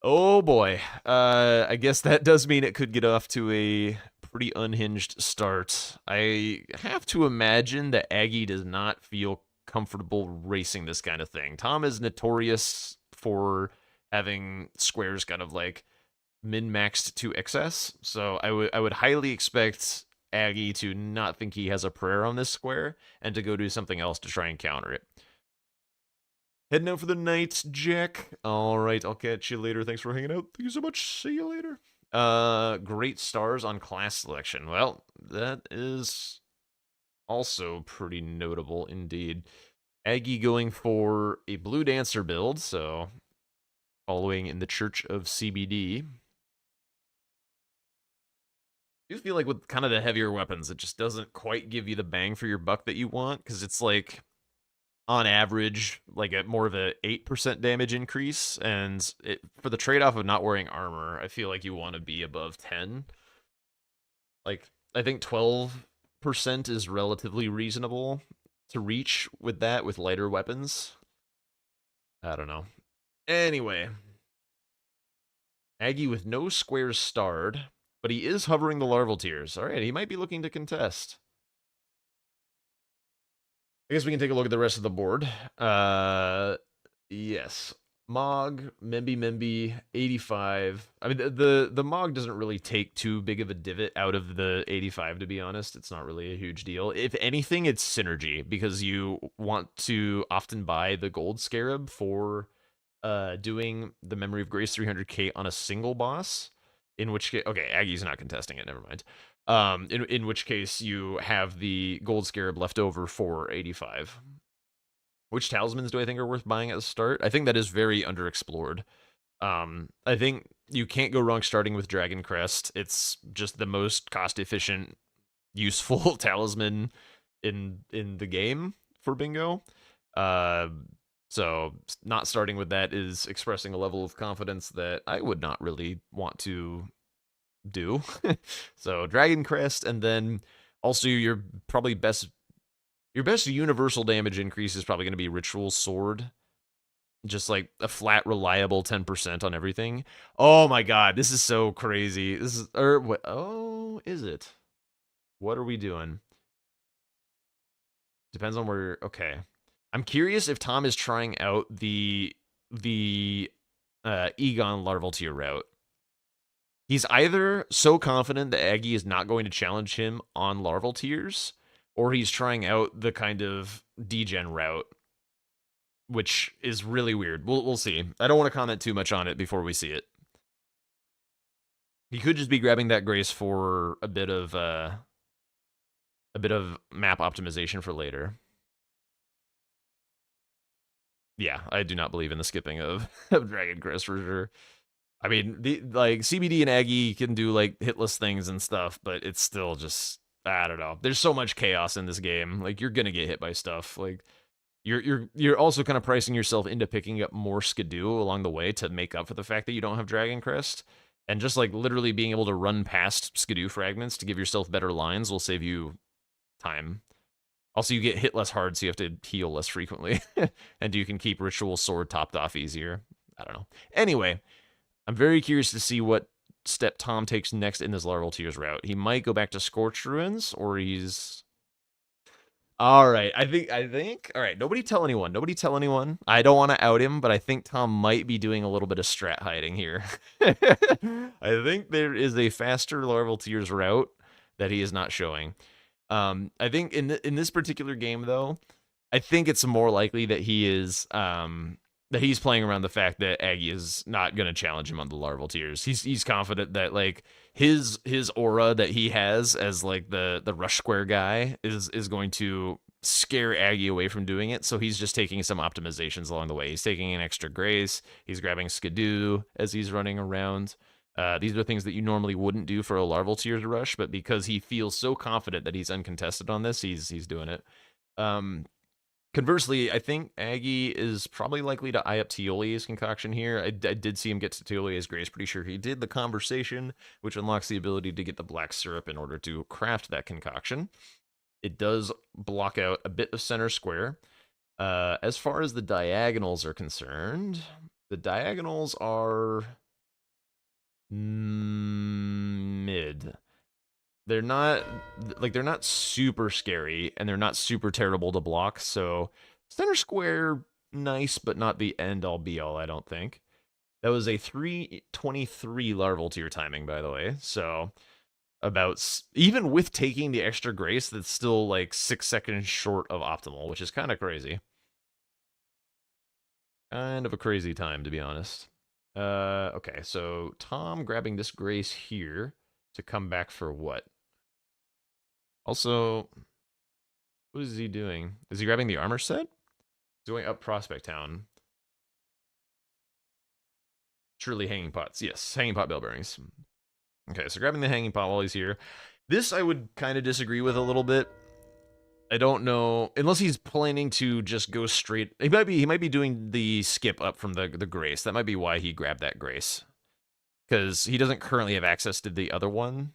Oh boy. I guess that does mean it could get off to a pretty unhinged start. I have to imagine that Aggie does not feel comfortable racing this kind of thing. Tom is notorious for having squares kind of like min-maxed to excess, so I would highly expect Aggie to not think he has a prayer on this square and to go do something else to try and counter it. Heading out for the night, Jack. All right, I'll catch you later. Thanks for hanging out. Thank you so much. See you later. Great stars on class selection. Well, that is also pretty notable indeed. Aggie going for a blue dancer build, so following in the Church of CBD. I do feel like with kind of the heavier weapons, it just doesn't quite give you the bang for your buck that you want, because it's like, on average, like a more of a 8% damage increase, and for the trade-off of not wearing armor, I feel like you want to be above 10. Like, I think 12% is relatively reasonable to reach with that, with lighter weapons. I don't know. Anyway. Aggie with no squares starred, but he is hovering the larval tiers. All right, he might be looking to contest. I guess we can take a look at the rest of the board. Yes. Mog, Memby, 85. I mean, the Mog doesn't really take too big of a divot out of the 85, to be honest. It's not really a huge deal. If anything, it's synergy, because you want to often buy the Gold Scarab for doing the Memory of Grace 300k on a single boss, in which case, okay, Aggie's not contesting it, never mind. In which case you have the Gold Scarab left over for 85. Which talismans do I think are worth buying at the start? I think that is very underexplored. I think you can't go wrong starting with Dragon Crest. It's just the most cost-efficient, useful talisman in the game for bingo. So not starting with that is expressing a level of confidence that I would not really want to do. So Dragon Crest, and then also your best universal damage increase is probably going to be Ritual Sword. Just like a flat, reliable 10% on everything. Oh my god, this is so crazy. This is, what? Oh, is it? What are we doing? Depends on where. Okay, I'm curious if Tom is trying out the Egon larval tier route. He's either so confident that Aggie is not going to challenge him on larval tiers, or he's trying out the kind of degen route, which is really weird. We'll see. I don't want to comment too much on it before we see it. He could just be grabbing that Grace for a bit of map optimization for later. Yeah, I do not believe in the skipping of Dragon Crest for sure. I mean, like CBD and Aggie can do like hitless things and stuff, but it's still just, I don't know. There's so much chaos in this game. Like, you're gonna get hit by stuff. Like, you're also kind of pricing yourself into picking up more Skidoo along the way to make up for the fact that you don't have Dragon Crest. And just like literally being able to run past Skidoo fragments to give yourself better lines will save you time. Also, you get hit less hard, so you have to heal less frequently. And you can keep Ritual Sword topped off easier. I don't know. Anyway, I'm very curious to see what step Tom takes next in this larval tiers route. He might go back to Scorched Ruins, or he's... All right, I think, all right, nobody tell anyone. Nobody tell anyone. I don't want to out him, but I think Tom might be doing a little bit of strat hiding here. I think there is a faster larval tiers route that he is not showing. I think in this particular game, though, I think it's more likely that he is that he's playing around the fact that Aggie is not going to challenge him on the larval tiers. He's confident that like his aura that he has as like the rush square guy is going to scare Aggie away from doing it. So he's just taking some optimizations along the way. He's taking an extra Grace. He's grabbing Skidoo as he's running around. These are things that you normally wouldn't do for a larval tiers rush, but because he feels so confident that he's uncontested on this, he's doing it. Conversely, I think Aggie is probably likely to eye up Teolia's concoction here. I did see him get to Teolia's Grace. Pretty sure he did the conversation, which unlocks the ability to get the black syrup in order to craft that concoction. It does block out a bit of center square. As far as the diagonals are concerned, the diagonals are mid. They're not they're not super scary, and they're not super terrible to block. So center square, nice, but not the end all be all. I don't think. That was a 323 larval tier timing, by the way. So even with taking the extra grace, that's still like 6 seconds short of optimal, which is kind of crazy. Kind of a crazy time, to be honest. Okay, so Tom grabbing this grace here to come back for what? Also, what is he doing? Is he grabbing the armor set? He's going up Prospect Town. Surely hanging pots. Yes, hanging pot bell bearings. Okay, so grabbing the hanging pot while he's here. This I would kind of disagree with a little bit. I don't know, unless he's planning to just go straight. He might be doing the skip up from the grace. That might be why he grabbed that grace, because he doesn't currently have access to the other one.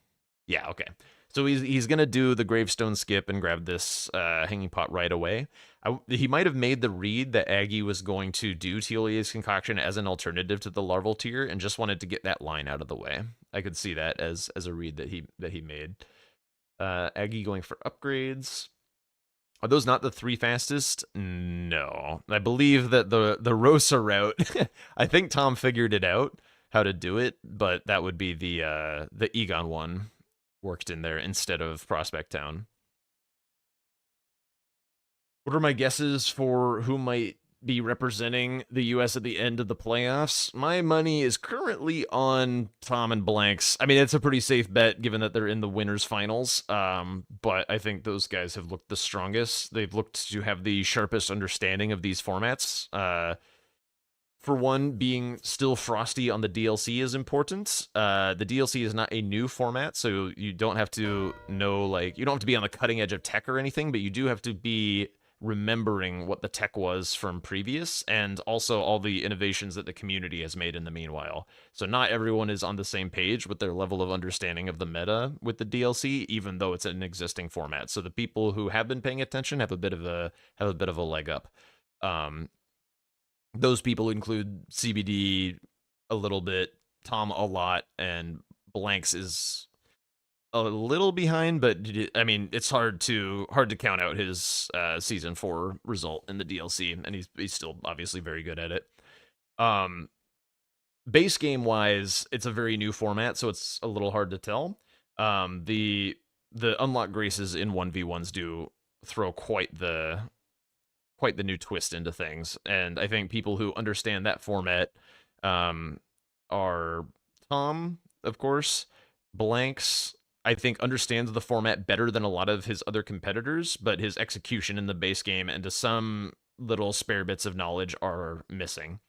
Yeah, okay. So he's gonna do the gravestone skip and grab this hanging pot right away. He might have made the read that Aggie was going to do Tealia's concoction as an alternative to the larval tier, and just wanted to get that line out of the way. I could see that as a read that he made. Aggie going for upgrades. Are those not the 3 fastest? No. I believe that the Rosa route, I think Tom figured it out, how to do it, but that would be the Egon one worked in there instead of Prospect Town. What are my guesses for who might be representing the U.S. at the end of the playoffs? My money is currently on Tom and Blanks. I mean, it's a pretty safe bet given that they're in the winners finals. But I think those guys have looked the strongest. They've looked to have the sharpest understanding of these formats. For one, being still frosty on the DLC is important. The DLC is not a new format, so you don't have to know, like, you don't have to be on the cutting edge of tech or anything, but you do have to be remembering what the tech was from previous, and also all the innovations that the community has made in the meanwhile. So not everyone is on the same page with their level of understanding of the meta with the DLC, even though it's an existing format. So the people who have been paying attention have a bit of a leg up. Those people include CBD a little bit, Tom a lot, and Blanks is a little behind, but I mean, it's hard to count out his season 4 result in the DLC, and he's still obviously very good at it. Base game wise, it's a very new format, so it's a little hard to tell. The unlock graces in 1v1s do throw quite the new twist into things, and I think people who understand that format are Tom, of course. Blanks, I think, understands the format better than a lot of his other competitors, but his execution in the base game and to some little spare bits of knowledge are missing.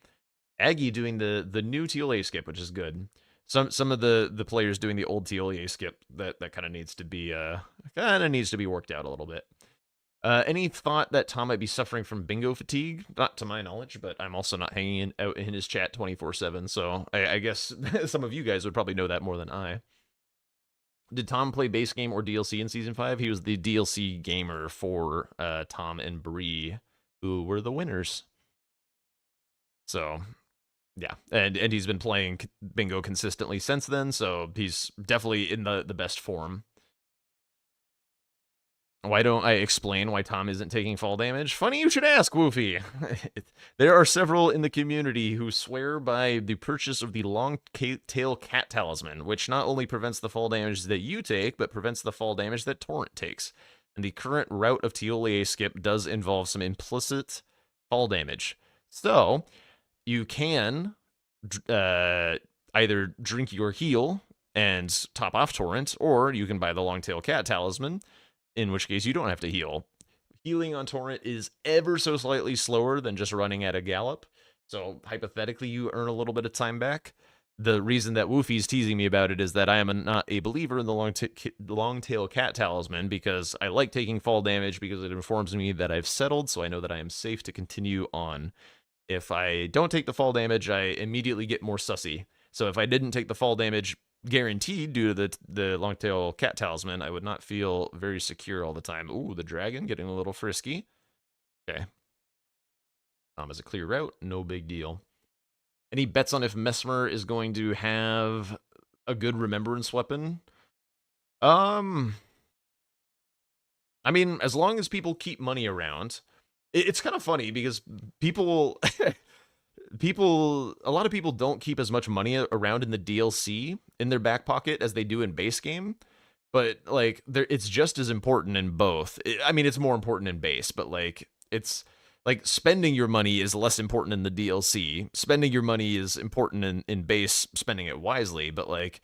Aggie doing the new TLA skip, which is good. Some of the players doing the old TLA skip that kind of needs to be worked out a little bit. Any thought that Tom might be suffering from bingo fatigue? Not to my knowledge, but I'm also not hanging out in his chat 24/7, so I guess some of you guys would probably know that more than I. Did Tom play base game or DLC in Season 5? He was the DLC gamer for Tom and Bree, who were the winners. So, yeah. And he's been playing bingo consistently since then, so he's definitely in the best form. Why don't I explain why Tom isn't taking fall damage? Funny you should ask, Woofy. There are several in the community who swear by the purchase of the long-tail cat talisman, which not only prevents the fall damage that you take, but prevents the fall damage that Torrent takes. And the current route of TLA skip does involve some implicit fall damage. So, you can either drink your heal and top off Torrent, or you can buy the long-tail cat talisman, in which case you don't have to heal. Healing on Torrent is ever so slightly slower than just running at a gallop, so hypothetically you earn a little bit of time back. The reason that Woofy's teasing me about it is that I am not a believer in the long-tail cat talisman, because I like taking fall damage because it informs me that I've settled, so I know that I am safe to continue on. If I don't take the fall damage, I immediately get more sussy. So if I didn't take the fall damage guaranteed due to the long-tail cat talisman, I would not feel very secure all the time. Ooh, the dragon getting a little frisky. Okay. Tom has a clear route, no big deal. Any bets on if Mesmer is going to have a good remembrance weapon? I mean, as long as people keep money around, it's kind of funny because people, a lot of people don't keep as much money around in the DLC in their back pocket as they do in base game. But like, it's just as important in both. I mean, it's more important in base, but like, it's like spending your money is less important in the DLC. Spending your money is important in base, spending it wisely. But like,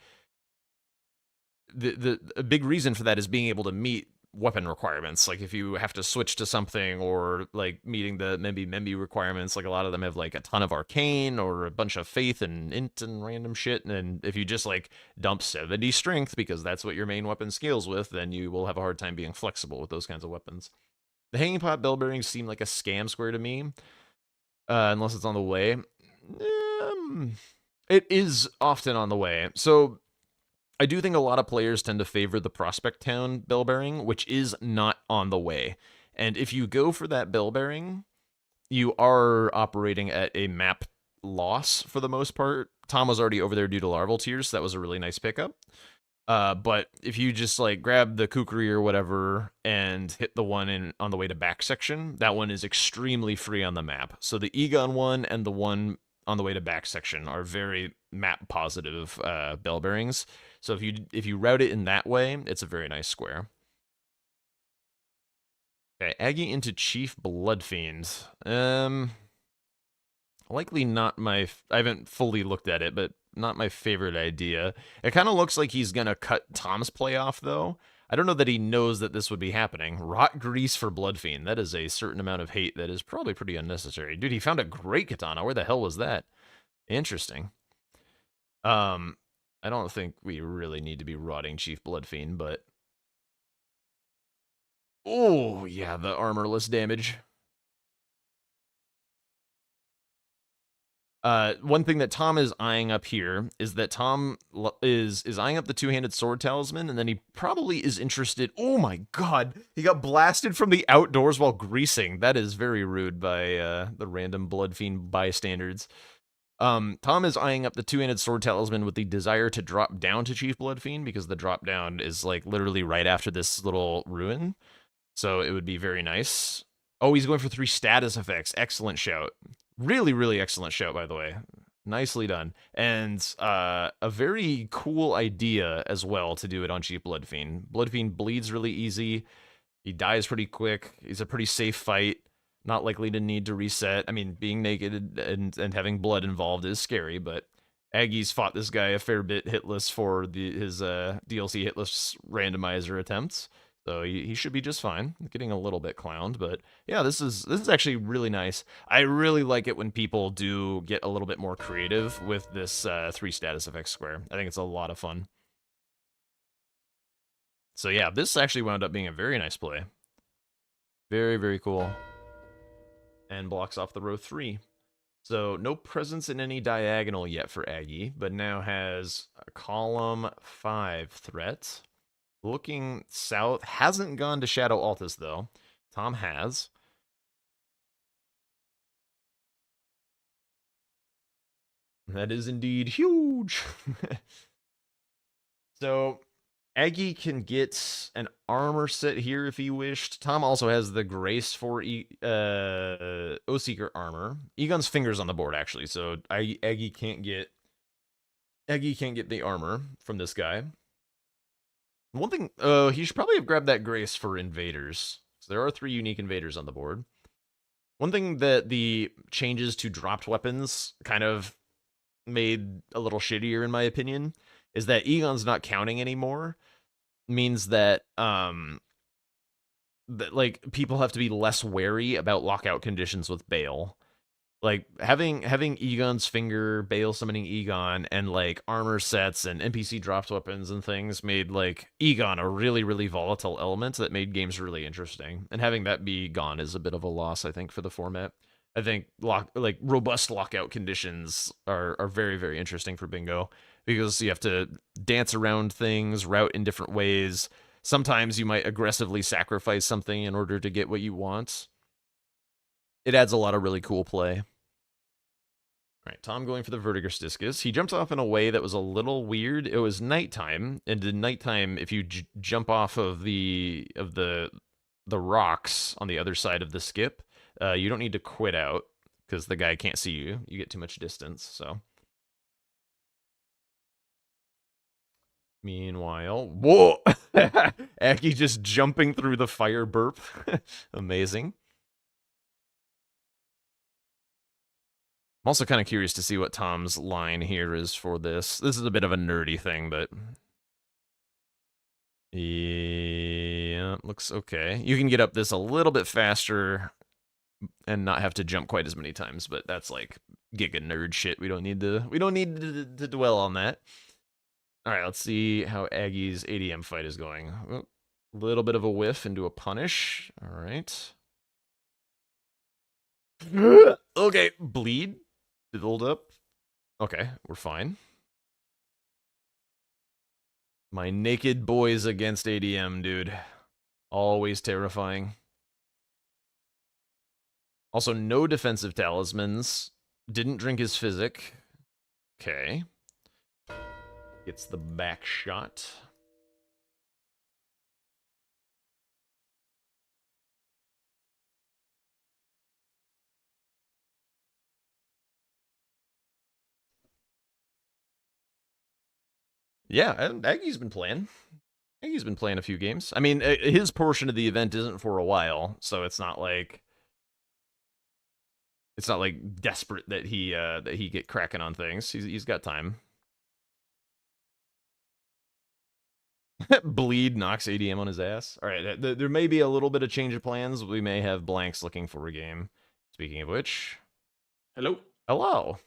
a big reason for that is being able to meet weapon requirements. Like if you have to switch to something, or like meeting the Membi requirements, like a lot of them have like a ton of arcane or a bunch of faith and int and random shit. And if you just like dump 70 strength because that's what your main weapon scales with, then you will have a hard time being flexible with those kinds of weapons. The hanging pot bell bearings seem like a scam square to me, unless it's on the way. It is often on the way. So I do think a lot of players tend to favor the Prospect Town bell bearing, which is not on the way. And if you go for that bell bearing, you are operating at a map loss for the most part. Tom was already over there due to larval tears, so that was a really nice pickup. But if you just like grab the kukri or whatever and hit the one on the way to back section, that one is extremely free on the map. So the Egon one and the one on the way to back section are very map positive bell bearings. So if you route it in that way, it's a very nice square. Okay, Aggie into Chief Bloodfiend. Likely not my... I haven't fully looked at it, but not my favorite idea. It kind of looks like he's going to cut Tom's play off, though. I don't know that he knows that this would be happening. Rot Grease for Bloodfiend. That is a certain amount of hate that is probably pretty unnecessary. Dude, he found a great katana. Where the hell was that? Interesting. I don't think we really need to be rotting Chief Bloodfiend, but... Oh, yeah, the armorless damage. One thing that Tom is eyeing up here is that Tom is eyeing up the two-handed sword talisman, and then he probably is interested... Oh my god! He got blasted from the outdoors while greasing. That is very rude by the random Bloodfiend bystanders. Tom is eyeing up the two-handed sword talisman with the desire to drop down to Chief Bloodfiend, because the drop down is like literally right after this little ruin. So it would be very nice. Oh, he's going for 3 status effects. Excellent shout. Really, really excellent shout, by the way. Nicely done. And a very cool idea as well to do it on Chief Bloodfiend. Bloodfiend bleeds really easy. He dies pretty quick. He's a pretty safe fight. Not likely to need to reset. I mean, being naked and having blood involved is scary, but Aggie's fought this guy a fair bit hitless for his DLC hitless randomizer attempts. So he should be just fine. Getting a little bit clowned, but yeah, this is actually really nice. I really like it when people do get a little bit more creative with this 3 status effects square. I think it's a lot of fun. So yeah, this actually wound up being a very nice play. Very, very cool. And blocks off the row 3. So no presence in any diagonal yet for Aggie, but now has a column 5 threat. Looking south, hasn't gone to Shadow Altus, though. Tom has. That is indeed huge. So, Aggie can get an armor set here if he wished. Tom also has the Grace for Oathseeker armor. Egon's fingers on the board, actually, so Aggie can't get the armor from this guy. One thing, he should probably have grabbed that Grace for invaders. So there are 3 unique invaders on the board. One thing that the changes to dropped weapons kind of made a little shittier, in my opinion, is that Egon's not counting anymore. Means that, like, people have to be less wary about lockout conditions with Bale. Like, having Egon's finger, Bale summoning Egon, and, like, armor sets and NPC dropped weapons and things made, like, Egon a really, really volatile element that made games really interesting. And having that be gone is a bit of a loss, I think, for the format. I think, robust lockout conditions are very, very interesting for Bingo, because you have to dance around things, route in different ways. Sometimes you might aggressively sacrifice something in order to get what you want. it adds a lot of really cool play. All right, Tom going for the Vertigus Discus. He jumped off in a way that was a little weird. It was nighttime, and in nighttime, if you jump off of the rocks on the other side of the skip, you don't need to quit out because the guy can't see you. You get too much distance, so. Meanwhile, whoa! Aki just jumping through the fire burp. Amazing. I'm also kind of curious to see what Tom's line here is for this. This is a bit of a nerdy thing, but... yeah, looks okay. You can get up this a little bit faster and not have to jump quite as many times, but that's like giga nerd shit. We don't need to dwell on that. All right, let's see how Aggie's ADM fight is going. A little bit of a whiff into a punish. All right. Okay, bleed. Build up. Okay, we're fine. My naked boys against ADM, dude. Always terrifying. Also, no defensive talismans. Didn't drink his physic. Okay. Gets the back shot. Yeah, and Aggie's been playing. Aggie's been playing a few games. I mean, his portion of the event isn't for a while, so it's not like desperate that he get cracking on things. He's got time. Bleed knocks ADM on his ass. All right, there may be a little bit of change of plans. We may have blanks looking for a game. Speaking of which, Hello. hello.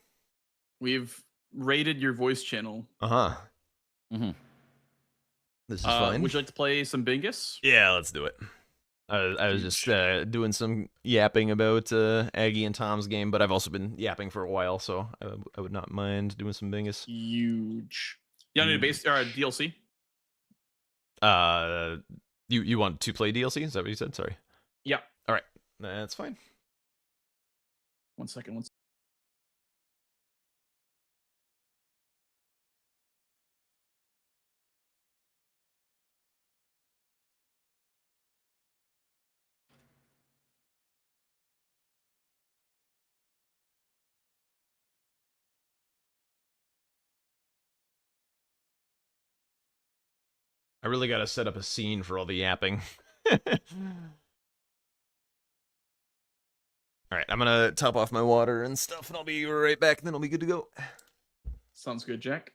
We've rated your voice channel. Uh-huh. Mm-hmm. This is fine. Would you like to play some Bingus? Yeah, let's do it. I was just doing some yapping about Aggie and Tom's game, but I've also been yapping for a while, so I would not mind doing some Bingus. Huge. Yeah, I need a base DLC. You want to play DLC? Is that what you said? Sorry. Yeah. All right, that's fine. 1 second. I really got to set up a scene for all the yapping. All right, I'm gonna top off my water and stuff, and I'll be right back, and then I'll be good to go. Sounds good, Jack.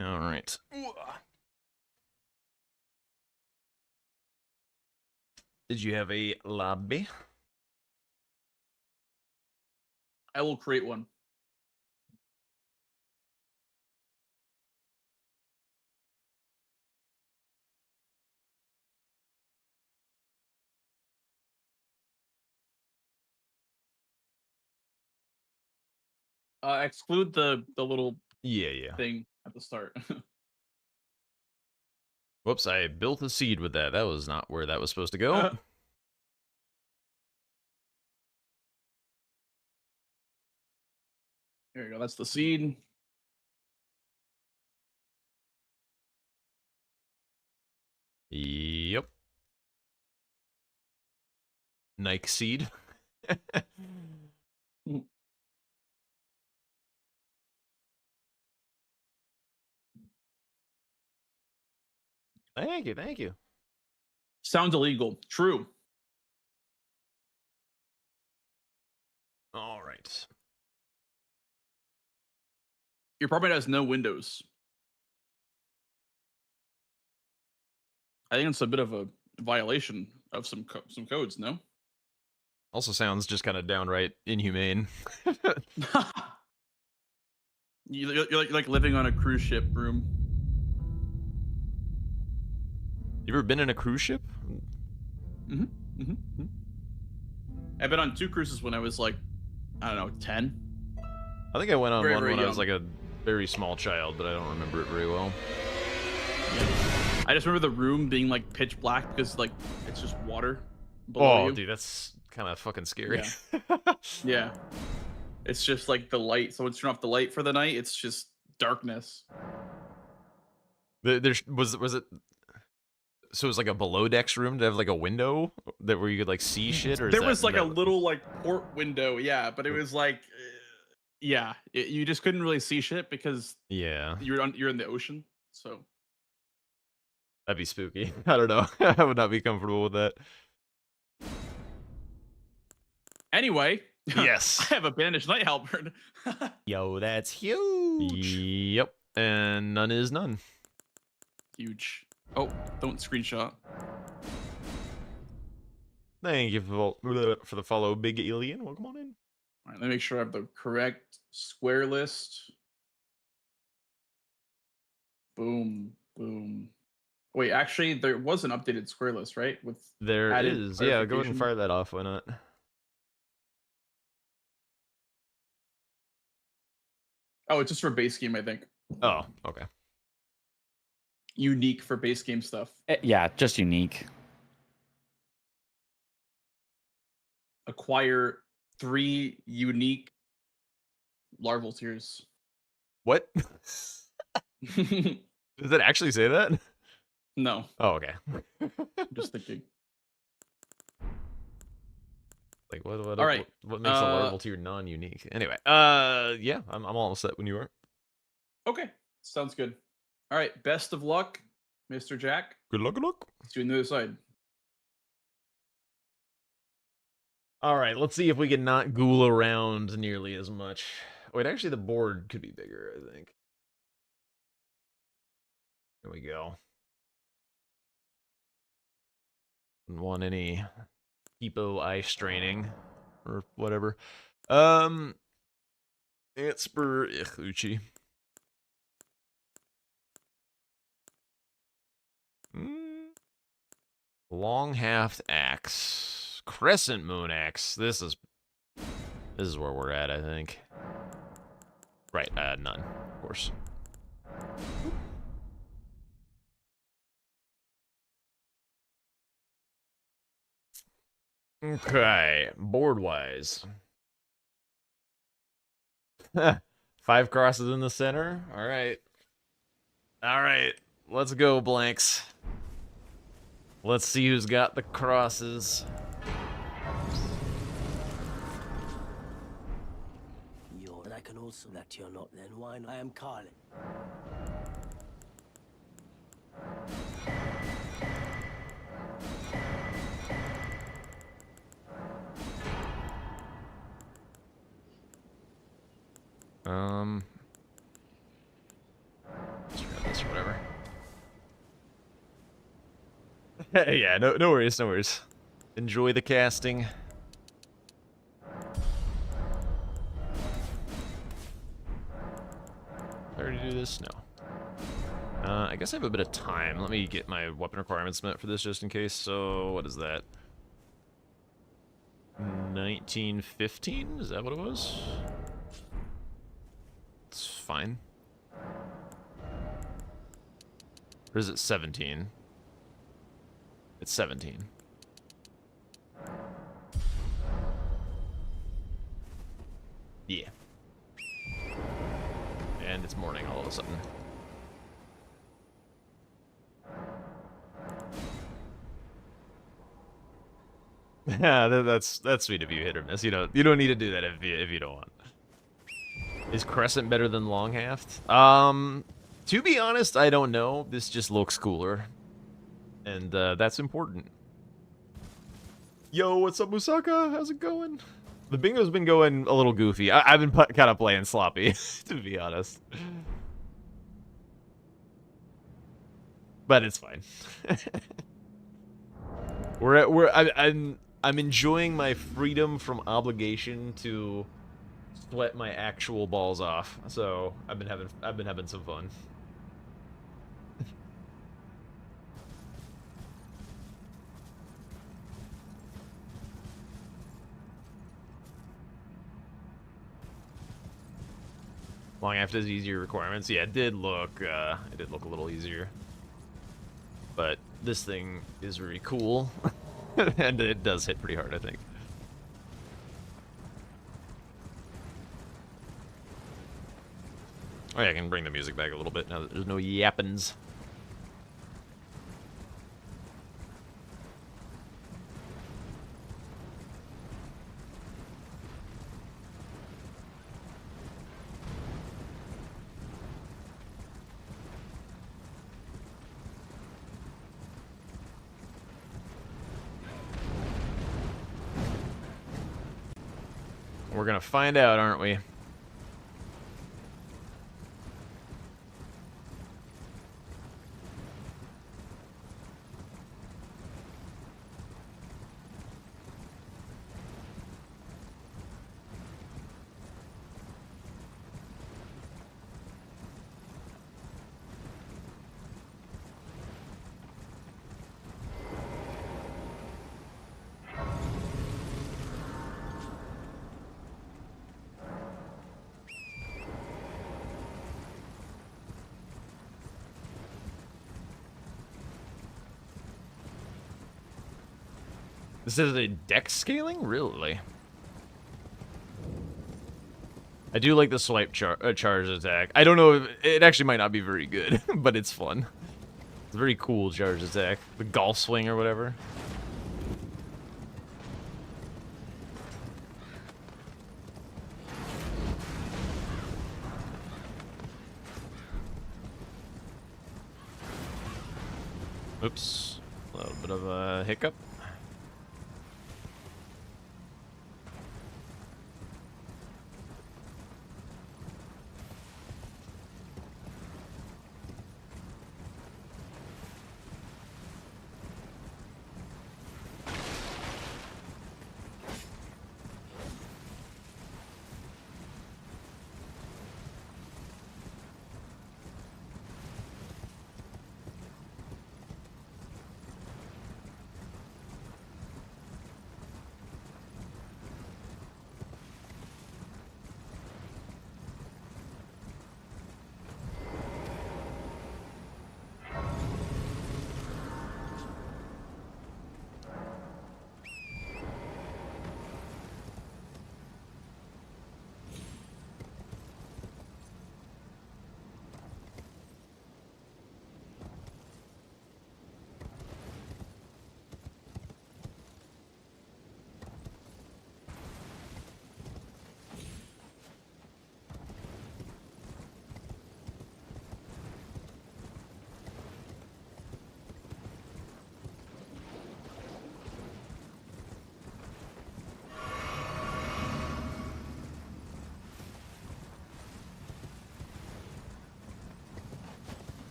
All right. Did you have a lobby? I will create one. Exclude the little Yeah. thing at the start. Whoops, I built a seed with that. That was not where that was supposed to go. There you go. That's the seed. Yep. Nike seed. Thank you. Sounds illegal. True. All right. Your apartment has no windows. I think it's a bit of a violation of some codes, no? Also sounds just kind of downright inhumane. You're like living on a cruise ship room. You ever been in a cruise ship? I've been on 2 cruises when I was like, I don't know, 10. I think I went on Very, one very when I was young. like a very small child, but I don't remember it very well. I just remember the room being like pitch black because like it's just water below Oh, you. dude, that's kind of fucking scary. Yeah. It's just like the light. So once you turn off the light for the night, it's just darkness. Was it? So it was like a below decks room to have like a window that where you could like see shit, or is There that- was like a that- little like port window, yeah, but it was like, you just couldn't really see shit because Yeah, you're in the ocean. So that'd be spooky. I don't know. I would not be comfortable with that. anyway, Yes. I have a banished night halberd. Yo, that's huge. Yep, and none is none. Huge. Oh, don't screenshot. Thank you for the follow, Big Alien. Welcome on in. All right, let me make sure I have the correct square list. Boom, boom. Wait, actually, there was an updated square list, right? With There added is. Yeah, go ahead and clarification. fire that off. Why not? Oh, it's just for base game, I think. Oh, okay. Unique for base game stuff. Yeah, just unique. Acquire 3 unique larval tiers. What? Does it actually say that? No, Oh, okay. I'm just thinking. Like what? All right, What makes a larval tier non-unique? Anyway, yeah, I'm all set when you are. Okay, sounds good. All right, best of luck, Mr. Jack. Good luck. Good luck. See you on the other side. All right, let's see if we can not ghoul around nearly as much. Wait, actually, the board could be bigger, I think. There we go. Didn't want any hypo eye straining or whatever. It's for Uchi. Long haft axe, crescent moon axe. This is where we're at, I think. Right, none, of course. Okay, board-wise. 5 crosses in the center. All right. All right, let's go, blanks. Let's see who's got the crosses. And I can also that you're not then why not? I am Carlin. Let's try Yeah, no worries, no worries. Enjoy the casting. I already do this? No. I guess I have a bit of time. Let me get my weapon requirements met for this just in case. So, what is that? 1915? Is that what it was? It's fine. Or is it 17? It's 17. Yeah. And it's morning all of a sudden. Yeah, that's sweet of you, hit or miss. You don't need to do that if you don't want. Is Crescent better than Long Haft? To be honest, I don't know. This just looks cooler, and that's important. Yo, what's up, Musaka? How's it going? The bingo's been going a little goofy. I've been kind of playing sloppy, to be honest. But it's fine. I'm enjoying my freedom from obligation to sweat my actual balls off. So I've been having some fun. Long after has easier requirements. Yeah, it did look a little easier. But this thing is very cool. And it does hit pretty hard, I think. Oh yeah, I can bring the music back a little bit now that there's no yappins. We're gonna find out, aren't we? This is a dex scaling? Really? I do like the swipe charge attack. I don't know if it actually might not be very good, but it's fun. It's a very cool charge attack. The golf swing or whatever. Oops. A little bit of a hiccup.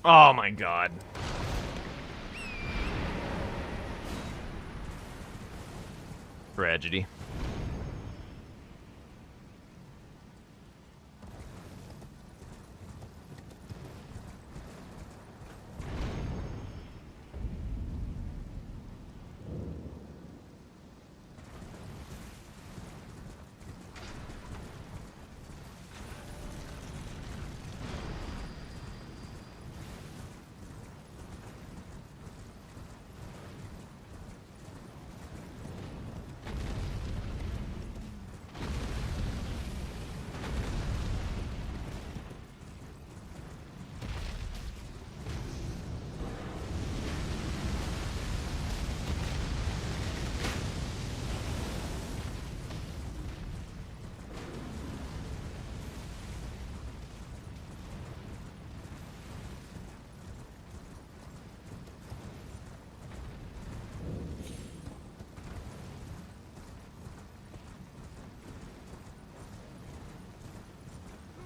Oh my god. Tragedy.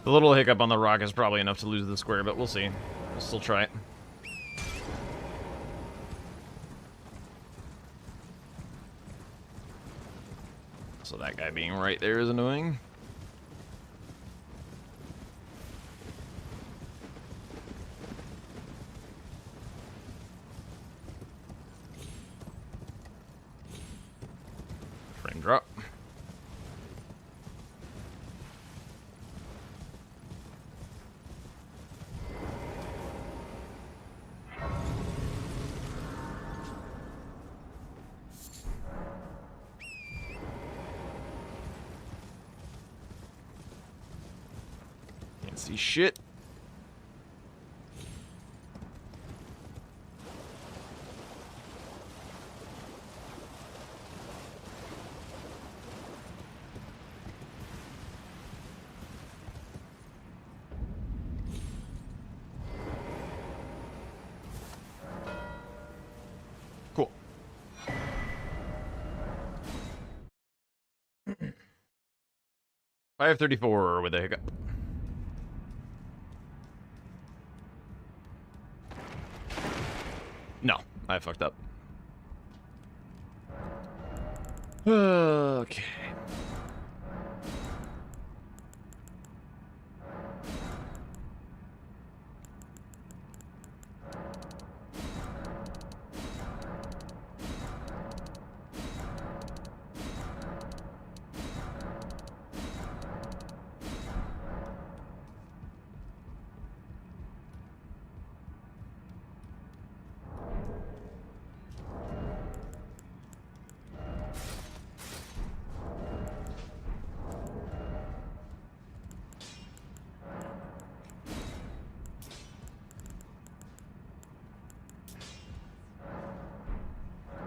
The little hiccup on the rock is probably enough to lose the square, but we'll see. We'll still try it. So that guy being right there is annoying. Frame drop. Can't see shit. Cool. $534 with a hiccup. No, I fucked up. Okay.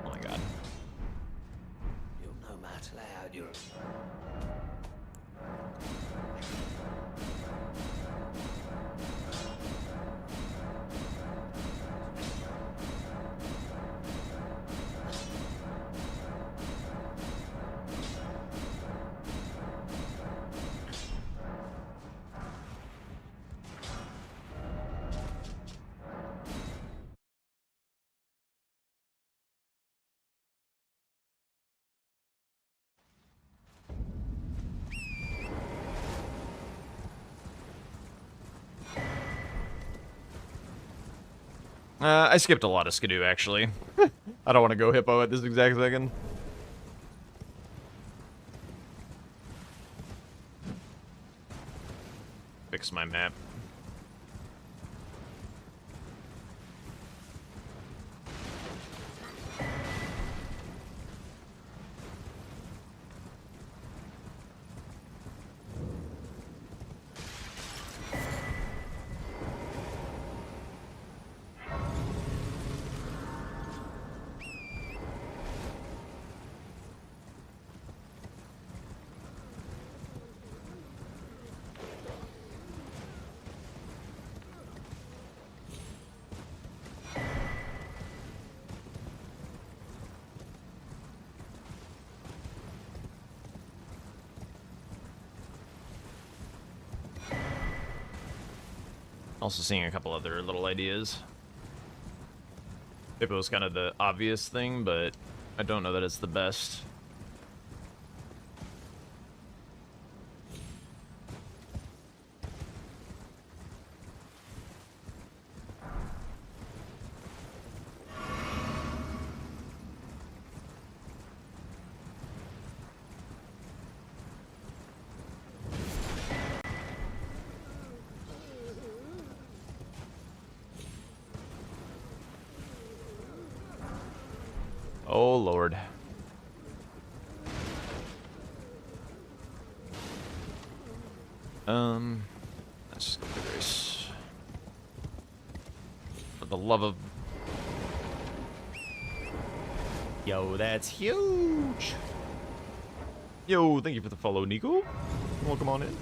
Oh my god. You'll no matter loud, you're... I skipped a lot of skidoo, actually. I don't want to go hippo at this exact second. Fix my map. Also seeing a couple other little ideas. Hippo was kind of the obvious thing, but I don't know that it's the best. Oh, Lord. Let's just go through this. For the love of... Yo, that's huge! Yo, thank you for the follow, Nico. Welcome on in.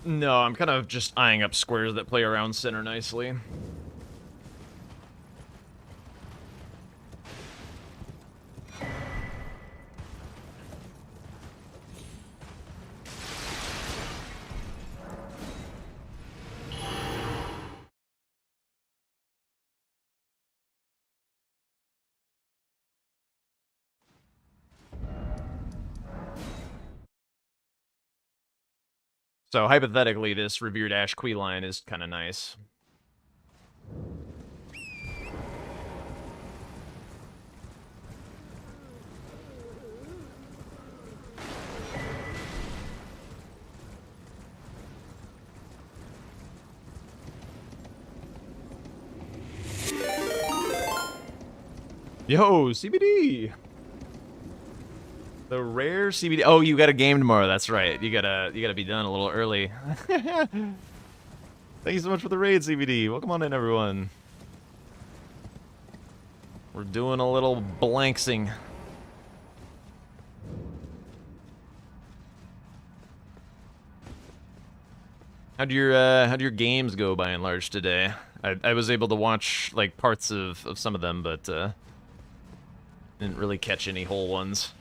No, I'm kind of just eyeing up squares that play around center nicely. So hypothetically, this Revered Ash Queen line is kind of nice. Yo, CBD! The rare CBD. Oh, you got a game tomorrow. That's right. You gotta be done a little early. Thank you so much for the raid, CBD. Welcome on in, everyone. We're doing a little blanksing. How'd your games go by and large today? I was able to watch like parts of some of them, but didn't really catch any whole ones.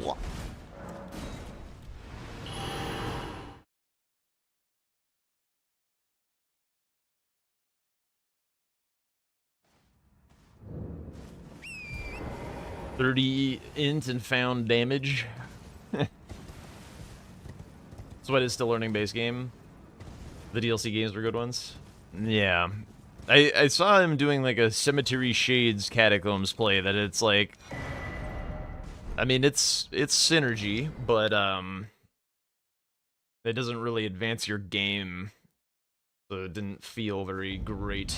What? $30 int and found damage. Sweat is still learning base game. The DLC games were good ones. Yeah. I saw him doing like a Cemetery Shades Catacombs play that it's like... I mean, it's synergy, but it doesn't really advance your game. So it didn't feel very great.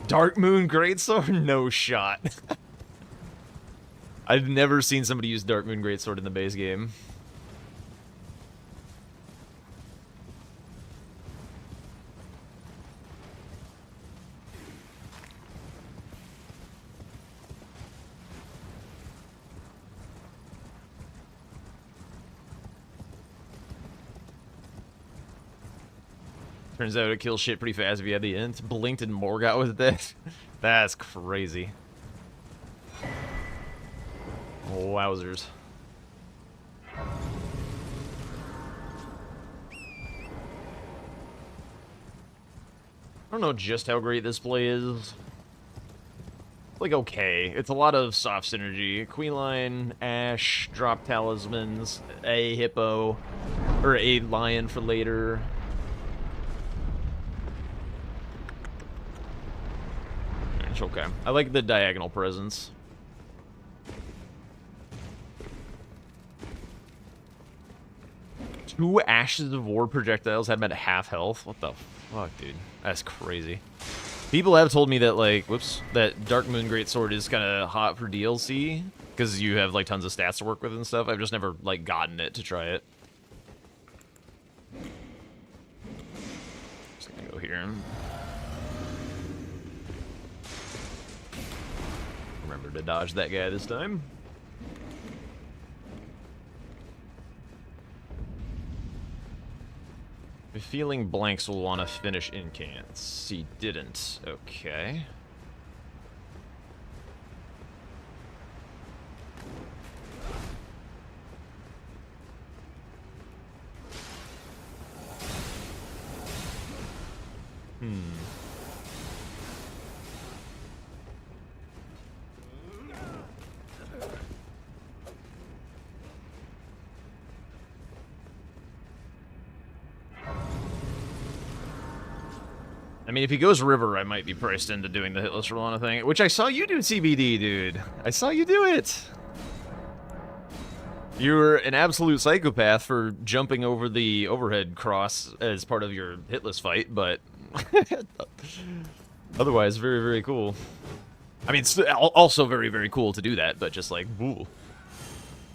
Dark Moon Greatsword? No shot. I've never seen somebody use Dark Moon Greatsword in the base game. Turns out it kills shit pretty fast if you had the int. Blinked and Morgot with this. That's crazy. Wowzers. I don't know just how great this play is. Like, okay. It's a lot of soft synergy. Queen line, Ash, drop talismans, a hippo, or a lion for later. It's okay. I like the diagonal presence. Two Ashes of War projectiles had him at half health? What the fuck, dude? That's crazy. People have told me that, like, whoops, that Dark Moon Greatsword is kind of hot for DLC, because you have, like, tons of stats to work with and stuff. I've just never, like, gotten it to try it. Just gonna go here. Remember to dodge that guy this time. Feeling blanks will want to finish incants. He didn't. Okay. I mean, if he goes river, I might be priced into doing the hitless Rolana thing, which I saw you do, CBD, dude. I saw you do it. You're an absolute psychopath for jumping over the overhead cross as part of your hitless fight, but otherwise, very, very cool. I mean, it's also very, very cool to do that, but just like, ooh.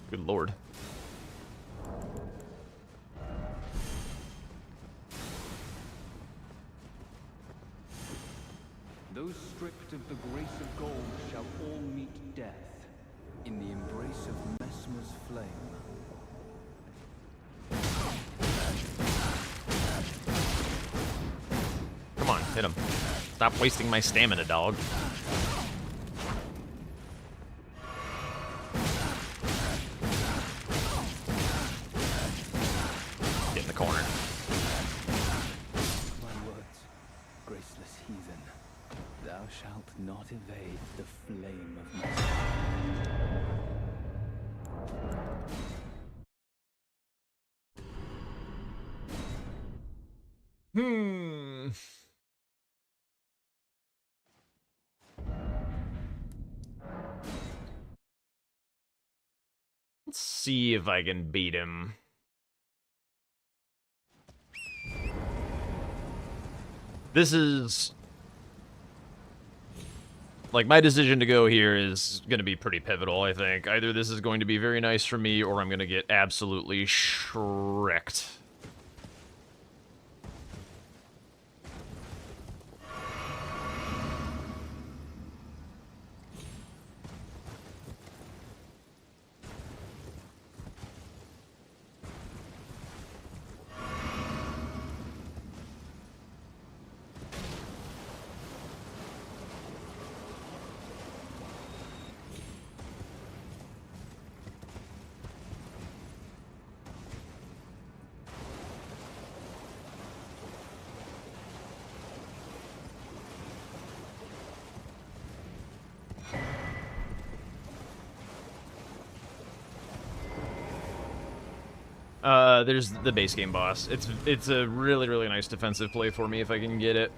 Good lord. Those stripped of the grace of gold shall all meet death in the embrace of Messmer's flame. Come on, hit him. Stop wasting my stamina, dog. Get in the corner. My words, graceless heathen, thou shalt not evade the flame of Messmer. Let's see if I can beat him. This is... like, my decision to go here is going to be pretty pivotal, I think. Either this is going to be very nice for me, or I'm going to get absolutely shreked. There's the base game boss. It's a really, really nice defensive play for me if I can get it.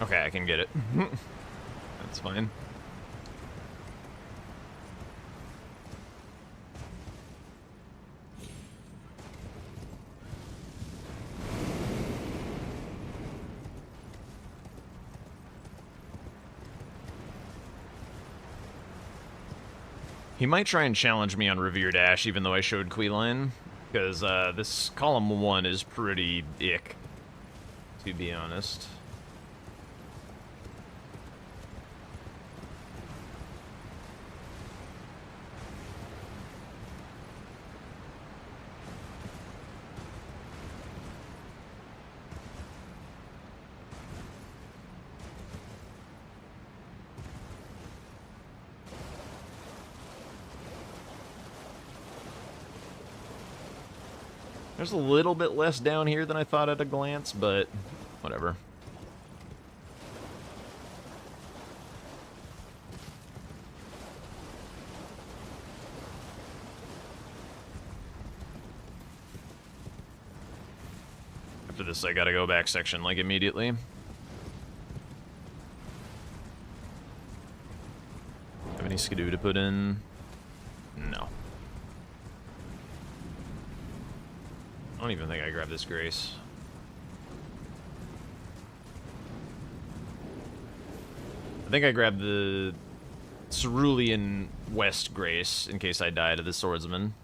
Okay, I can get it. That's fine. He might try and challenge me on Revered Ash, even though I showed Queeline, because this column 1 is pretty ick, to be honest. There's a little bit less down here than I thought at a glance, but whatever. After this, I gotta go back section, like, immediately. Have any skidoo to put in? No. I don't even think I grabbed this Grace. I think I grabbed the Cerulean West Grace in case I die to the Swordsman.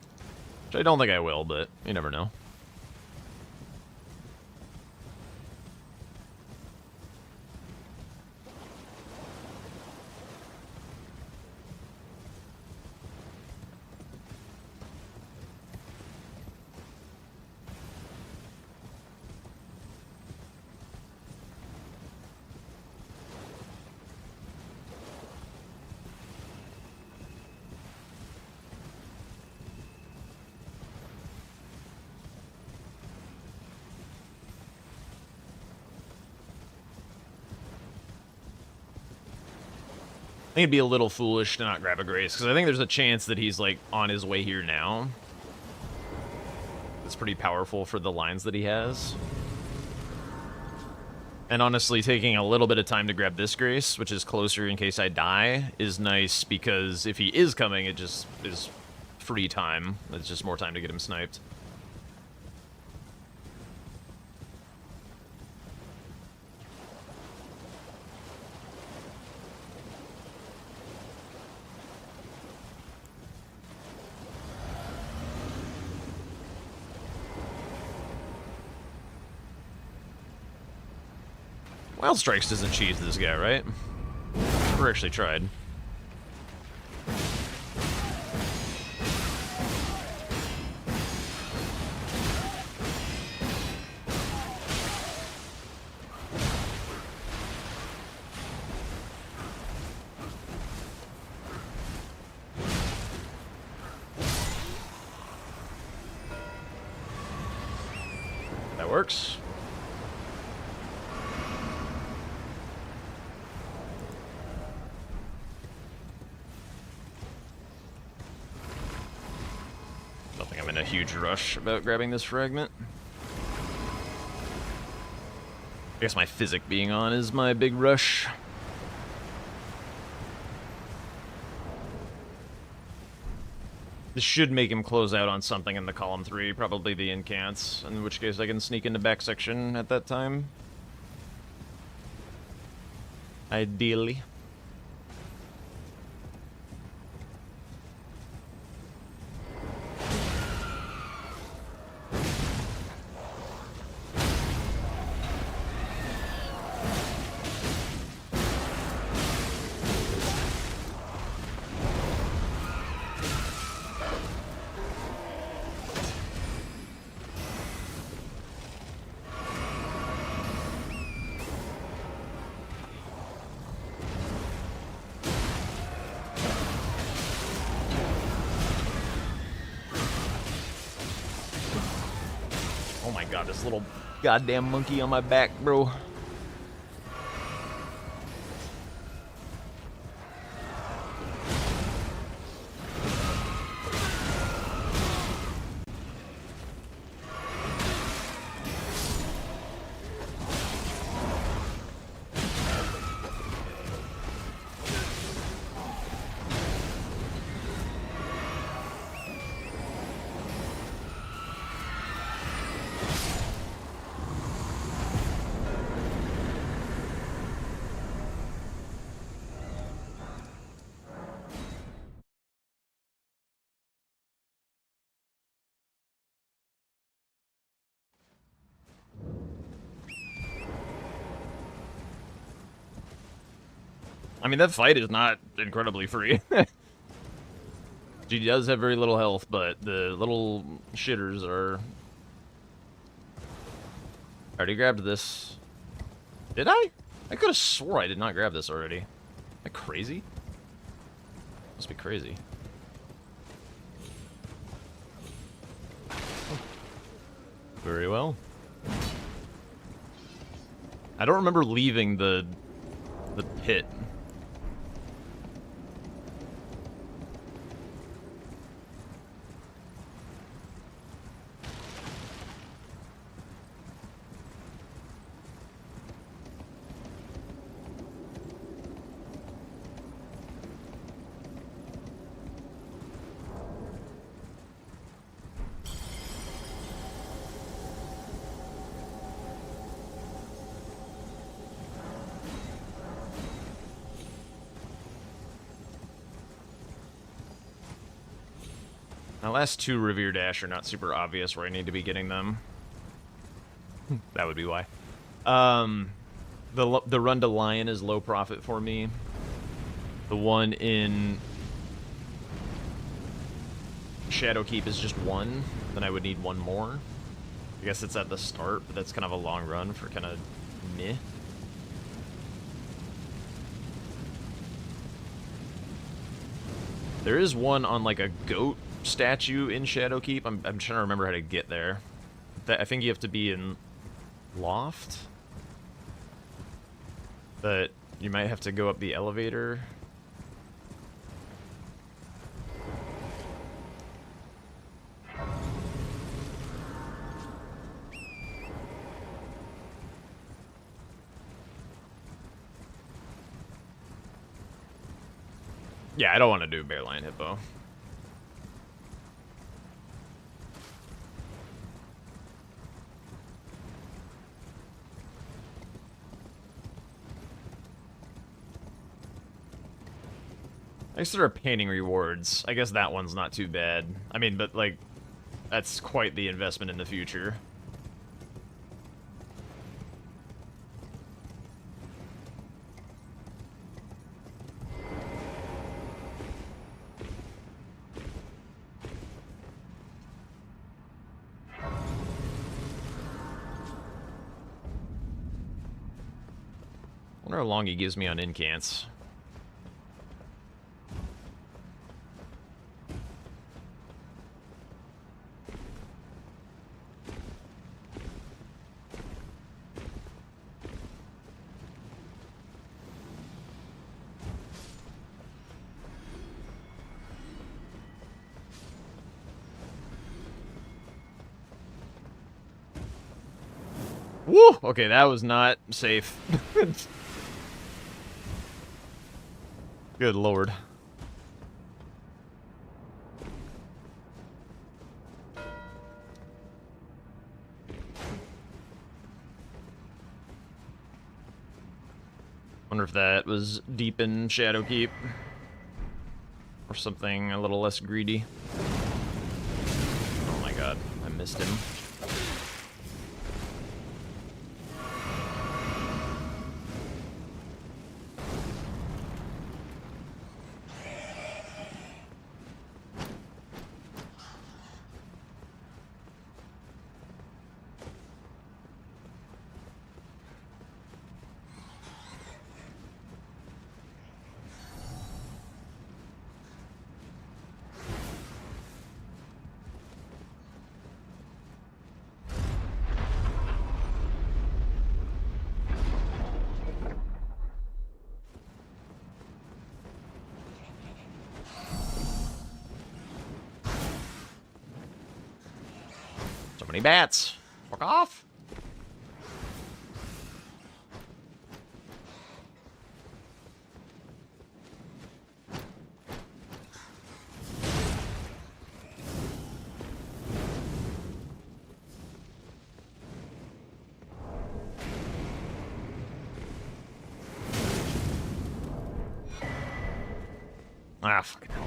Which I don't think I will, but you never know. I think it'd be a little foolish to not grab a Grace, because I think there's a chance that he's, like, on his way here now. It's pretty powerful for the lines that he has. And honestly, taking a little bit of time to grab this Grace, which is closer in case I die, is nice, because if he is coming, it just is free time. It's just more time to get him sniped. Wild Strikes doesn't cheese this guy, right? Never actually tried. That works. Don't think I'm in a huge rush about grabbing this fragment. I guess my physic being on is my big rush. This should make him close out on something in the column 3, probably the incants, in which case I can sneak into back section at that time. Ideally. Oh my god, this little goddamn monkey on my back, bro. I mean, that fight is not incredibly free. She does have very little health, but the little shitters are... I already grabbed this. Did I? I could have swore I did not grab this already. Am I crazy? Must be crazy. Very well. I don't remember leaving the pit. My last 2 Revere Dash are not super obvious where I need to be getting them. That would be why. The run to Lion is low profit for me. The one in Shadowkeep is just 1. Then I would need 1 more. I guess it's at the start, but that's kind of a long run for kind of meh. There is one on like a goat statue in Shadowkeep. I'm trying to remember how to get there. I think you have to be in Loft. But you might have to go up the elevator. Yeah, I don't want to do Bear Lion Hippo. I guess there are painting rewards. I guess that one's not too bad. I mean, but like, that's quite the investment in the future. I wonder how long he gives me on incants. Woo! Okay, that was not safe. Good lord. Wonder if that was deep in Shadowkeep. Or something a little less greedy. Oh my god, I missed him. So many bats. Fuck off. Ah, fucking hell.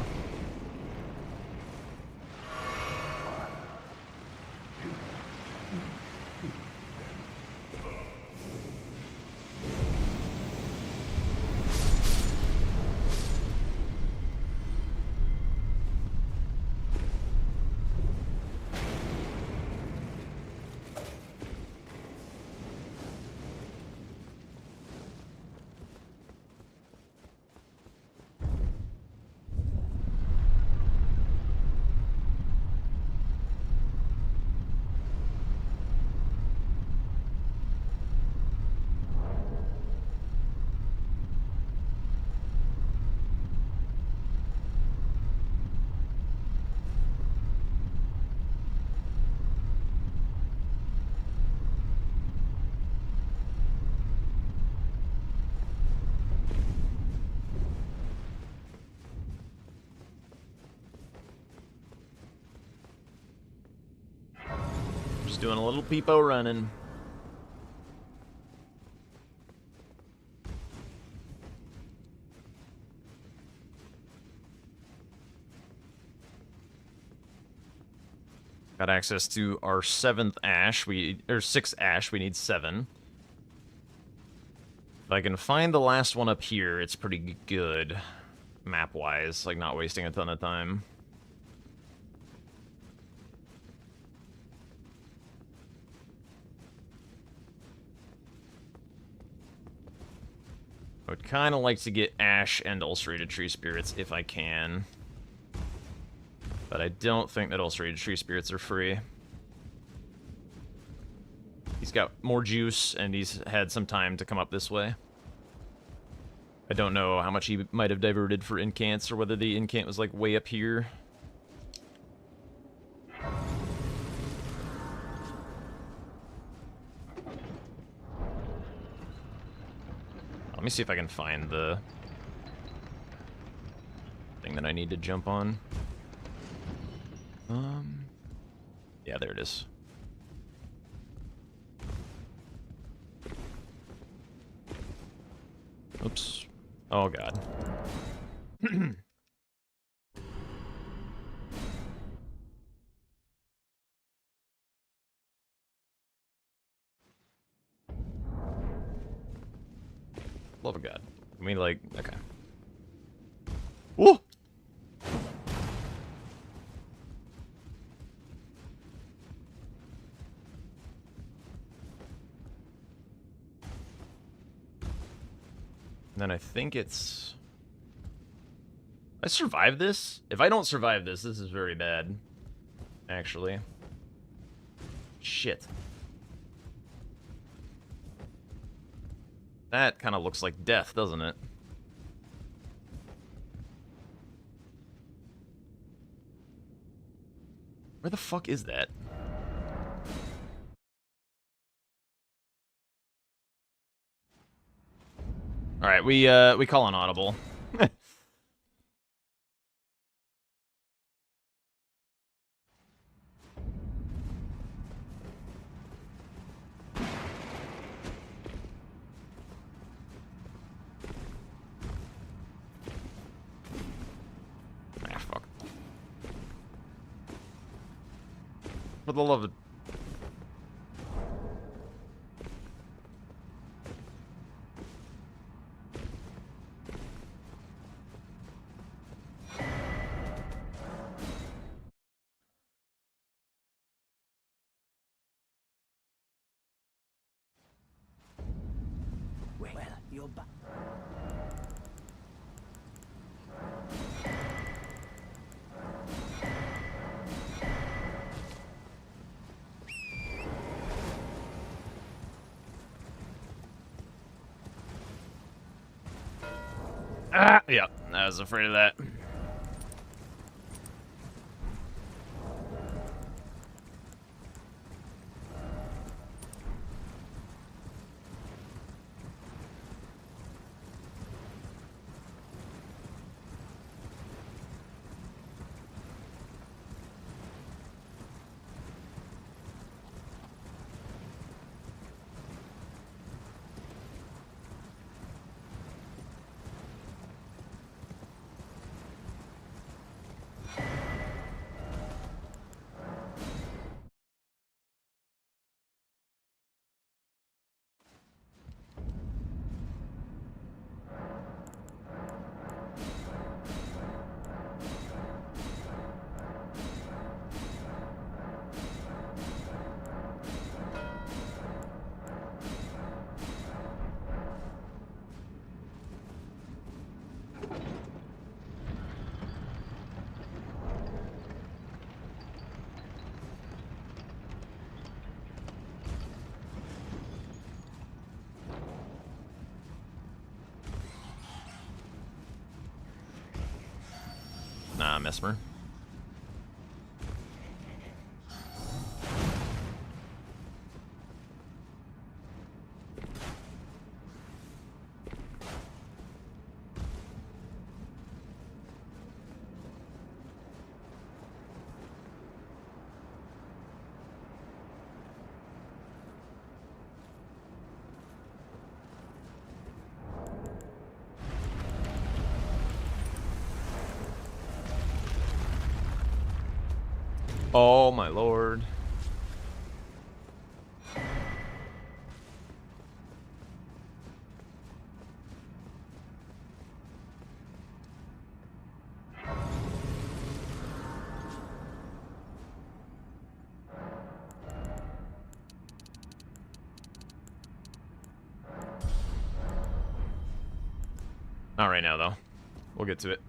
Just doing a little peepo running. Got access to our 7th ash. Or 6th ash. We need 7. If I can find the last one up here, it's pretty good. Map-wise. Like, not wasting a ton of time. I would kind of like to get ash and ulcerated tree spirits if I can. But I don't think that ulcerated tree spirits are free. He's got more juice, and he's had some time to come up this way. I don't know how much he might have diverted for incants, or whether the incant was, like, way up here. Let me see if I can find the thing that I need to jump on. Yeah, there it is. Oops. Oh, God. Love of God. I mean, like, okay. Woo! And then I think it's... I survived this? If I don't survive this, this is very bad. Actually. Shit. That kind of looks like death, doesn't it? Where the fuck is that? All right, we call an audible. Ah, fuck. For the love of... Well, you're back. Ah, yeah, I was afraid of that. Nah, Mesmer. Oh my lord. Not right now, though. We'll get to it.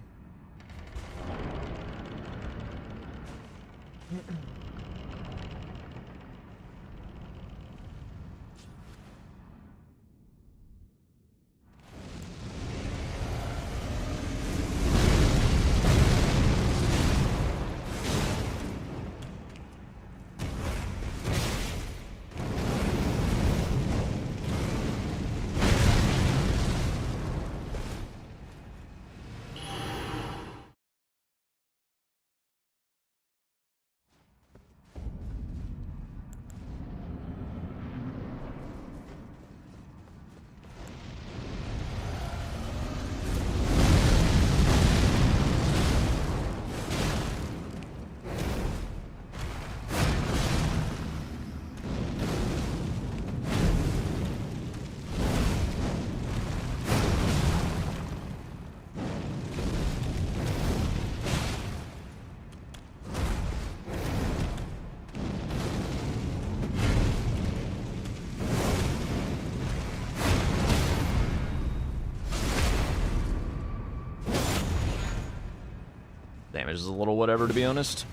Damage is a little whatever, to be honest.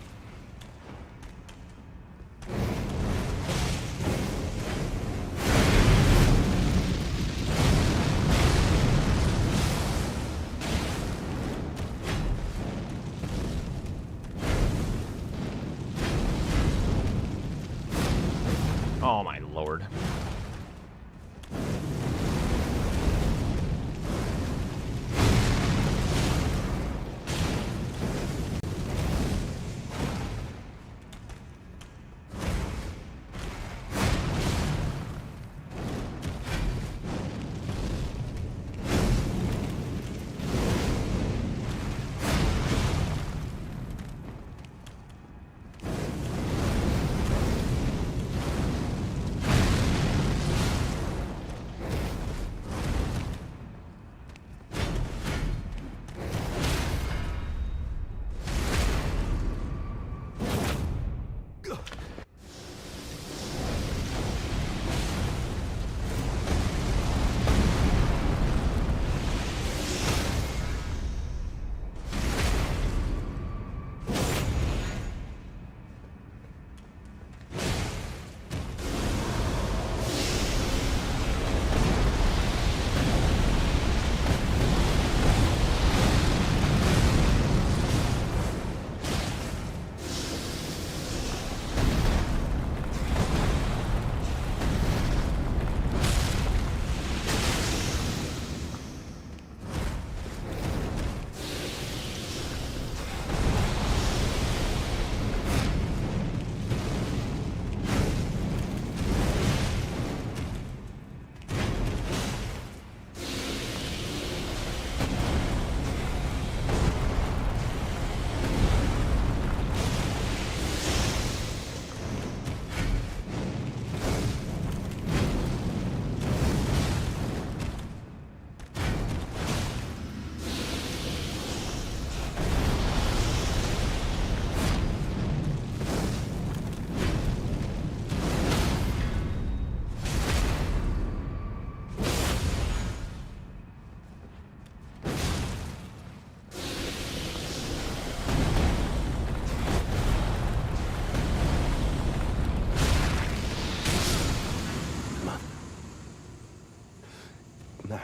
Oh my lord.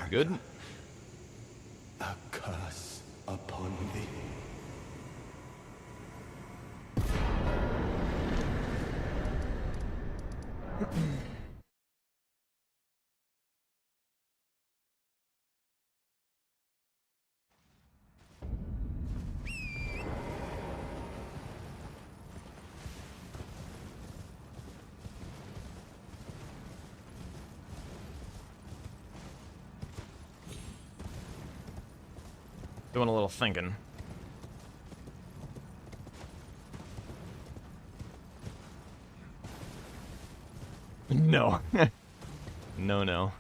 Good. A curse upon thee. Doing a little thinking. No. No.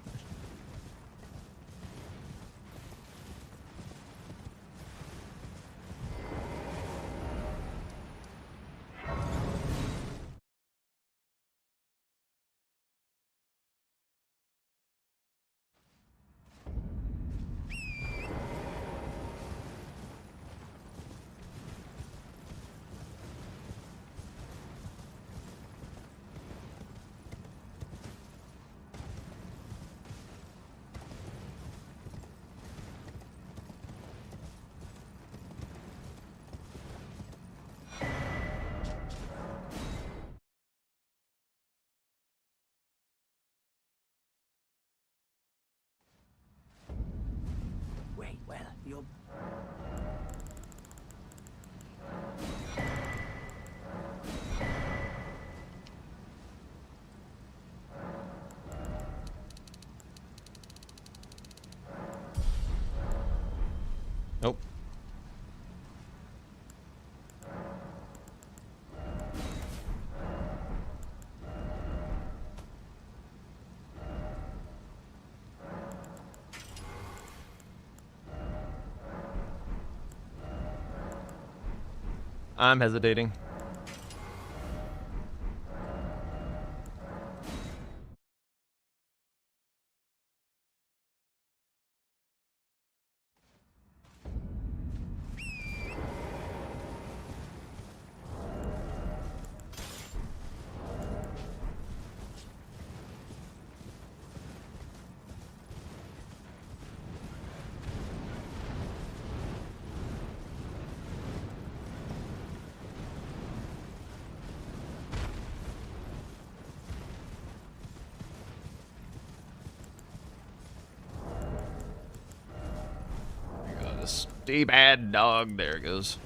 Wait, well, you're... Nope. I'm hesitating. Stay bad, dog. There it goes.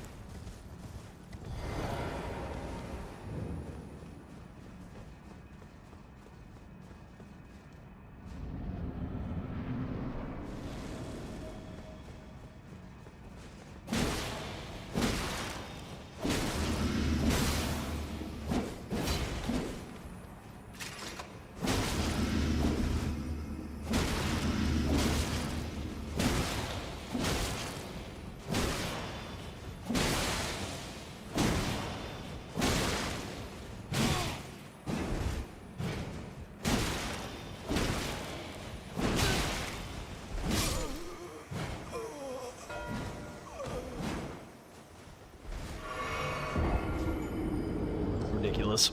Ridiculous.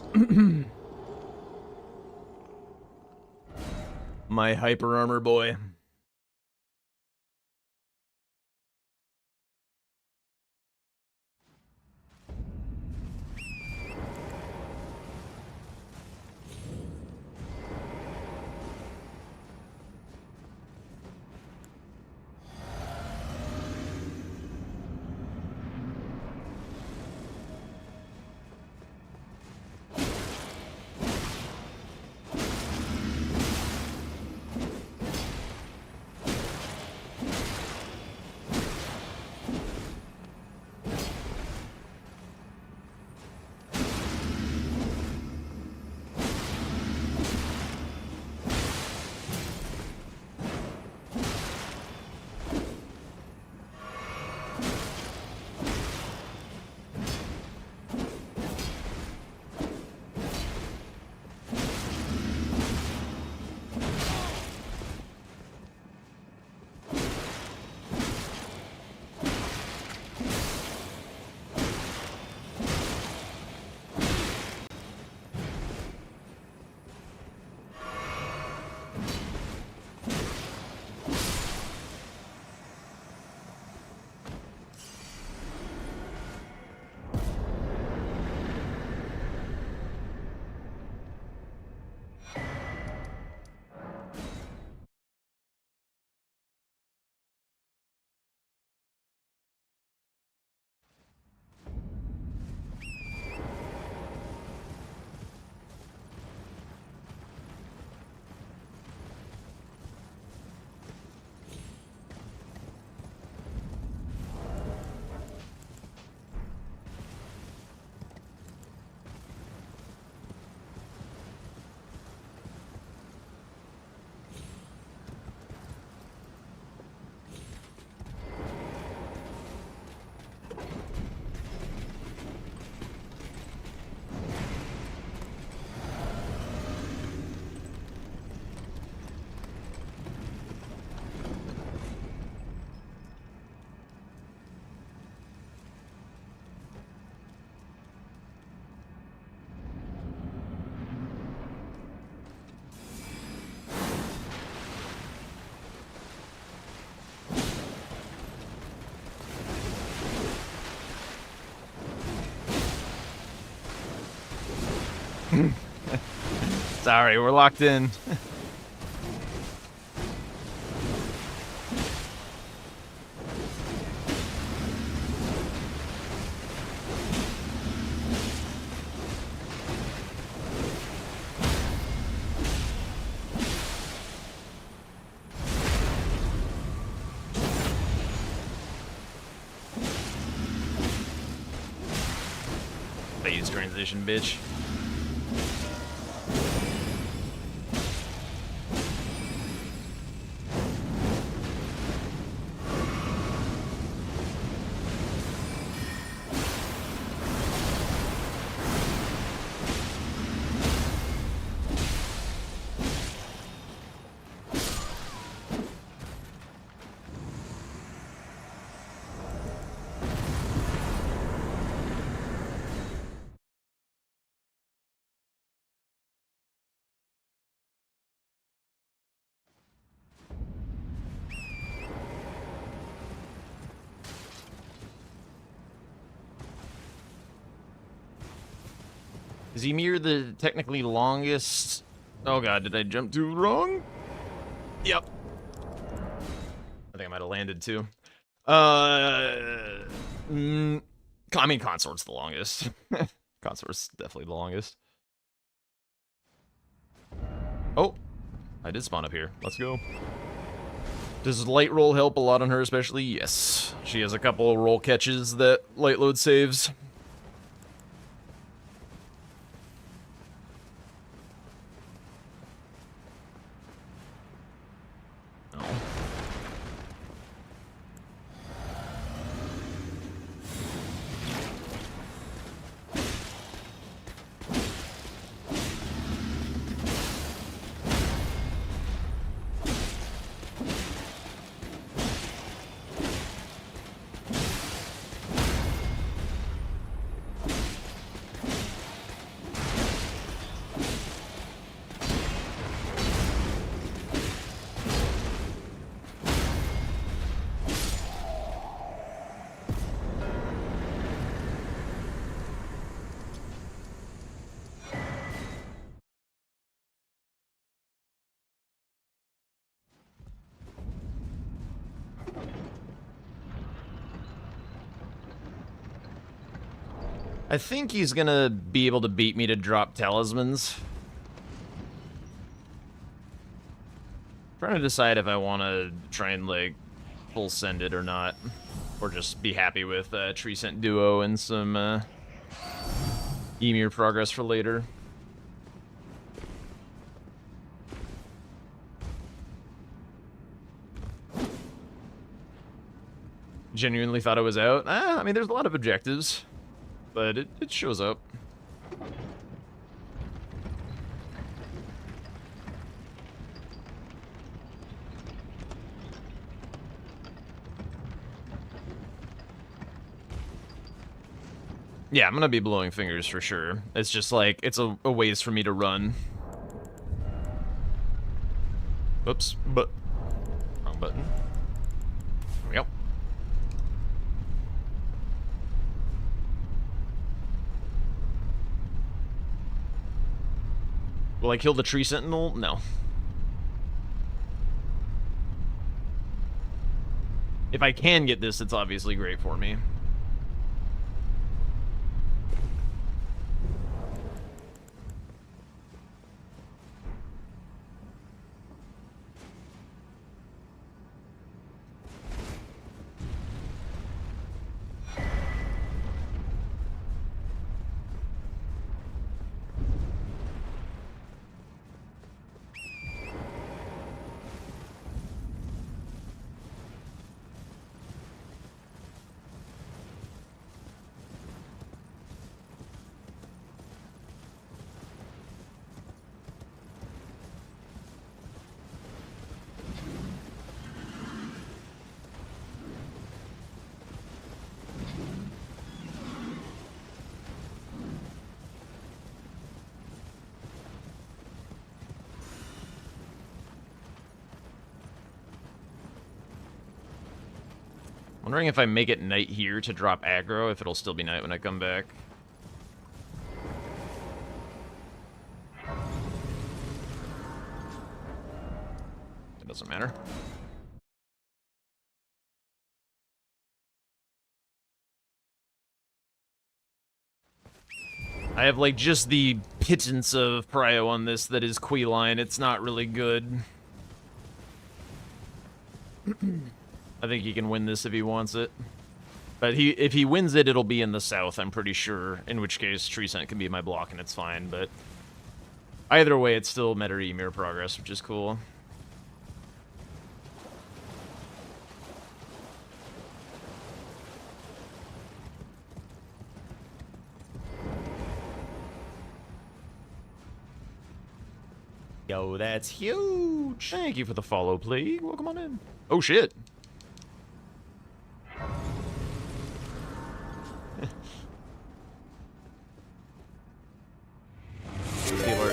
My hyper armor boy. Sorry, we're locked in. Phase transition, bitch. Is Ymir the technically longest? Oh god, did I jump too wrong? Yep. I think I might have landed too. I mean, Consort's the longest. Consort's definitely the longest. Oh, I did spawn up here. Let's go. Does light roll help a lot on her especially? Yes. She has a couple of roll catches that light load saves. I think he's gonna be able to beat me to drop talismans. Trying to decide if I want to try and, like, full send it or not. Or just be happy with Tree Scent Duo and some Ymir progress for later. Genuinely thought it was out. I mean, there's a lot of objectives. But it shows up. Yeah, I'm gonna be blowing fingers for sure. It's just like, it's a ways for me to run. Oops, but wrong button. There we go. Will I kill the tree sentinel? No. If I can get this, it's obviously great for me. Wondering if I make it night here to drop aggro, if it'll still be night when I come back. Doesn't matter. I have like just the pittance of prio on this that is Queeline. It's not really good. I think he can win this if he wants it. But if he wins it, it'll be in the south, I'm pretty sure. In which case, Tree Scent can be my block and it's fine, but... Either way, it's still Meta Ymir progress, which is cool. Yo, that's huge! Thank you for the follow, Plague. Welcome on in. Oh, shit.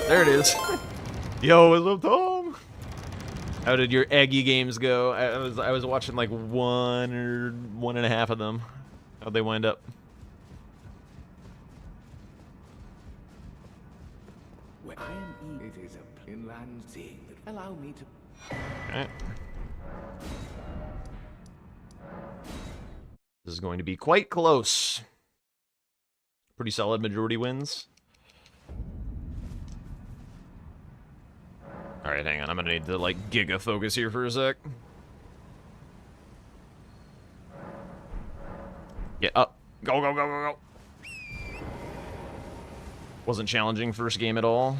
There it is. Yo, what's up, Tom? How did your Eggy games go? I was watching like 1 or 1.5 of them. How'd they wind up? Where I am it is a inland sea that allow me to. Okay. This is going to be quite close. Pretty solid majority wins. Alright, hang on. I'm gonna need to, like, giga focus here for a sec. Get up. Go, go, go, go, go. Wasn't challenging first game at all.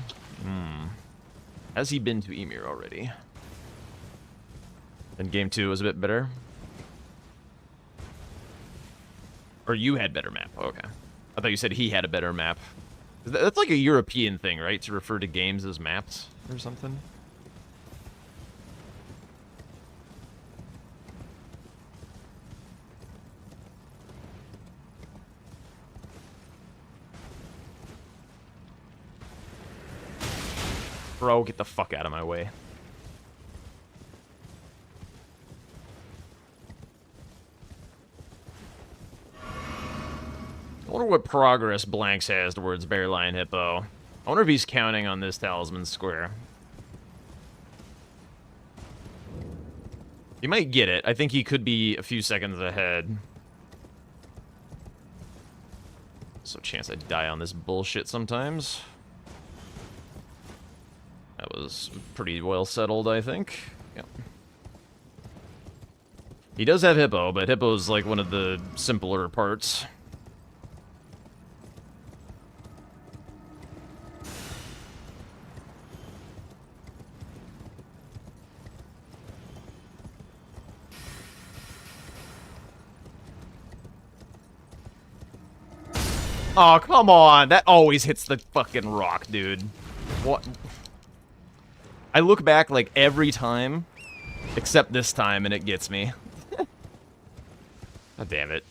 Has he been to Ymir already? Then game 2 was a bit better. Or you had better map. Okay. I thought you said he had a better map. That's like a European thing, right? To refer to games as maps or something? Bro, get the fuck out of my way. I wonder what progress Blanks has towards Bearlion Hippo. I wonder if he's counting on this Talisman Square. He might get it. I think he could be a few seconds ahead. So chance I die on this bullshit sometimes. That was pretty well settled, I think. Yep. He does have Hippo, but Hippo's like one of the simpler parts. Oh, come on. That always hits the fucking rock, dude. What? I look back, like, every time, except this time, and it gets me. God damn it.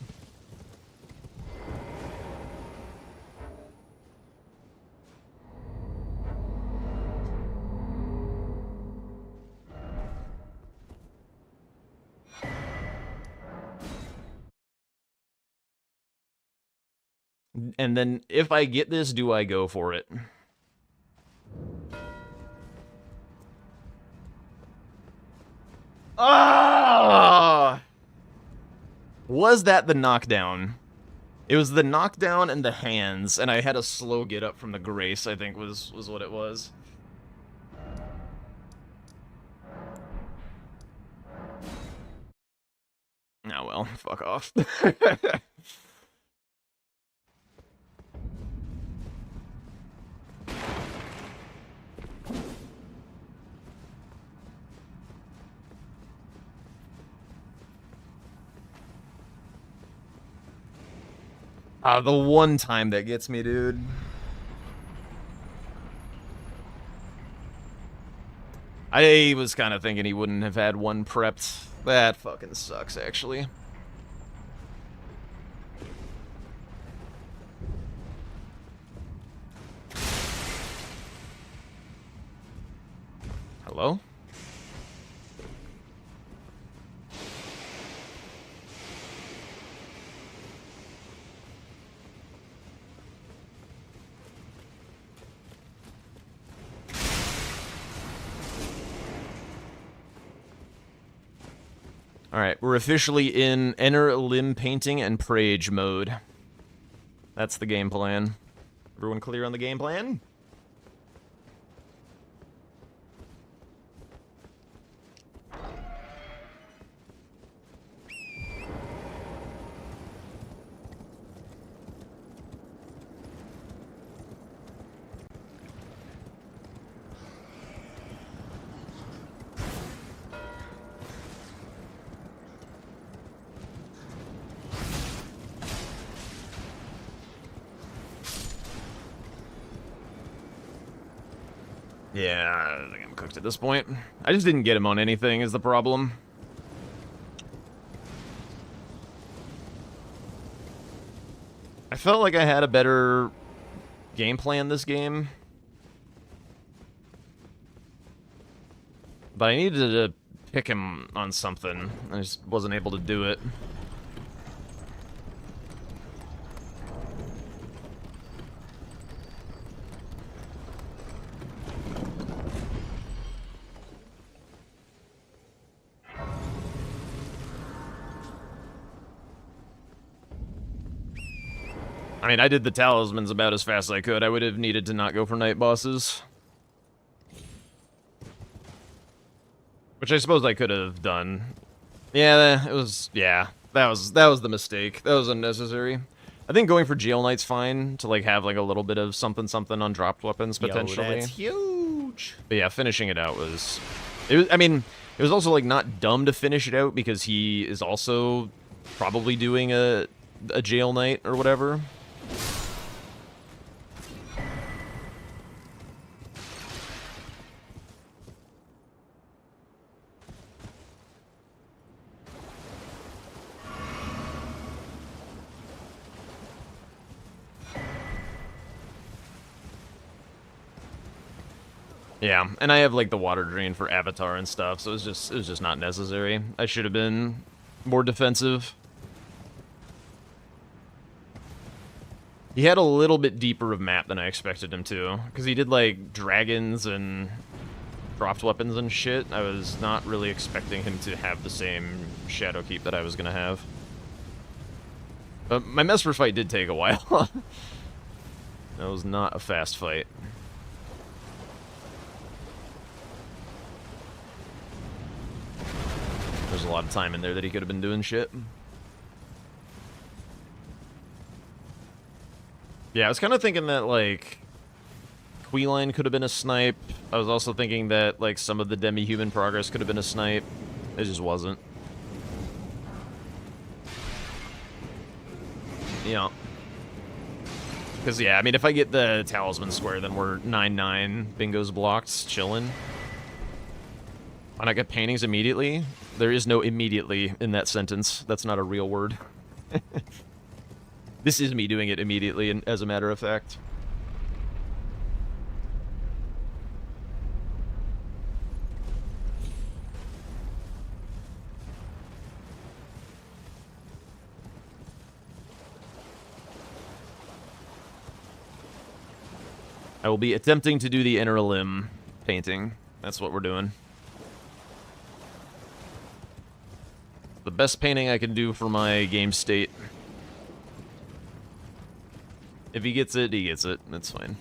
And then, if I get this, do I go for it? Ah! Was that the knockdown? It was the knockdown and the hands, and I had a slow get up from the Grace, I think was what it was. Oh well, fuck off. The one time that gets me, dude. I was kind of thinking he wouldn't have had one prepped. That fucking sucks, actually. Hello? Alright, we're officially in Inner Limb Painting and Prage mode. That's the game plan. Everyone clear on the game plan? Yeah, I think I'm cooked at this point. I just didn't get him on anything is the problem. I felt like I had a better game plan this game. But I needed to pick him on something. I just wasn't able to do it. I mean, I did the talismans about as fast as I could. I would have needed to not go for night bosses. Which I suppose I could have done. Yeah, it was... Yeah, that was the mistake. That was unnecessary. I think going for Jail Knight's fine to, like, have, like, a little bit of something on dropped weapons, potentially. Yo, that's huge! But yeah, finishing it out was... I mean, it was also, like, not dumb to finish it out because he is also probably doing a Jail Knight or whatever. Yeah, and I have like the water drain for Avatar and stuff, so it was just not necessary. I should have been more defensive. He had a little bit deeper of map than I expected him to, because he did like dragons and dropped weapons and shit. I was not really expecting him to have the same shadow keep that I was gonna have. But my Mesmer fight did take a while. That was not a fast fight. There's a lot of time in there that he could have been doing shit. Yeah, I was kind of thinking that, like, Queeline could have been a snipe. I was also thinking that, like, some of the demi-human progress could have been a snipe. It just wasn't. Yeah. Because, yeah, I mean, if I get the Talisman Square, then we're 9-9. Bingo's blocked. Chillin'. Why not get paintings immediately? There is no immediately in that sentence. That's not a real word. This is me doing it immediately, and as a matter of fact. I will be attempting to do the inner limb painting. That's what we're doing. The best painting I can do for my game state. If he gets it, he gets it. That's fine.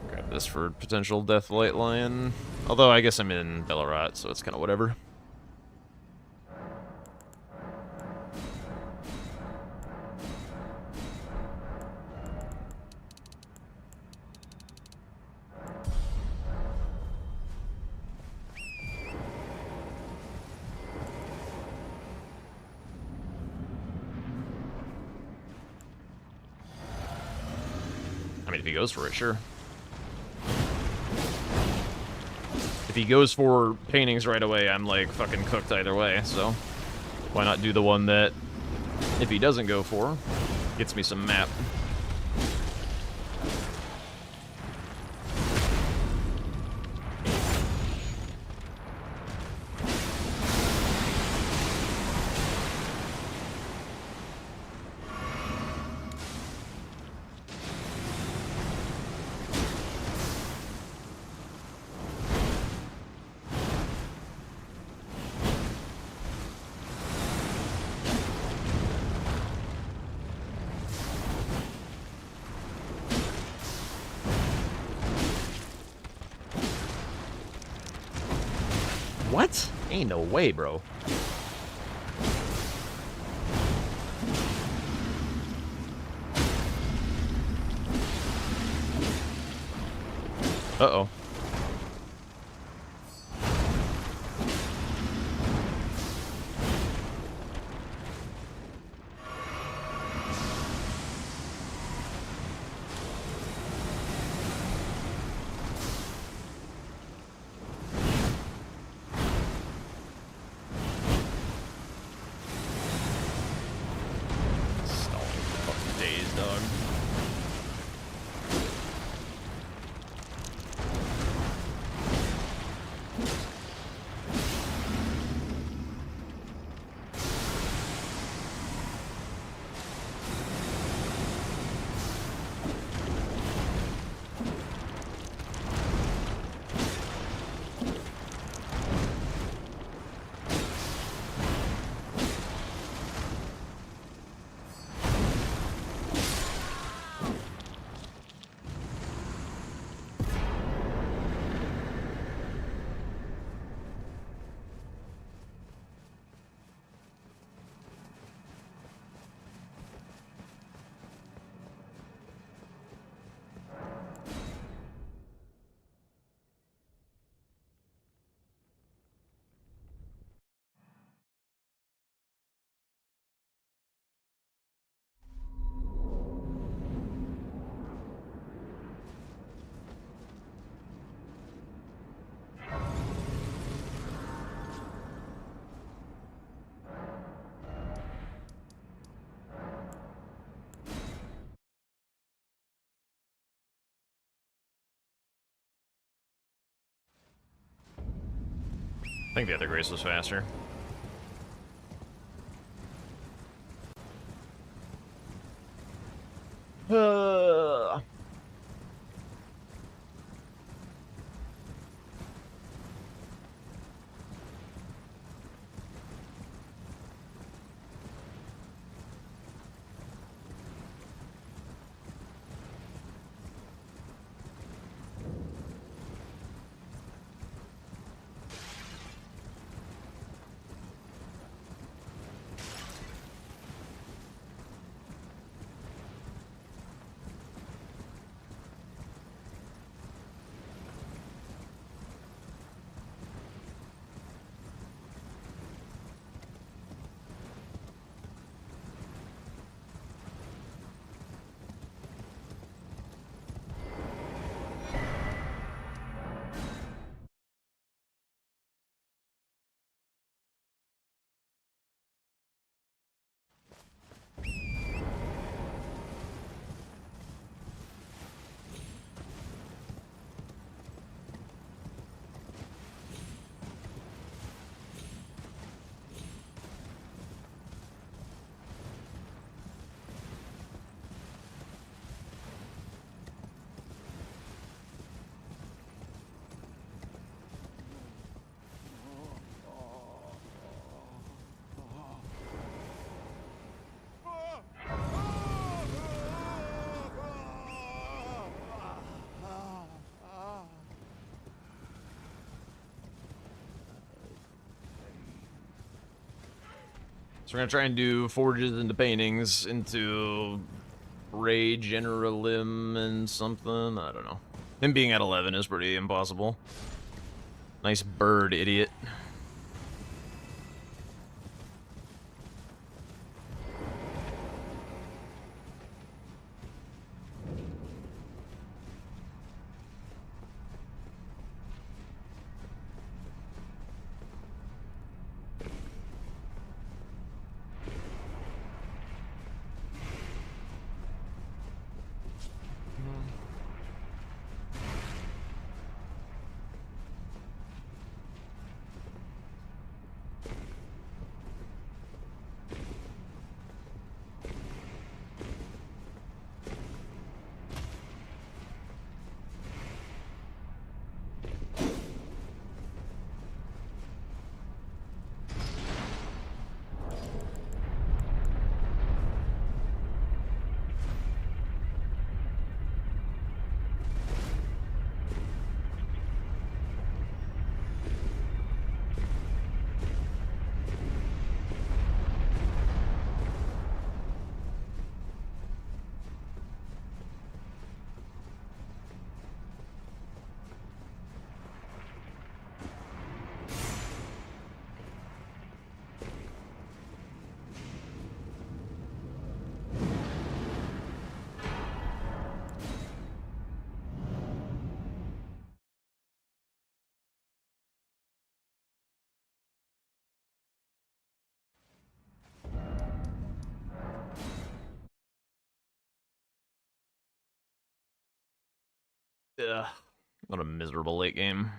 Grab this for potential Deathlight Lion. Although I guess I'm in Belarot, so it's kind of whatever. If he goes for it, sure. If he goes for paintings right away, I'm like fucking cooked either way, so why not do the one that, if he doesn't go for, gets me some map. What? Ain't no way, bro. Uh-oh. Stalling for fucking days, dog. I think the other Grace was faster. So we're gonna try and do forges into paintings into rage, generalim, and something. I don't know. Him being at 11 is pretty impossible. Nice bird, idiot. Ugh, what a miserable late game.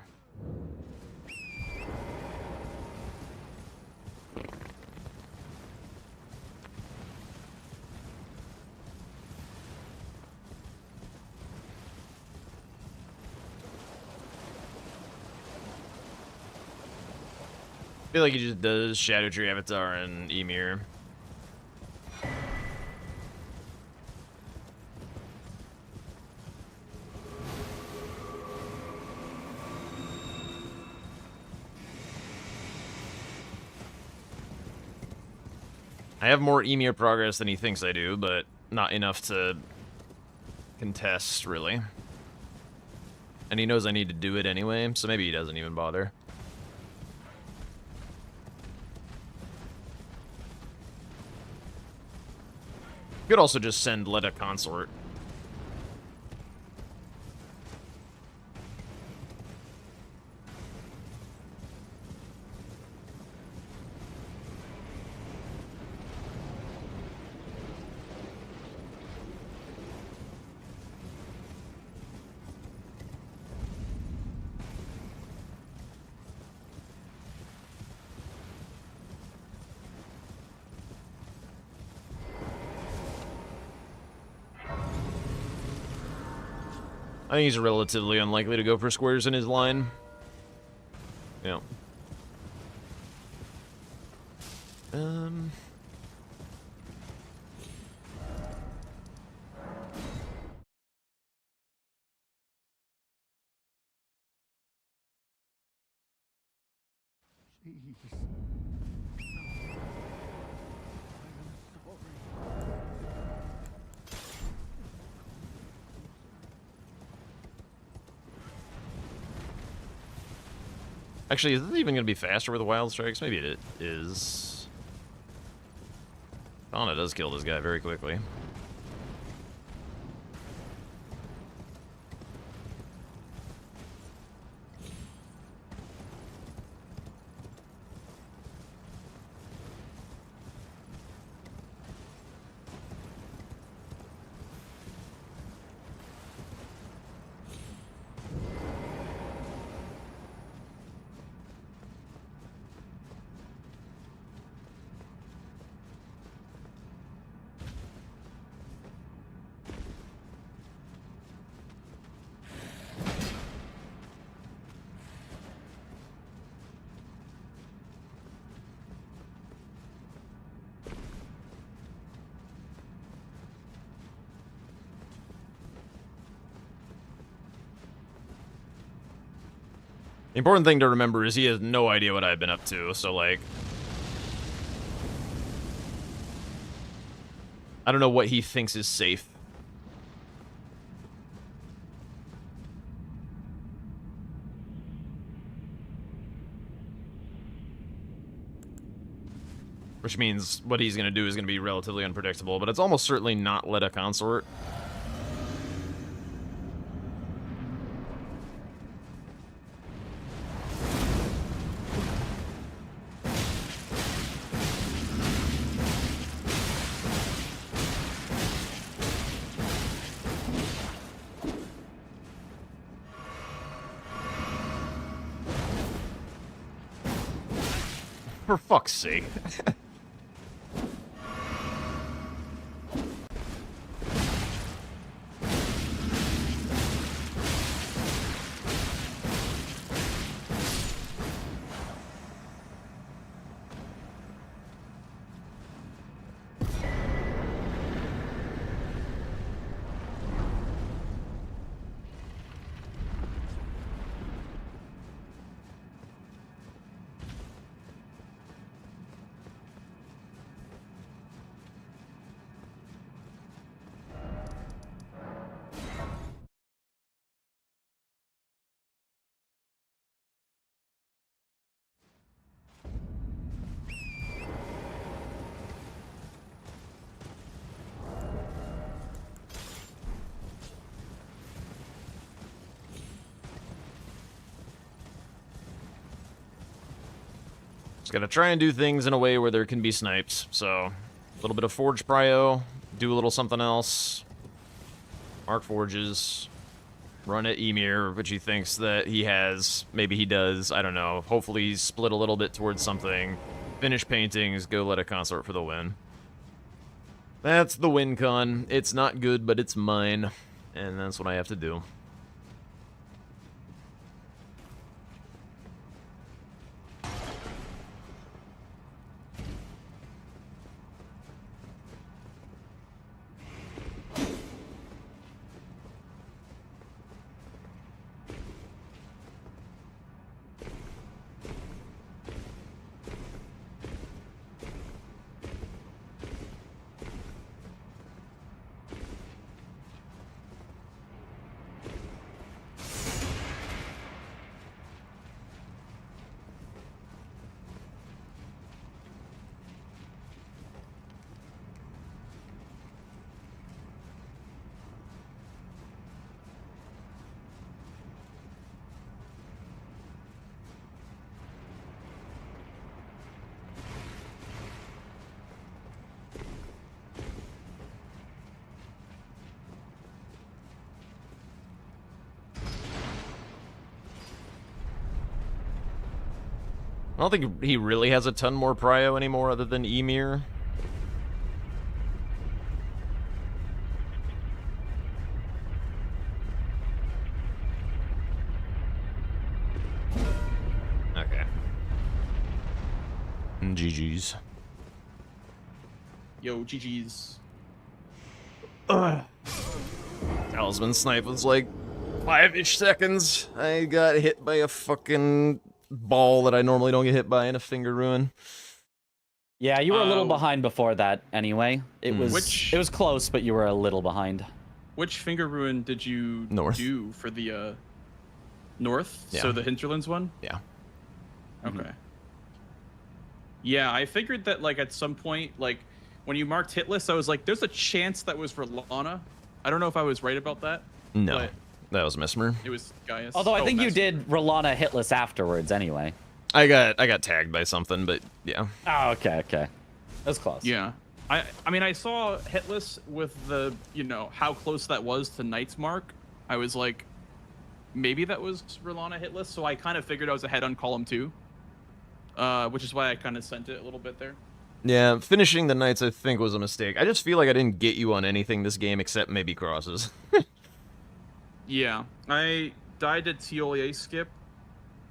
I feel like he just does Shadow Tree Avatar and Emir. I have more Emir progress than he thinks I do, but not enough to contest, really. And he knows I need to do it anyway, so maybe he doesn't even bother. Could also just send Let a Consort. I think he's relatively unlikely to go for squares in his line. Yeah. Actually, is this even going to be faster with Wild Strikes? Maybe it is. Fauna does kill this guy very quickly. The important thing to remember is he has no idea what I've been up to, so, like... I don't know what he thinks is safe. Which means what he's going to do is going to be relatively unpredictable, but it's almost certainly not Let a Consort. For fuck's sake. Just gotta try and do things in a way where there can be snipes. So, a little bit of Forge Prio, do a little something else. Mark Forges. run at Emir, which he thinks that he has. Maybe he does. I don't know. Hopefully he's split a little bit towards something. Finish paintings, go let a consort for the win. That's the win con. It's not good, but it's mine. And that's what I have to do. I don't think he really has a ton more prio anymore other than Emir. Okay. GG's. Yo, GG's. Talisman snipe was like 5-ish seconds. I got hit by a fucking ball that I normally don't get hit by in a finger ruin. Yeah, you were a little behind before that anyway. It was close, but you were a little behind. Which finger ruin did you do for the north? Yeah. So the hinterlands one? Yeah. Okay. Yeah, I figured that like at some point, like when you marked hit list, I was like, there's a chance that was for Lana. I don't know if I was right about that. No. But that was Mesmer. it was Gaius. Although I think you Mesmer. did Rolana hitless afterwards anyway. I got tagged by something, but yeah. Oh, okay. That's close. Yeah. I mean, I saw hitless with the, how close that was to Knight's mark. I was like, maybe that was Rolana hitless, so I kind of figured I was ahead on column 2. Which is why I kind of sent it a little bit there. Yeah, finishing the Knights I think was a mistake. I just feel like I didn't get you on anything this game except maybe crosses. Yeah, I died to Tiolier skip,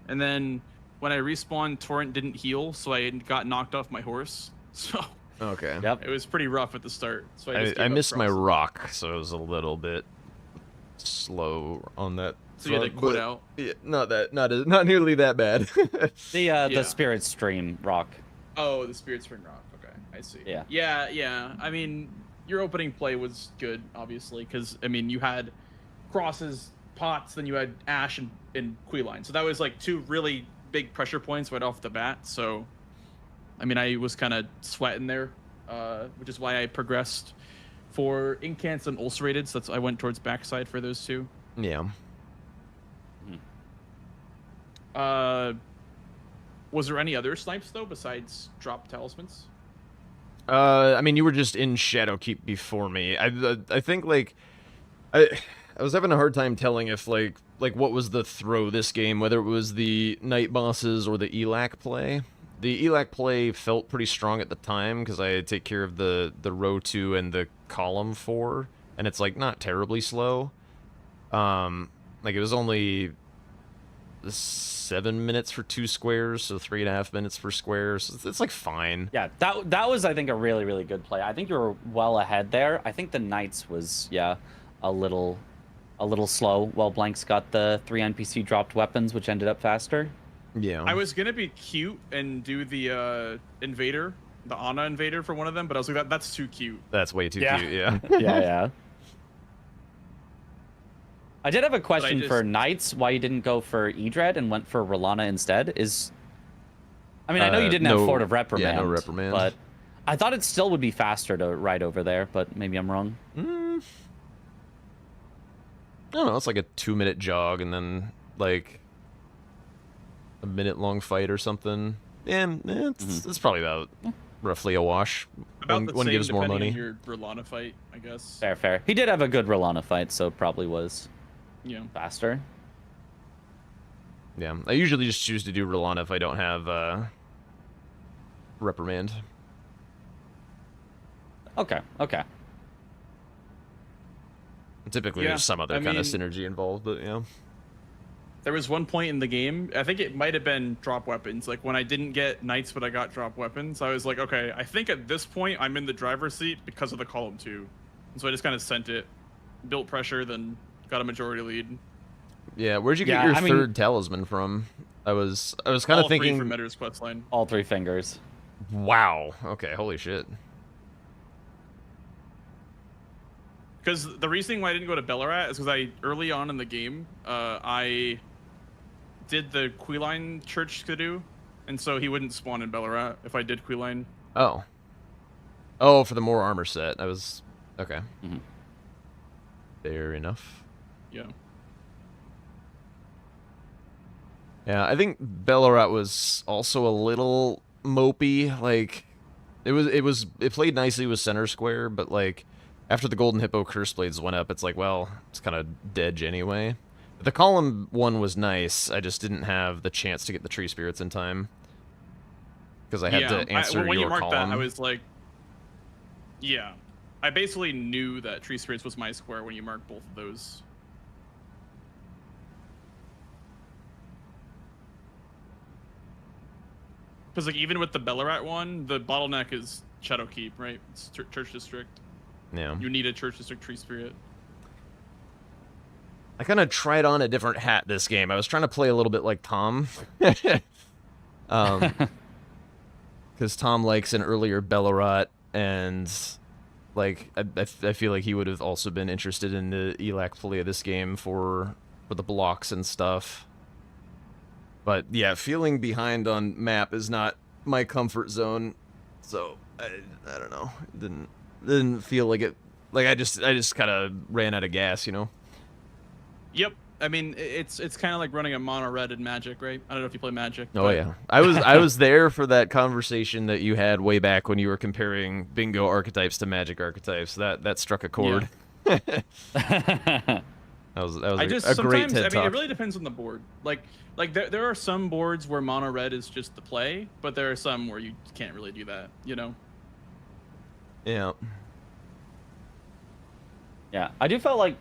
and then when I respawned, Torrent didn't heal, so I got knocked off my horse. So Okay. Yep. it was pretty rough at the start. So I missed my rock, so it was a little bit slow on that. So you had to front, quit but out. Yeah, not nearly that bad. The Spirit Stream rock. Oh, the Spirit Spring Rock. Okay, I see. Yeah. Yeah. I mean, your opening play was good, obviously, because I mean you had crosses, pots, then you had Ash and Queeline. So that was like 2 really big pressure points right off the bat. So, I mean, I was kind of sweating there, which is why I progressed for Incants and Ulcerated. So I went towards backside for those 2. Yeah. Was there any other snipes though besides drop talismans? I mean, you were just in Shadowkeep before me. I think like I was having a hard time telling if like what was the throw this game, whether it was the night bosses or the Elac play. The Elac play felt pretty strong at the time because I had to take care of the row 2 and the column 4, and it's like not terribly slow. Like it was only 7 minutes for 2 squares, so 3.5 minutes per square. So it's like fine. Yeah, that was I think a really, really good play. I think you were well ahead there. I think the Knights was a little slow while Blanks got the 3 NPC dropped weapons, which ended up faster. Yeah. I was gonna be cute and do the invader, the Ana invader for one of them, but I was like, that's too cute. That's way too cute, yeah. Yeah. I did have a question just- for Knights, why you didn't go for Edred and went for Rolana instead. I mean, I know you didn't have Fort of Reprimand. Yeah, no reprimand. But I thought it still would be faster to ride over there, but maybe I'm wrong. I don't know, it's like a 2-minute jog and then like a minute-long fight or something. Yeah, it's probably about roughly a wash. About the one same, gives more depending money. on your Rolana fight, I guess. Fair. He did have a good Rolana fight, so probably was. Yeah. faster. Yeah, I usually just choose to do Rolana if I don't have Reprimand. Okay. Typically, Yeah, there's some other I kind of mean- synergy involved, but yeah. There was one point in the game, I think it might have been drop weapons. Like when I didn't get knights, but I got drop weapons, I was like, okay, I think at this point I'm in the driver's seat because of the column 2. And so I just kind of sent it, built pressure, then got a majority lead. Yeah, where'd you get Yeah, your I mean- third talisman from? I was kind of All thinking. 3 from Meddar's questline. All 3 fingers. Wow. Okay. Holy shit. Because the reasoning why I didn't go to Bellarat is because early on in the game, I did the Queeline Church Skidoo, and so he wouldn't spawn in Bellarat if I did Queeline. Oh. Oh, for the more armor set. I was okay. Mhm. Fair enough. Yeah. Yeah, I think Bellarat was also a little mopey. Like, it played nicely with center square, but like after the Golden Hippo Curse Blades went up, it's like, well, it's kind of dead anyway. The column one was nice. I just didn't have the chance to get the tree spirits in time because I had to answer when your you marked column. that, I was like, yeah. I basically knew that Tree Spirits was my square when you marked both of those. Because like even with the Bellarat one, the bottleneck is Shadowkeep, right? It's Church District. Yeah. You need a Church District Tree Spirit. I kind of tried on a different hat this game. I was trying to play a little bit like Tom. Because Tom likes an earlier Bellarat, and like I feel like he would have also been interested in the Elac play of this game for the blocks and stuff. But yeah, feeling behind on map is not my comfort zone, so I don't know. It didn't feel like it. Like I just kind of ran out of gas, you know. Yep. I mean, it's kind of like running a mono red in Magic, right? I don't know if you play Magic. Oh but- yeah, I was there for that conversation that you had way back when you were comparing bingo archetypes to Magic archetypes. That struck a chord. That was a great sometimes, TED I mean, talk. it really depends on the board. Like there are some boards where mono red is just the play, but there are some where you can't really do that, you know? Yeah. Yeah, I do feel like,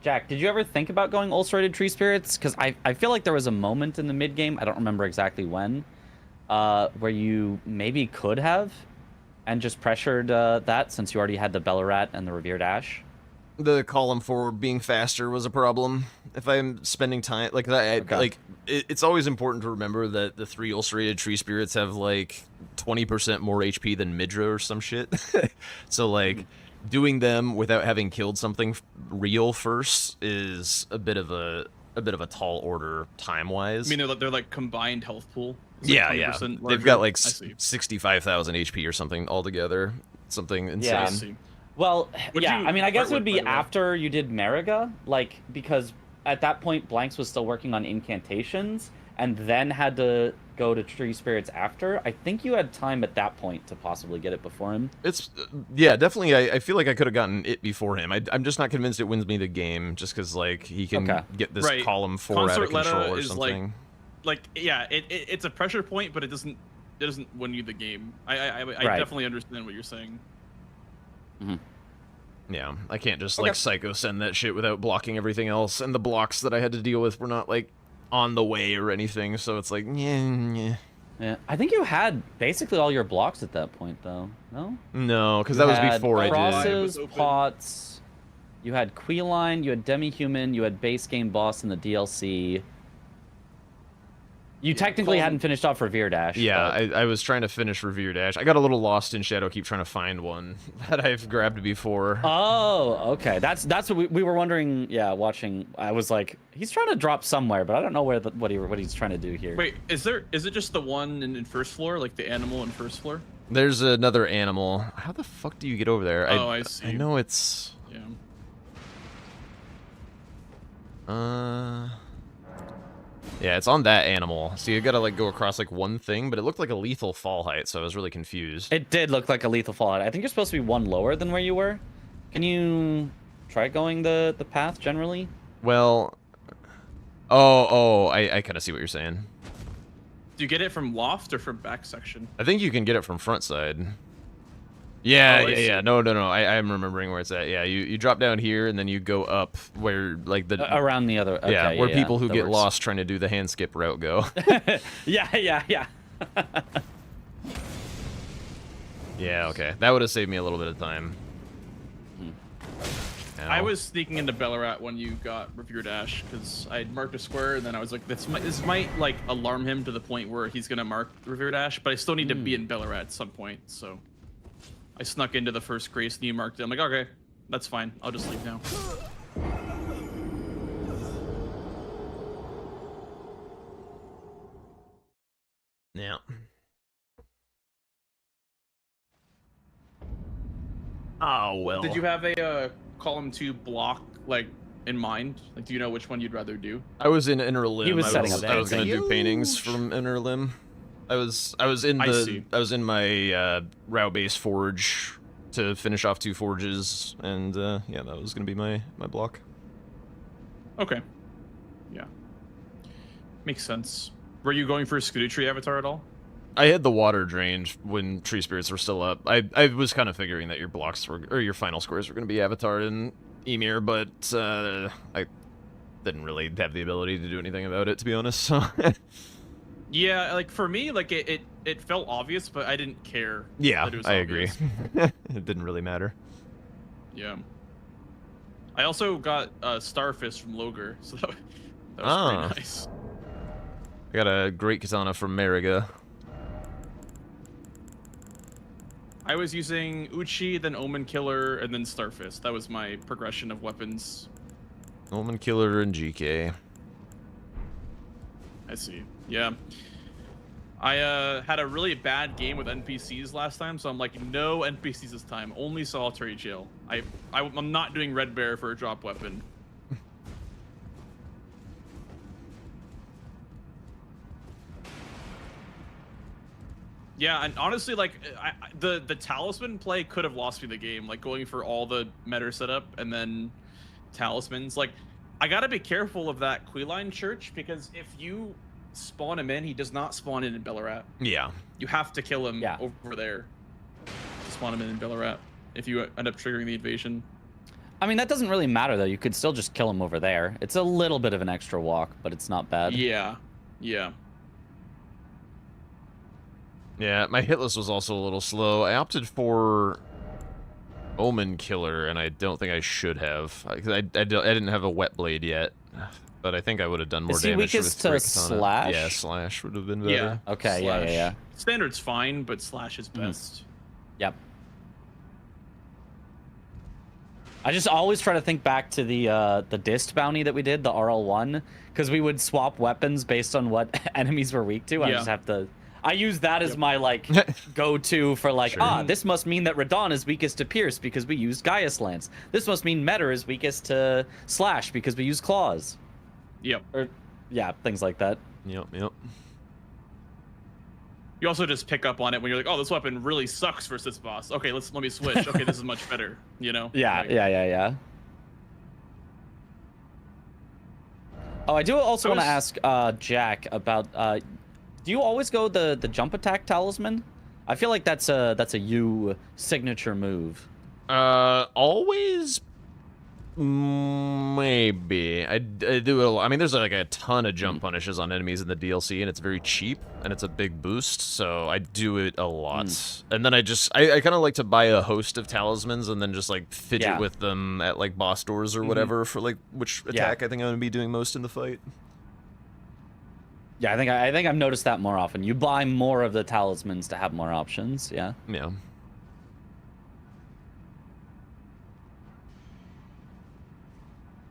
Jack, did you ever think about going ulcerated tree spirits? Because I feel like there was a moment in the mid game, I don't remember exactly when, where you maybe could have, and just pressured that since you already had the Bellarat and the Revered Ash. The column forward being faster was a problem. If I'm spending time like that, Okay. like it's always important to remember that the 3 ulcerated tree spirits have like 20% more HP than Midra or some shit. So like doing them without having killed something real first is a bit of a tall order time wise. I mean, they're like combined health pool. It's like Yeah. 20% They've got like I see. 65,000 HP or something altogether. Something insane. Yeah. I see. Well, What'd yeah, you I mean, I guess start it would with, be by the way? after you did Mariga, like, because at that point, Blanks was still working on incantations, and then had to go to Tree Spirits after. I think you had time at that point to possibly get it before him. It's yeah, definitely. I feel like I could have gotten it before him. I'm just not convinced it wins me the game, just because like he can Okay. get this Right. column 4 out Consort of control Letta or is something. Like yeah, it's a pressure point, but it doesn't win you the game. I Right. definitely understand what you're saying. Yeah, I can't just Okay. like psycho send that shit without blocking everything else, and the blocks that I had to deal with were not like on the way or anything. So it's like yeah. Yeah, I think you had basically all your blocks at that point, though. No? No, because You that was had before I did. crosses, was open. pots. You had Queeline, you had Demi-Human, you had base game boss in the DLC. You technically hadn't finished off Revered Ash. Yeah, but- I was trying to finish Revered Ash. I got a little lost in Shadowkeep trying to find one that I've grabbed before. Oh, okay. That's what we were wondering. Yeah, watching. I was like, he's trying to drop somewhere, but I don't know what he's trying to do here. Wait, is it just the one in first floor, like the animal in first floor? There's another animal. How the fuck do you get over there? Oh, I see. I know it's. Yeah. Yeah, it's on that animal. So you gotta like go across like one thing, but it looked like a lethal fall height, so I was really confused. It did look like a lethal fallout. I think you're supposed to be one lower than where you were. Can you try going the path generally? Well, I kind of see what you're saying. Do you get it from loft or from back section? I think you can get it from front side. Yeah, Oh, I see. yeah. No. I am remembering where it's at. Yeah, you drop down here and then you go up where like the Around the other. Okay, yeah, where people who that get works. lost trying to do the hand skip route go. Yeah. Yeah, okay. That would have saved me a little bit of time. I Ow. was sneaking into Ballarat when you got Revere Dash because I had marked a square and then I was like, this might like alarm him to the point where he's gonna mark Revere Dash, but I still need to be in Ballarat at some point. So I snuck into the first grace and you marked it. I'm like, okay, that's fine. I'll just leave now. Yeah. Oh well. Did you have a column 2 block like in mind? Like, do you know which one you'd rather do? I was in Inner Limb. He was setting up I was gonna dancing. do paintings from Inner Limb. I was in I the see. I was in my route base forge to finish off 2 forges, and yeah, that was gonna be my block. Okay. Yeah. Makes sense. Were you going for a Scudetree avatar at all? I had the water drained when tree spirits were still up. I was kind of figuring that your blocks were, or your final squares were going to be Avatar and Emir, but I didn't really have the ability to do anything about it, to be honest. So Yeah, like for me, like it felt obvious, but I didn't care. yeah, that it was I agree. obvious. It didn't really matter. Yeah. I also got Starfist from Logar, so that was Ah. pretty nice. I got a great katana from Mariga. I was using Uchi, then Omen Killer, and then Starfist. That was my progression of weapons. Omen Killer and GK. I see. Yeah. I had a really bad game with NPCs last time, so I'm like, no NPCs this time. Only solitary jail. I'm not doing Red Bear for a drop weapon. Yeah, and honestly, like the talisman play could have lost me the game. Like going for all the meta setup and then talismans. Like I gotta be careful of that Queeline Church because if you spawn him in, he does not spawn in Ballarat. Yeah. You have to kill him Yeah. over there to spawn him in Ballarat if you end up triggering the invasion. I mean, that doesn't really matter, though. You could still just kill him over there. It's a little bit of an extra walk, but it's not bad. Yeah, yeah. Yeah, my hit list was also a little slow. I opted for Omen Killer, and I don't think I should have. I didn't have a Wet Blade yet, but I think I would have done more Is he damage weakest with to Great Katana. slash? Yeah, Slash would have been better. Yeah. Okay, Slash. yeah. Standard's fine, but Slash is Mhm. best. Yep. I just always try to think back to the Dist bounty that we did, the RL1, because we would swap weapons based on what enemies were weak to. I Yeah. just have to. I use that as my like go-to for like, Sure. this must mean that Radon is weakest to Pierce because we used Gaius Lance. This must mean Metter is weakest to Slash because we use Claws. Yep. Or yeah, things like that. Yep. You also just pick up on it when you're like, oh, this weapon really sucks versus this boss. Okay, let me switch. Okay, this is much better. You know? Yeah, Like, yeah. Oh, I do also So want to is- ask Jack about. Do you always go the jump attack talisman? I feel like that's a you signature move. Always. Maybe I do it a lot. I mean, there's like a ton of jump punishes on enemies in the DLC, and it's very cheap, and it's a big boost, so I do it a lot. And then I kind of like to buy a host of talismans and then just like fidget Yeah. with them at like boss doors or whatever for like which attack I think I'm gonna be doing most in the fight. Yeah, I think I've noticed that more often. You buy more of the talismans to have more options. Yeah. Yeah.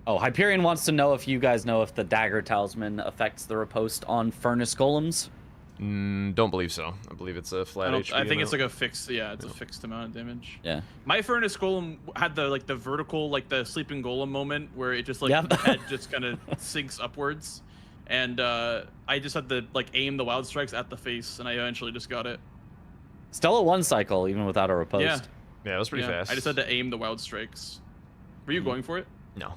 Oh, Hyperion wants to know if you guys know if the dagger talisman affects the riposte on furnace golems. Don't believe so. I believe it's a flat HP. I think it's amount. like a fixed. Yeah, it's a fixed amount of damage. Yeah. My furnace golem had the vertical, like the sleeping golem moment where it just like Yep. the head just kind of sinks upwards, and I just had to like aim the wild strikes at the face, and I eventually just got it. Still a 1 cycle even without a riposte. Yeah. Yeah, it was pretty Yeah, fast. I just had to aim the wild strikes. Were you going for it? No.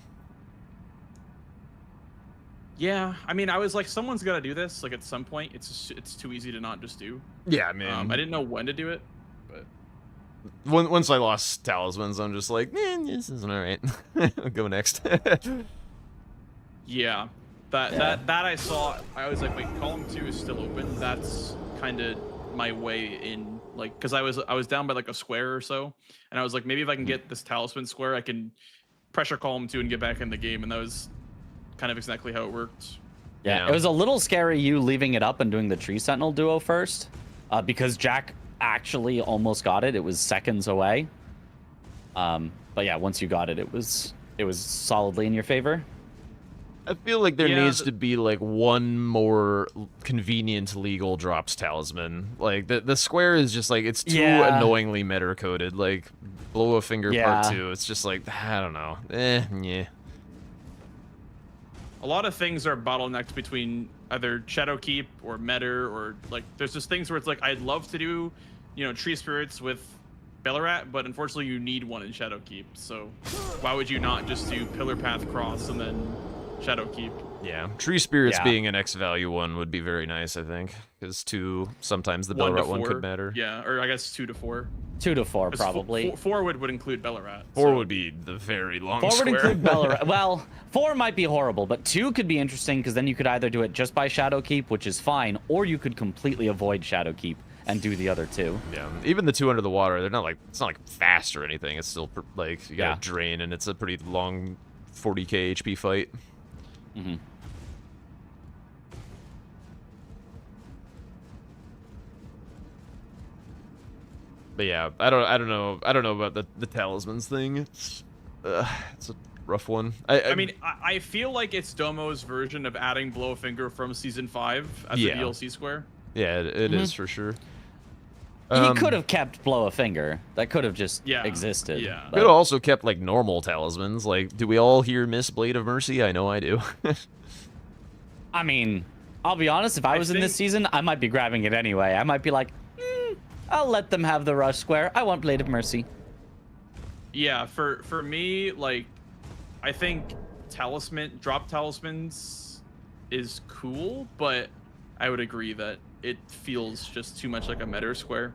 Yeah, I mean, I was like, someone's got to do this. Like at some point, it's too easy to not just do. Yeah, man. I didn't know when to do it, but Once I lost talismans, I'm just like, man, this isn't all right. I'll go next. yeah, that I saw. I was like, wait, column 2 is still open. That's kind of my way in, like, because I was down by like a square or so, and I was like, maybe if I can get this talisman square, I can pressure column 2 and get back in the game, and that was kind of exactly how it worked. Yeah, it was a little scary you leaving it up and doing the Tree Sentinel duo first, because Jack actually almost got it. It was seconds away. But yeah, once you got it, it was solidly in your favor. I feel like there needs to be like one more convenient legal drops talisman. Like the square is just like, it's too annoyingly meta coded. Like blow a finger part 2. It's just like, I don't know. Yeah. A lot of things are bottlenecked between either Shadowkeep or meta, or like there's just things where it's like, I'd love to do, tree spirits with Bellarat, but unfortunately you need one in Shadowkeep. So why would you not just do Pillar Path Cross and then Shadowkeep? Yeah, Tree Spirits being an X value one would be very nice, I think, because 2, sometimes the Bellarat one could matter. Yeah, or I guess 2 to 4. 2 to 4 probably. 4 would include Bellarat. 4 would be the very long 4 square. would include Bellarat. Well, 4 might be horrible, but 2 could be interesting because then you could either do it just by Shadowkeep, which is fine, or you could completely avoid Shadowkeep and do the other 2. Yeah, even the 2 under the water, they're not like, it's not like fast or anything. It's still like, you gotta drain, and it's a pretty long 40k HP fight. Mm-hmm. But yeah, I don't know about the talismans thing. It's a rough one. I mean, I feel like it's Domo's version of adding Blow a Finger from season 5 as a DLC square. Yeah, it is for sure. He could have kept Blow a Finger. That could have just existed. Yeah. Could have also kept like normal talismans. Like, do we all here miss Blade of Mercy? I know I do. I mean, I'll be honest, if I was in this season, I might be grabbing it anyway. I might be like, I'll let them have the rush square. I want Blade of Mercy. Yeah, for me, like, I think drop talismans is cool, but I would agree that it feels just too much like a meta square.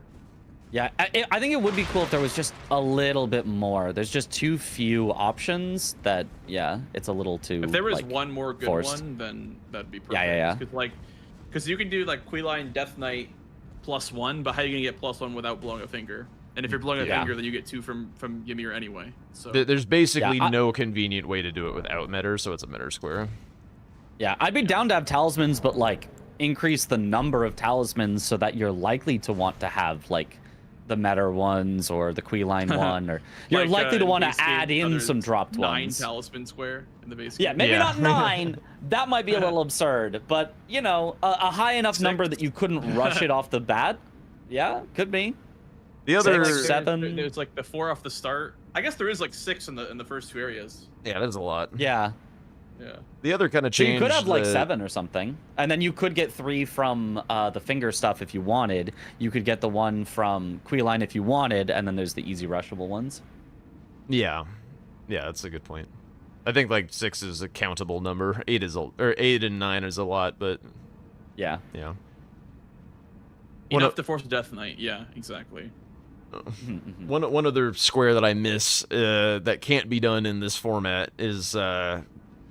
Yeah, I think it would be cool if there was just a little bit more. There's just too few options that, it's a little too. If there was like, one more good forced. one, then that'd be perfect. Yeah. Because you can do like Queeline Death Knight +1, but how are you gonna get +1 without blowing a finger? And if you're blowing a finger, then you get 2 from Ymir anyway. So there's basically no convenient way to do it without meta, so it's a meta square. Yeah, I'd be down to have talismans, but like increase the number of talismans so that you're likely to want to have like the meta ones or the Queeline one, or you're likely to want to add in some dropped 9 ones. talisman square in the base. Yeah, maybe not 9. That might be a little absurd, but a high enough number that you couldn't rush it off the bat. Yeah, could be. The other 6, 7. There's like the 4 off the start. I guess there is like 6 in the first 2 areas. Yeah, that's a lot. Yeah. Yeah. The other kind of change. So you could have like 7 or something, and then you could get 3 from the finger stuff if you wanted. You could get the 1 from Queeline if you wanted, and then there's the easy rushable ones. Yeah, that's a good point. I think like 6 is a countable number. 8 and 9 is a lot, but yeah. Enough to force a Death Knight. Yeah, exactly. One other square that I miss that can't be done in this format is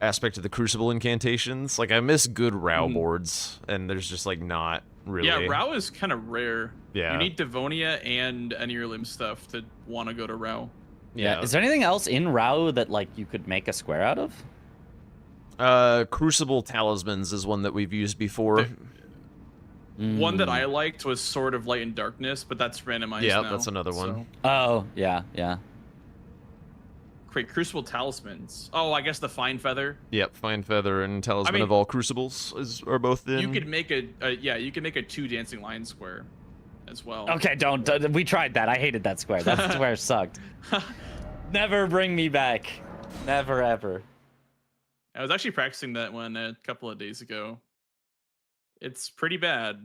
aspect of the Crucible incantations. Like, I miss good Rao boards, and there's just like not really. Yeah, Rao is kind of rare. Yeah. You need Devonia and any of your limb stuff to want to go to Rao. Yeah. Is there anything else in Rao that like you could make a square out of? Crucible Talismans is one that we've used before. One that I liked was Sword of Light and Darkness, but that's randomized now. Yeah, that's another one. Oh, yeah. Great, Crucible Talismans. Oh, I guess the Fine Feather. Yep, Fine Feather and Talisman of all Crucibles are both in. You could make a 2 Dancing Lion square as well. Okay, don't. We tried that. I hated that square. That square sucked. Never bring me back. Never, ever. I was actually practicing that one a couple of days ago. It's pretty bad.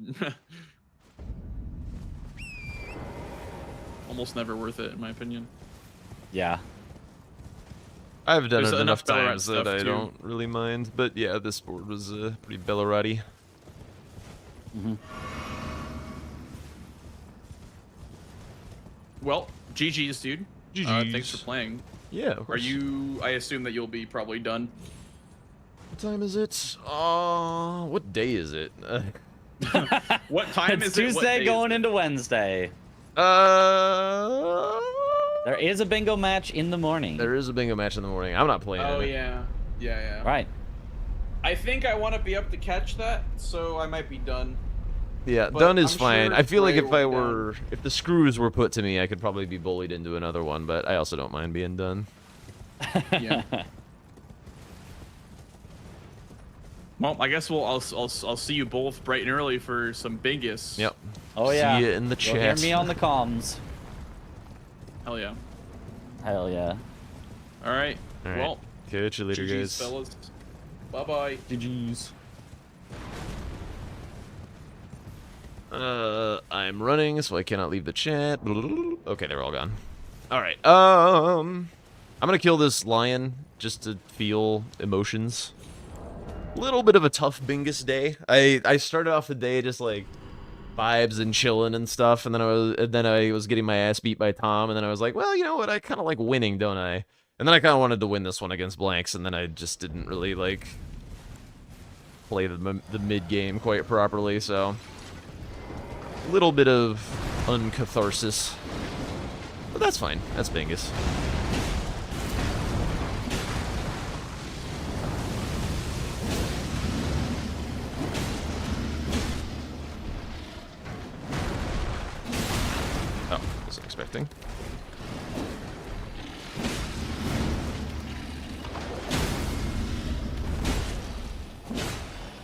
Almost never worth it, in my opinion. Yeah. I've done There's it enough enough Ballarat times that stuff, I too. don't really mind. But yeah, this board was pretty Ballarat-y. Well, GG's, dude. Thanks for GG's. playing. Yeah, of Are course. you? I assume that you'll be probably done. What time is it? What day is it? What time It's is it? What Tuesday day going is it? into Wednesday. Uh, There is a bingo match in the morning. there is a bingo match in the morning. I'm not playing Oh it. yeah, yeah. Right. I think I want to be up to catch that, so I might be done. Yeah, But done is I'm fine. sure I feel like Gray if will I be down. were, if the screws were put to me, I could probably be bullied into another one. But I also don't mind being done. Yeah. Well, I guess I'll see you both bright and early for some bingus. Yep. Oh yeah. See you in the You'll hear chat. me on the comms. Hell yeah. Hell yeah. All right. All right. Well, Catch you later, GG's, guys. fellas. Bye bye. GG's. I'm running, so I cannot leave the chat. Okay, they're all gone. All right. I'm gonna kill this lion just to feel emotions. Little bit of a tough bingus day. I started off the day just like vibes and chilling and stuff, and then I was getting my ass beat by Tom, and then I was like, well, you know what? I kind of like winning, don't I? And then I kind of wanted to win this one against Blanks, and then I just didn't really like play the mid game quite properly, so a little bit of uncatharsis, but that's fine. That's bingus. Oh, wasn't expecting.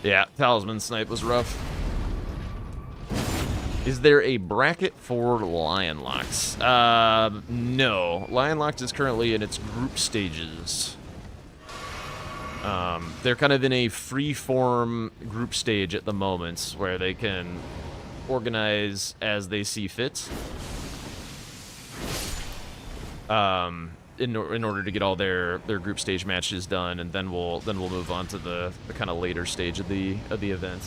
Yeah, Talisman Snipe was rough. Is there a bracket for Lion Locks? No. Lion Locks is currently in its group stages. They're kind of in a free-form group stage at the moment, where they can organize as they see fit. In order to get all their group stage matches done, and then we'll move on to the kind of later stage of the event.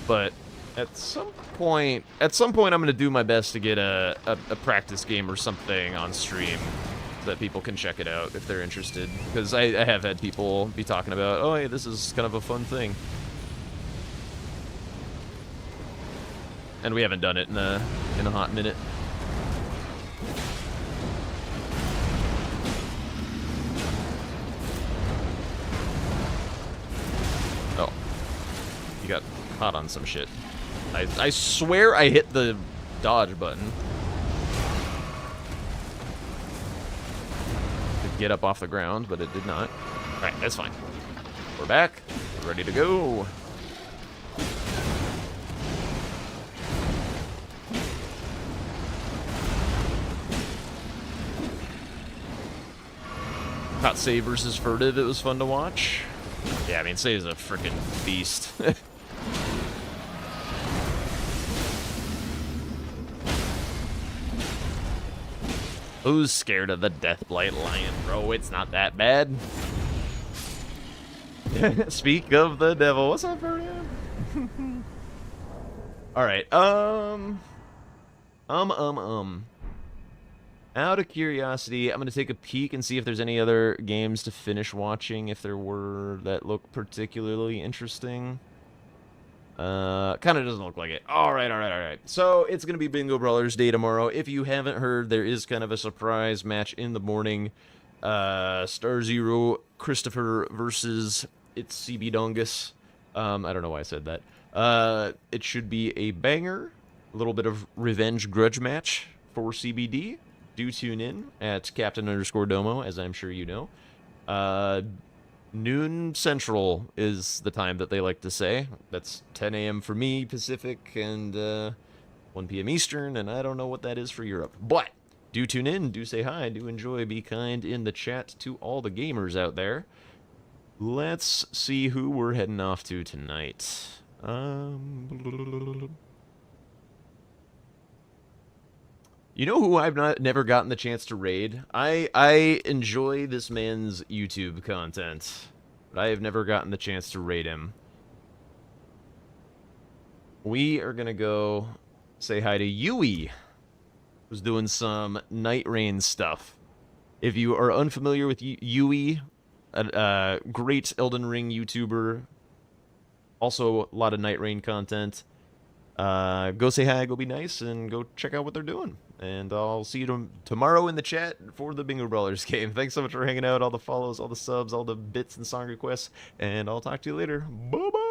But at some point I'm gonna do my best to get a practice game or something on stream so that people can check it out if they're interested. Because I have had people be talking about, oh hey, this is kind of a fun thing. And we haven't done it in a hot minute. Oh. You got caught on some shit. I swear I hit the dodge button to get up off the ground, but it did not. Alright, that's fine. We're back. We're ready to go. Caught Save versus Furtive, it was fun to watch. Yeah, I mean, Save's a freaking beast. Who's scared of the Deathblight Lion, bro? It's not that bad. Speak of the devil. What's up, Furtive? Alright, out of curiosity, I'm going to take a peek and see if there's any other games to finish watching, if there were, that look particularly interesting. Kind of doesn't look like it. Alright. So, it's going to be Bingo Brawlers Day tomorrow. If you haven't heard, there is kind of a surprise match in the morning. Star Zero, Christopher versus It's CB Dongus. I don't know why I said that. It should be a banger. A little bit of revenge grudge match for CBD. Do tune in at Captain_Domo, as I'm sure you know. Noon Central is the time that they like to say. That's 10 a.m. for me, Pacific, and 1 p.m. Eastern, and I don't know what that is for Europe. But do tune in, do say hi, do enjoy, be kind in the chat to all the gamers out there. Let's see who we're heading off to tonight. You know who I've never gotten the chance to raid? I enjoy this man's YouTube content, but I have never gotten the chance to raid him. We are gonna go say hi to Yui, who's doing some Night Rain stuff. If you are unfamiliar with Yui, a great Elden Ring YouTuber, also a lot of Night Rain content, go say hi, go be nice, and go check out what they're doing. And I'll see you tomorrow in the chat for the Bingo Brawlers game. Thanks so much for hanging out, all the follows, all the subs, all the bits and song requests, and I'll talk to you later. Bye-bye!